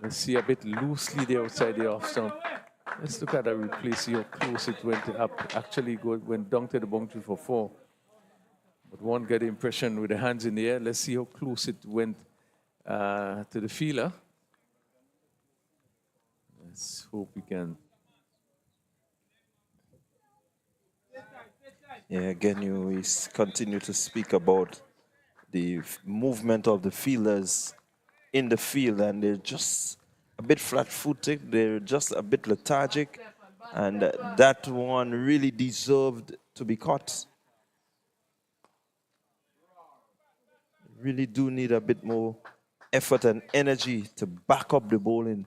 let's see, a bit loosely there outside the off stump. Let's look at the replay, see how close it went up. Actually went down to the boundary for 4. But one get the impression with the hands in the air. Let's see how close it went to the feeler. Let's hope we can. Yeah, again, we continue to speak about the movement of the fielders in the field, and they're just a bit flat-footed, they're just a bit lethargic, and that one really deserved to be caught. Really do need a bit more effort and energy to back up the bowling.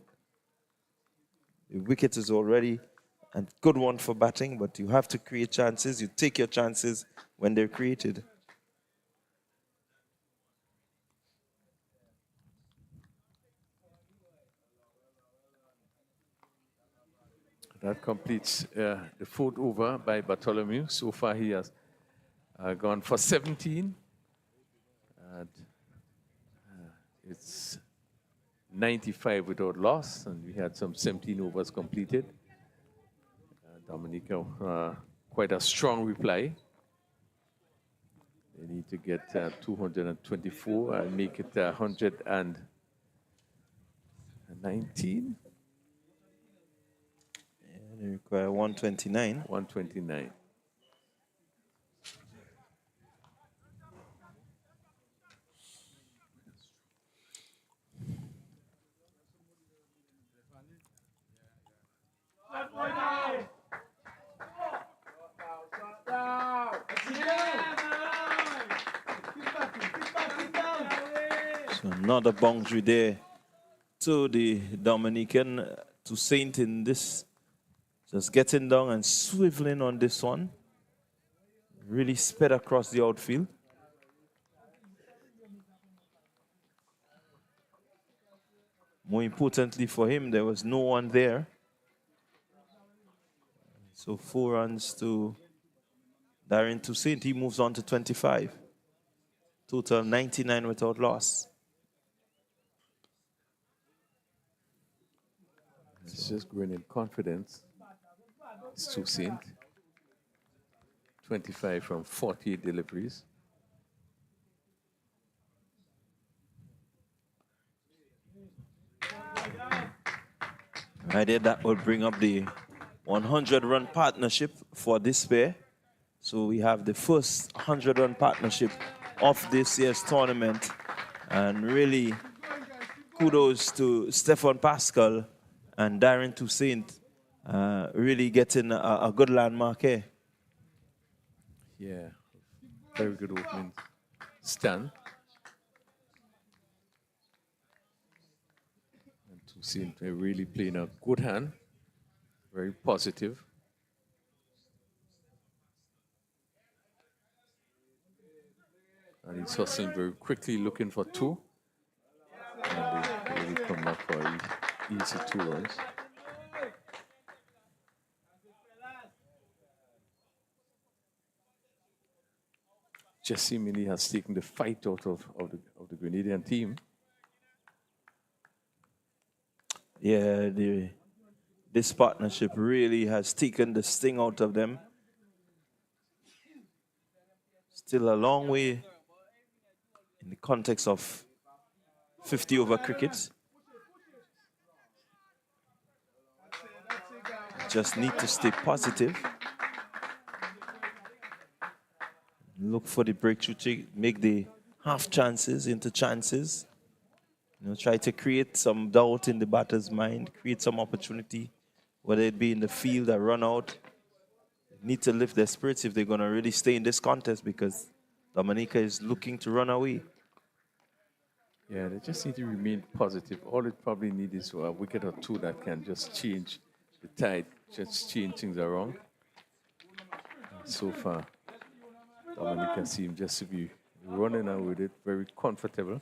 The wicket is already a good one for batting, but you have to create chances. You take your chances when they're created. That completes the fourth over by Bartholomew. So far, he has gone for 17. And, it's 95 without loss, and we had some 17 overs completed. Dominica, quite a strong reply. They need to get 224 and make it 119. Yeah, they require 129. 129. So another boundary there to the Dominican, to Saint in this. Just getting down and swiveling on this one. Really sped across the outfield. More importantly for him, there was no one there. So 4 runs to Darren Toussaint. He moves on to 25. Total 99 without loss. It's just growing in confidence. It's Toussaint. 25 from 48 deliveries. Right there, that will bring up the 100-run partnership for this pair. So we have the first 100-run partnership of this year's tournament. And really, kudos to Stefan Pascal and Darren Toussaint, really getting a good landmark here. Yeah, very good opening stand. And Toussaint really playing a good hand, very positive. And he's hustling very quickly, looking for 2. And they really come up for easy 2 runs. Just seemingly has taken the fight out of the Grenadian team. Yeah, this partnership really has taken the sting out of them. Still a long way in the context of 50-over cricket. Just need to stay positive. Look for the breakthrough, make the half chances into chances. You know, try to create some doubt in the batter's mind, create some opportunity, whether it be in the field or run out. Need to lift their spirits if they're going to really stay in this contest, because Dominica is looking to run away. Yeah, they just need to remain positive. All it probably needs is a wicket or 2 that can just change the tide, just change things around. So far, Dominica seems just to be running out with it, very comfortable.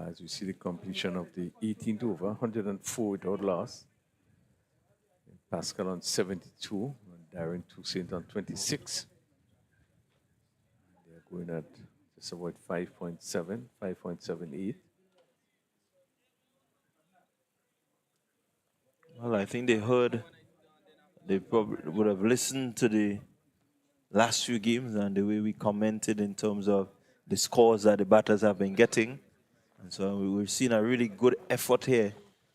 As you see the completion of the 18th over, 104 without loss. Pascal on 72, and Darren Toussaint on 26. They're going at just about 5.7, 5.78. Well, I think they probably would have listened to the last few games and the way we commented in terms of the scores that the batters have been getting. And so we've seen a really good effort here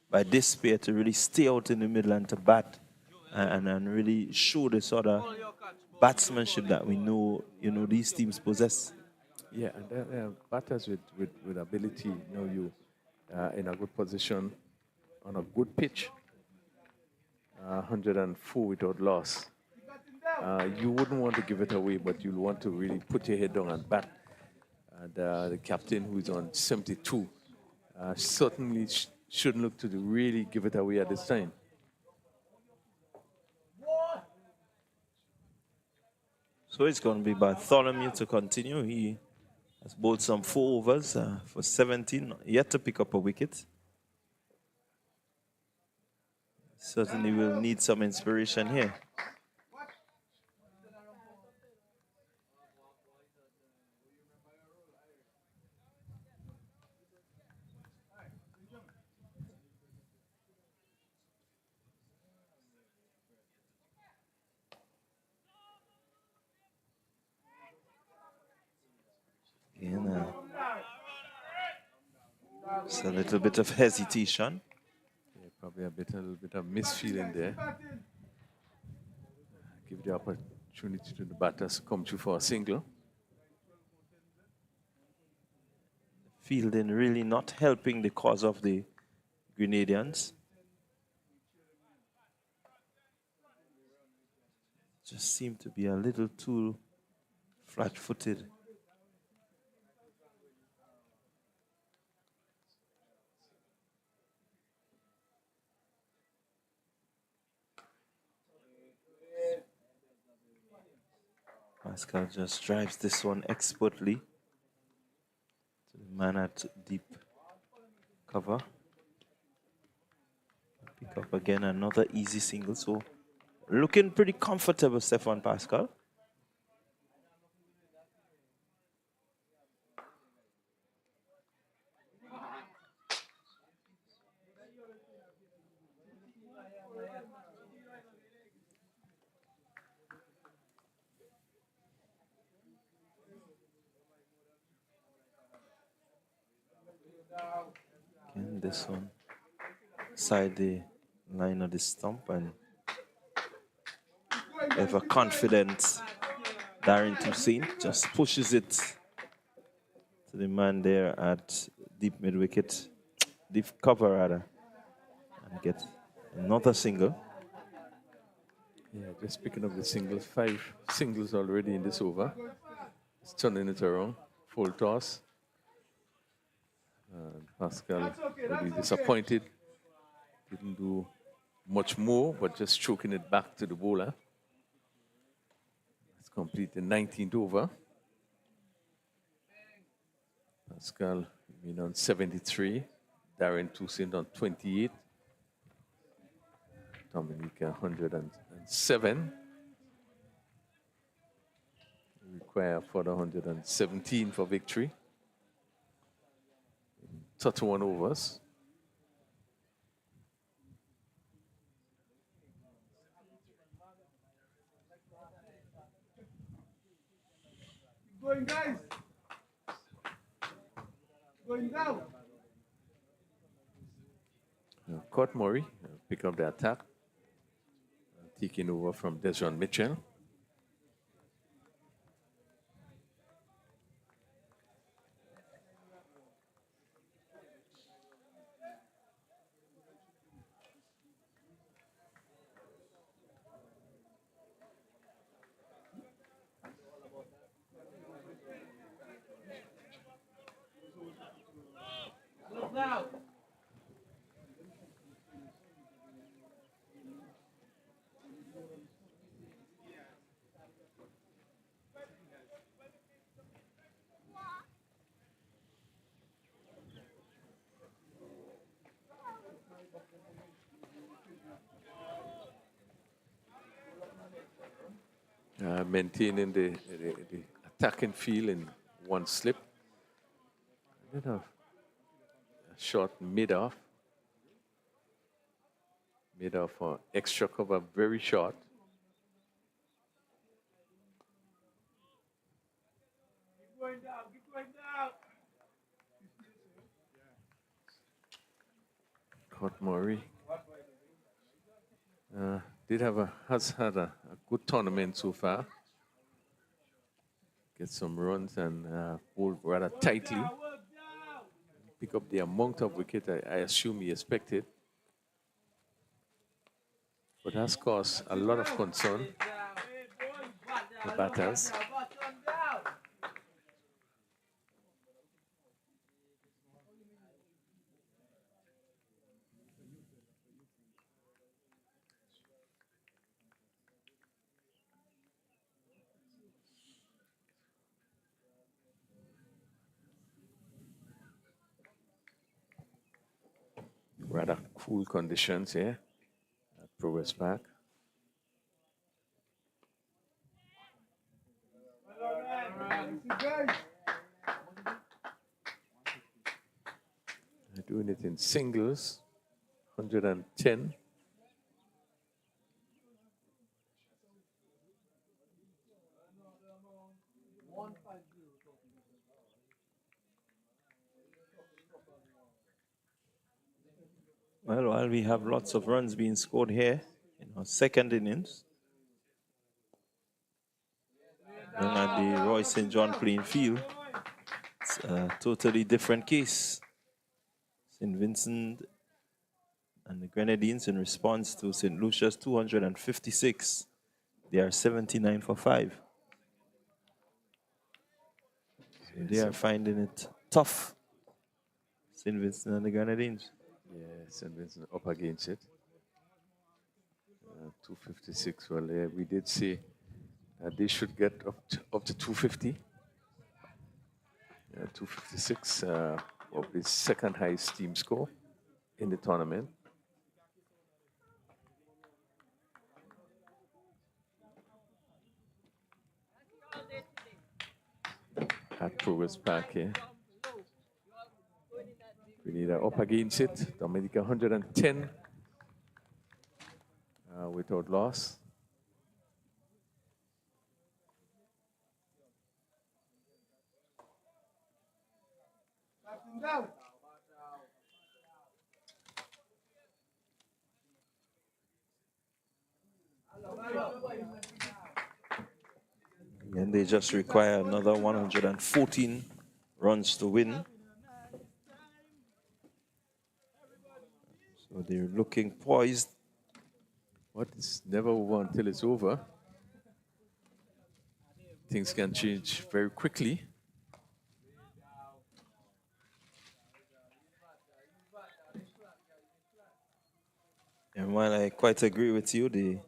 by this pair to really stay out in the middle and to bat and really show the sort of batsmanship that we know, these teams possess. Yeah, and batters with ability, you in a good position on a good pitch. 104 without loss. You wouldn't want to give it away, but you'll want to really put your head down and bat. And the captain, who's on 72, certainly shouldn't look to really give it away at this time. So it's going to be Bartholomew to continue. He has bowled some 4 overs for 17, yet to pick up a wicket. Certainly will need some inspiration here. Again, it's a little bit of hesitation. Yeah, probably a little bit of misfeeling there. Give the opportunity to the batters to come through for a single. Fielding really not helping the cause of the Grenadians. Just seem to be a little too flat-footed. Pascal just drives this one expertly to the man at deep cover. Pick up again another easy single. So looking pretty comfortable, Stefan Pascal. Again, this one side the line of the stump, and ever confident Darren Toussaint just pushes it to the man there at deep mid wicket, deep cover rather, and get another single. Yeah, just picking up the singles. 5 singles already in this over. It's turning it around. Full toss. Pascal will be disappointed. Didn't do much more, but just choking it back to the bowler. It's complete the 19th over. Pascal been on 73. Darren Toussaint on 28. Dominica 107. Require further 117 for victory. 31 overs. Going, guys. Going down. Court Murray pick up the attack. Taking over from Desjon Mitchell. Now. Maintaining the attacking field in one slip. A bit of a short mid-off. Mid-off for extra cover, very short. Keep going down. Keep going down. Court Murray has had a good tournament so far. Get some runs and bowled rather tightly. Pick up the amount of wicket I assume he expected. But has caused a lot of concern for batters. Rather cool conditions here. Progress Park. They're doing it in singles, 110. Well, while we have lots of runs being scored here in our second innings, down at the Roy St. John playing field, it's a totally different case. St. Vincent and the Grenadines, in response to St. Lucia's 256, they are 79 for 5. So they are finding it tough, St. Vincent and the Grenadines. Yeah, St. Vincent up against it. 256. Well, yeah, we did say they should get up to 250. 256 of the second highest team score in the tournament. At Progress Park here. Grenada up against it. Dominica 110 without loss. And they just require another 114 runs to win. So they're looking poised. But it's never over until it's over. Things can change very quickly. And while I quite agree with you, the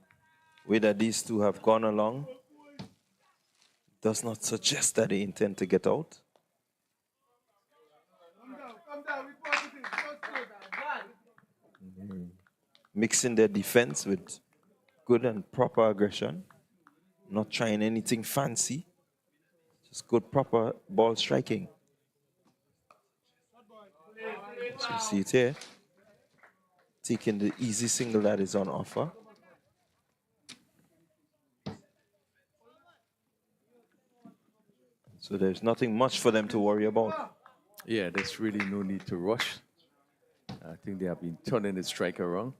way that these two have gone along does not suggest that they intend to get out. Mixing their defense with good and proper aggression, not trying anything fancy, just good proper ball striking. So you see it here, taking the easy single that is on offer. So there's nothing much for them to worry about. Yeah, there's really no need to rush. I think they have been turning the strike around,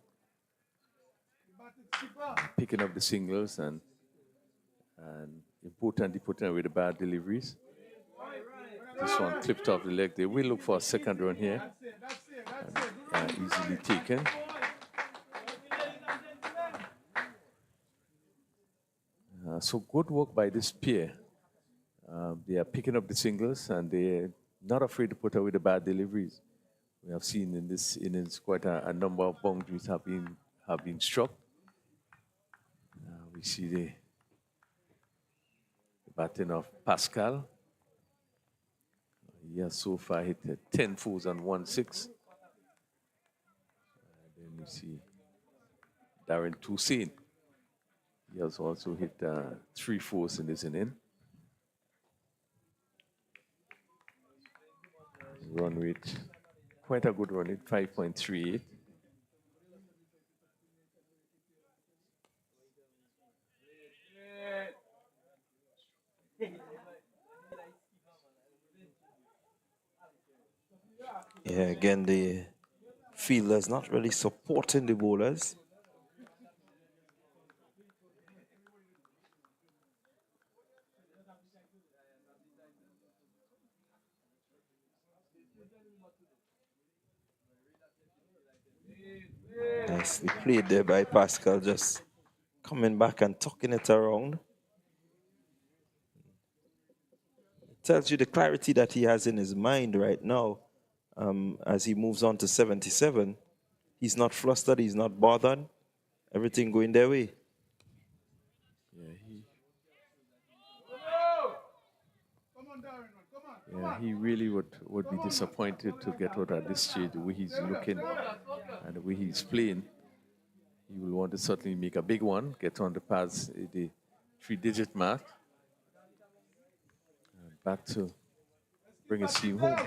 picking up the singles and importantly putting away the bad deliveries. This one clipped off the leg. They will look for a second run here. Easily taken. So good work by this pair. They are picking up the singles and they're not afraid to put away the bad deliveries. We have seen in this innings quite a number of boundaries have been struck. We see the batting of Pascal. He has so far hit 10 fours and 1-6. Then we see Darren Toussaint. He has also hit 3 fours in this inning. Run rate, quite a good run rate, 5.38. Yeah, again, the fielders not really supporting the bowlers. Nicely played there by Pascal, just coming back and tucking it around. It tells you the clarity that he has in his mind right now as he moves on to 77. He's not flustered, he's not bothered. Everything going their way. Yeah, he really would be disappointed to get out at this stage, the way he's looking and the way he's playing. You will want to certainly make a big one, get on the pads, the 3-digit mark. And back to bring his team home.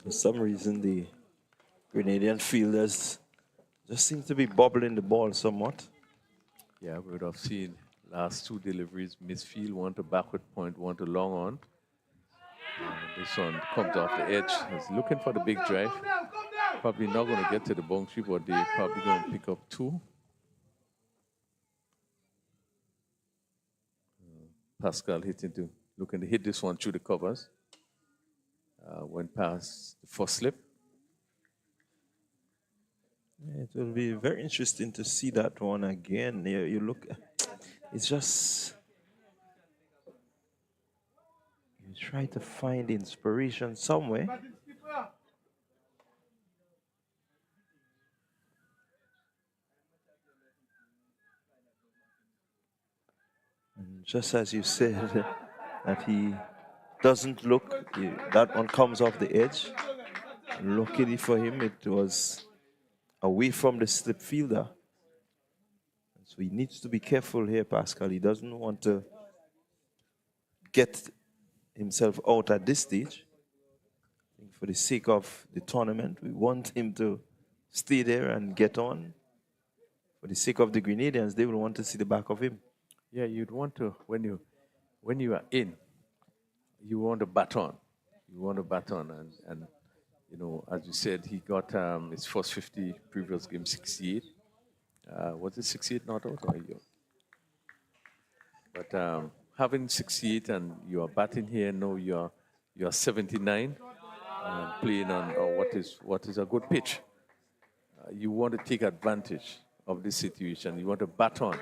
For some reason, the Grenadian fielders just seem to be bobbling the ball somewhat. Yeah, we would have seen last 2 deliveries, misfield, one to backward point, one to long on. This one comes off the edge. He's looking for the big drive. Probably not going to get to the boundary, but they're probably going to pick up 2. Pascal looking to hit this one through the covers. Went past the first slip. Yeah, it will be very interesting to see that one again. You look, it's just, you try to find inspiration somewhere. And just as you said, that he doesn't look, that one comes off the edge. Luckily for him, it was away from the slip fielder. So he needs to be careful here, Pascal. He doesn't want to get himself out at this stage. I think for the sake of the tournament, we want him to stay there and get on. For the sake of the Grenadians, they will want to see the back of him. Yeah, you'd want to, when you are in, you want to bat on. You want to bat on. And you know, as you said, he got his first 50, previous game 68. Was it 68 not out or you? But having 68 and you are batting here, no, you're 79, playing on what is a good pitch. You want to take advantage of this situation. You want to bat on.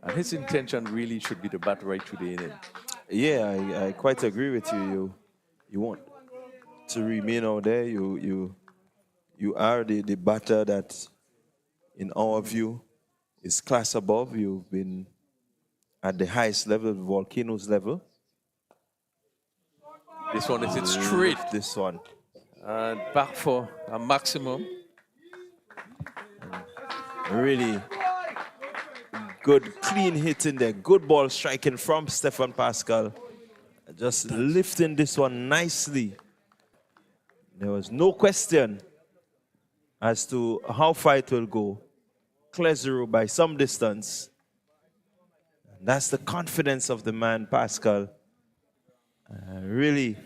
And his intention really should be to bat right through the inning. Yeah, I quite agree with you. You want to remain out there. You are the batter that, in our view, is class above. You've been at the highest level, the Volcanoes level. This one is it straight. This one. And back for a maximum. Really good, clean hit in there. Good ball striking from Stefan Pascal. Just lifting this one nicely. There was no question as to how far it will go. Clear zero by some distance. And that's the confidence of the man, Pascal. Really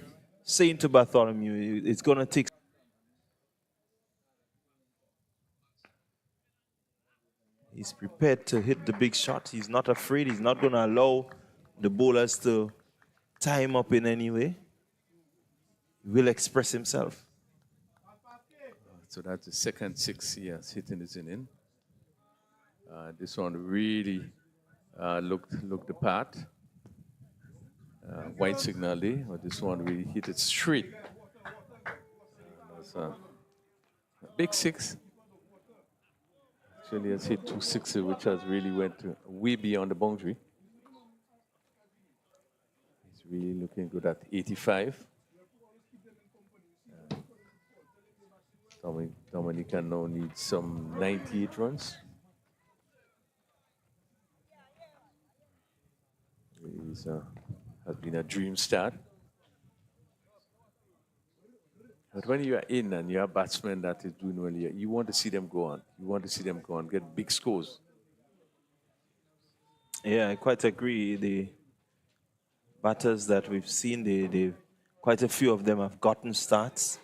saying to Bartholomew, it's going to take. He's prepared to hit the big shot. He's not afraid. He's not going to allow the bowlers to tie him up in any way. He will express himself. So that's the second 6 he has hitting this inning. This one really looked the part. White signal day, but this one really hit it straight. That's a big 6. Actually has hit 2 6s, which has really went way beyond the boundary. He's really looking good at 85. Dominica now needs some 98 runs. It has been a dream start. But when you are in and you are a batsman that is doing well, you want to see them go on. You want to see them go on, get big scores. Yeah, I quite agree. The batters that we've seen, quite a few of them have gotten starts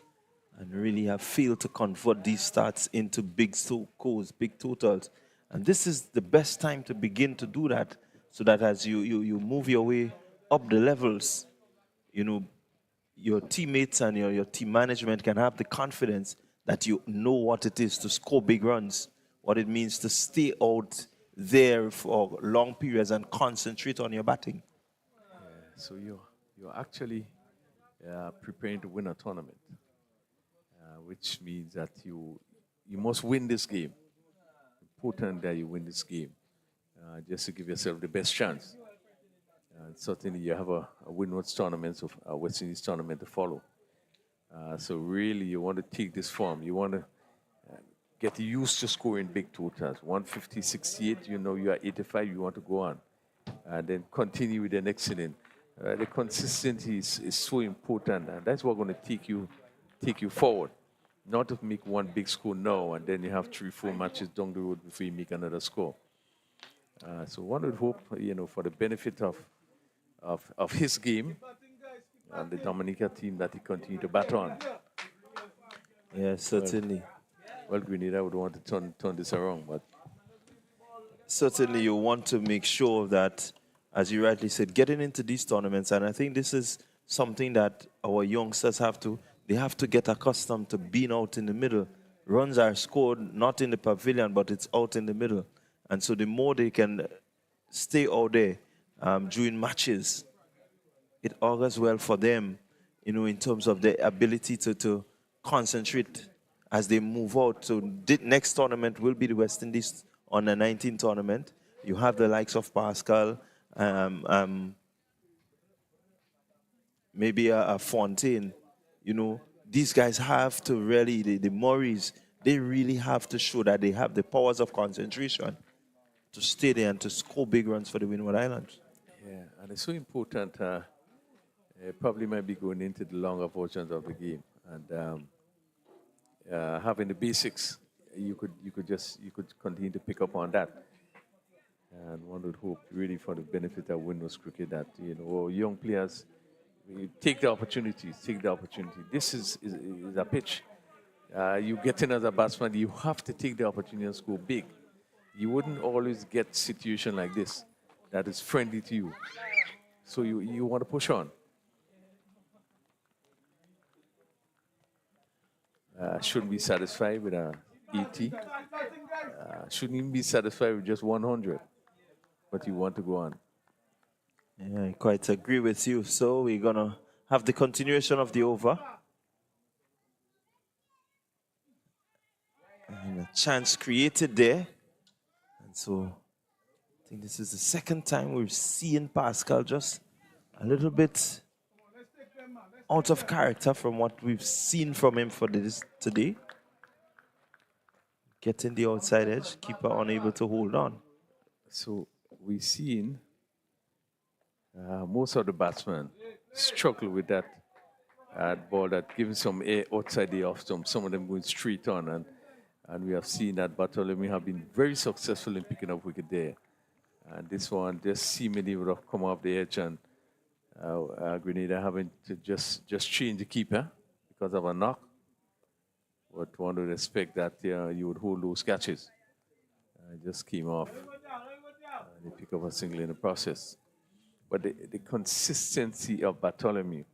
and really have failed to convert these starts into big scores, big totals. And this is the best time to begin to do that, so that as you move your way up the levels, you know, your teammates and your team management can have the confidence that you know what it is to score big runs, what it means to stay out there for long periods and concentrate on your batting. So you're actually preparing to win a tournament, which means that you must win this game. Important that you win this game, just to give yourself the best chance. And certainly you have a Winlott tournament, a West Indies tournament to follow. So really you want to take this form. You want to get used to scoring big totals. 150, 68, you know you are 85, you want to go on. And then continue with the next inning. The consistency is so important, and that's what's going to take you forward. Not to make one big score now, and then you have 3-4 matches down the road before you make another score. So one would hope, for the benefit of his game and the Dominica team, that he continue to bat on. Yeah, certainly. Well, Grenada would want to turn this around, but certainly you want to make sure that, as you rightly said, getting into these tournaments, and I think this is something that our youngsters have to get accustomed to being out in the middle. Runs are scored not in the pavilion, but it's out in the middle. And so the more they can stay out there during matches, it augurs well for them, in terms of their ability to concentrate as they move out. So the next tournament will be the West Indies U-19 tournament. You have the likes of Pascal, maybe a Fontaine. These guys have to really, the Murrays, they really have to show that they have the powers of concentration to stay there and to score big runs for the Winlott Islands. yeah, and it's so important. Probably might be going into the longer portions of the game, and having the basics, you could continue to pick up on that. And one would hope, really, for the benefit of Winlott cricket, that young players take the opportunities. This is a pitch. You get in as a batsman, you have to take the opportunity and score big. You wouldn't always get situation like this that is friendly to you. So you want to push on. Shouldn't be satisfied with a 80. Shouldn't even be satisfied with just 100. But you want to go on. Yeah, I quite agree with you. So we're going to have the continuation of the over. And a chance created there. And so I think this is the second time we're seeing Pascal just a little bit out of character from what we've seen from him for this today. Getting the outside edge, keeper unable to hold on. So we've seen most of the batsmen struggle with that ball that gives some air outside the off stump, some of them going straight on. And we have seen that Bartholomew have been very successful in picking up wicket there. And this one just seemingly would have come off the edge, and Grenada having to just change the keeper because of a knock. But one would expect that you would hold those catches. Just came off. They pick up a single in the process. But the consistency of Bartholomew,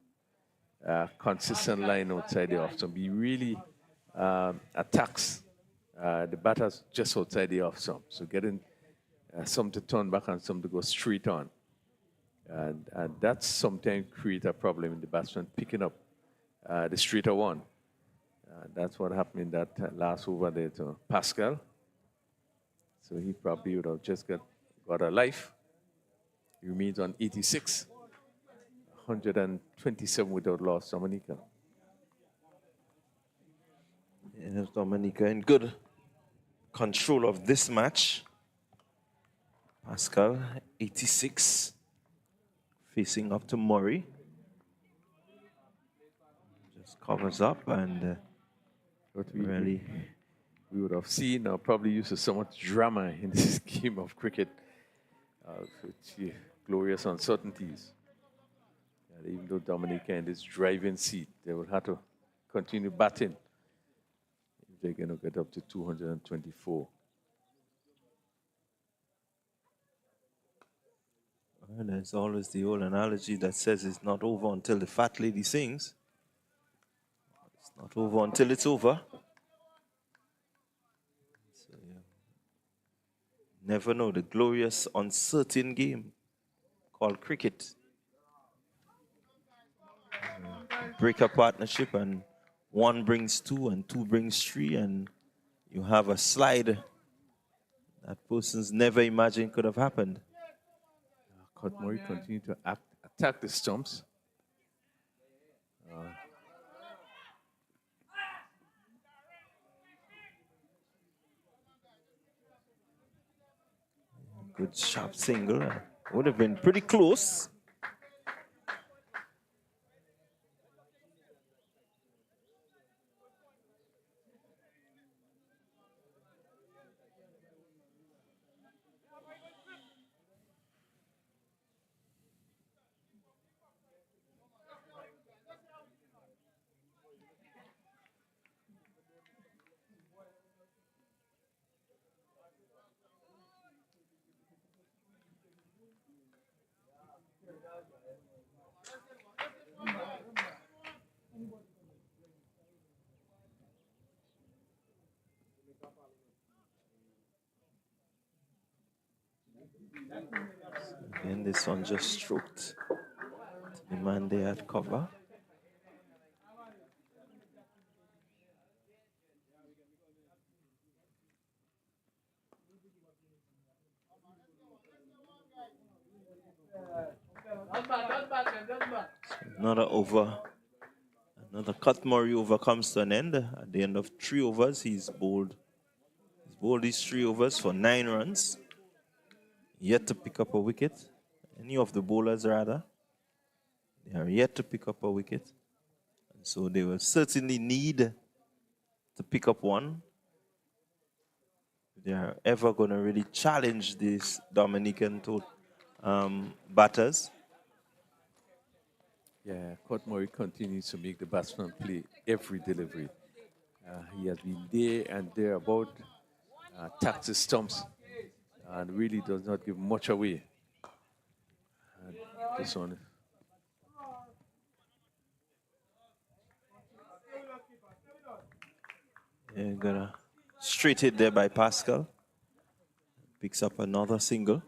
consistent line outside the off stump, he really attacks the batters just outside the off stump. So getting some to turn back and some to go straight on. And that sometimes creates a problem in the batsman picking up the straighter one. That's what happened in that last over there to Pascal. So he probably would have just got a life. He remains on 86, 127 without loss, Dominica. Yeah, Dominica in good control of this match. Pascal, 86, facing up to Murray. Just covers up and we would have seen or probably used to so much drama in this game of cricket. With glorious uncertainties. And even though Dominica in this driving seat, they will have to continue batting if they're going to get up to 224. Well, there's always the old analogy that says it's not over until the fat lady sings. It's not over until it's over. So, yeah. Never know, the glorious, uncertain game called cricket. break a partnership and one brings two and two brings three, and you have a slide that person's never imagined could have happened. Murray continued to attack the stumps. Good sharp single. Would have been pretty close. And this one just stroked the man there at cover. Another over. Another Murray over comes to an end. At the end of 3 overs, he's bowled these 3 overs for 9 runs. Yet to pick up a wicket. Any of the bowlers, rather. They are yet to pick up a wicket. And so they will certainly need to pick up one. They are ever going to really challenge these Dominican batters. Yeah, Murray continues to make the batsman play every delivery. He has been there and thereabout, attacks the stumps, and really does not give much away. And this one. Yeah, gonna straight hit there by Pascal. Picks up another single.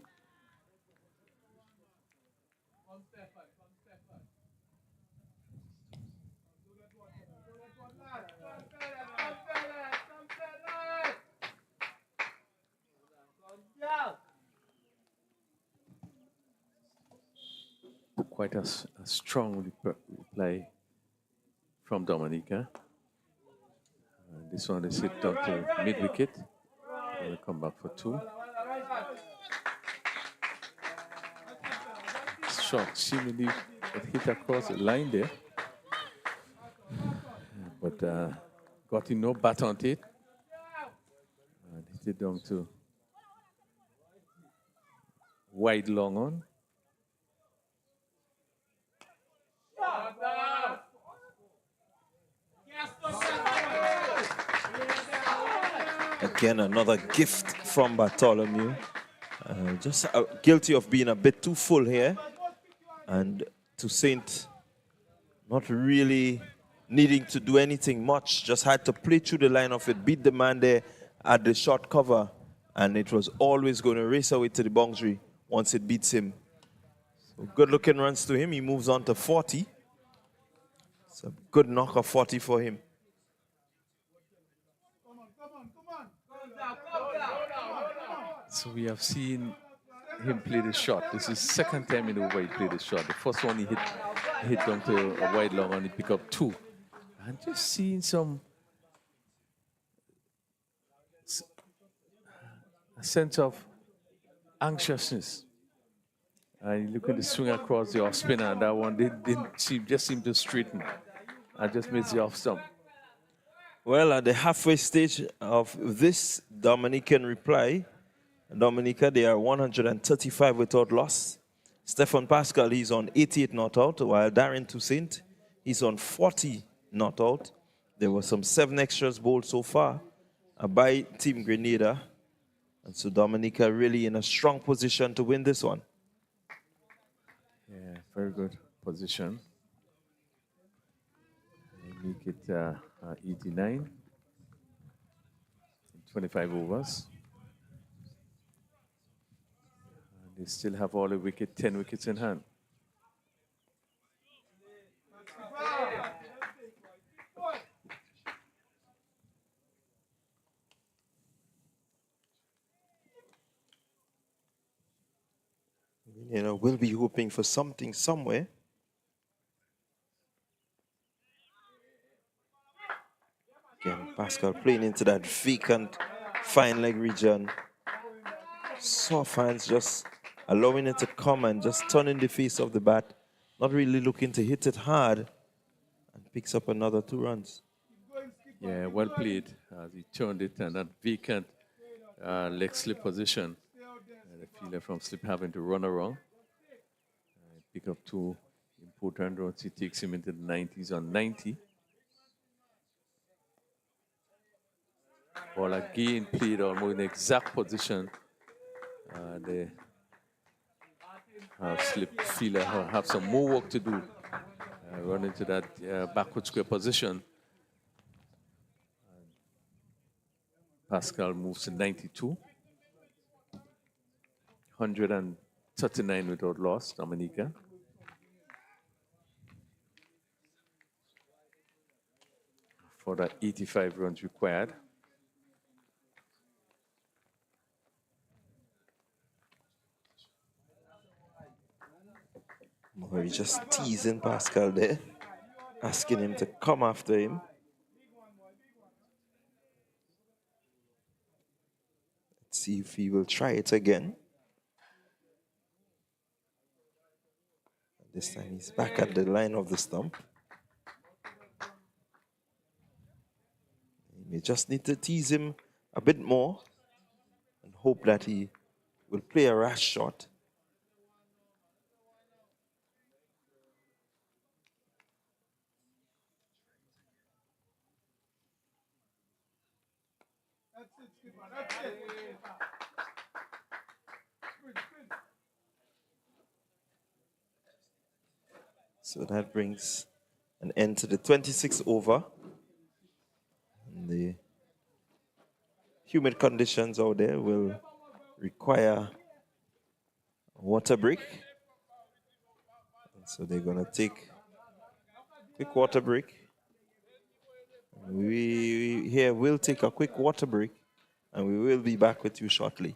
Quite a strong reply from Dominica. And this one is hit down to mid-wicket. Going to come back for 2. Shot seemingly hit across the line there. But got in no bat on it. And hit it down to wide long on. Again, another gift from Bartholomew. Just guilty of being a bit too full here. And to Saint not really needing to do anything much. Just had to play through the line of it, beat the man there at the short cover. And it was always going to race away to the boundary once it beats him. So good looking runs to him. He moves on to 40. It's a good knock of 40 for him. So we have seen him play the shot. This is second time in the over he played the shot. The first one he hit down to a wide long and he picked up 2. And just seeing a sense of anxiousness. And you look at the swing across the off spinner, and that one just seemed to straighten and just missed the off stump. Well, at the halfway stage of this Dominican reply, Dominica, they are 135 without loss. Stefan Pascal, he's on 88 not out, while Darren Toussaint, he's on 40 not out. There were some 7 extras bowled so far by Team Grenada. And so Dominica really in a strong position to win this one. Yeah, very good position. They make it 89 in 25 overs. They still have all the 10 wickets in hand. we'll be hoping for something somewhere. Again, Pascal playing into that vacant fine leg region. Soft hands, just allowing it to come and just turning the face of the bat. Not really looking to hit it hard. And picks up another 2 runs. Yeah, well played. He turned it and that vacant leg slip position. The fielder from slip having to run around. Pick up 2 important runs. He takes him into the 90s on 90. Ball again played almost in the exact position. The slip fielder have some more work to do. Run into that backward square position. Pascal moves to 92. 139 without loss, Dominica. For the 85 runs required. Murray just teasing Pascal there, asking him to come after him. Let's see if he will try it again. This time he's back at the line of the stump. You may just need to tease him a bit more and hope that he will play a rash shot. So that brings an end to the 26th over. And the humid conditions out there will require a water break. And so they're going to take a quick water break. We here will take a quick water break and we will be back with you shortly.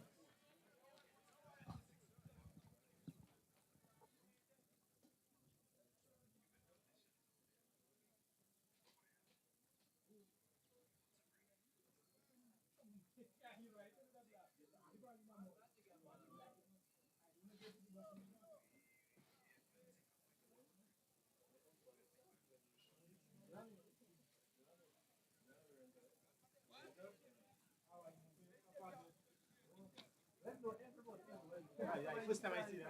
First time I see that.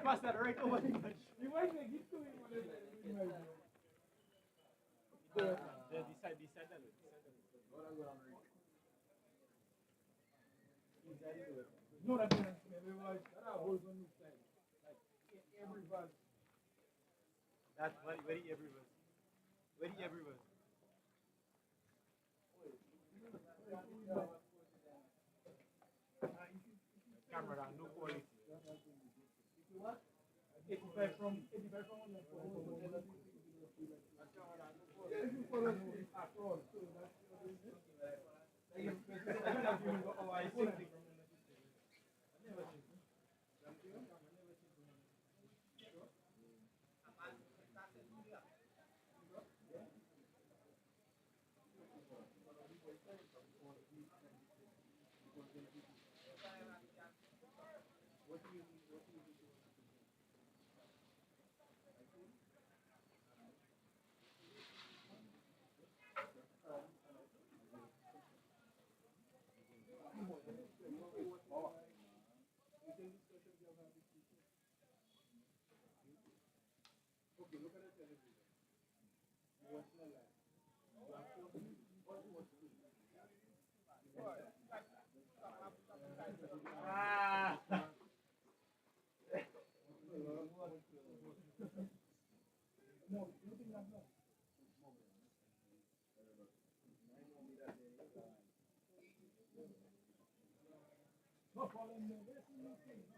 Pass that right over. You might get to him. Decide that. No, that's not everybody. That holds on this side. Like everybody. That's very everybody. Very everybody. Camera, no quality. 85 from 85 from 1. If you follow at all, so that's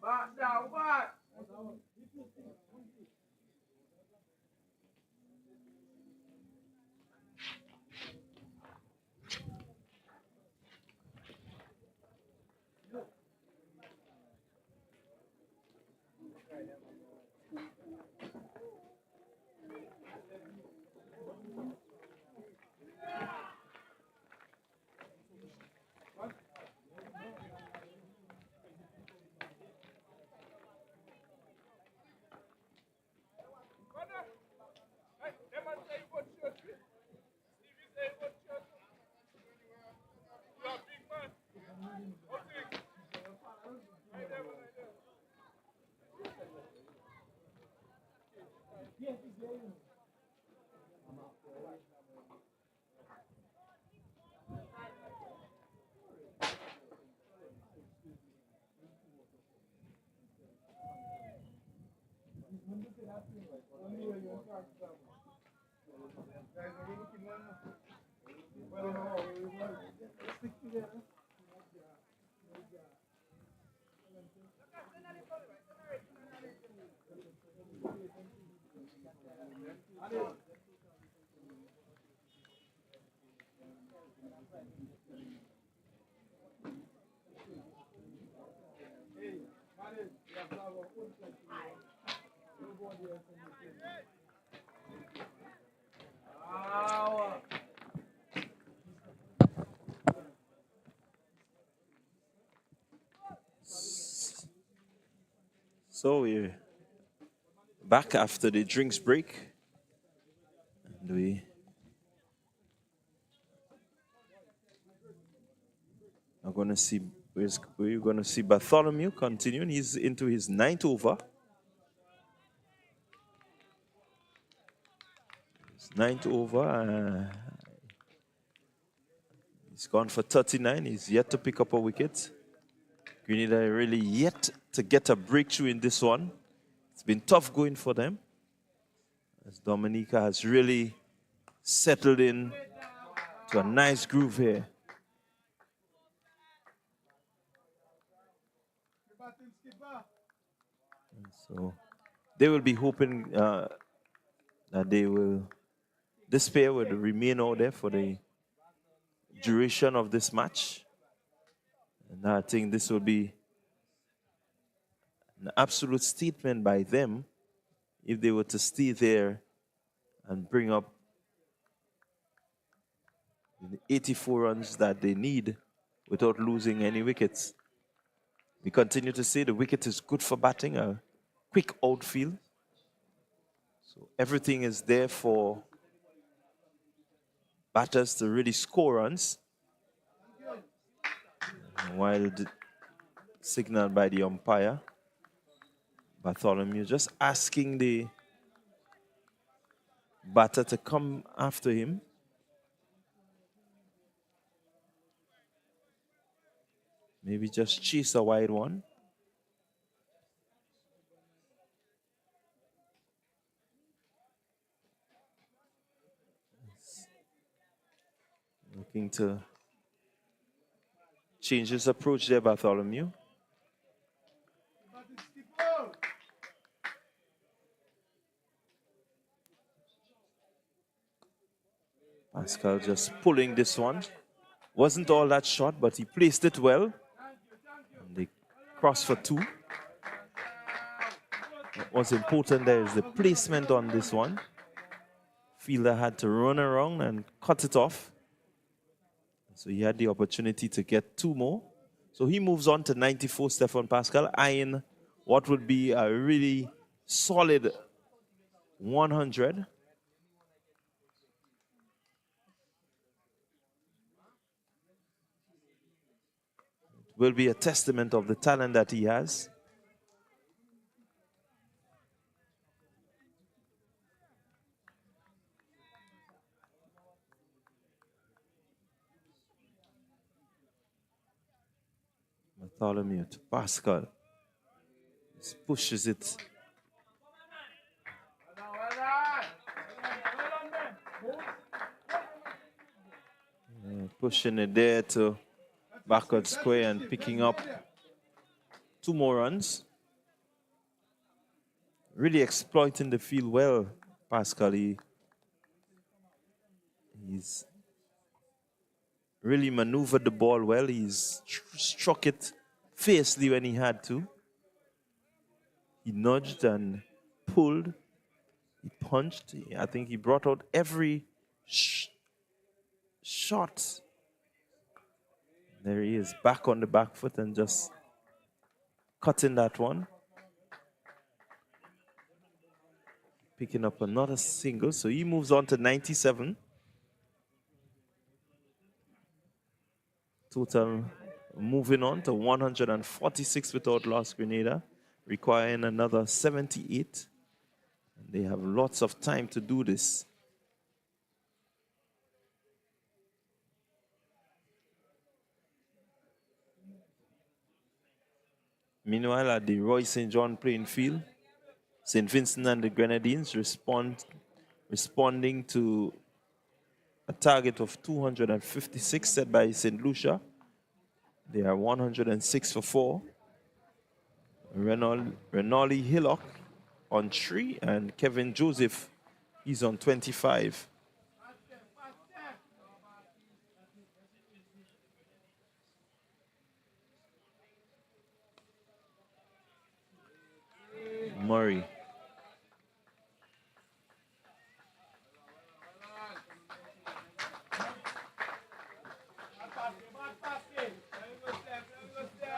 Back down, back. So we're back after the drinks break. And we are going to see, we're going to see Bartholomew continuing. He's into his 9th over. His 9th over. He's gone for 39. He's yet to pick up a wicket. Grenada really yet to get a breakthrough in this one. It's been tough going for them, as Dominica has really settled in to a nice groove here. And so they will be hoping that this pair will remain out there for the duration of this match. And I think this will be an absolute statement by them if they were to stay there and bring up the 84 runs that they need without losing any wickets. We continue to say the wicket is good for batting, a quick outfield. So everything is there for batters to really score runs. While signaled by the umpire, Bartholomew just asking the batter to come after him. Maybe just chase a wide one. Looking to change his approach there, Bartholomew. Pascal just pulling this one. Wasn't all that short, but he placed it well. And they cross for 2. What's important there is the placement on this one. Fielder had to run around and cut it off. So he had the opportunity to get 2 more. So he moves on to 94, Stefan Pascal, eyeing what would be a really solid 100. It will be a testament of the talent that he has. Bartholomew to Pascal. Just pushes it. Pushing it there to backward square and picking up 2 more runs. Really exploiting the field well, Pascal. He's really maneuvered the ball well. He's struck it fiercely when he had to. He nudged and pulled. He punched. I think he brought out every shot. There he is, back on the back foot and just cutting that one. Picking up another single. So he moves on to 97. Total moving on to 146 without loss, Grenada, requiring another 78. And they have lots of time to do this. Meanwhile, at the Roy St. John playing field, St. Vincent and the Grenadines responding to a target of 256 set by St. Lucia. They are 106 for 4. Renoli Hillock on 3, and Kevin Joseph, he's on 25. Murray.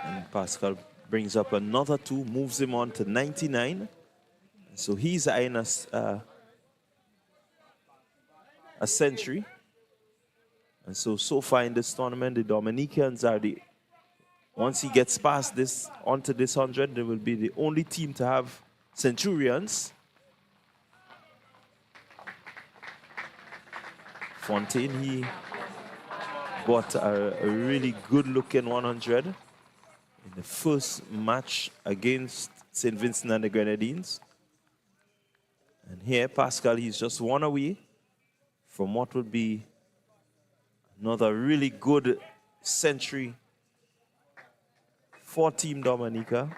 And Pascal brings up another 2, moves him on to 99. So he's eyeing us a century. And so far in this tournament, the Dominicans are once he gets past this, onto this 100, they will be the only team to have centurions. Fontaine, he got a really good-looking 100 in the first match against St. Vincent and the Grenadines. And here, Pascal, he's just 1 away from what would be another really good century for Team Dominica.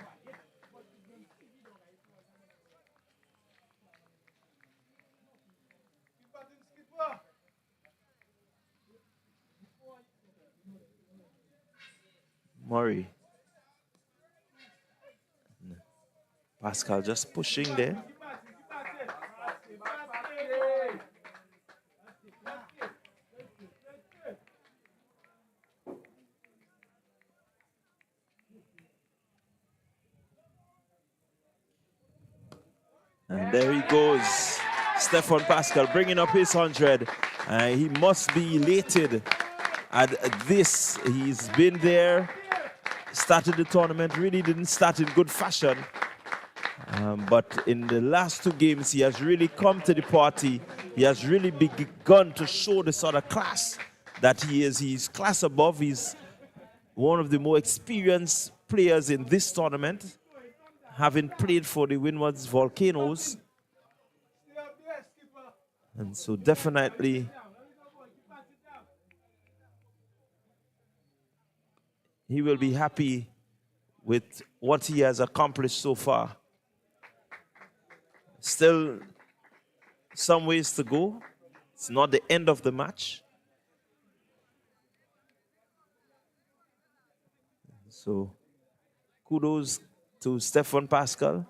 Murray. Pascal just pushing there. And there he goes. Stefan Pascal bringing up his 100. He must be elated at this. He's been there, started the tournament, really didn't start in good fashion. But in the last 2 games, he has really come to the party. He has really begun to show the sort of class that he is. He's class above. He's one of the more experienced players in this tournament, having played for the Winwood's Volcanoes. And so definitely he will be happy with what he has accomplished so far. Still some ways to go. It's not the end of the match. So kudos to Stefan Pascal,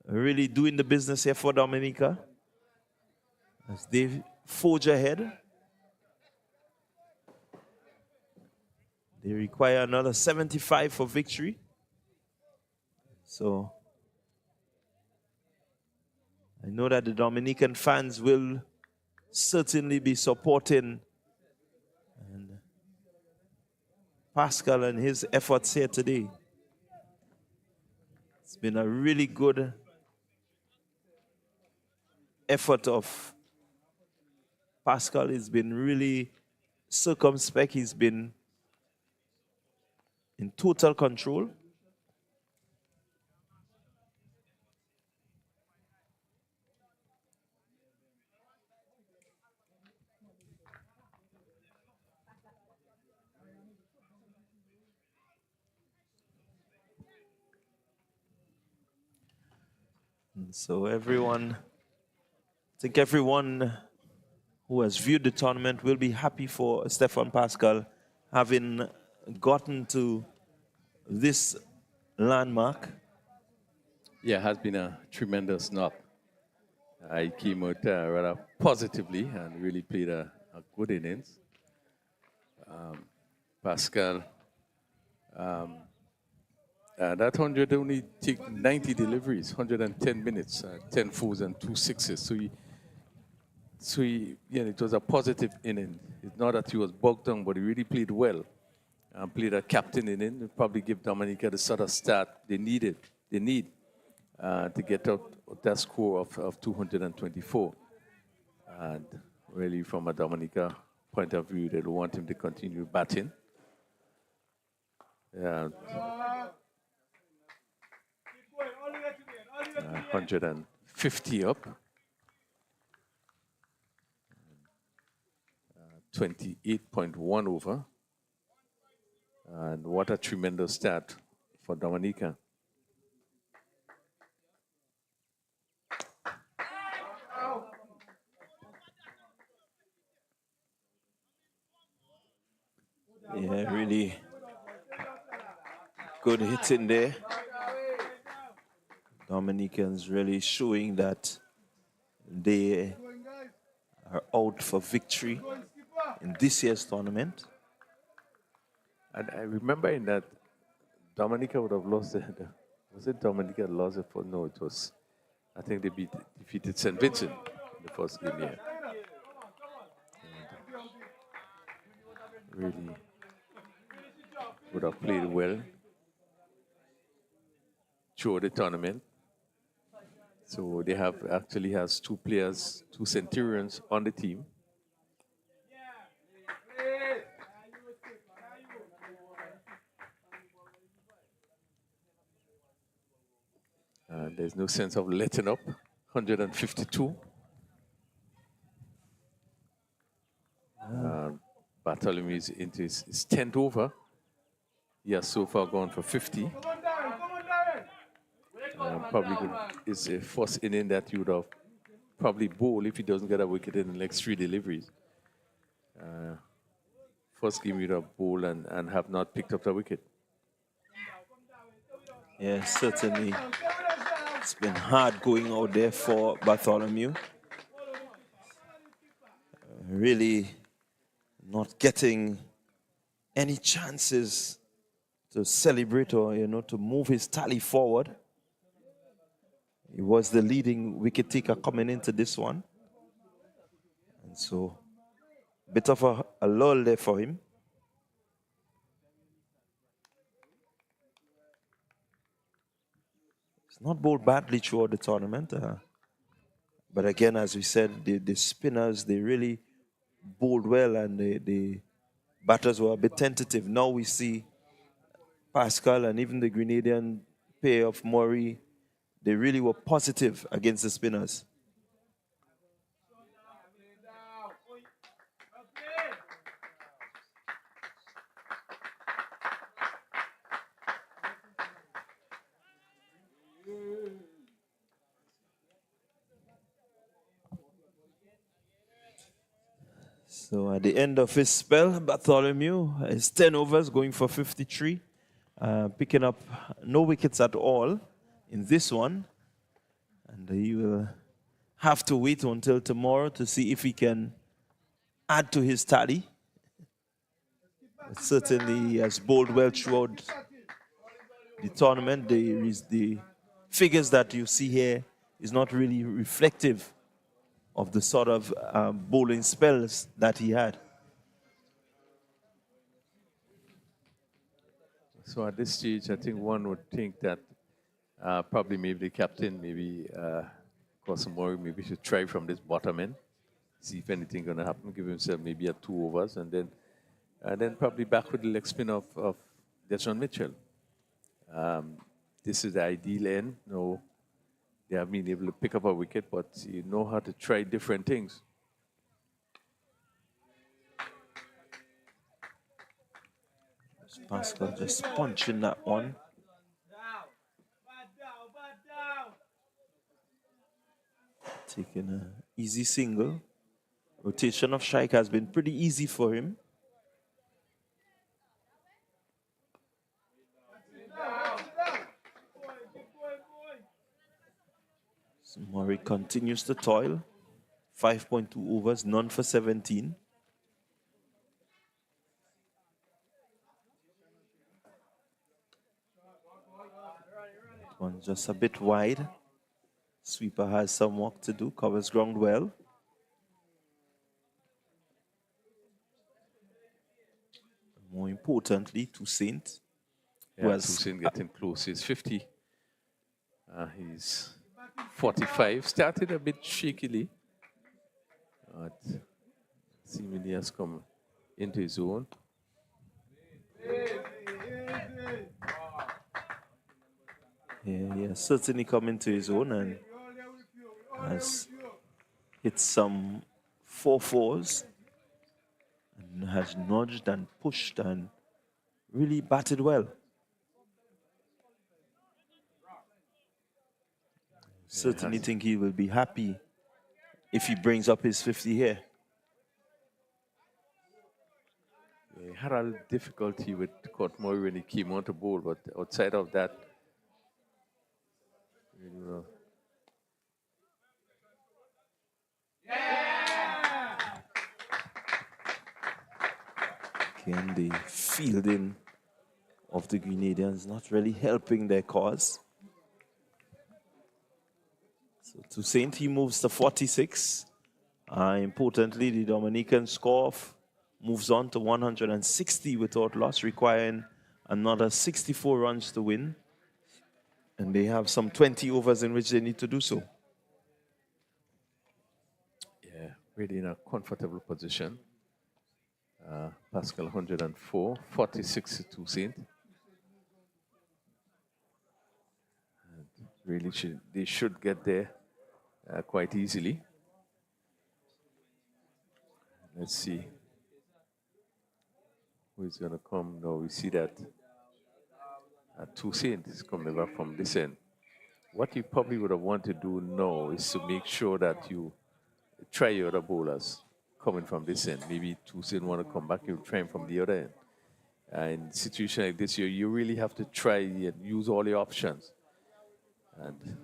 really doing the business here for Dominica as they forge ahead. They require another 75 for victory. So I know that the Dominican fans will certainly be supporting Pascal and his efforts here today. It's been a really good effort of Pascal. He's been really circumspect. He's been in total control. And so I think everyone who has viewed the tournament will be happy for Stefan Pascal having gotten to this landmark. Yeah, it has been a tremendous knock. I came out rather positively and really played a good innings. Pascal, that 100 only took 90 deliveries, 110 minutes, 10 fours and 2 6s. It was a positive inning. It's not that he was bogged down, but he really played well. Played a captain inning. Probably give Dominica the sort of start they need to get out that score of 224. And really, from a Dominica point of view, they don't want him to continue batting. 150 up. 28.1 over. And what a tremendous start for Dominica. Yeah, really good hitting there. Dominicans really showing that they are out for victory in this year's tournament. And I remember in that Dominica would have lost was it Dominica lost it for? No, it was, I think they defeated St. Vincent in the first game, yeah. And really would have played well through the tournament. So they actually has two players, two Centurions on the team. There's no sense of letting up. 152. Bartholomew is into his 10th over. He has so far gone for 50. Probably is the first inning that you would have probably bowl if he doesn't get a wicket in the next 3 deliveries. First game you'd have bowl and have not picked up the wicket. Yeah, certainly. It's been hard going out there for Bartholomew. Really not getting any chances to celebrate or, to move his tally forward. He was the leading wicket taker coming into this one. And so, a bit of a lull there for him. It's not bowled badly throughout the tournament. But again, as we said, the spinners, they really bowled well and the batters were a bit tentative. Now we see Pascal and even the Grenadian pair of Murray, they really were positive against the spinners. So at the end of his spell, Bartholomew is 10 overs, going for 53, picking up no wickets at all in this one. And he will have to wait until tomorrow to see if he can add to his tally. But certainly he has bowled well throughout the tournament. The figures that you see here is not really reflective of the sort of bowling spells that he had. So at this stage, I think one would think that probably maybe the captain, maybe Kosamori, maybe should try from this bottom end, see if anything going to happen, give himself maybe a 2 overs, and then probably back with the leg spin of Deshaun Mitchell. This is the ideal end. No, they have been able to pick up a wicket, but you know how to try different things. Pascal just punching that one. Taking an easy single. Rotation of strike has been pretty easy for him. So Murray continues to toil. 5.2 overs, none for 17. One just a bit wide. Sweeper has some work to do, covers ground well. More importantly, Toussaint, who has Toussaint getting close. He's 50. He's 45. Started a bit shakily, but seemingly has come into his own. Yeah, he has certainly come into his own and has hit some 4-4s and has nudged and pushed and really batted well. Certainly think he will be happy if he brings up his 50 here. He had a little difficulty with Court Murray when he came on to bowl, but outside of that, really well. Again, the fielding of the Grenadians not really helping their cause. So Toussaint, he moves to 46. Importantly, the Dominican score moves on to 160 without loss, requiring another 64 runs to win. And they have some 20 overs in which they need to do so. Yeah, really in a comfortable position. Pascal 104, 46 to Toussaint. And really, they should get there quite easily. Let's see who is going to come now. We see that Toussaint is coming back from this end. What you probably would have wanted to do now is to make sure that you try your other bowlers coming from this end. Maybe Toussaint want to come back, you try him from the other end. In a situation like this, you really have to try and use all your options. And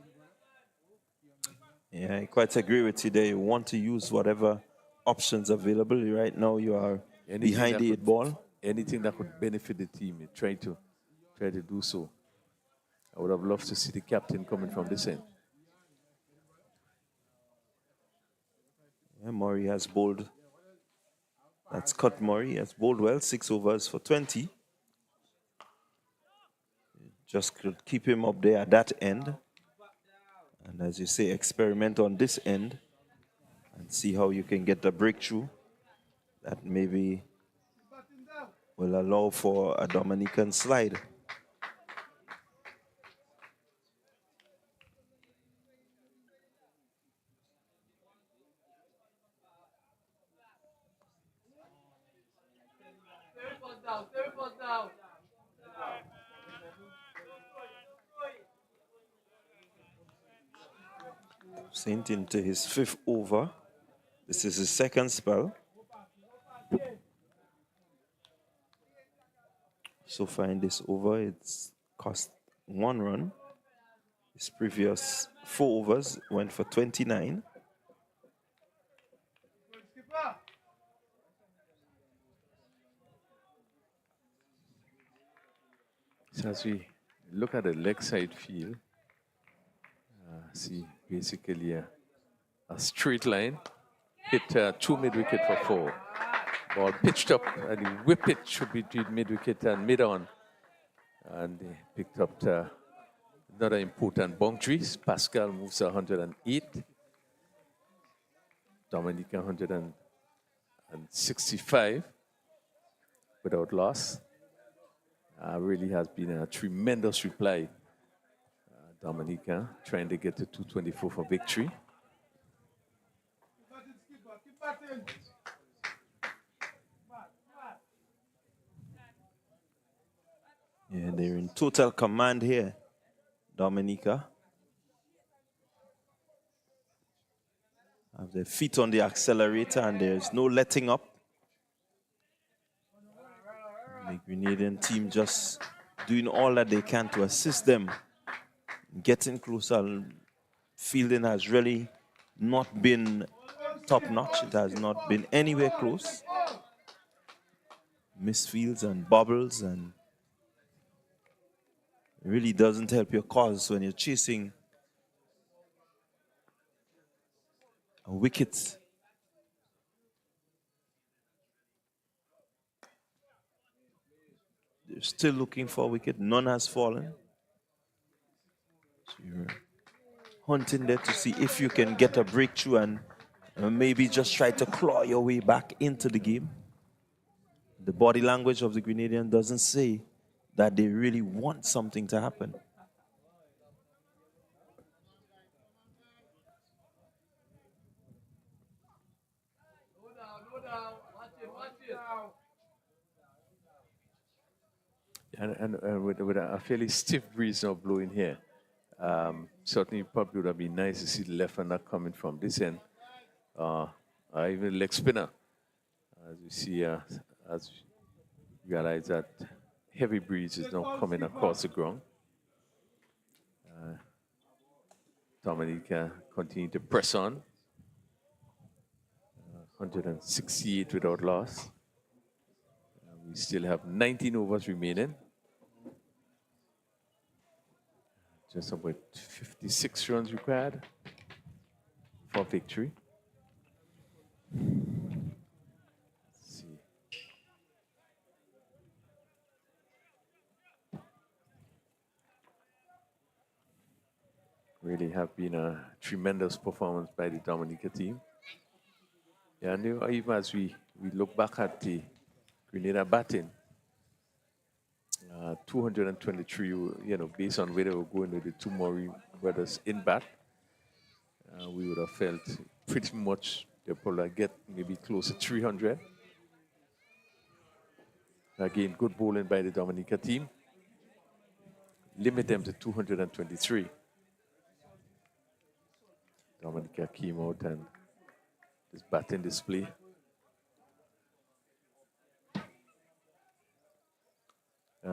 yeah, I quite agree with you there. You want to use whatever options available. Right now, you are behind the 8 ball. Anything that could benefit the team, try to do so. I would have loved to see the captain coming from this end. Yeah, Murray has bowled. That's Cut Murray. Has bowled well, 6 overs for 20. Just could keep him up there at that end. And as you say, experiment on this end and see how you can get the breakthrough that maybe will allow for a Dominican slide. Saint into his 5th over. This is his 2nd spell. So far in this over, it's cost 1 run. His previous 4 overs went for 29. So as we look at the leg side field, see basically a straight line, hit 2 mid-wicket for 4. Ball pitched up and the whip it should be between mid-wicket and mid-on. And they picked up another important boundaries. Pascal moves 108. Dominica 165 without loss. Really has been a tremendous reply. Dominica trying to get to 224 for victory. Yeah, they're in total command here, Dominica. have their feet on the accelerator, and there's no letting up. The Grenadian team just doing all that they can to assist them, getting closer. Fielding has really not been top-notch. It has not been anywhere close. Misfields and bobbles, and it really doesn't help your cause when you're chasing a wicket. They're still looking for a wicket. None has fallen. So you're hunting there to see if you can get a breakthrough and maybe just try to claw your way back into the game. The body language of the Grenadian doesn't say that they really want something to happen. And with a fairly stiff breeze now blowing here, certainly probably would have been nice to see the left-hander coming from this end, or even leg spinner. As we see, as we realize that heavy breeze is now coming across the ground. Dominica continue to press on. 168 without loss. We still have 19 overs remaining. Just about 56 runs required for victory. Let's see. Really have been a tremendous performance by the Dominica team. Yeah, and even as we look back at the Grenada batting, 223, based on where they were going with the two Murray brothers in bat, we would have felt pretty much they'll probably get maybe close to 300. Again, good bowling by the Dominica team. Limit them to 223. Dominica came out and this batting display.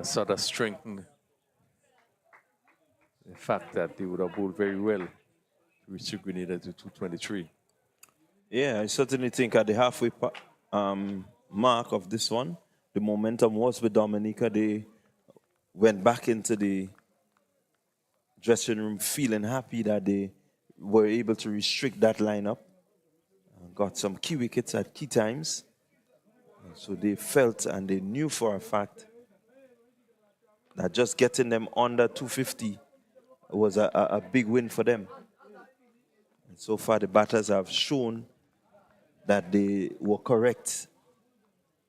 Sort of strengthened the fact that they would have bowled very well to reach Grenada to 223. Yeah, I certainly think at the halfway mark of this one, the momentum was with Dominica. They went back into the dressing room feeling happy that they were able to restrict that lineup. Got some key wickets at key times. So they felt and they knew for a fact that just getting them under 250 was a big win for them. And so far, the batters have shown that they were correct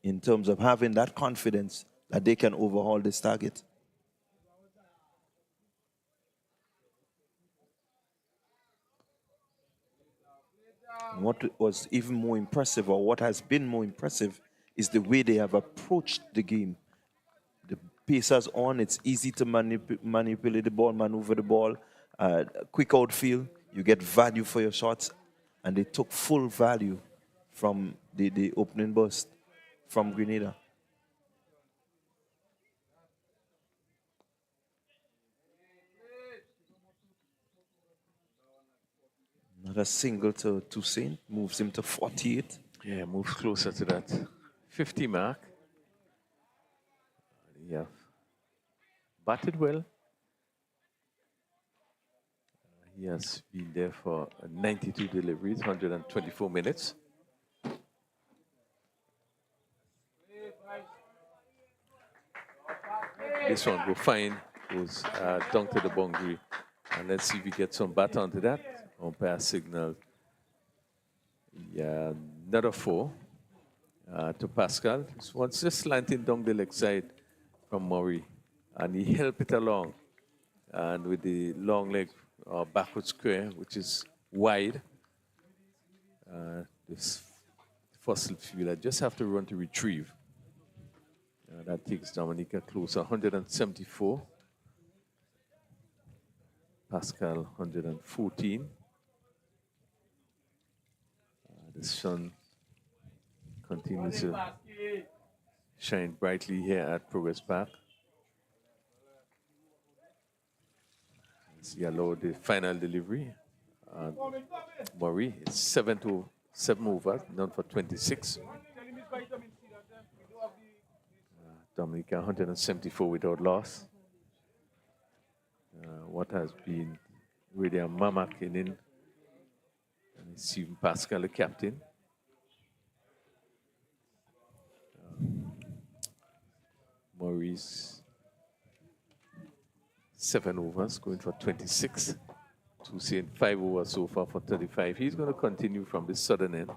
in terms of having that confidence that they can overhaul this target. And what was even more impressive, or what has been more impressive, is the way they have approached the game. The pacers on, it's easy to manipulate the ball, maneuver the ball, quick outfield, you get value for your shots, and they took full value from the opening burst from Grenada. Another single to Toussaint, moves him to 48. Yeah, moves closer to that 50 mark. Yeah, batted well. He has been there for 92 deliveries, 124 minutes. This one will fine, goes down to the boundary. And let's see if we get some bat onto that. Umpire signal. Yeah, another 4 to Pascal. This one's just slanting down the leg side from Murray. And he helped it along. And with the long leg backward square, which is wide, this fossil fielder just have to run to retrieve. That takes Dominica close, 174. Pascal, 114. The sun continues to shine brightly here at Progress Park. Let's allow the final delivery. Murray is 7 overs, down for 26. Dominica 174 without loss. What has been really a mammoth inning. And Stephen Pascal, the captain. Maurice 7 overs, going for 26. Toussaint 5 overs so far for 35. He's going to continue from the southern end.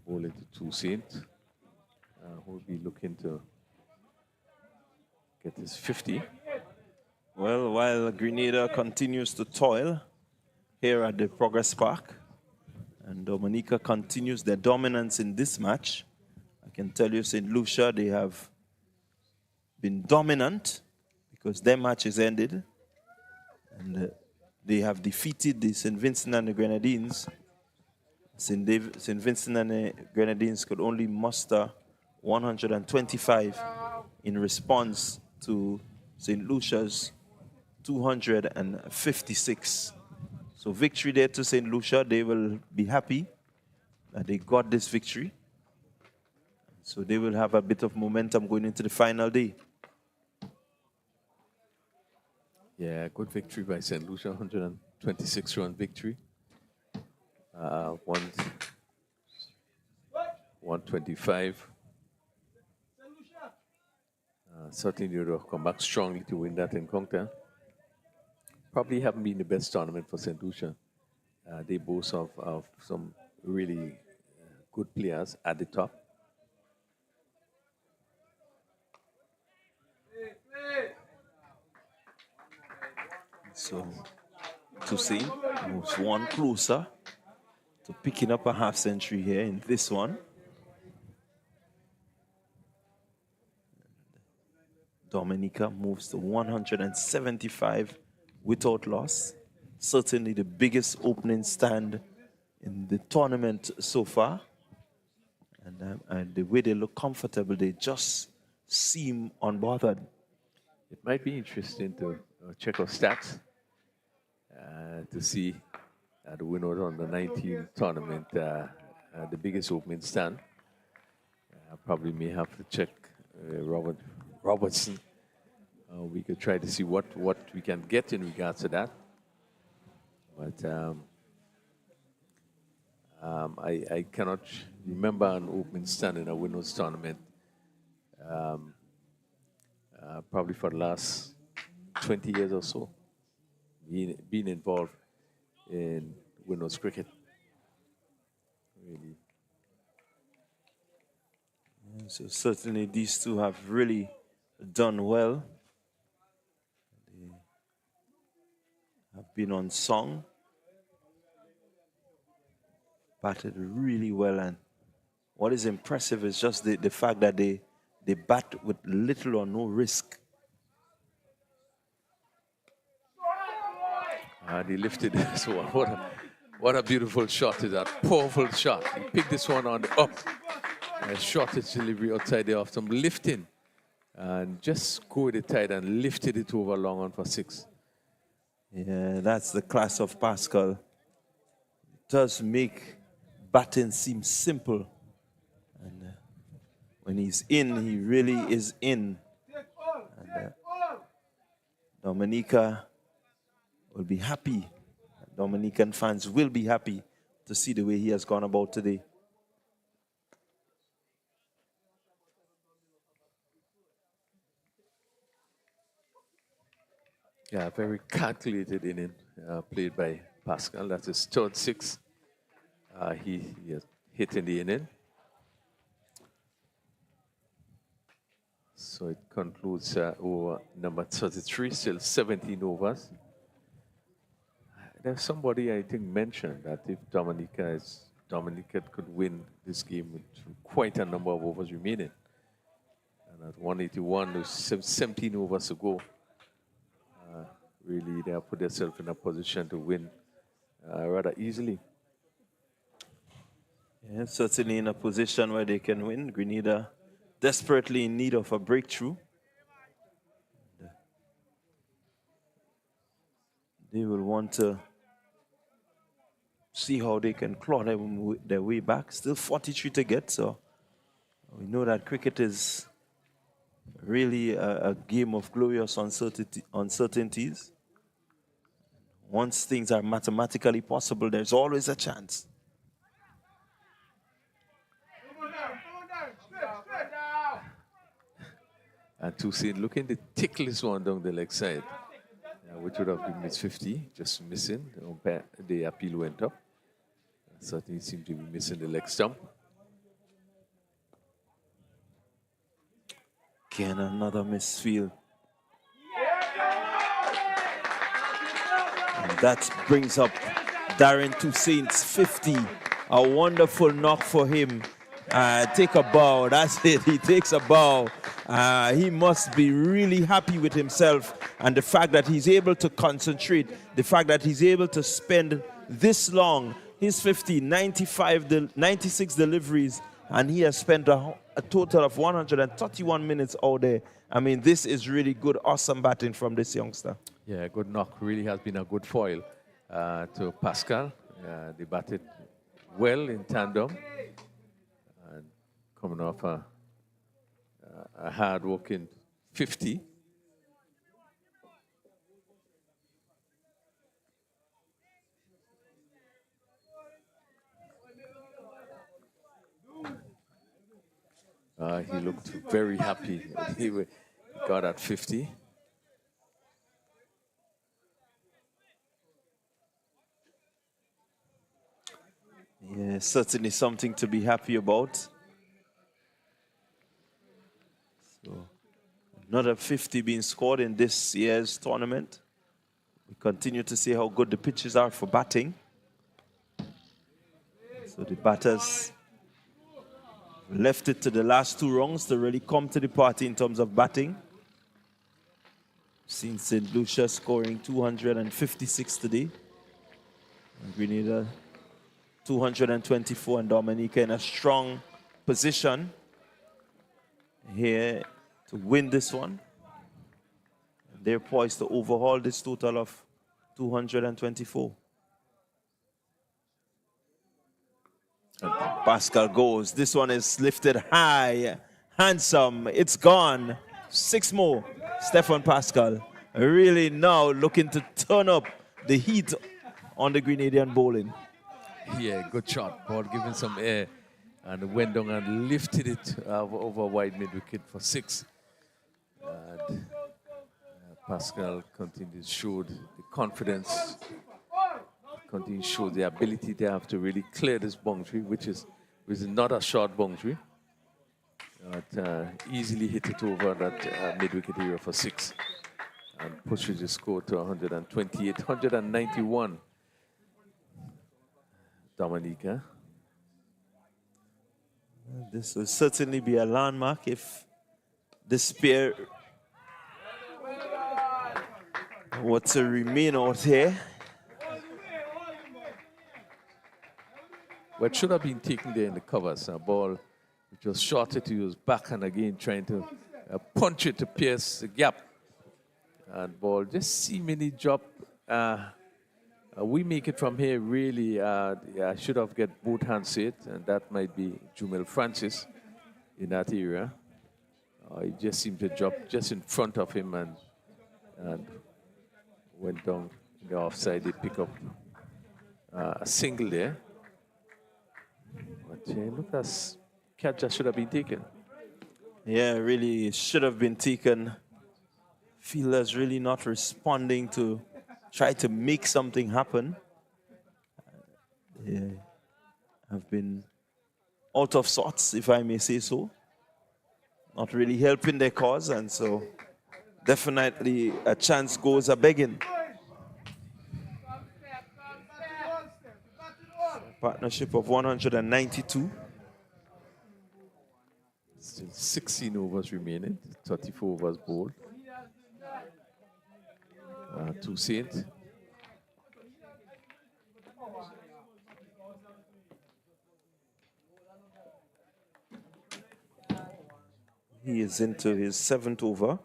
Ball into Toussaint. Who'll be looking to get his 50. Well, while Grenada continues to toil here at the Progress Park, and Dominica continues their dominance in this match, I can tell you St. Lucia, they have been dominant because their match is ended. And they have defeated the St. Vincent and the Grenadines. St. Vincent and the Grenadines could only muster 125 in response to St. Lucia's 256. So victory there to St. Lucia. They will be happy that they got this victory. So they will have a bit of momentum going into the final day. Yeah, good victory by St. Lucia, 126-run victory. 125. Certainly they will come back strongly to win that encounter. Probably haven't been the best tournament for St. Lucia. They boast of some really good players at the top. So Toussaint moves one closer to picking up a half century here in this one. Dominica moves to 175 without loss. Certainly the biggest opening stand in the tournament so far. And the way they look comfortable, they just seem unbothered. It might be interesting to check our stats to see the winner on the 19 tournament, the biggest opening stand. Probably may have to check Robertson. We could try to see what we can get in regards to that. But I cannot remember an opening stand in a winners tournament probably for the last 20 years or so, being involved in winners cricket. Really. So certainly these two have really done well. They have been on song, batted really well, and what is impressive is just the fact that they bat with little or no risk. They lifted this one. What a beautiful shot is that. Powerful shot. He picked this one on the up. Shot its delivery outside there after lifting. And just go with the tide and lifted it over long on for 6. Yeah, that's the class of Pascal. It does make batting seem simple. And when he's in, he really is in. And Dominica will be happy. Dominican fans will be happy to see the way he has gone about today. Yeah, very calculated inning played by Pascal. That's his third 6. He has hit in the inning. So it concludes over number 33, still 17 overs. There's somebody I think mentioned that if Dominica could win this game with quite a number of overs remaining. And at 181, there's 17 overs to go. Really, they have put themselves in a position to win rather easily. Yeah, certainly in a position where they can win. Grenada desperately in need of a breakthrough. They will want to see how they can claw their way back. Still 43 to get, so we know that cricket is really a game of glorious uncertainties. Once things are mathematically possible, there's always a chance. And Toussaint looking to tickle this one down the leg side, which would have been miss 50, just missing. The appeal went up. Certainly seemed to be missing the leg stump. Again, another misfield. And that brings up Darren Toussaint's 50. A wonderful knock for him. Take a bow. That's it. He takes a bow. He must be really happy with himself and the fact that he's able to concentrate, the fact that he's able to spend this long. His 50, 96 deliveries, and he has spent a total of 131 minutes out there. I mean, this is really good, awesome batting from this youngster. Yeah, good knock. Really has been a good foil to Pascal. They batted well in tandem. And coming off a hard-working 50. He looked very happy. He got at 50. Yeah, certainly something to be happy about. So, another 50 being scored in this year's tournament. We continue to see how good the pitches are for batting. So the batters left it to the last two rounds to really come to the party in terms of batting. Seen St. Lucia scoring 256 today. And Grenada 224, and Dominica in a strong position here to win this one. They're poised to overhaul this total of 224. Pascal goes. This one is lifted high. Handsome. It's gone. 6 more. Stefan Pascal really now looking to turn up the heat on the Grenadian bowling. Yeah, good shot. Ball given some air and went down and lifted it over wide mid-wicket for 6. And Pascal continues to show the confidence, continues to show the ability they have to really clear this boundary, which is not a short boundary. But easily hit it over that mid-wicket area for 6 and pushes the score to 128, 191. Dominica. This will certainly be a landmark if this pair were to remain out here. What should have been taken there in the covers, a ball which was shorted, he was back and again trying to punch it to pierce the gap. And ball just seemingly dropped. We make it from here, really. I should have got both hands to it, and that might be Jumel Francis in that area. He just seemed to drop just in front of him and went down in the offside. They pick up a single there. But look, that catch just should have been taken. Yeah, really should have been taken. Fielders really not responding to try to make something happen. Yeah, have been out of sorts, if I may say so. Not really helping their cause, and so definitely a chance goes a begging. Partnership of 192. Still 16 overs remaining, 34 overs bowled. Toussaint. He is into his 7th over.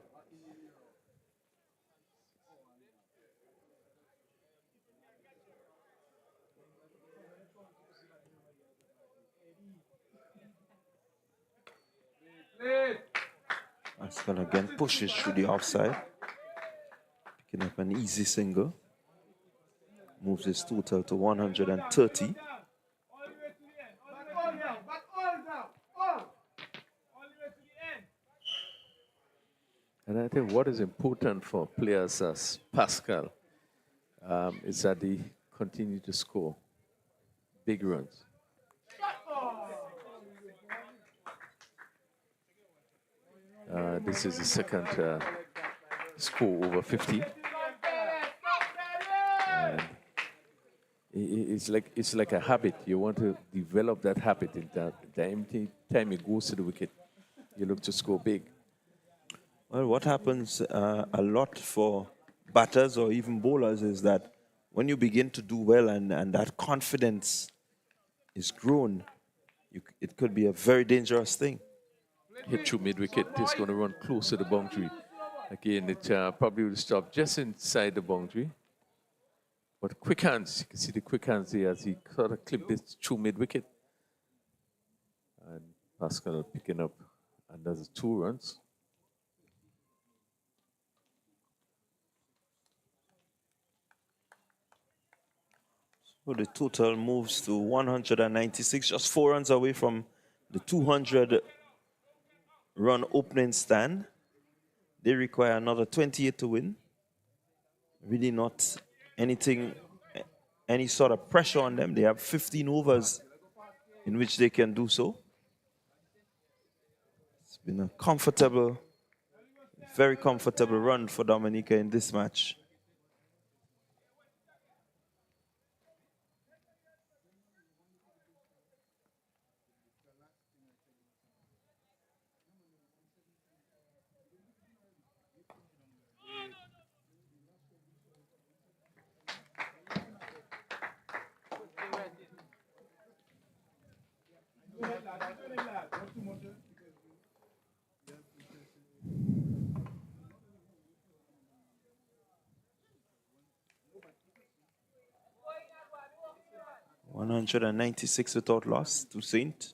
Pascal again pushes through the offside. Picking up an easy single. Moves his total to 130. And I think what is important for players as Pascal is that they continue to score big runs. This is the second score over 50. And it's like a habit. You want to develop that habit. In that the time it goes to the wicket, you look to score big. Well, what happens a lot for batters or even bowlers is that when you begin to do well and that confidence is grown, it could be a very dangerous thing. Hit through mid-wicket, it's going to run close to the boundary. Again, it probably will stop just inside the boundary. But quick hands, you can see the quick hands there as he sort of clipped it through mid-wicket. And Pascal picking up another 2 runs. So the total moves to 196, just 4 runs away from the 200-run opening stand. They require another 28 to win. Really not any sort of pressure on them. They have 15 overs in which they can do so. It's been a comfortable, very comfortable run for Dominica in this match. .196 without loss to Saint.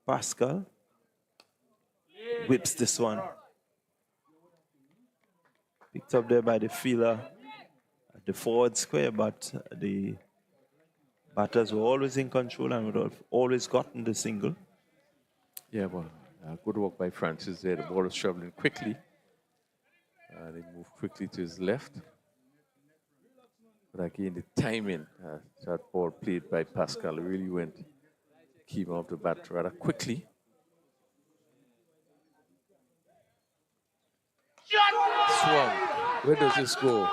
Pascal whips this one. Picked up there by the fielder at the forward square, but the batters were always in control and would have always gotten the single. Yeah, well, good work by Francis there. The ball was traveling quickly. He moved quickly to his left. But again, the timing, that ball played by Pascal really went, came off the bat rather quickly. Swung. Where does this go?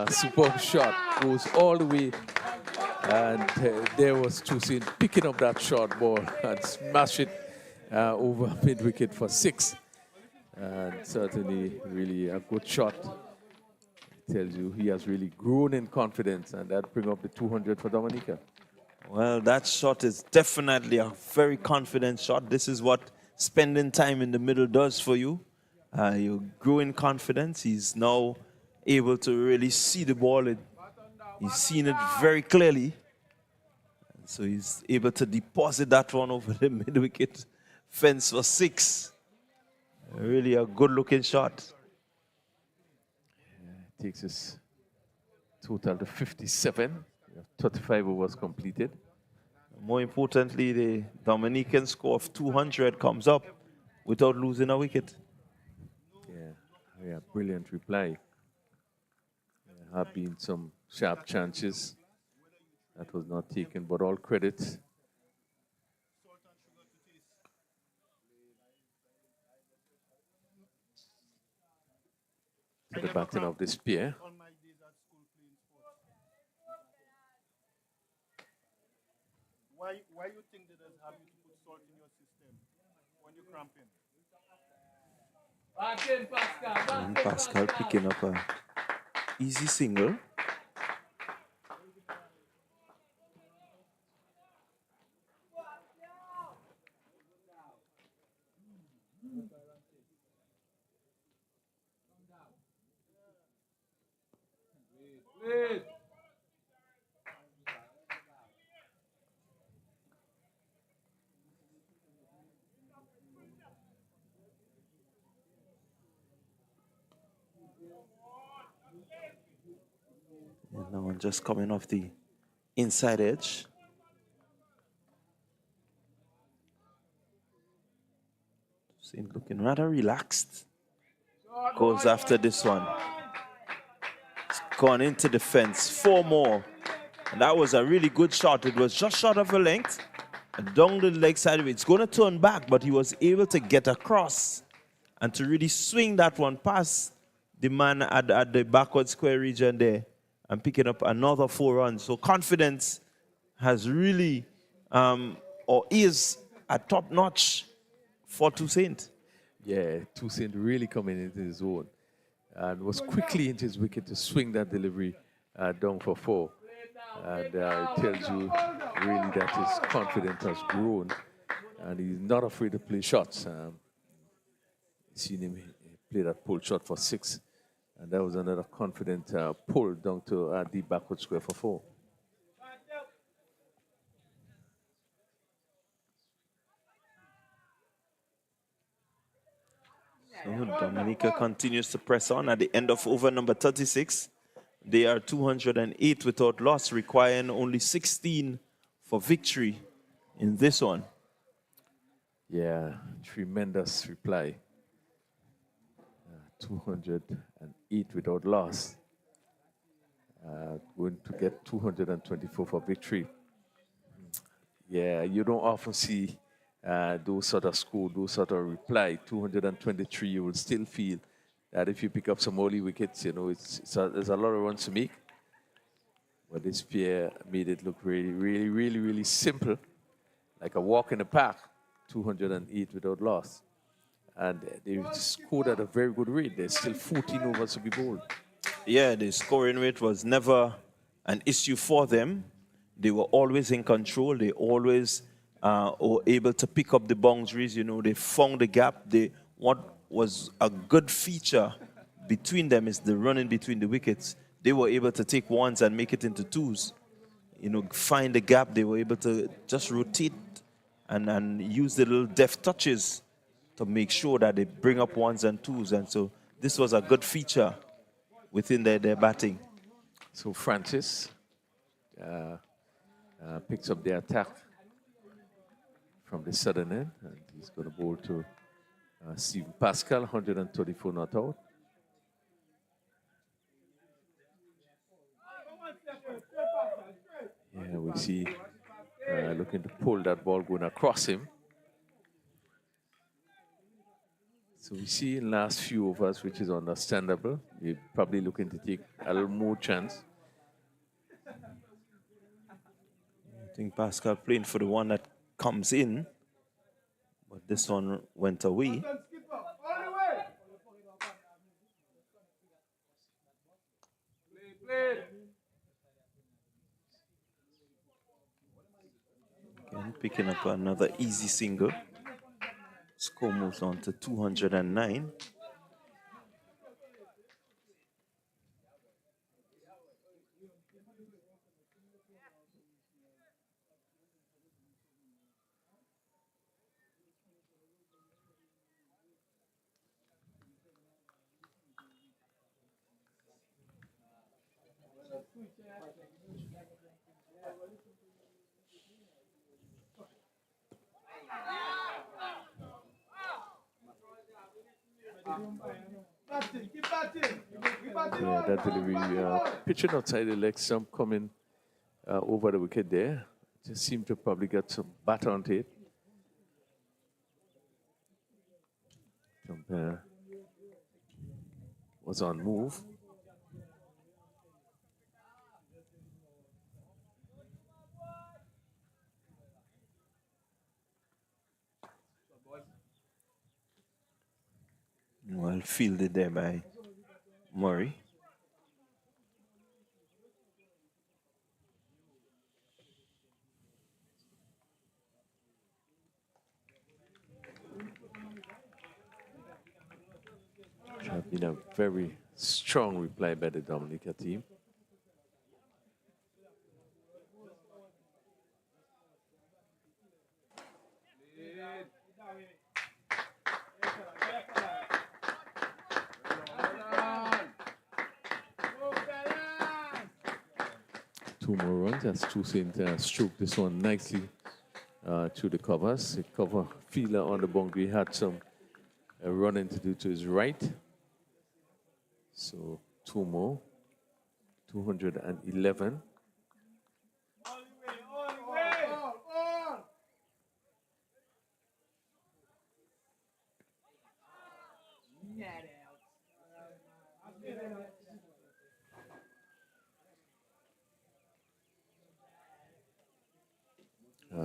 Superb shot. Goes all the way. And there was Tusin picking up that short ball and smash it over mid-wicket for 6. And certainly, really a good shot. Tells you he has really grown in confidence, and that brings up the 200 for Dominica. Well, that shot is definitely a very confident shot. This is what spending time in the middle does for you. You grow in confidence. He's now able to really see the ball. He's seen it very clearly. So he's able to deposit that one over the mid-wicket fence for 6. Really a good-looking shot. Takes his total to 57. 35 overs completed. More importantly, the Dominican score of 200 comes up without losing a wicket. Yeah, brilliant reply. There have been some sharp chances that was not taken, but all credit to the batting of this pair. Why you think they don't have you to put salt in your system when you're cramping? And Pascal picking up a easy single. And that one just coming off the inside edge. Seems looking rather relaxed. Goes after this one. It's gone into the fence. 4 more. And that was a really good shot. It was just short of a length. And down the leg side of it. It's going to turn back, but he was able to get across and to really swing that one past the man at the backward square region there and picking up another 4 runs. So confidence has really, or is at top notch for Toussaint. Yeah, Toussaint really coming into his own and was quickly into his wicket to swing that delivery down for 4. And it tells you really that his confidence has grown and he's not afraid to play shots. Seen him play that pull shot for 6, and that was another confident pull down to deep backward square for 4. So Dominica continues to press on at the end of over number 36. They are 208 without loss, requiring only 16 for victory in this one. Yeah, tremendous reply. 208 without loss. Going to get 224 for victory. Yeah, you don't often see those sort of score, those sort of reply. 223, you will still feel that if you pick up some early wickets, you know, there's a lot of runs to make. But this pair made it look really, really, really, really simple, like a walk in the park. 208 without loss. And they scored at a very good rate. There's still 14 overs to be bowled. Yeah, the scoring rate was never an issue for them. They were always in control. They always were able to pick up the boundaries. You know, they found the gap. What was a good feature between them is the running between the wickets. They were able to take 1s and make it into 2s. You know, find the gap. They were able to just rotate and use the little deft touches to make sure that they bring up 1s and 2s. And so this was a good feature within their batting. So Francis picks up the attack from the southern end, and he's going to bowl to Stephen Pascal, 134 not out. Yeah, we see looking to pull that ball going across him. So we see in last few overs, which is understandable. We're probably looking to take a little more chance. I think Pascal playing for the one that comes in, but this one went away. Again, picking up another easy single. Score moves on to 209. Yeah, that delivery, pitching outside the leg stump coming over the wicket there. Just seemed to probably get some bat on it. Umpire was on move. Well fielded there by Murray. Which have been a very strong reply by the Dominica team. 2 more runs as Toussaint stroked this one nicely through the covers. The cover fielder on the boundary had some running to do to his right. So 2 more, 211.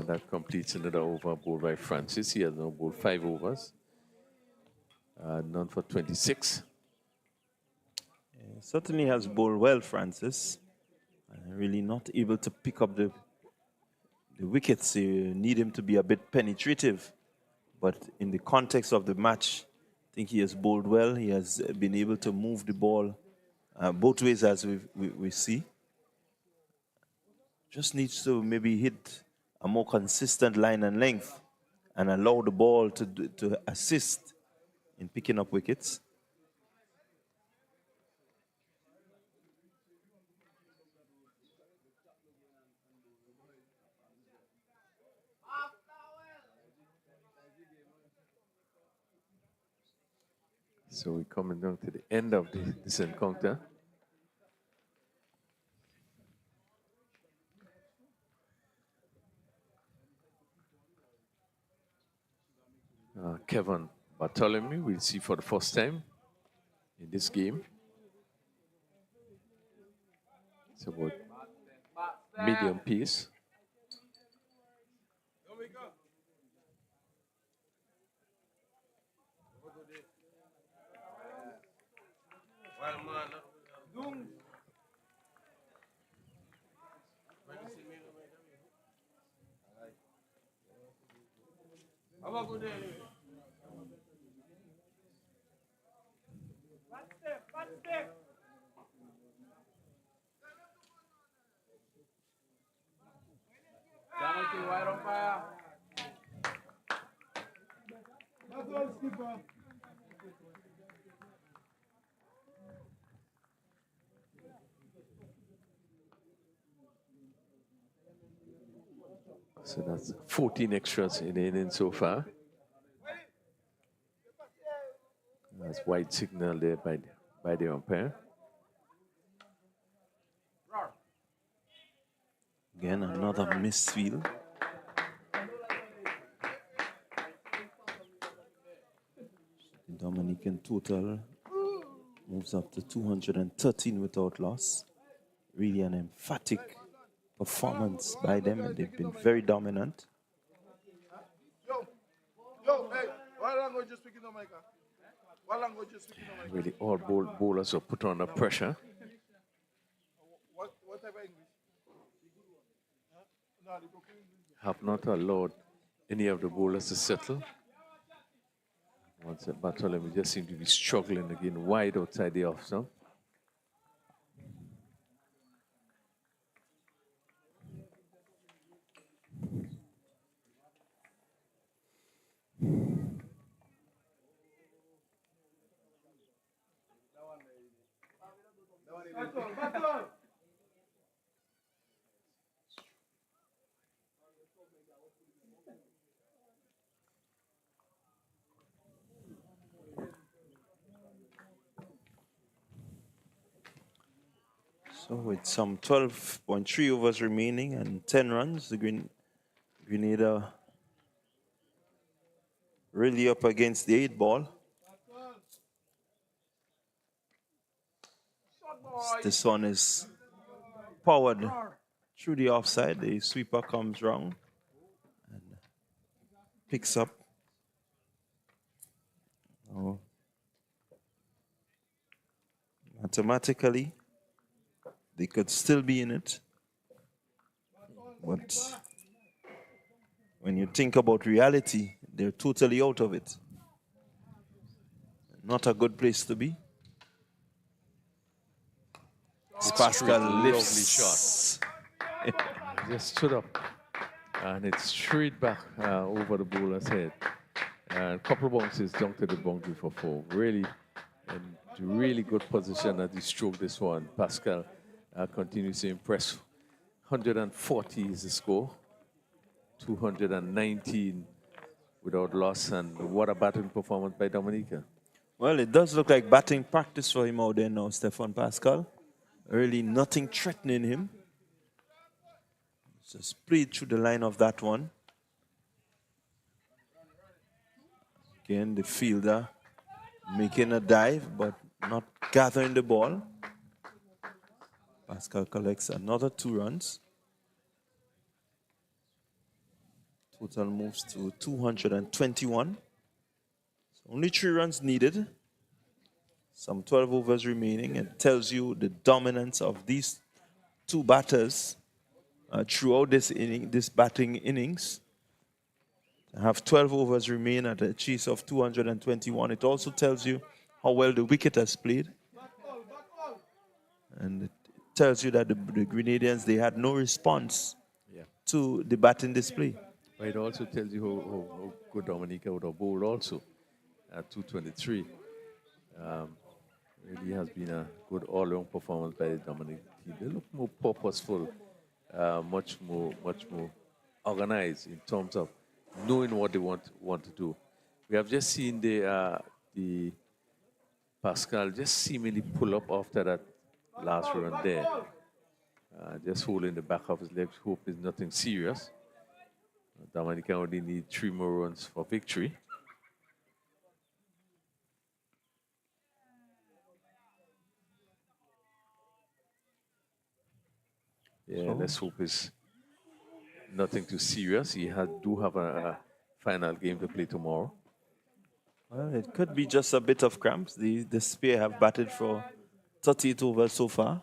That completes another over bowled by Francis. He has now bowled 5 overs. None for 26. Certainly has bowled well, Francis. Really not able to pick up the wickets. You need him to be a bit penetrative. But in the context of the match, I think he has bowled well. He has been able to move the ball both ways, as we see. Just needs to maybe hit a more consistent line and length and allow the ball to assist in picking up wickets. So we're coming down to the end of this encounter. Kevin Bartholomew, we'll see for the first time in this game. It's about medium pace. So that's 14 extras in the inning so far. That's white signal there by the umpire. Again, another misfield. The Dominican total moves up to 213 without loss. Really an emphatic performance by them, and they've been very dominant. Really, all bowlers are put under pressure. Have not allowed any of the bowlers to settle. Once Bartholomew just seemed to be struggling again, wide outside the off stump. So with some 12.3 overs remaining and 10 runs, the Grenada really up against the 8 ball. This one is powered through the offside. The sweeper comes round and picks up. Oh. Mathematically, they could still be in it. But when you think about reality, they're totally out of it. Not a good place to be. Pascal lifts. Lovely shot. Just stood up and it's straight back over the bowler's head. A couple of bounces down to the boundary for 4. Really, in really good position as he stroked this one. Pascal continues to impress 140 is the score. 219 without loss. And what a batting performance by Dominica. Well, it does look like batting practice for him out there now, Stefan Pascal. Really nothing threatening him. Just played through the line of that one. Again, the fielder making a dive, but not gathering the ball. Pascal collects another 2 runs. Total moves to 221. So only 3 runs needed. Some 12 overs remaining. It tells you the dominance of these 2 batters throughout this batting innings. Have 12 overs remain at a chase of 221. It also tells you how well the wicket has played. And it tells you that the Grenadians, they had no response to the batting display. But it also tells you how good Dominica would have bowled also at 223. Really has been a good all-round performance by the Dominica team. They look more purposeful, much more organized in terms of knowing what they want to do. We have just seen the Pascal just seemingly pull up after that last run there. Just holding the back of his legs, hope it's nothing serious. Dominica only need 3 more runs for victory. Yeah, let's hope it's nothing too serious. He do have a final game to play tomorrow. Well, it could be just a bit of cramps. The Spear have batted for 38 overs so far.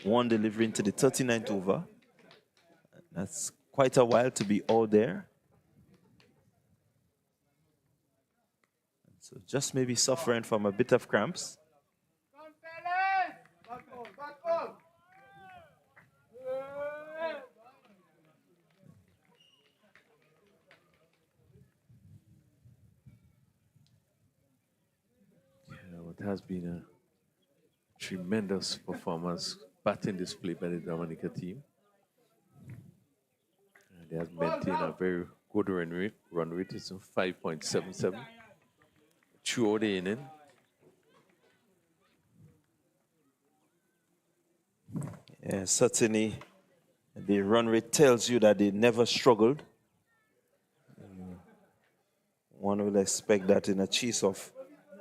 1 delivery into the 39th over. That's quite a while to be all there. So just maybe suffering from a bit of cramps. It has been a tremendous performance, batting display by the Dominica team. They have maintained a very good run rate. It's 5.77 throughout the inning. Yeah, certainly the run rate tells you that they never struggled. One will expect that in a chase of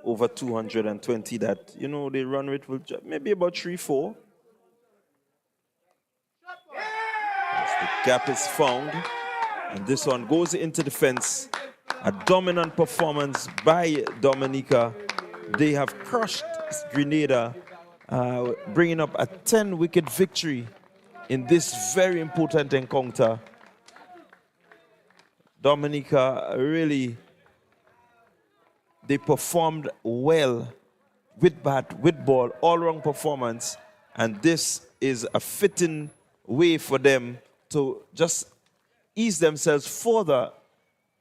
over 220 that, the run rate will maybe about 3-4. As the gap is found, and this one goes into the fence. A dominant performance by Dominica. They have crushed Grenada, bringing up a 10-wicket victory in this very important encounter. Dominica really, they performed well with bat, with ball, all-round performance, and this is a fitting way for them to just ease themselves further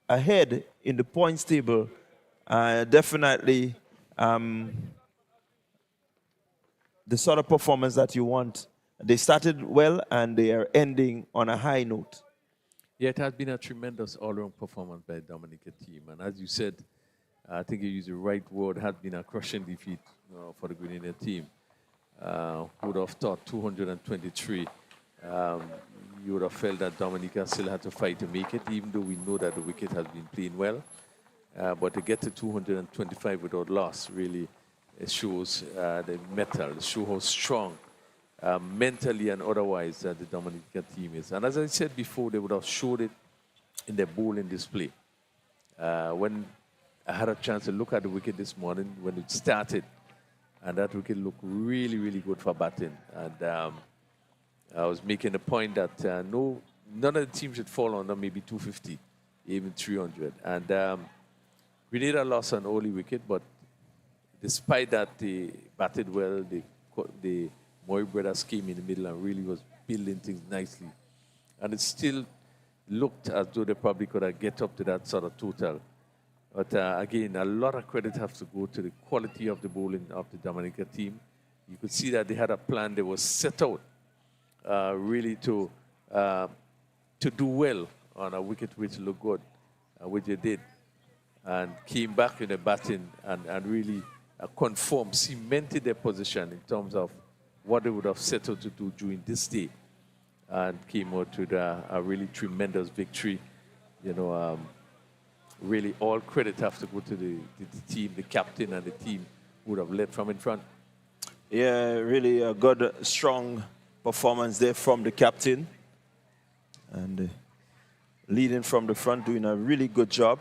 ahead in the points table. Definitely the sort of performance that you want. They started well and they are ending on a high note. Yeah, it has been a tremendous all-round performance by the Dominica team. And as you said, I think you used the right word, had been a crushing defeat for the Grenada team. Would have thought 223. You would have felt that Dominica still had to fight to make it, even though we know that the wicket has been playing well. But to get to 225 without loss, really, it shows the mettle, it shows how strong mentally and otherwise the Dominica team is. And as I said before, they would have showed it in their bowling display. When I had a chance to look at the wicket this morning when it started, and that wicket looked really, really good for batting. And I was making the point that none of the teams should fall under maybe 250, even 300. And Grenada lost an early wicket, but despite that, they batted well. The Murray brothers came in the middle and really was building things nicely. And it still looked as though they probably could have get up to that sort of total. But again, a lot of credit has to go to the quality of the bowling of the Dominica team. You could see that they had a plan. They were set out really to do well on a wicket which looked good, which they did, and came back in the batting and really confirmed, cemented their position in terms of what they would have set out to do during this day, and came out with a really tremendous victory. You know, really all credit have to go to the team, the captain and the team who would have led from in front. Yeah, really a good, strong performance there from the captain. And leading from the front, doing a really good job.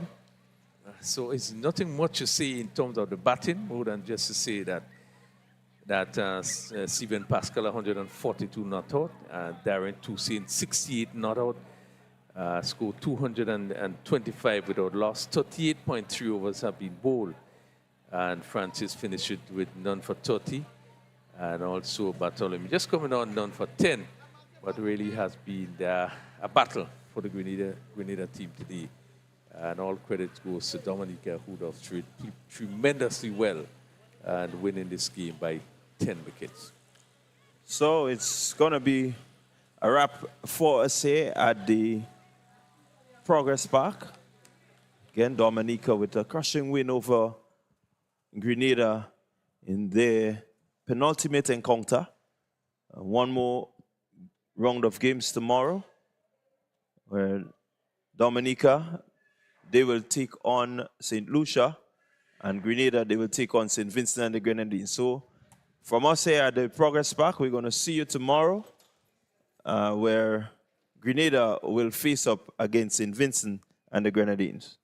So it's nothing much to say in terms of the batting, more than just to say that Steven Pascal 142 not out, Darren Toussaint 68 not out, scored 225 without loss, 38.3 overs have been bowled, and Francis finished it with none for 30, and also Bartholomew just coming on none for 10, but really has been a battle for the Grenada team today. And all credit goes to Dominica, who have played tremendously well and winning this game by 10 wickets. So it's going to be a wrap for us here at the Progress Park. Again, Dominica with a crushing win over Grenada in their penultimate encounter. One more round of games tomorrow, where Dominica, they will take on St. Lucia, and Grenada, they will take on St. Vincent and the Grenadines. So from us here at the Progress Park, we're going to see you tomorrow, where Grenada will face up against St. Vincent and the Grenadines.